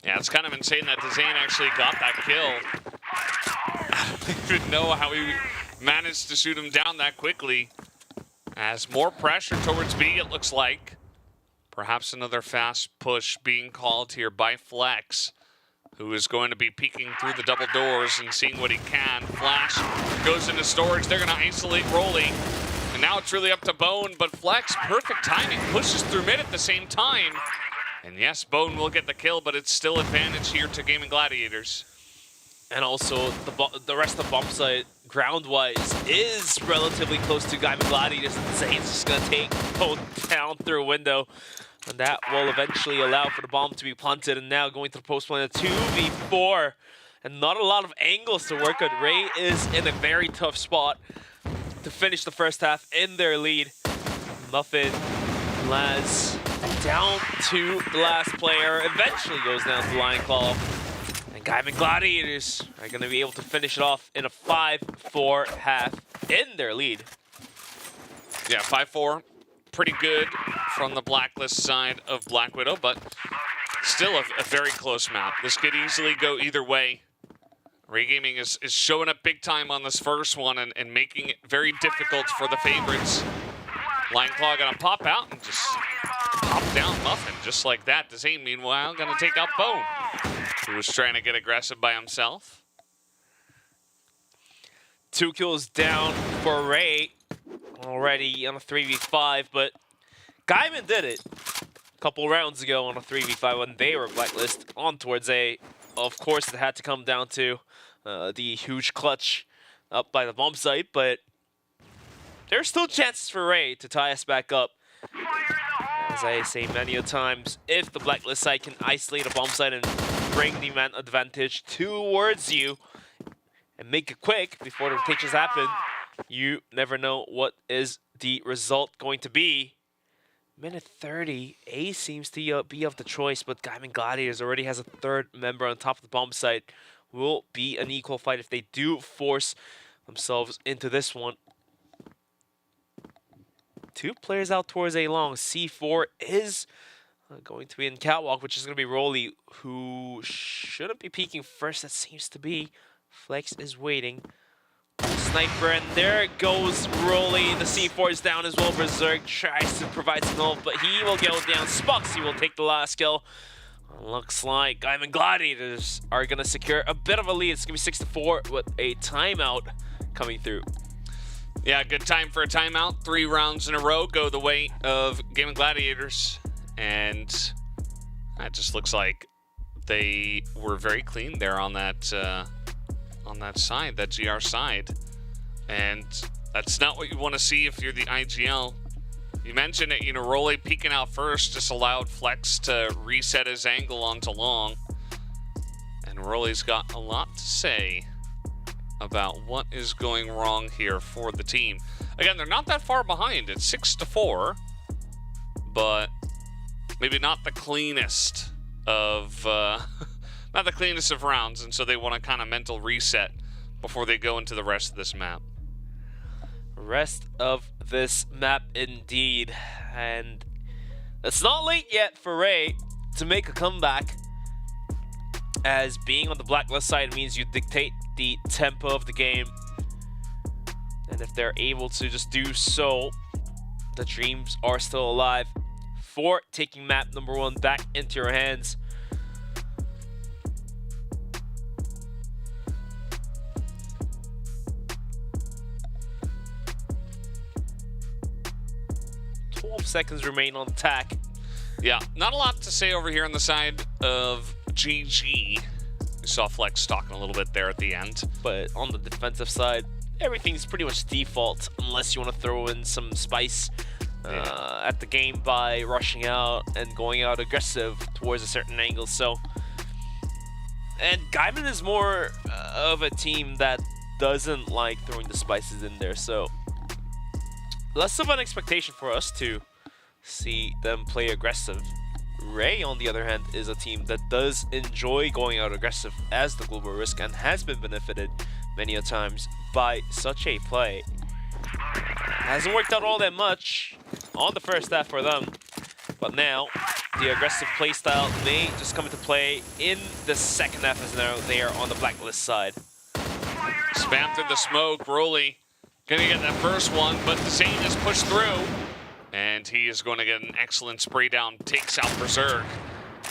Yeah, it's kind of insane that Zane actually got that kill. I don't even know how he managed to shoot him down that quickly. As more pressure towards B, it looks like. Perhaps another fast push being called here by Flex, who is going to be peeking through the double doors and seeing what he can. Flash goes into storage. They're going to isolate Rolly. And now it's really up to Bone, but Flex, perfect timing, pushes through mid at the same time. And yes, Bone will get the kill, but it's still advantage here to Gaimin Gladiators. And also, the rest of the bomb site, ground-wise, is relatively close to Gaimin Gladiators. And Zane's just going to take Bone down through a window. And that will eventually allow for the bomb to be planted. And now going to the post plant, 2v4. And not a lot of angles to work on. Ray is in a very tough spot to finish the first half in their lead. Muffin, Laz, down to the last player. Eventually goes down to Lion Claw. And Gaimin Gladiators are going to be able to finish it off in a 5-4 half in their lead. Yeah, 5-4. Pretty good from the Blacklist side of Black Widow, but still a very close map. This could easily go either way. Ray Gaming is showing up big time on this first one and making it very difficult for the favorites. Lion Claw gonna pop out and just pop down Muffin just like that. Zane, meanwhile, gonna take out Bone, who was trying to get aggressive by himself. 2 kills down for Ray already on a 3v5, but Gaimin did it a couple rounds ago on a 3v5 when they were Blacklist on towards A. Of course, it had to come down to the huge clutch up by the bomb site, but there's still chances for Ray to tie us back up. As I say many a times, if the Blacklist side can isolate a bomb site and bring the man advantage towards you and make it quick before the rotations happen. You never know what is the result going to be. Minute 30, A seems to be of the choice, but Gaimin Gladiators already has a third member on top of the bomb site. Will be an equal fight if they do force themselves into this one. 2 players out towards A long. C4 is going to be in catwalk, which is going to be Rolly, who shouldn't be peeking first. That seems to be. Flex is waiting. Sniper, and there goes Rolly. The C4 is down as well. Berserk tries to provide some help, but he will go down. Spoxy will take the last kill. Looks like Gaimin Gladiators are going to secure a bit of a lead. It's going to be 6-4 with a timeout coming through. Yeah, good time for a timeout. 3 rounds in a row go the way of Gaimin Gladiators. And it just looks like they were very clean there on that side, that GR side. And that's not what you want to see if you're the IGL. You mentioned it, Rolly peeking out first just allowed Flex to reset his angle onto long. And Rolly's got a lot to say about what is going wrong here for the team. Again, they're not that far behind. It's 6-4, but maybe not the cleanest of not the cleanest of rounds, and so they want to kind of mental reset before they go into the rest of this map. Rest of this map indeed, and it's not late yet for Ray to make a comeback, as being on the blacklist side means you dictate the tempo of the game, and if they're able to just do so, the dreams are still alive for taking map number 1 back into your hands. Seconds remain on attack. Yeah, not a lot to say over here on the side of GG. We saw Flex talking a little bit there at the end. But on the defensive side, everything's pretty much default unless you want to throw in some spice at the game by rushing out and going out aggressive towards a certain angle. So, and Gaimin is more of a team that doesn't like throwing the spices in there. So, less of an expectation for us to see them play aggressive. Ray, on the other hand, is a team that does enjoy going out aggressive as the global risk and has been benefited many a times by such a play. Hasn't worked out all that much on the first half for them, but now the aggressive playstyle may just come into play in the second half as now they are on the blacklist side. Spam through the smoke. Rolly gonna get that first one, but Zane is pushed through. And he is going to get an excellent spray down, takes out Berserk.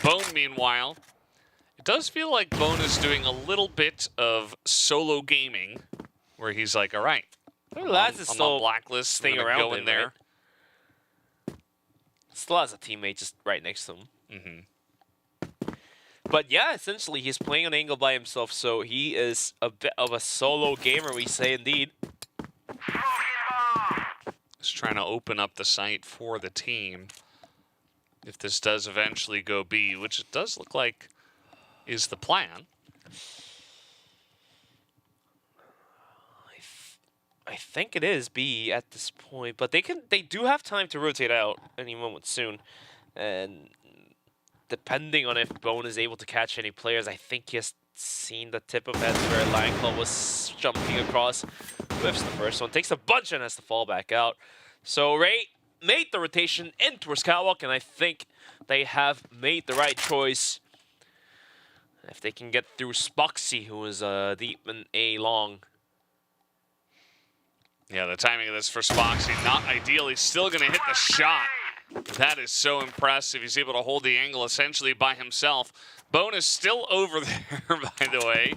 Bone, meanwhile, it does feel like Bone is doing a little bit of solo gaming, where he's like, all right, I'm on the blacklist, staying around go in there. Right? Still has a teammate just right next to him. But yeah, essentially, he's playing an angle by himself, so he is a bit of a solo gamer, we say indeed. Just trying to open up the site for the team. If this does eventually go B, which it does look like is the plan. I think it is B at this point, but they do have time to rotate out any moment soon. And depending on if Bone is able to catch any players, I think he has seen the tip of heads where Lion Claw was jumping across. Whiffs the first one, takes a bunch and has to fall back out. So Ray made the rotation in towards catwalk, and I think they have made the right choice. If they can get through Spoxy, who is deep in A long. Yeah, the timing of this for Spoxy, not ideal. He's still going to hit the shot. That is so impressive. He's able to hold the angle essentially by himself. Bone is still over there, by the way.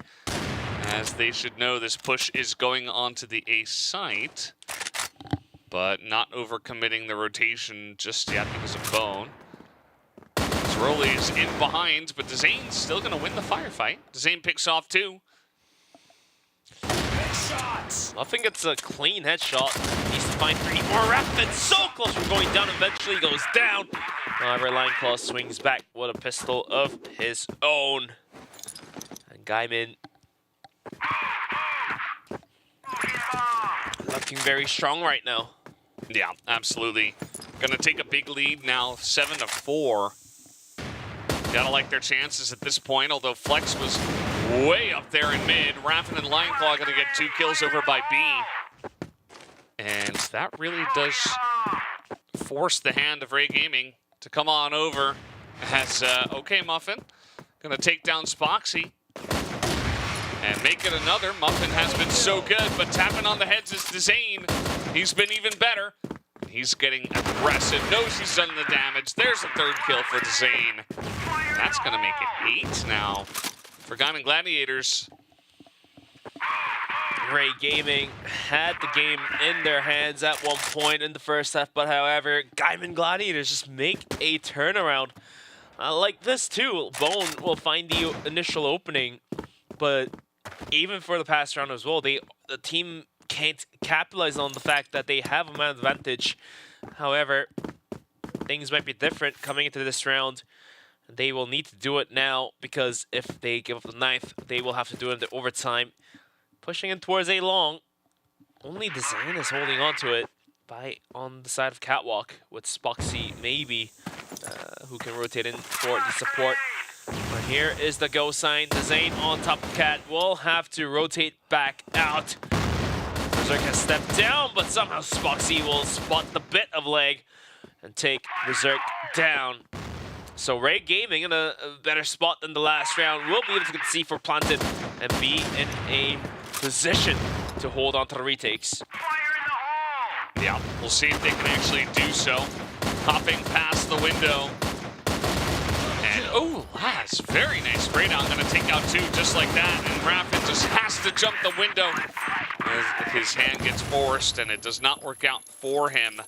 As they should know, this push is going onto the A site, but not overcommitting the rotation just yet because of Bone. Rolly is in behind, but Zane's still going to win the firefight. Zane picks off 2. I think it's a clean headshot. Needs to find 3 more rapids. So close from going down. Eventually goes down. However, Lion Claw swings back with a pistol of his own. And Gaimin looking very strong right now. Yeah, absolutely. Gonna take a big lead now, 7-4. Gotta like their chances at this point, although Flex was way up there in mid. Raffin and Lineclaw gonna get 2 kills over by B. And that really does force the hand of Ray Gaming to come on over as, okay, Muffin, gonna take down Spoxy and make it another. Muffin has been so good, but tapping on the heads is Dzane. He's been even better. He's getting aggressive, knows he's done the damage. There's a 3rd kill for Dzane. That's gonna make it 8 now for Gaimin Gladiators. Ray Gaming had the game in their hands at one point in the first half, but however, Gaimin Gladiators just make a turnaround. Like this too, Bone will find the initial opening, but even for the past round as well, the team can't capitalize on the fact that they have a man advantage. However, things might be different coming into this round. They will need to do it now, because if they give up the 9th, they will have to do it in the overtime. Pushing in towards a long. Only Dzane is holding on to it on the side of Catwalk, with Spoxy maybe, who can rotate in for the support. But here is the go sign. Dzane on top of Cat will have to rotate back out. Berserk has stepped down, but somehow Spoxy will spot the bit of leg and take Berserk down. So Ray Gaming in a better spot than the last round will be able to get C4 planted and be in a position to hold on to the retakes. Yeah, we'll see if they can actually do so. Hopping past the window. And, oh, Laz, very nice spray down. Gonna take out 2 just like that. And Raffin just has to jump the window. As his hand gets forced, and it does not work out for him.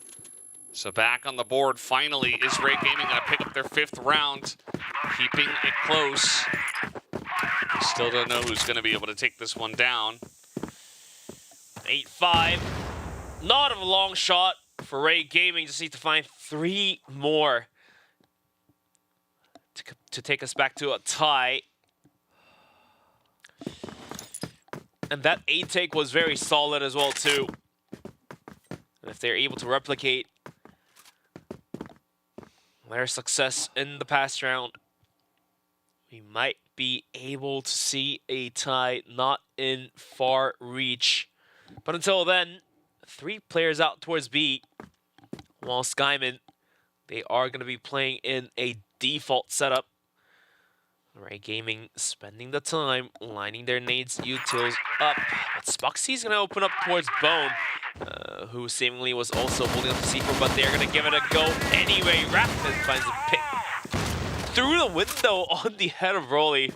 So back on the board, finally, is Ray Gaming gonna pick up their 5th round, keeping it close. Still don't know who's gonna be able to take this one down. 8-5. Not a long shot for Ray Gaming. Just need to find 3 more to take us back to a tie. And that 8 take was very solid as well too. And if they're able to replicate their success in the past round, we might be able to see a tie not in far reach. But until then, 3 players out towards B, whilst Gaimin, they are going to be playing in a default setup. Ray Gaming spending the time lining their nades utils up. But Spoxy's going to open up towards Bone, who seemingly was also holding up the C4, but they're going to give it a go anyway. Raffin finds a pick through the window on the head of Rolly.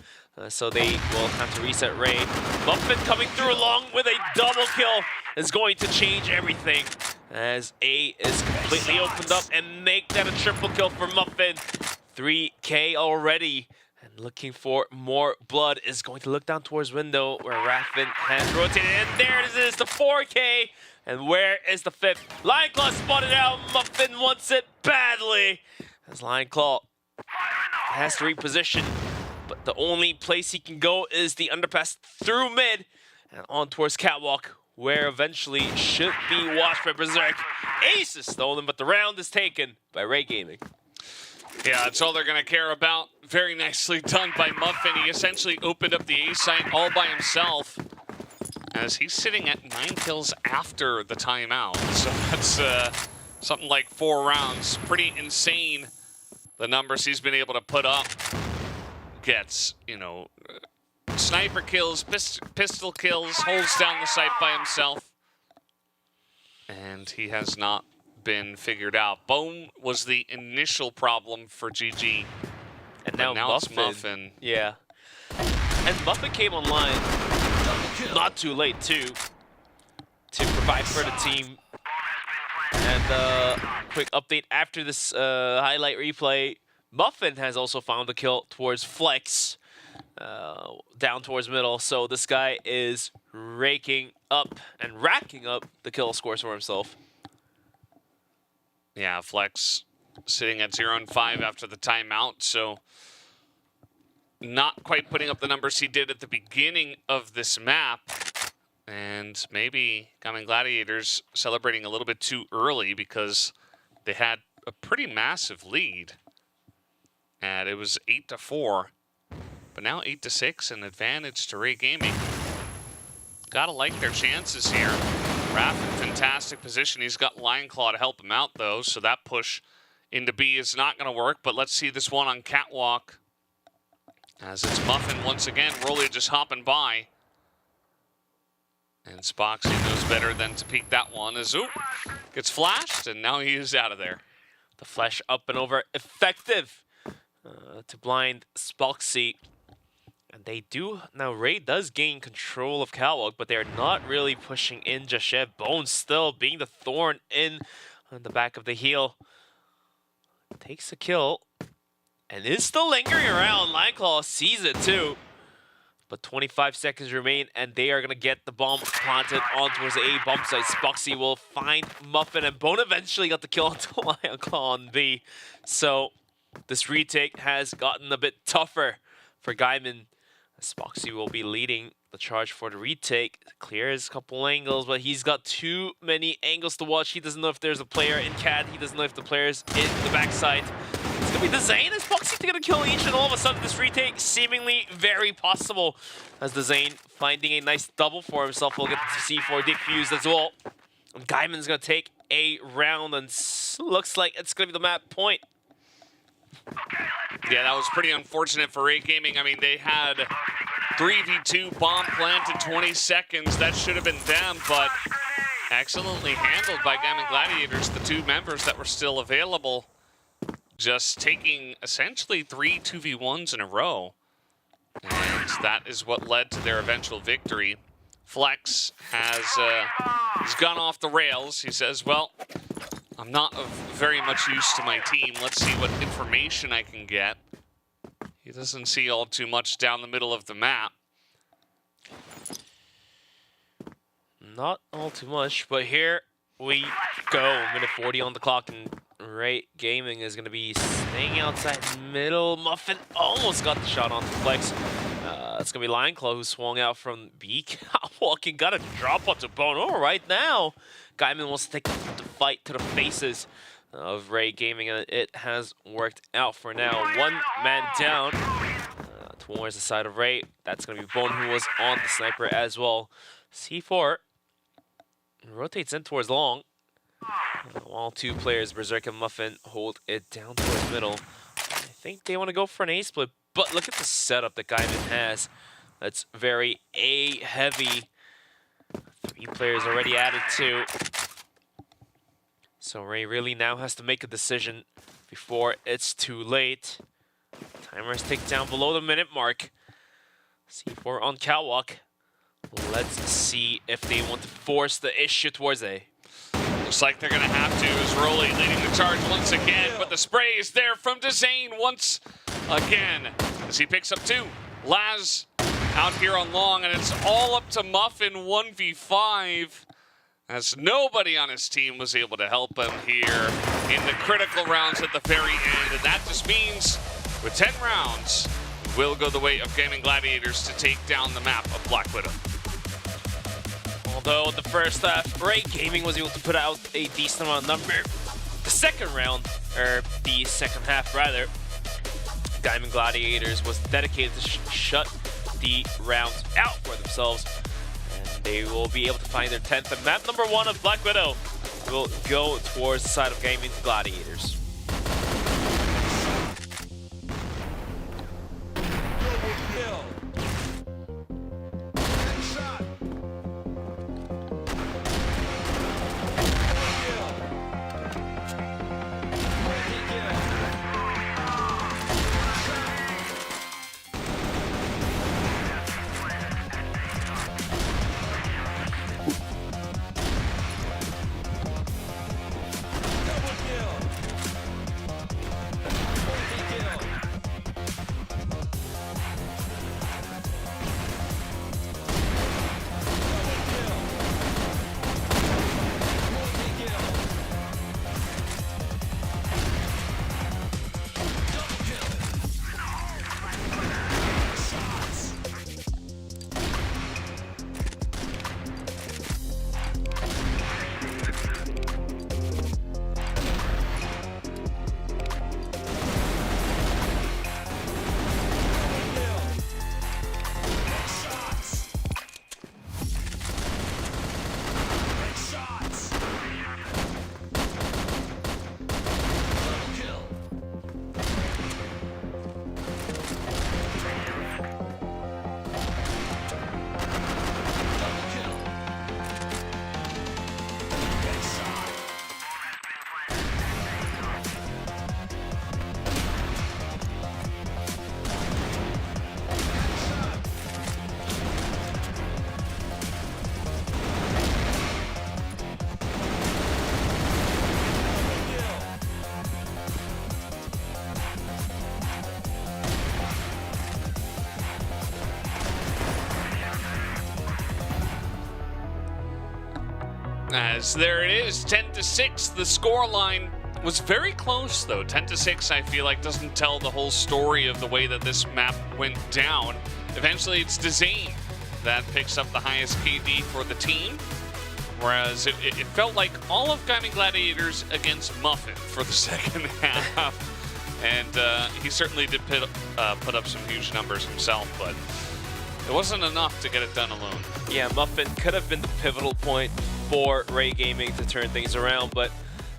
So they will have to reset Ray. Muffin coming through along with a double kill is going to change everything, as A is completely opened up and make that a triple kill for Muffin. 3K already. And looking for more blood, is going to look down towards window where Raffin has rotated. And there it is, the 4K. And where is the 5th? Lineclaw spotted out. Muffin wants it badly, as Lineclaw has to reposition. But the only place he can go is the underpass through mid and on towards Catwalk, where eventually should be watched by Berserk. Ace is stolen, but the round is taken by Ray Gaming. Yeah, that's all they're going to care about. Very nicely done by Muffin. He essentially opened up the A site all by himself, as he's sitting at 9 kills after the timeout. So that's something like 4 rounds. Pretty insane, the numbers he's been able to put up. Gets, you know, sniper kills, pistol kills, holds down the site by himself. And he has not been figured out. Bone was the initial problem for GG. And now it's Muffin. Yeah. And Muffin came online not too late too, to provide for the team. And quick update after this highlight replay. Muffin has also found a kill towards Flex, down towards middle. So this guy is raking up and racking up the kill scores for himself. Yeah, Flex sitting at 0-5 after the timeout. So not quite putting up the numbers he did at the beginning of this map. And maybe Gaimin Gladiators celebrating a little bit too early because they had a pretty massive lead. And it was 8-4. But now 8-6, an advantage to Ray Gaming. Gotta like their chances here. Raph in fantastic position. He's got Lion Claw to help him out, though, so that push into B is not going to work. But let's see this one on Catwalk. As it's Muffin once again. Rolly just hopping by. And Spoxy knows better than to peek that one as oop, gets flashed, and now he is out of there. The flash up and over, effective to blind Spoxy. And they do, now Ray does gain control of Catwalk, but they're not really pushing in just yet. Bones still being the thorn in on the back of the heel. Takes a kill, and is still lingering around. Lineclaw sees it too. But 25 seconds remain, and they are going to get the bomb planted on towards the A bomb site. Spoxy will find Muffin, and Bone eventually got the kill onto Lion Claw on B. So this retake has gotten a bit tougher for Gaimin. Spoxy will be leading the charge for the retake. Clears a couple angles, but he's got too many angles to watch. He doesn't know if there's a player in CAD. He doesn't know if the player's in the backside. It's going to be the Zane. Is Spoxy going to kill each, and all of a sudden this retake seemingly very possible as the Zane finding a nice double for himself. We'll get the C4 defused as well. And Gaimin's going to take a round, and looks like it's going to be the map point. Yeah, that was pretty unfortunate for Ray Gaming. I mean, they had 3v2 bomb planted 20 seconds. That should have been them, but excellently handled by Gaimin Gladiators, the two members that were still available. Just taking essentially 3 2v1s in a row. And that is what led to their eventual victory. Flex has he's gone off the rails. He says, well, I'm not of very much use to my team. Let's see what information I can get. He doesn't see all too much down the middle of the map. Not all too much, but here we go. Minute 40 on the clock, and Ray Gaming is going to be staying outside middle. Muffin almost got the shot on the Flex. It's going to be Lion Claw who swung out from B. Walking, got a drop onto Bone. All right, now Gaimin wants to take the fight to the faces of Ray Gaming, and it has worked out for now. One man down towards the side of Ray. That's going to be Bone, who was on the sniper as well. C4 rotates in towards long, while two players, Berserk and Muffin, hold it down towards middle. I think they want to go for an A split, but look at the setup that Gaimin has. That's very A heavy. 3 players already added to. So Ray really now has to make a decision before it's too late. Timers tick down below the minute mark. C4 on Catwalk. Let's see if they want to force the issue towards A. Looks like they're going to have to, as Rolly leading the charge once again, but the spray is there from Dezane once again as he picks up 2. Laz out here on long, and it's all up to Muffin 1v5 as nobody on his team was able to help him here in the critical rounds at the very end. And that just means with 10 rounds, will go the way of Gaimin Gladiators to take down the map of Black Widow. Although the first half, Ray Gaming was able to put out a decent amount of number. The second round, or the second half rather, Gaimin Gladiators was dedicated to shut the rounds out for themselves. And they will be able to find their 10th. And map number 1 of Black Widow will go towards the side of Gaimin Gladiators. As there it is, 10-6. The scoreline was very close, though. 10-6, I feel like, doesn't tell the whole story of the way that this map went down. Eventually, it's DAY3 that picks up the highest KD for the team, whereas it felt like all of Gaimin Gladiators against Muffin for the second half. And he certainly did put up some huge numbers himself, but it wasn't enough to get it done alone. Yeah, Muffin could have been the pivotal point for Ray Gaming to turn things around, but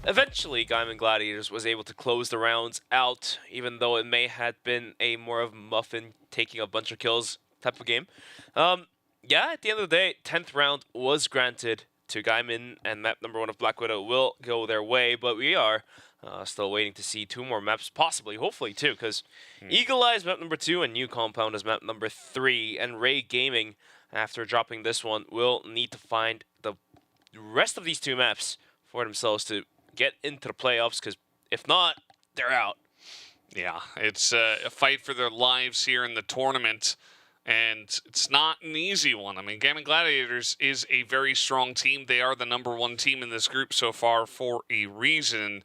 eventually Gaimin Gladiators was able to close the rounds out, even though it may have been a more of Muffin taking a bunch of kills type of game. Yeah, at the end of the day, 10th round was granted to Gaimin, and map number 1 of Black Widow will go their way, but we are still waiting to see 2 more maps, possibly, hopefully 2, because Eagle Eye is map number 2 and New Compound is map number 3, and Ray Gaming, after dropping this one, will need to find the rest of these 2 maps for themselves to get into the playoffs, because if not, they're out. Yeah, it's a fight for their lives here in the tournament, and it's not an easy one. I mean, Gaimin Gladiators is a very strong team. They are the #1 team in this group so far for a reason,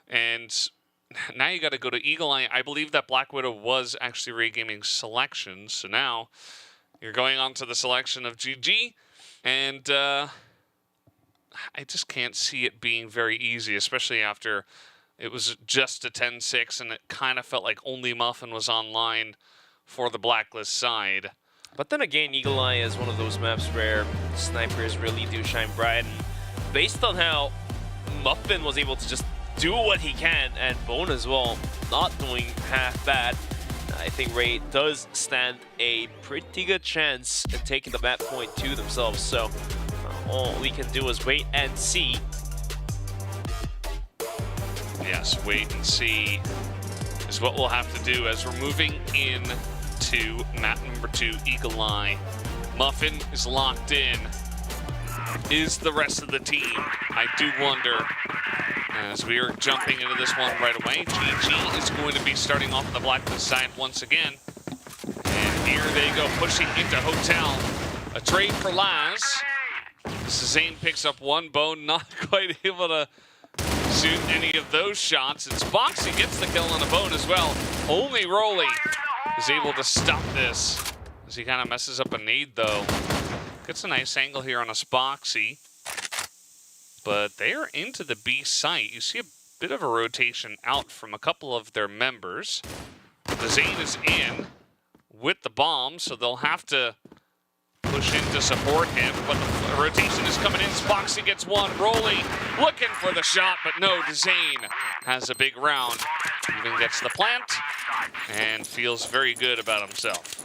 and now you got to go to Eagle Eye. I believe that Black Widow was actually Ray Gaming's selection, so now you're going on to the selection of GG, and I just can't see it being very easy, especially after it was just a 10-6, and it kind of felt like only Muffin was online for the Blacklist side. But then again, Eagle Eye is one of those maps where snipers really do shine bright, and based on how Muffin was able to just do what he can, and Bone as well, not doing half bad, I think Ray does stand a pretty good chance at taking the map point to themselves. So all we can do is wait and see. Yes, wait and see is what we'll have to do as we're moving in to map number 2, Eagle Eye. Muffin is locked in. Is the rest of the team? I do wonder. As we are jumping into this one right away, GG is going to be starting off on the Blacklist side once again. And here they go, pushing into Hotel. A trade for Laz. Zane picks up 1, Bone not quite able to shoot any of those shots. It's Boxy gets the kill on a Bone as well. Only Rolly is able to stop this as he kind of messes up a nade though. Gets a nice angle here on a Spoxy. But they are into the B site. You see a bit of a rotation out from a couple of their members. The Zane is in with the bomb, so they'll have to push in to support him, but the rotation is coming in. Spoxy gets 1. Rolly looking for the shot, but no, Zane has a big round. Even gets the plant and feels very good about himself.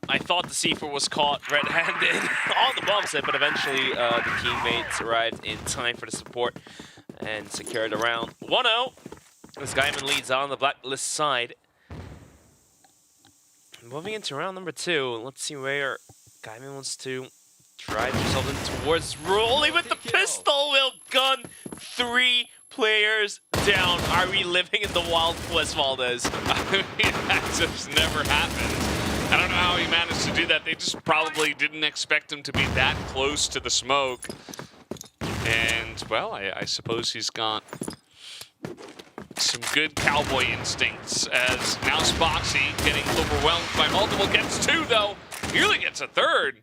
I thought the C4 was caught red-handed on the bomb set, but eventually the teammates arrived in time for the support and secured the round. 1-0 as Gaimin leads on the Blacklist side. Moving into round number 2, let's see where Gaimin wants to drive himself in towards Rolly with the pistol will gun 3 players down. Are we living in the Wild West, Valdez? I mean, that just never happened. I don't know how he managed to do that. They just probably didn't expect him to be that close to the smoke. And, well, I suppose he's got some good cowboy instincts as now Spoxy getting overwhelmed by multiple. Gets 2, though. Nearly gets a 3rd.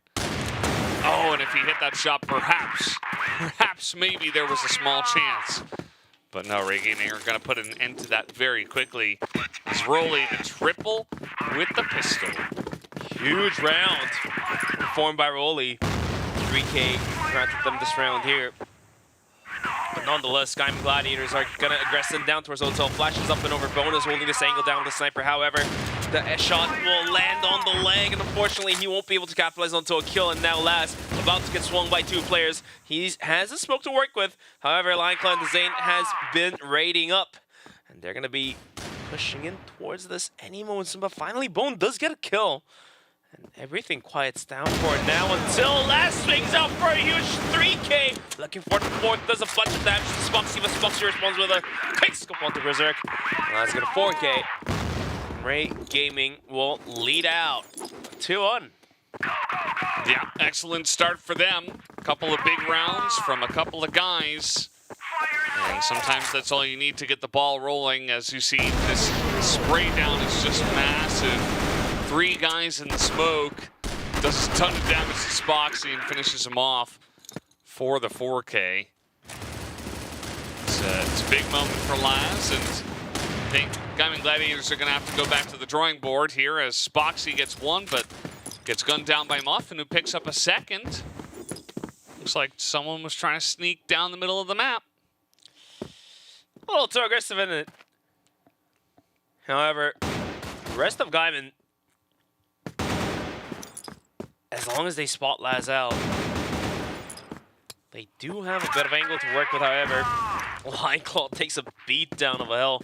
Oh, and if he hit that shot, perhaps maybe there was a small chance. But no, Ray Gaming are going to put an end to that very quickly. As Rolly the triple with the pistol. Huge round performed by Rolly. 3K granted them this round here. But nonetheless, Gaimin Gladiators are going to aggress them down towards Hotel. Flashes up and over. Bonus holding this angle down with the sniper. However, the shot will land on the leg, and unfortunately, he won't be able to capitalize onto a kill. And now Laz about to get swung by 2 players. He has a smoke to work with. However, Lion Clan Zane has been raiding up, and they're going to be pushing in towards this any moment. But finally, Bone does get a kill. And everything quiets down for now until Laz swings out for a huge 3K. Looking for the 4th, does a bunch of damage to Spoxy, but Spoxy responds with a quick scope onto Berserk. Laz got a 4K. Ray Gaming will lead out 2-1. Yeah, excellent start for them. couple of big rounds from a couple of guys. And sometimes that's all you need to get the ball rolling. As you see, this spray down is just massive. 3 guys in the smoke. Does a ton of damage to Spoxy and finishes him off for the 4K. It's a big moment for Laz, and I think Gaimin Gladiators are going to have to go back to the drawing board here as Spoxy gets 1, but gets gunned down by Muffin, who picks up a 2nd. Looks like someone was trying to sneak down the middle of the map. A little too aggressive in it. However, the rest of Gaimin, as long as they spot Laz out, they do have a bit of angle to work with. However, Lineclaw takes a beat down of a hell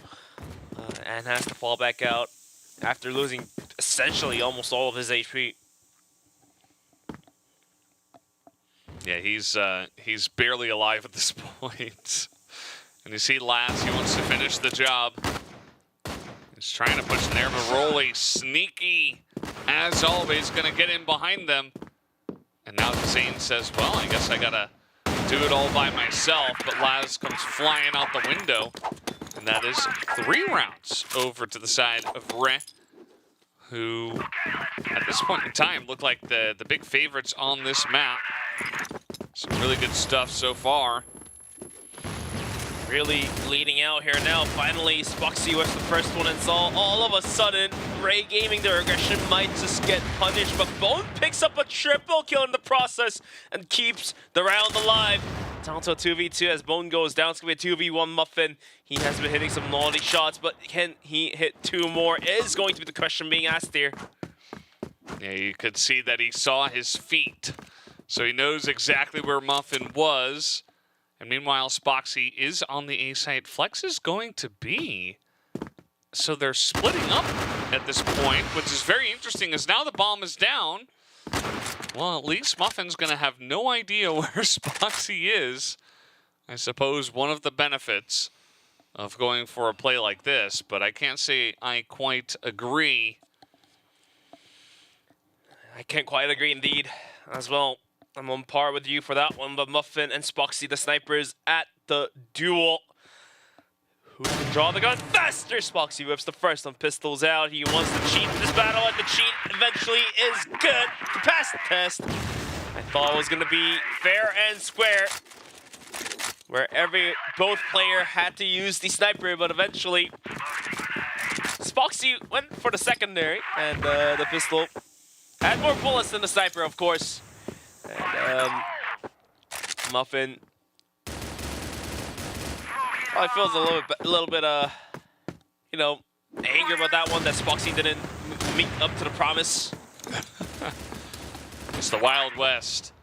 and has to fall back out after losing essentially almost all of his HP. Yeah, he's barely alive at this point. And you see Laz, he wants to finish the job. He's trying to push in there, but Rolly, sneaky, as always, gonna get in behind them. And now Zane says, well, I guess I gotta do it all by myself, but Laz comes flying out the window. And that is 3 rounds over to the side of Re, who, at this point in time, look like the big favorites on this map. Some really good stuff so far. Really leading out here now. Finally, Spoxy was the first one and saw all of a sudden Ray Gaming, their aggression might just get punished, but Bone picks up a triple kill in the process and keeps the round alive. Down to a 2v2 as Bone goes down. It's going to be a 2v1 Muffin. He has been hitting some naughty shots, but can he hit 2 more is going to be the question being asked here. Yeah, you could see that he saw his feet, so he knows exactly where Muffin was. And meanwhile, Spoxy is on the A site. Flex is going to B. So they're splitting up at this point, which is very interesting, as now the bomb is down. Well, at least Muffin's going to have no idea where Spoxy is. I suppose one of the benefits of going for a play like this, but I can't say I quite agree. I can't quite agree indeed as well. I'm on par with you for that one, but Muffin and Spoxy, the snipers at the duel. Who can draw the gun faster? Spoxy whips the first on pistols out. He wants to cheat this battle, and the cheat eventually is good to pass the test. I thought it was going to be fair and square, where both player had to use the sniper, but eventually Spoxy went for the secondary, and the pistol had more bullets than the sniper, of course. And Muffin probably feels a little bit, you know, anger about that one, that Spoxy didn't meet up to the promise. It's the Wild West.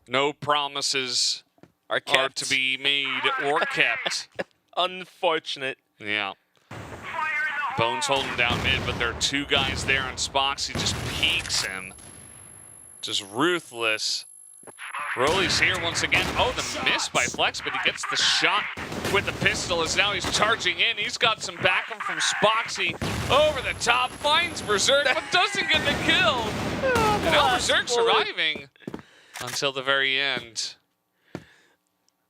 No promises are to be made or kept. Unfortunate. Yeah. Bones holding down mid, but there are 2 guys there, and Spoxy just peeks him. Just ruthless. Rolly's here once again. Oh, the miss by Flex, but he gets the shot with the pistol as now he's charging in. He's got some backup from Spoxy. Over the top, finds Berserk, but doesn't get the kill. And now Berserk surviving until the very end.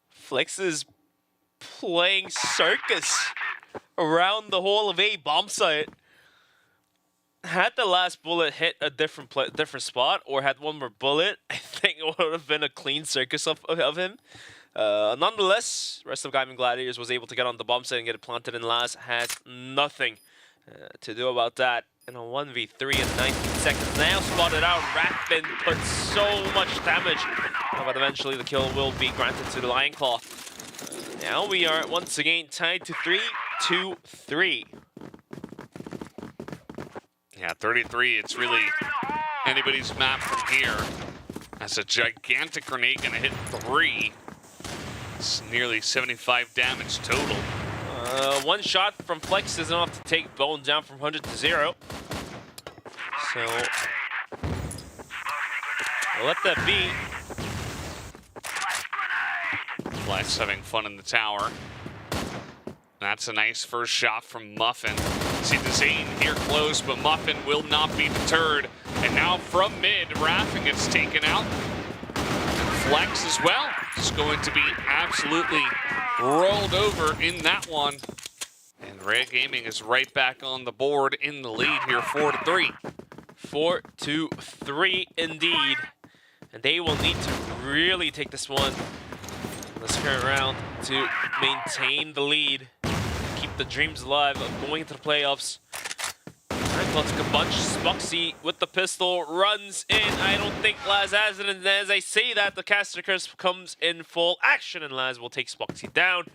Flex is playing circus around the whole of A bomb site. Had the last bullet hit a different spot, or had one more bullet, I think it would have been a clean circus of him. Nonetheless, rest of Gaimin Gladiators was able to get on the bomb site and get it planted, and Laz has nothing to do about that. In a 1v3 in 19 seconds, now spotted out. Rapin puts so much damage, but eventually the kill will be granted to the Lineclaw. Now we are once again tied to 3-2-3. Yeah, 33, it's really anybody's map from here. That's a gigantic grenade gonna hit 3. It's nearly 75 damage total. One shot from Flex is enough to take Bone down from 100 to 0. So we'll let that be. Flex having fun in the tower. That's a nice first shot from Muffin. See the Zane here close, but Muffin will not be deterred. And now from mid, Raffin gets taken out. Flex as well. It's going to be absolutely rolled over in that one. And Ray Gaming is right back on the board in the lead here, 4-3. 4-3 indeed. And they will need to really take this one in this current round to maintain the lead. Keep the dreams alive of going into the playoffs. Let's go bunch. Spuxy with the pistol runs in. I don't think Laz has it, and as I say that, the caster curse comes in full action, and Laz will take Spuxy down.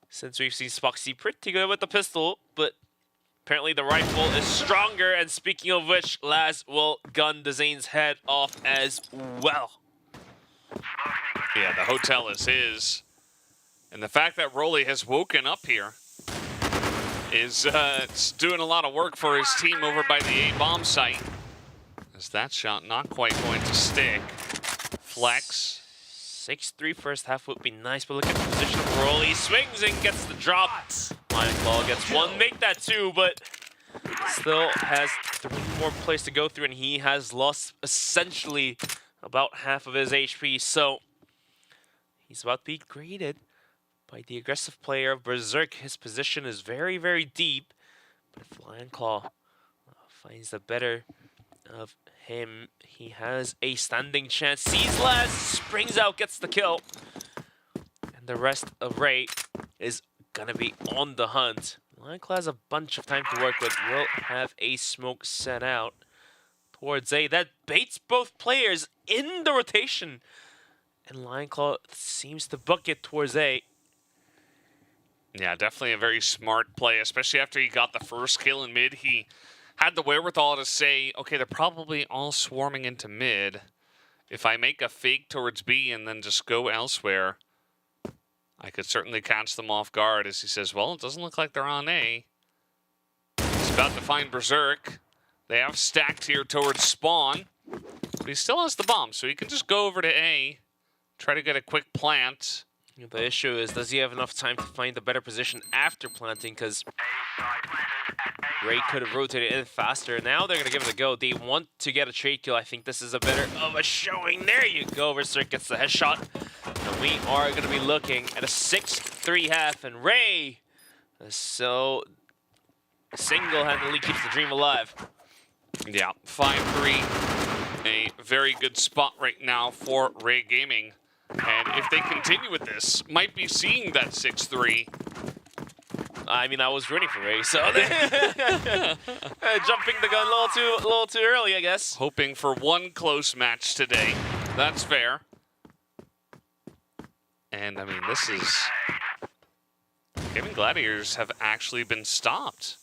Since we've seen Spuxy pretty good with the pistol, but apparently the rifle is stronger, and speaking of which, Laz will gun Dezane's head off as well. Yeah, the hotel is his. And the fact that Rolly has woken up here is it's doing a lot of work for his team over by the A-bomb site. As that shot not quite going to stick. Flex. 6-3 first half would be nice, but look at the position of Rolly. Swings and gets the drop. Lion Claw gets one, make that two, but still has 3 more plays to go through, and he has lost essentially about half of his HP, so he's about to be graded by the aggressive player of Berserk. His position is very, very deep, but if Lion Claw finds the better of him, he has a standing chance. Sees Laz, springs out, gets the kill, and the rest of Ray is gonna be on the hunt. Lion Claw has a bunch of time to work with. Will have a smoke set out towards A. That baits both players in the rotation, and Lion Claw seems to book it towards A. Yeah, definitely a very smart play, especially after he got the first kill in mid. He had the wherewithal to say, okay, they're probably all swarming into mid. If I make a fake towards B and then just go elsewhere, I could certainly catch them off guard. As he says, well, it doesn't look like they're on A. He's about to find Berserk. They have stacked here towards spawn, but he still has the bomb, so he can just go over to A, try to get a quick plant. The issue is, does he have enough time to find the better position after planting? Because Ray could have rotated in faster. Now they're going to give it a go. They want to get a trade kill. I think this is a better of a showing. There you go. Berserk gets the headshot. And we are going to be looking at a 6-3 half. And Ray so single-handedly keeps the dream alive. Yeah, 5-3. A very good spot right now for Ray Gaming. And if they continue with this, might be seeing that 6-3. I mean, I was rooting for Ray, so jumping the gun a little too early, I guess. Hoping for one close match today. That's fair. And I mean, this is... Gaimin Gladiators have actually been stopped.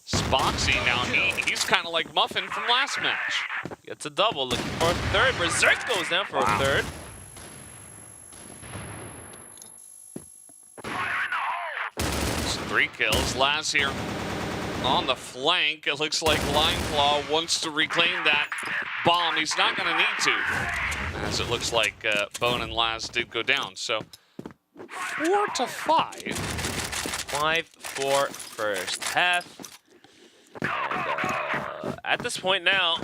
Spoxy now, he's kind of like Muffin from last match. Gets a double, looking for a third. Berserk goes down for a third. So 3 kills. Laz here on the flank. It looks like Lion Claw wants to reclaim that bomb. He's not going to need to, as it looks like Bone and Laz did go down. So 4-5. 5-4 first half. And at this point now,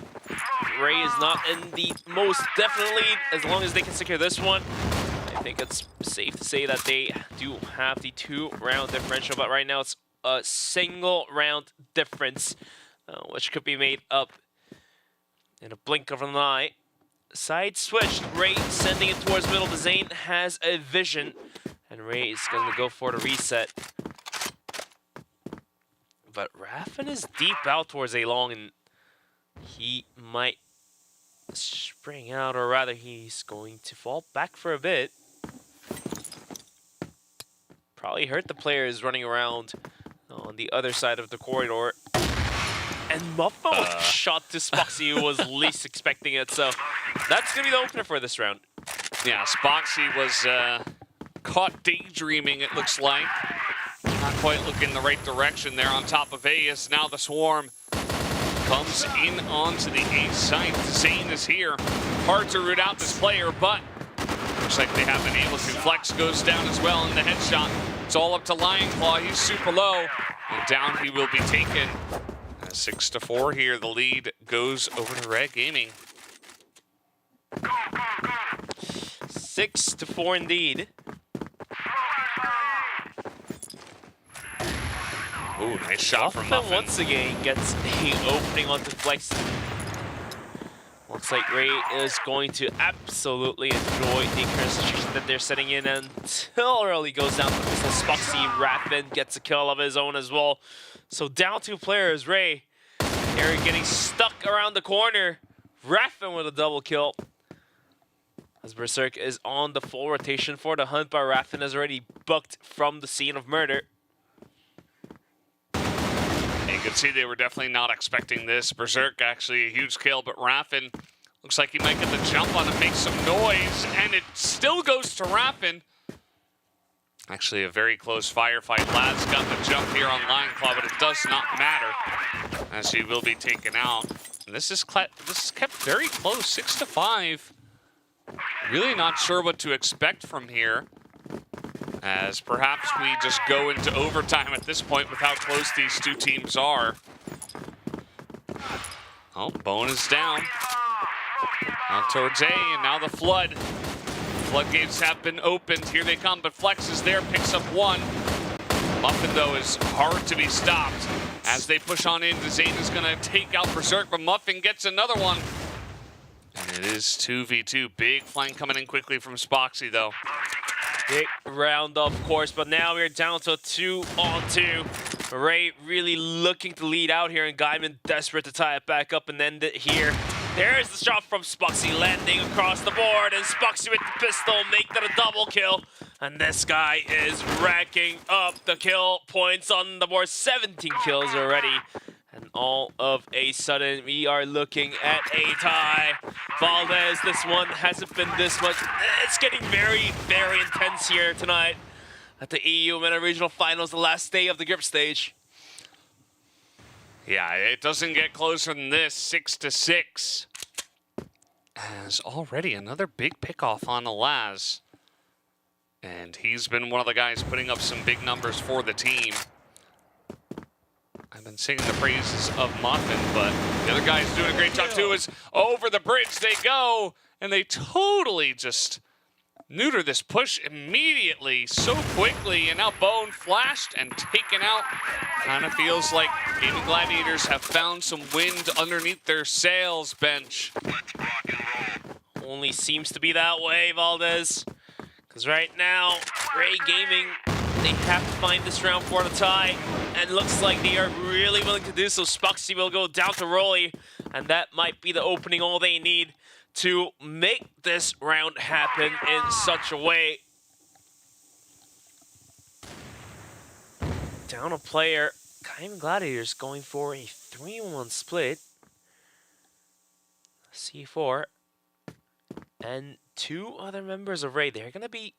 Ray is not in the most definite lead. As long as they can secure this one, I think it's safe to say that they do have the 2-round differential, but right now it's a single round difference, which could be made up in a blink of an eye. Side switched, Ray sending it towards middle. Zane has a vision, and Ray is going to go for the reset. But Raffin is deep out towards A long, and he might spring out, or rather he's going to fall back for a bit. Probably hurt the players running around on the other side of the corridor. And Muffin with a shot to Spoxy, who was least expecting it. So that's going to be the opener for this round. Yeah, Spoxy was caught daydreaming, it looks like. Not quite looking in the right direction there on top of A, as now the swarm comes in onto the A site. Zane is here. Hard to root out this player, but looks like they have been able to. Flex goes down as well in the headshot. It's all up to Lion Claw. He's super low, and down he will be taken. 6-4 here. The lead goes over to Red Gaming. 6-4 indeed. Ooh, nice shot from Muffin. Once again gets a opening onto Flex. Looks like Ray is going to absolutely enjoy the current situation that they're setting in until early goes down to Pistol. Spoxy Raffin gets a kill of his own as well. So down 2 players, Ray. Eric getting stuck around the corner. Raffin with a double kill. As Berserk is on the full rotation for the hunt, but Raffin is already booked from the scene of murder. You can see they were definitely not expecting this. Berserk actually a huge kill, but Raffin looks like he might get the jump on and make some noise, and it still goes to Raffin. Actually, a very close firefight. Lad's got the jump here on Lion Claw, but it does not matter, as he will be taken out. And this is kept very close, 6-5. Really not sure what to expect from here, as perhaps we just go into overtime at this point with how close these 2 teams are. Oh, Bone is down. Now towards A, and now the Flood. Floodgates have been opened. Here they come, but Flex is there, picks up 1. Muffin, though, is hard to be stopped. As they push on in, Zane is going to take out Berserk, but Muffin gets another one. And it is 2v2. Big flank coming in quickly from Spoxy, though. Big round, of course, but now we're down to 2-on-2. Ray really looking to lead out here, and Gaimin desperate to tie it back up and end it here. There's the shot from Spoxy landing across the board, and Spoxy with the pistol make that a double kill. And this guy is racking up the kill points on the board. 17 kills already. And all of a sudden, we are looking at a tie. Valdez, this one hasn't been this much. It's getting very, very intense here tonight at the Eumena Regional Finals, the last day of the group stage. Yeah, it doesn't get closer than this, 6-6. As already another big pickoff on Laz. And he's been one of the guys putting up some big numbers for the team. I've been singing the praises of Muffin, but the other guy's doing a great job too. Is over the bridge they go, and they totally just neuter this push immediately, so quickly, and now Bone flashed and taken out. Kind of feels like Gaming Gladiators have found some wind underneath their sails bench. Only seems to be that way, Valdez. Because right now, Ray Gaming, they have to find this round for the tie, and looks like they are really willing to do so. Spoxy will go down to Rolly, and that might be the opening all they need to make this round happen in such a way. Down a player, Gaimin Gladiators going for a 3-1 split. C4. And 2 other members of Ray, they're going to be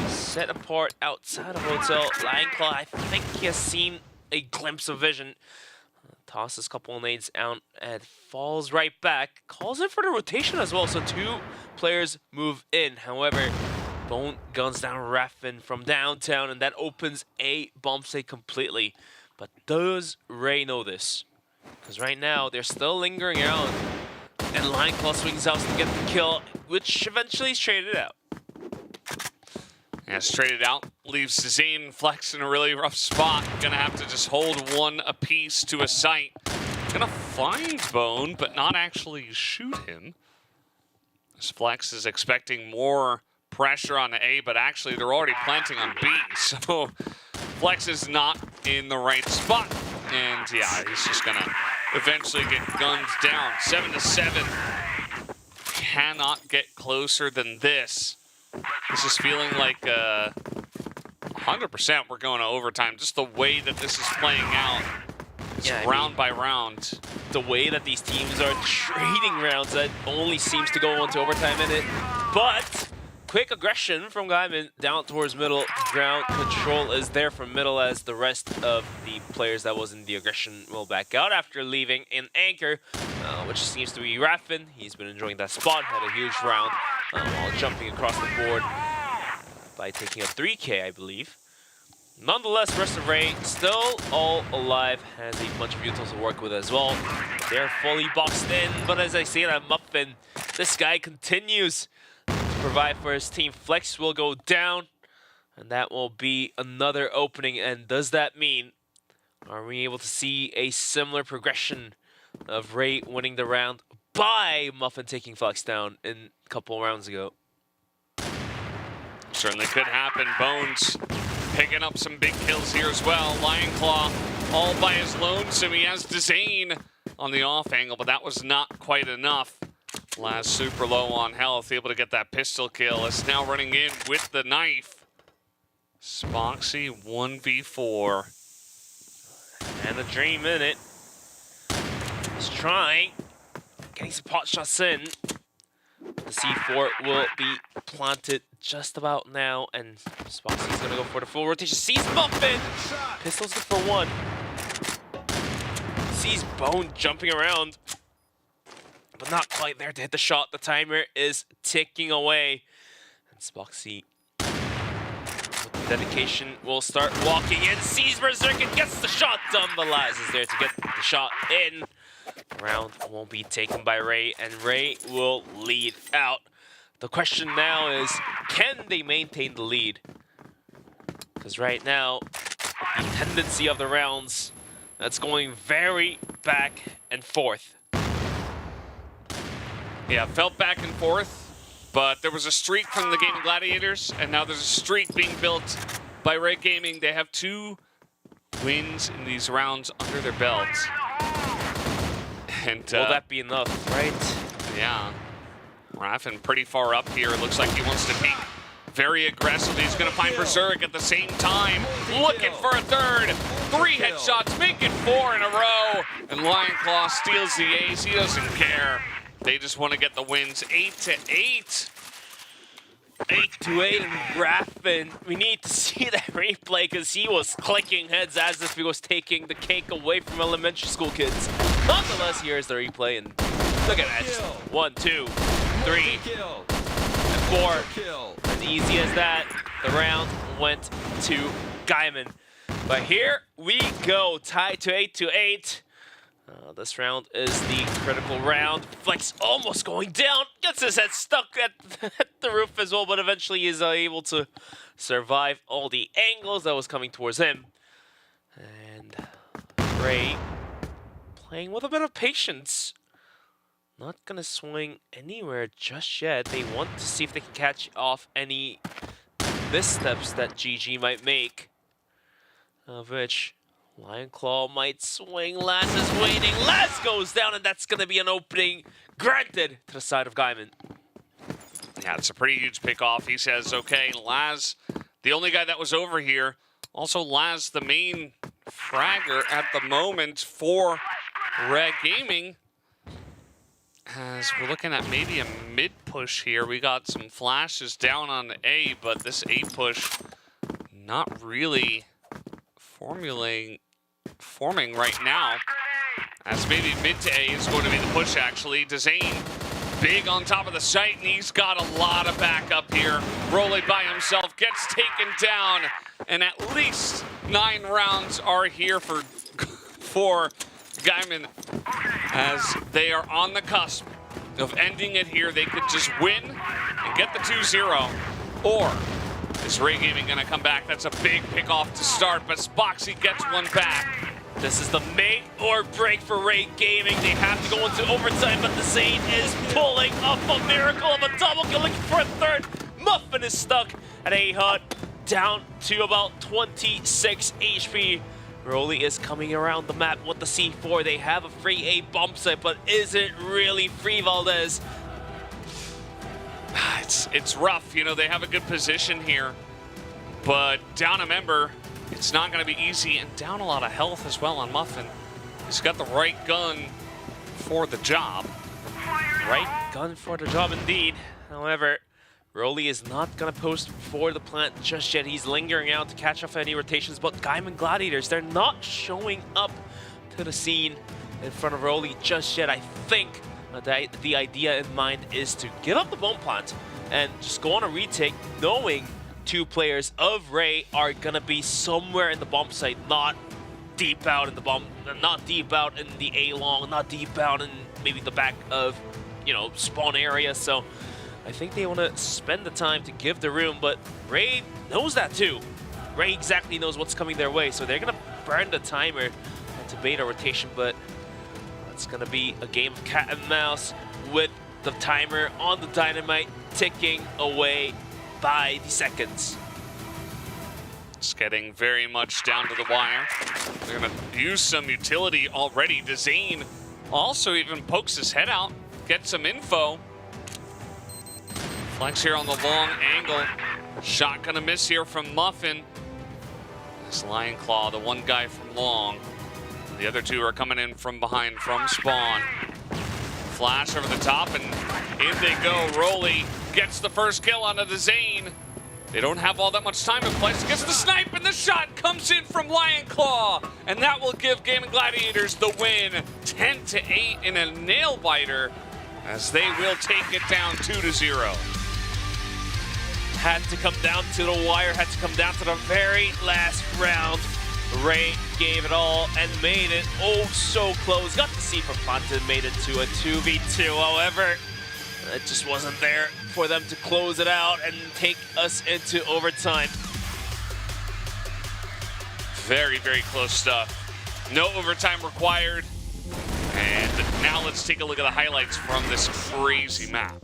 set apart outside of Hotel. Lion Claw, I think he has seen a glimpse of vision. Tosses a couple of nades out and falls right back. Calls in for the rotation as well, so 2 players move in. However, Bone guns down Raffin from downtown, and that opens a bomb site completely. But does Ray know this? Because right now, they're still lingering around. And Lion Claw swings out to get the kill, which eventually is traded out. Yeah, traded out. Leaves Zane Flex in a really rough spot. Gonna have to just hold 1 apiece to a site. Gonna find Bone, but not actually shoot him. As Flex is expecting more pressure on A, but actually they're already planting on B. So Flex is not in the right spot. And yeah, he's just gonna eventually get gunned down. 7-7. Cannot get closer than this. This is feeling like 100% we're going to overtime. Just the way that this is playing out. It's round by round. The way that these teams are trading rounds, that only seems to go on to overtime in it. But quick aggression from Gaimin down towards middle. Ground control is there from middle, as the rest of the players that was in the aggression will back out after leaving in anchor, which seems to be Raffin. He's been enjoying that spot, had a huge round while jumping across the board by taking a 3K, I believe. Nonetheless, rest of Ray still all alive, has a bunch of utils to work with as well. They're fully boxed in, but as I say that Muffin, this guy continues to provide for his team. Flex will go down, and that will be another opening. And does that mean, are we able to see a similar progression of Ray winning the round by Muffin taking Flex down in a couple rounds ago? Certainly could happen. Bones picking up some big kills here as well. Lion Claw all by his lonesome. He has Dzane on the off angle, but that was not quite enough. Laz super low on health, able to get that pistol kill. Is now running in with the knife. Spoxy 1v4. And a dream in it. He's trying. Getting some pot shots in. The C4 will be planted just about now, and Spoxy's gonna go for the full rotation. Sees Muffin! Pistols good for one. Sees Bone jumping around, but not quite there to hit the shot. The timer is ticking away. And Spoxy, with dedication, will start walking in. Sees Berserk and gets the shot done, but Laz is there to get the shot in. Round won't be taken by Ray, and Ray will lead out. The question now is, can they maintain the lead? Because right now, the tendency of the rounds, that's going very back and forth. Yeah, felt back and forth, but there was a streak from the Gaimin Gladiators, and now there's a streak being built by Ray Gaming. They have 2 wins in these rounds under their belts. And, will that be enough, right? Yeah. Raffin pretty far up here. It looks like he wants to peek very aggressively. He's going to find Berserk at the same time. Looking for a third. 3 headshots, make it 4 in a row. And Lion Claw steals the ace. He doesn't care. They just want to get the wins. 8-8. 8-8 and Raffin. We need to see that replay because he was clicking heads as if he was taking the cake away from elementary school kids. Nonetheless, here's the replay, and look at that. Just 1, 2, 3, and 4. As easy as that, the round went to Gaimin. But here we go, tied to 8-8. This round is the critical round. Flex almost going down, gets his head stuck at the roof as well, but eventually is able to survive all the angles that was coming towards him. And Ray playing with a bit of patience. Not gonna swing anywhere just yet. They want to see if they can catch off any missteps that GG might make. Of which Lion Claw might swing. Laz is waiting. Laz goes down, and that's gonna be an opening granted to the side of Gaimin. Yeah, it's a pretty huge pick-off. He says, okay, Laz, the only guy that was over here. Also, Laz, the main fragger at the moment for Red Gaming. As we're looking at maybe a mid-push here. We got some flashes down on A, but this A push not really forming right now. As maybe mid to A is going to be the push, actually. Dzane big on top of the site, and he's got a lot of backup here. Rolly by himself gets taken down, and at least 9 rounds are here for Gaimin, as they are on the cusp of ending it here. They could just win and get the 2-0, or is Ray Gaming gonna come back? That's a big pick off to start, but Spoxy gets one back. This is the make or break for Ray Gaming. They have to go into overtime, but Dzane is pulling up a miracle of a double kill, looking for a third. Muffin is stuck at a hut, down to about 26 HP. Rolly is coming around the map with the C4. They have a free A bomb site, but isn't really free Valdez. It's rough, you know, they have a good position here, but down a member, it's not going to be easy, and down a lot of health as well on Muffin. He's got the right gun for the job. Right gun for the job indeed. However, Rolly is not going to post for the plant just yet. He's lingering out to catch off any rotations, but Gaimin Gladiators, they're not showing up to the scene in front of Rolly just yet. I think the idea in mind is to get up the bomb plant and just go on a retake, knowing 2 players of Ray are gonna be somewhere in the bomb site, not deep out in the bomb, not deep out in the A long, not deep out in maybe the back of, you know, spawn area. So I think they want to spend the time to give the room, but Ray knows that too. Ray exactly knows what's coming their way, so they're going to burn the timer to bait a rotation, but it's going to be a game of cat and mouse with the timer on the dynamite ticking away by the seconds. It's getting very much down to the wire. They're going to use some utility already. DAY3 also even pokes his head out, gets some info. Flex here on the long angle. Shot gonna miss here from Muffin. This Lion Claw, the one guy from long. The other two are coming in from behind from spawn. Flash over the top and in they go. Rolly gets the first kill onto the Zane. They don't have all that much time in place. Gets the snipe and the shot comes in from Lion Claw. And that will give Gaimin Gladiators the win. 10-8 in a nail biter as they will take it down 2-0. Had to come down to the wire, had to come down to the very last round. Ray gave it all and made it oh so close. Got to see Ponta made it to a 2v2. However, it just wasn't there for them to close it out and take us into overtime. Very, very close stuff. No overtime required. And now let's take a look at the highlights from this crazy map.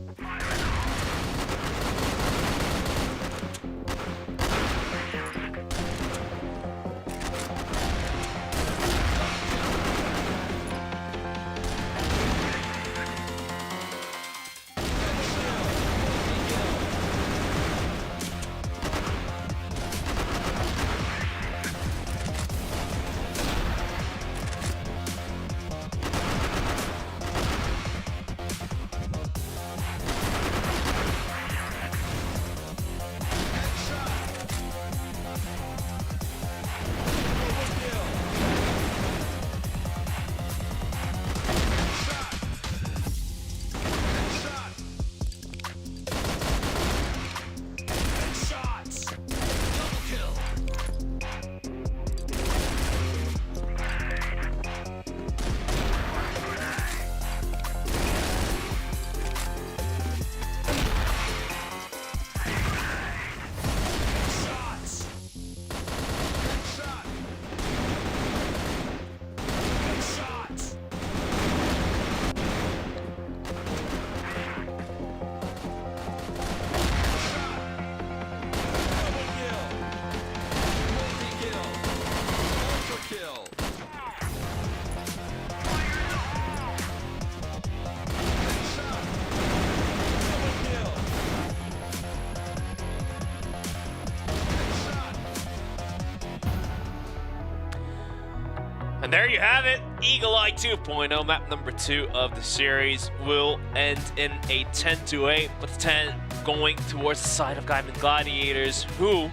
And there you have it. Eagle Eye 2.0, map number 2 of the series, will end in a 10-8, with 10 going towards the side of Gaimin Gladiators, who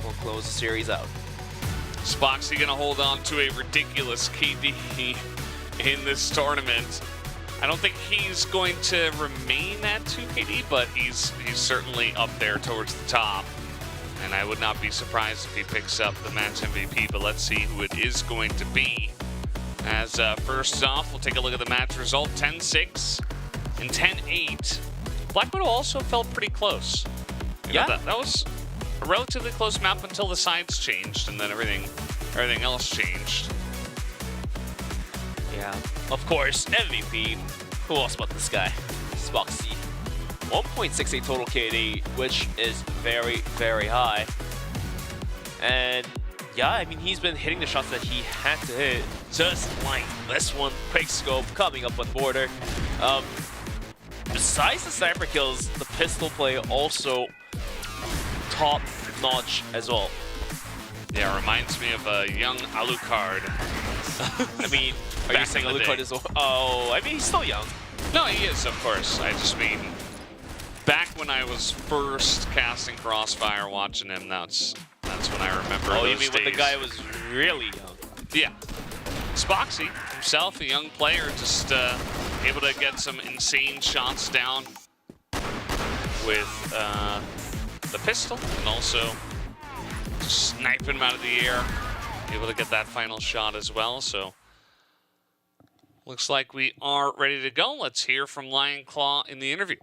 will close the series out. Spoxy gonna hold on to a ridiculous KD in this tournament. I don't think he's going to remain at 2 KD, but he's certainly up there towards the top. And I would not be surprised if he picks up the match MVP, but let's see who it is going to be. As first off, we'll take a look at the match result, 10-6 and 10-8. Black Widow also felt pretty close. You know, that was a relatively close map until the sides changed, and then everything else changed. Yeah, of course, MVP. Who else but this guy? Spoxy. 1.68 total KD, which is very, very high. And yeah, I mean, he's been hitting the shots that he had to hit, just like this one. Quick scope coming up with border. Besides the sniper kills, the pistol play also top notch as well. Yeah, reminds me of a young Alucard. I mean, are you saying Alucard is? Oh, I mean, he's still young. No, he is, of course. I just mean, back when I was first casting CrossFire, watching him, that's when I remember Oh, those you mean days. when the guy was really young? Yeah. Spoxy himself, a young player, just able to get some insane shots down with the pistol, and also sniping him out of the air, able to get that final shot as well. So looks like we are ready to go. Let's hear from Lion Claw in the interview.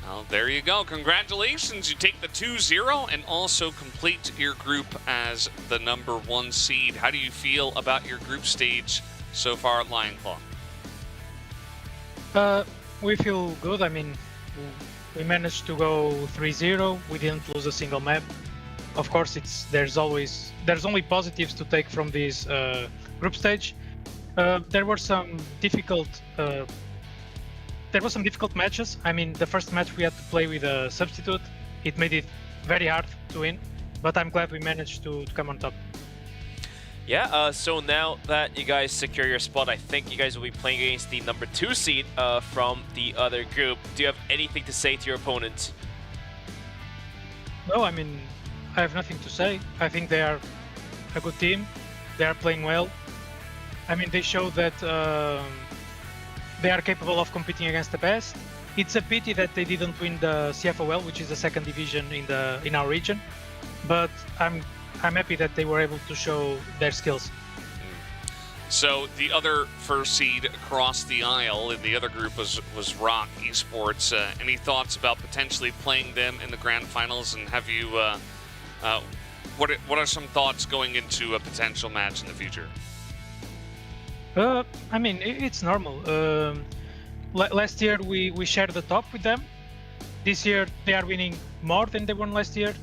Well, there you go. Congratulations. You take the 2-0 and also complete your group as the #1 seed. How do you feel about your group stage so far at Lion Claw? We feel good. I mean, we managed to go 3-0. We didn't lose a single map. Of course, there's only positives to take from this group stage. There were some difficult matches. I mean, the first match we had to play with a substitute. It made it very hard to win, but I'm glad we managed to come on top. Yeah, so now that you guys secure your spot, I think you guys will be playing against the #2 seed from the other group. Do you have anything to say to your opponent? No, I mean, I have nothing to say. I think they are a good team. They are playing well. I mean, they show that they are capable of competing against the best. It's a pity that they didn't win the CFOL, which is the second division in our region. But I'm happy that they were able to show their skills. So the other first seed across the aisle in the other group was Rock Esports. Any thoughts about potentially playing them in the grand finals? And have you what are some thoughts going into a potential match in the future? I mean, it's normal. Last year we shared the top with them. This year they are winning more than they won last year.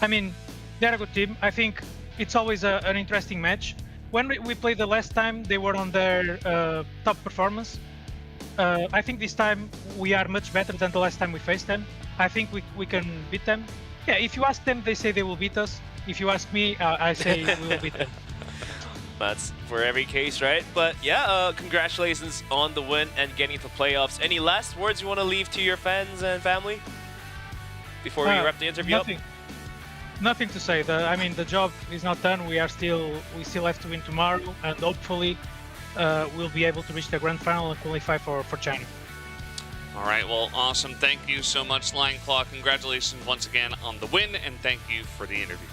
I mean, they're a good team. I think it's always an interesting match. When we played the last time, they were on their top performance. I think this time we are much better than the last time we faced them. I think we can beat them. Yeah, if you ask them, they say they will beat us. If you ask me, I say we will beat them. That's for every case, right? But yeah, congratulations on the win and getting to playoffs. Any last words you want to leave to your fans and family before we wrap the interview up? Nothing to say. I mean, the job is not done. We still have to win tomorrow, and hopefully we'll be able to reach the grand final and qualify for China. All right, well, awesome. Thank you so much, Lion Claw. Congratulations once again on the win, and thank you for the interview.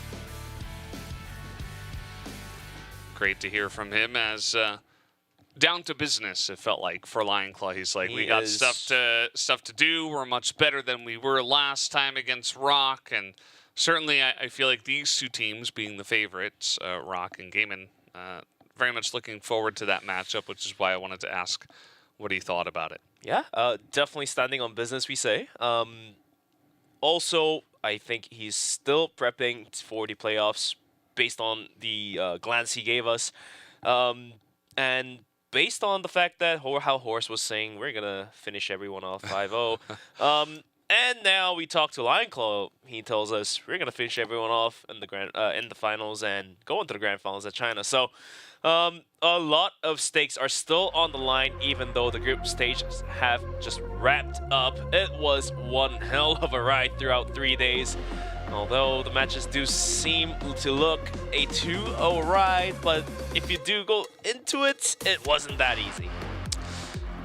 Great to hear from him as down to business, it felt like, for Lion Claw. He's like, we got stuff to do. We're much better than we were last time against Rock, and certainly I feel like these two teams, being the favorites, Rock and Gaimin, very much looking forward to that matchup, which is why I wanted to ask what he thought about it. Yeah, definitely standing on business, we say. Also, I think he's still prepping for the playoffs based on the glance he gave us. And based on the fact that how Horse was saying, we're going to finish everyone off 5-0. And now we talk to Lion Claw. He tells us we're going to finish everyone off in the finals and go into the grand finals at China. So a lot of stakes are still on the line, even though the group stages have just wrapped up. It was one hell of a ride throughout 3 days. Although the matches do seem to look a 2-0 ride, but if you do go into it, it wasn't that easy.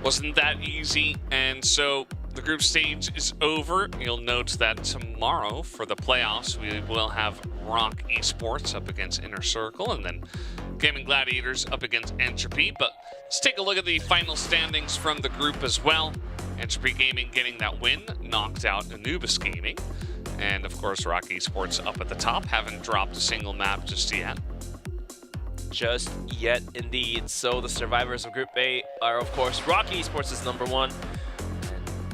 Wasn't that easy, and so the group stage is over. You'll note that tomorrow for the playoffs, we will have Rock Esports up against Inner Circle, and then Gaimin Gladiators up against Entropy. But let's take a look at the final standings from the group as well. Entropy Gaming getting that win, knocked out Anubis Gaming. And of course, Rock Esports up at the top, haven't dropped a single map just yet. Just yet, indeed. So the survivors of Group A are, of course, Rock Esports as #1,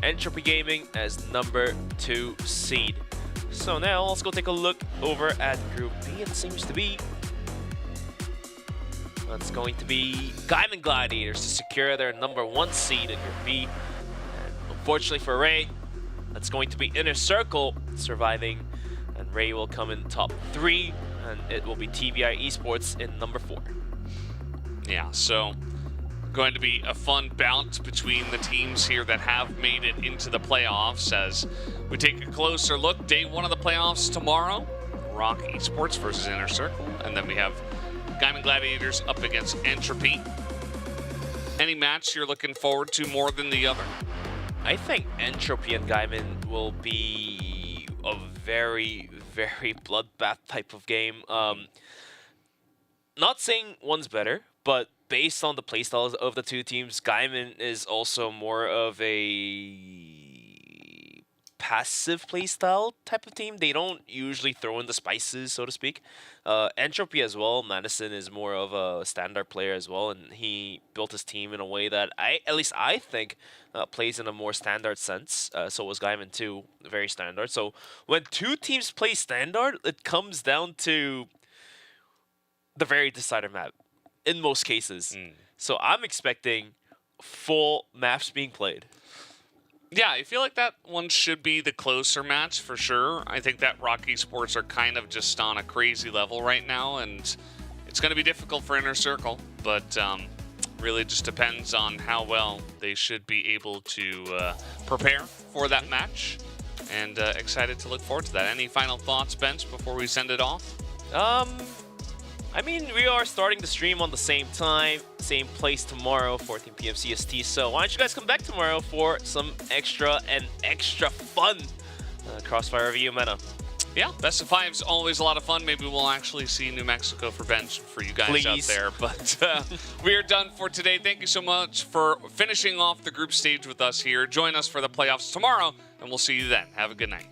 and Entropy Gaming as #2 seed. So now let's go take a look over at Group B. It seems to be that's going to be Gaimin Gladiators to secure their #1 seed in Group B. And unfortunately for Ray, that's going to be Inner Circle surviving, and Ray will come in top 3, and it will be TBI Esports in #4. Yeah, so going to be a fun bout between the teams here that have made it into the playoffs as we take a closer look. Day 1 of the playoffs tomorrow, Rock Esports versus Inner Circle, and then we have Gaimin Gladiators up against Entropy. Any match you're looking forward to more than the other? I think Entropy and Gaimin will be a very, very bloodbath type of game. Not saying one's better, but based on the playstyles of the two teams, Gaimin is also more of a passive playstyle type of team. They don't usually throw in the spices, so to speak. Entropy as well. Madison is more of a standard player as well, and he built his team in a way that at least I think, plays in a more standard sense. So was Gaimin too, very standard. So when two teams play standard, it comes down to the very decider map in most cases. So I'm expecting full maps being played. Yeah, I feel like that one should be the closer match for sure. I think that Rock Esports are kind of just on a crazy level right now, and it's going to be difficult for Inner Circle, but really just depends on how well they should be able to prepare for that match, and excited to look forward to that. Any final thoughts, Bench, before we send it off? I mean, we are starting the stream on the same time, same place tomorrow, 14 p.m. CST. So why don't you guys come back tomorrow for some extra fun CrossFire of Eumena. Yeah, best of five's always a lot of fun. Maybe we'll actually see New Mexico for Bench for you guys out there. But we are done for today. Thank you so much for finishing off the group stage with us here. Join us for the playoffs tomorrow, and we'll see you then. Have a good night.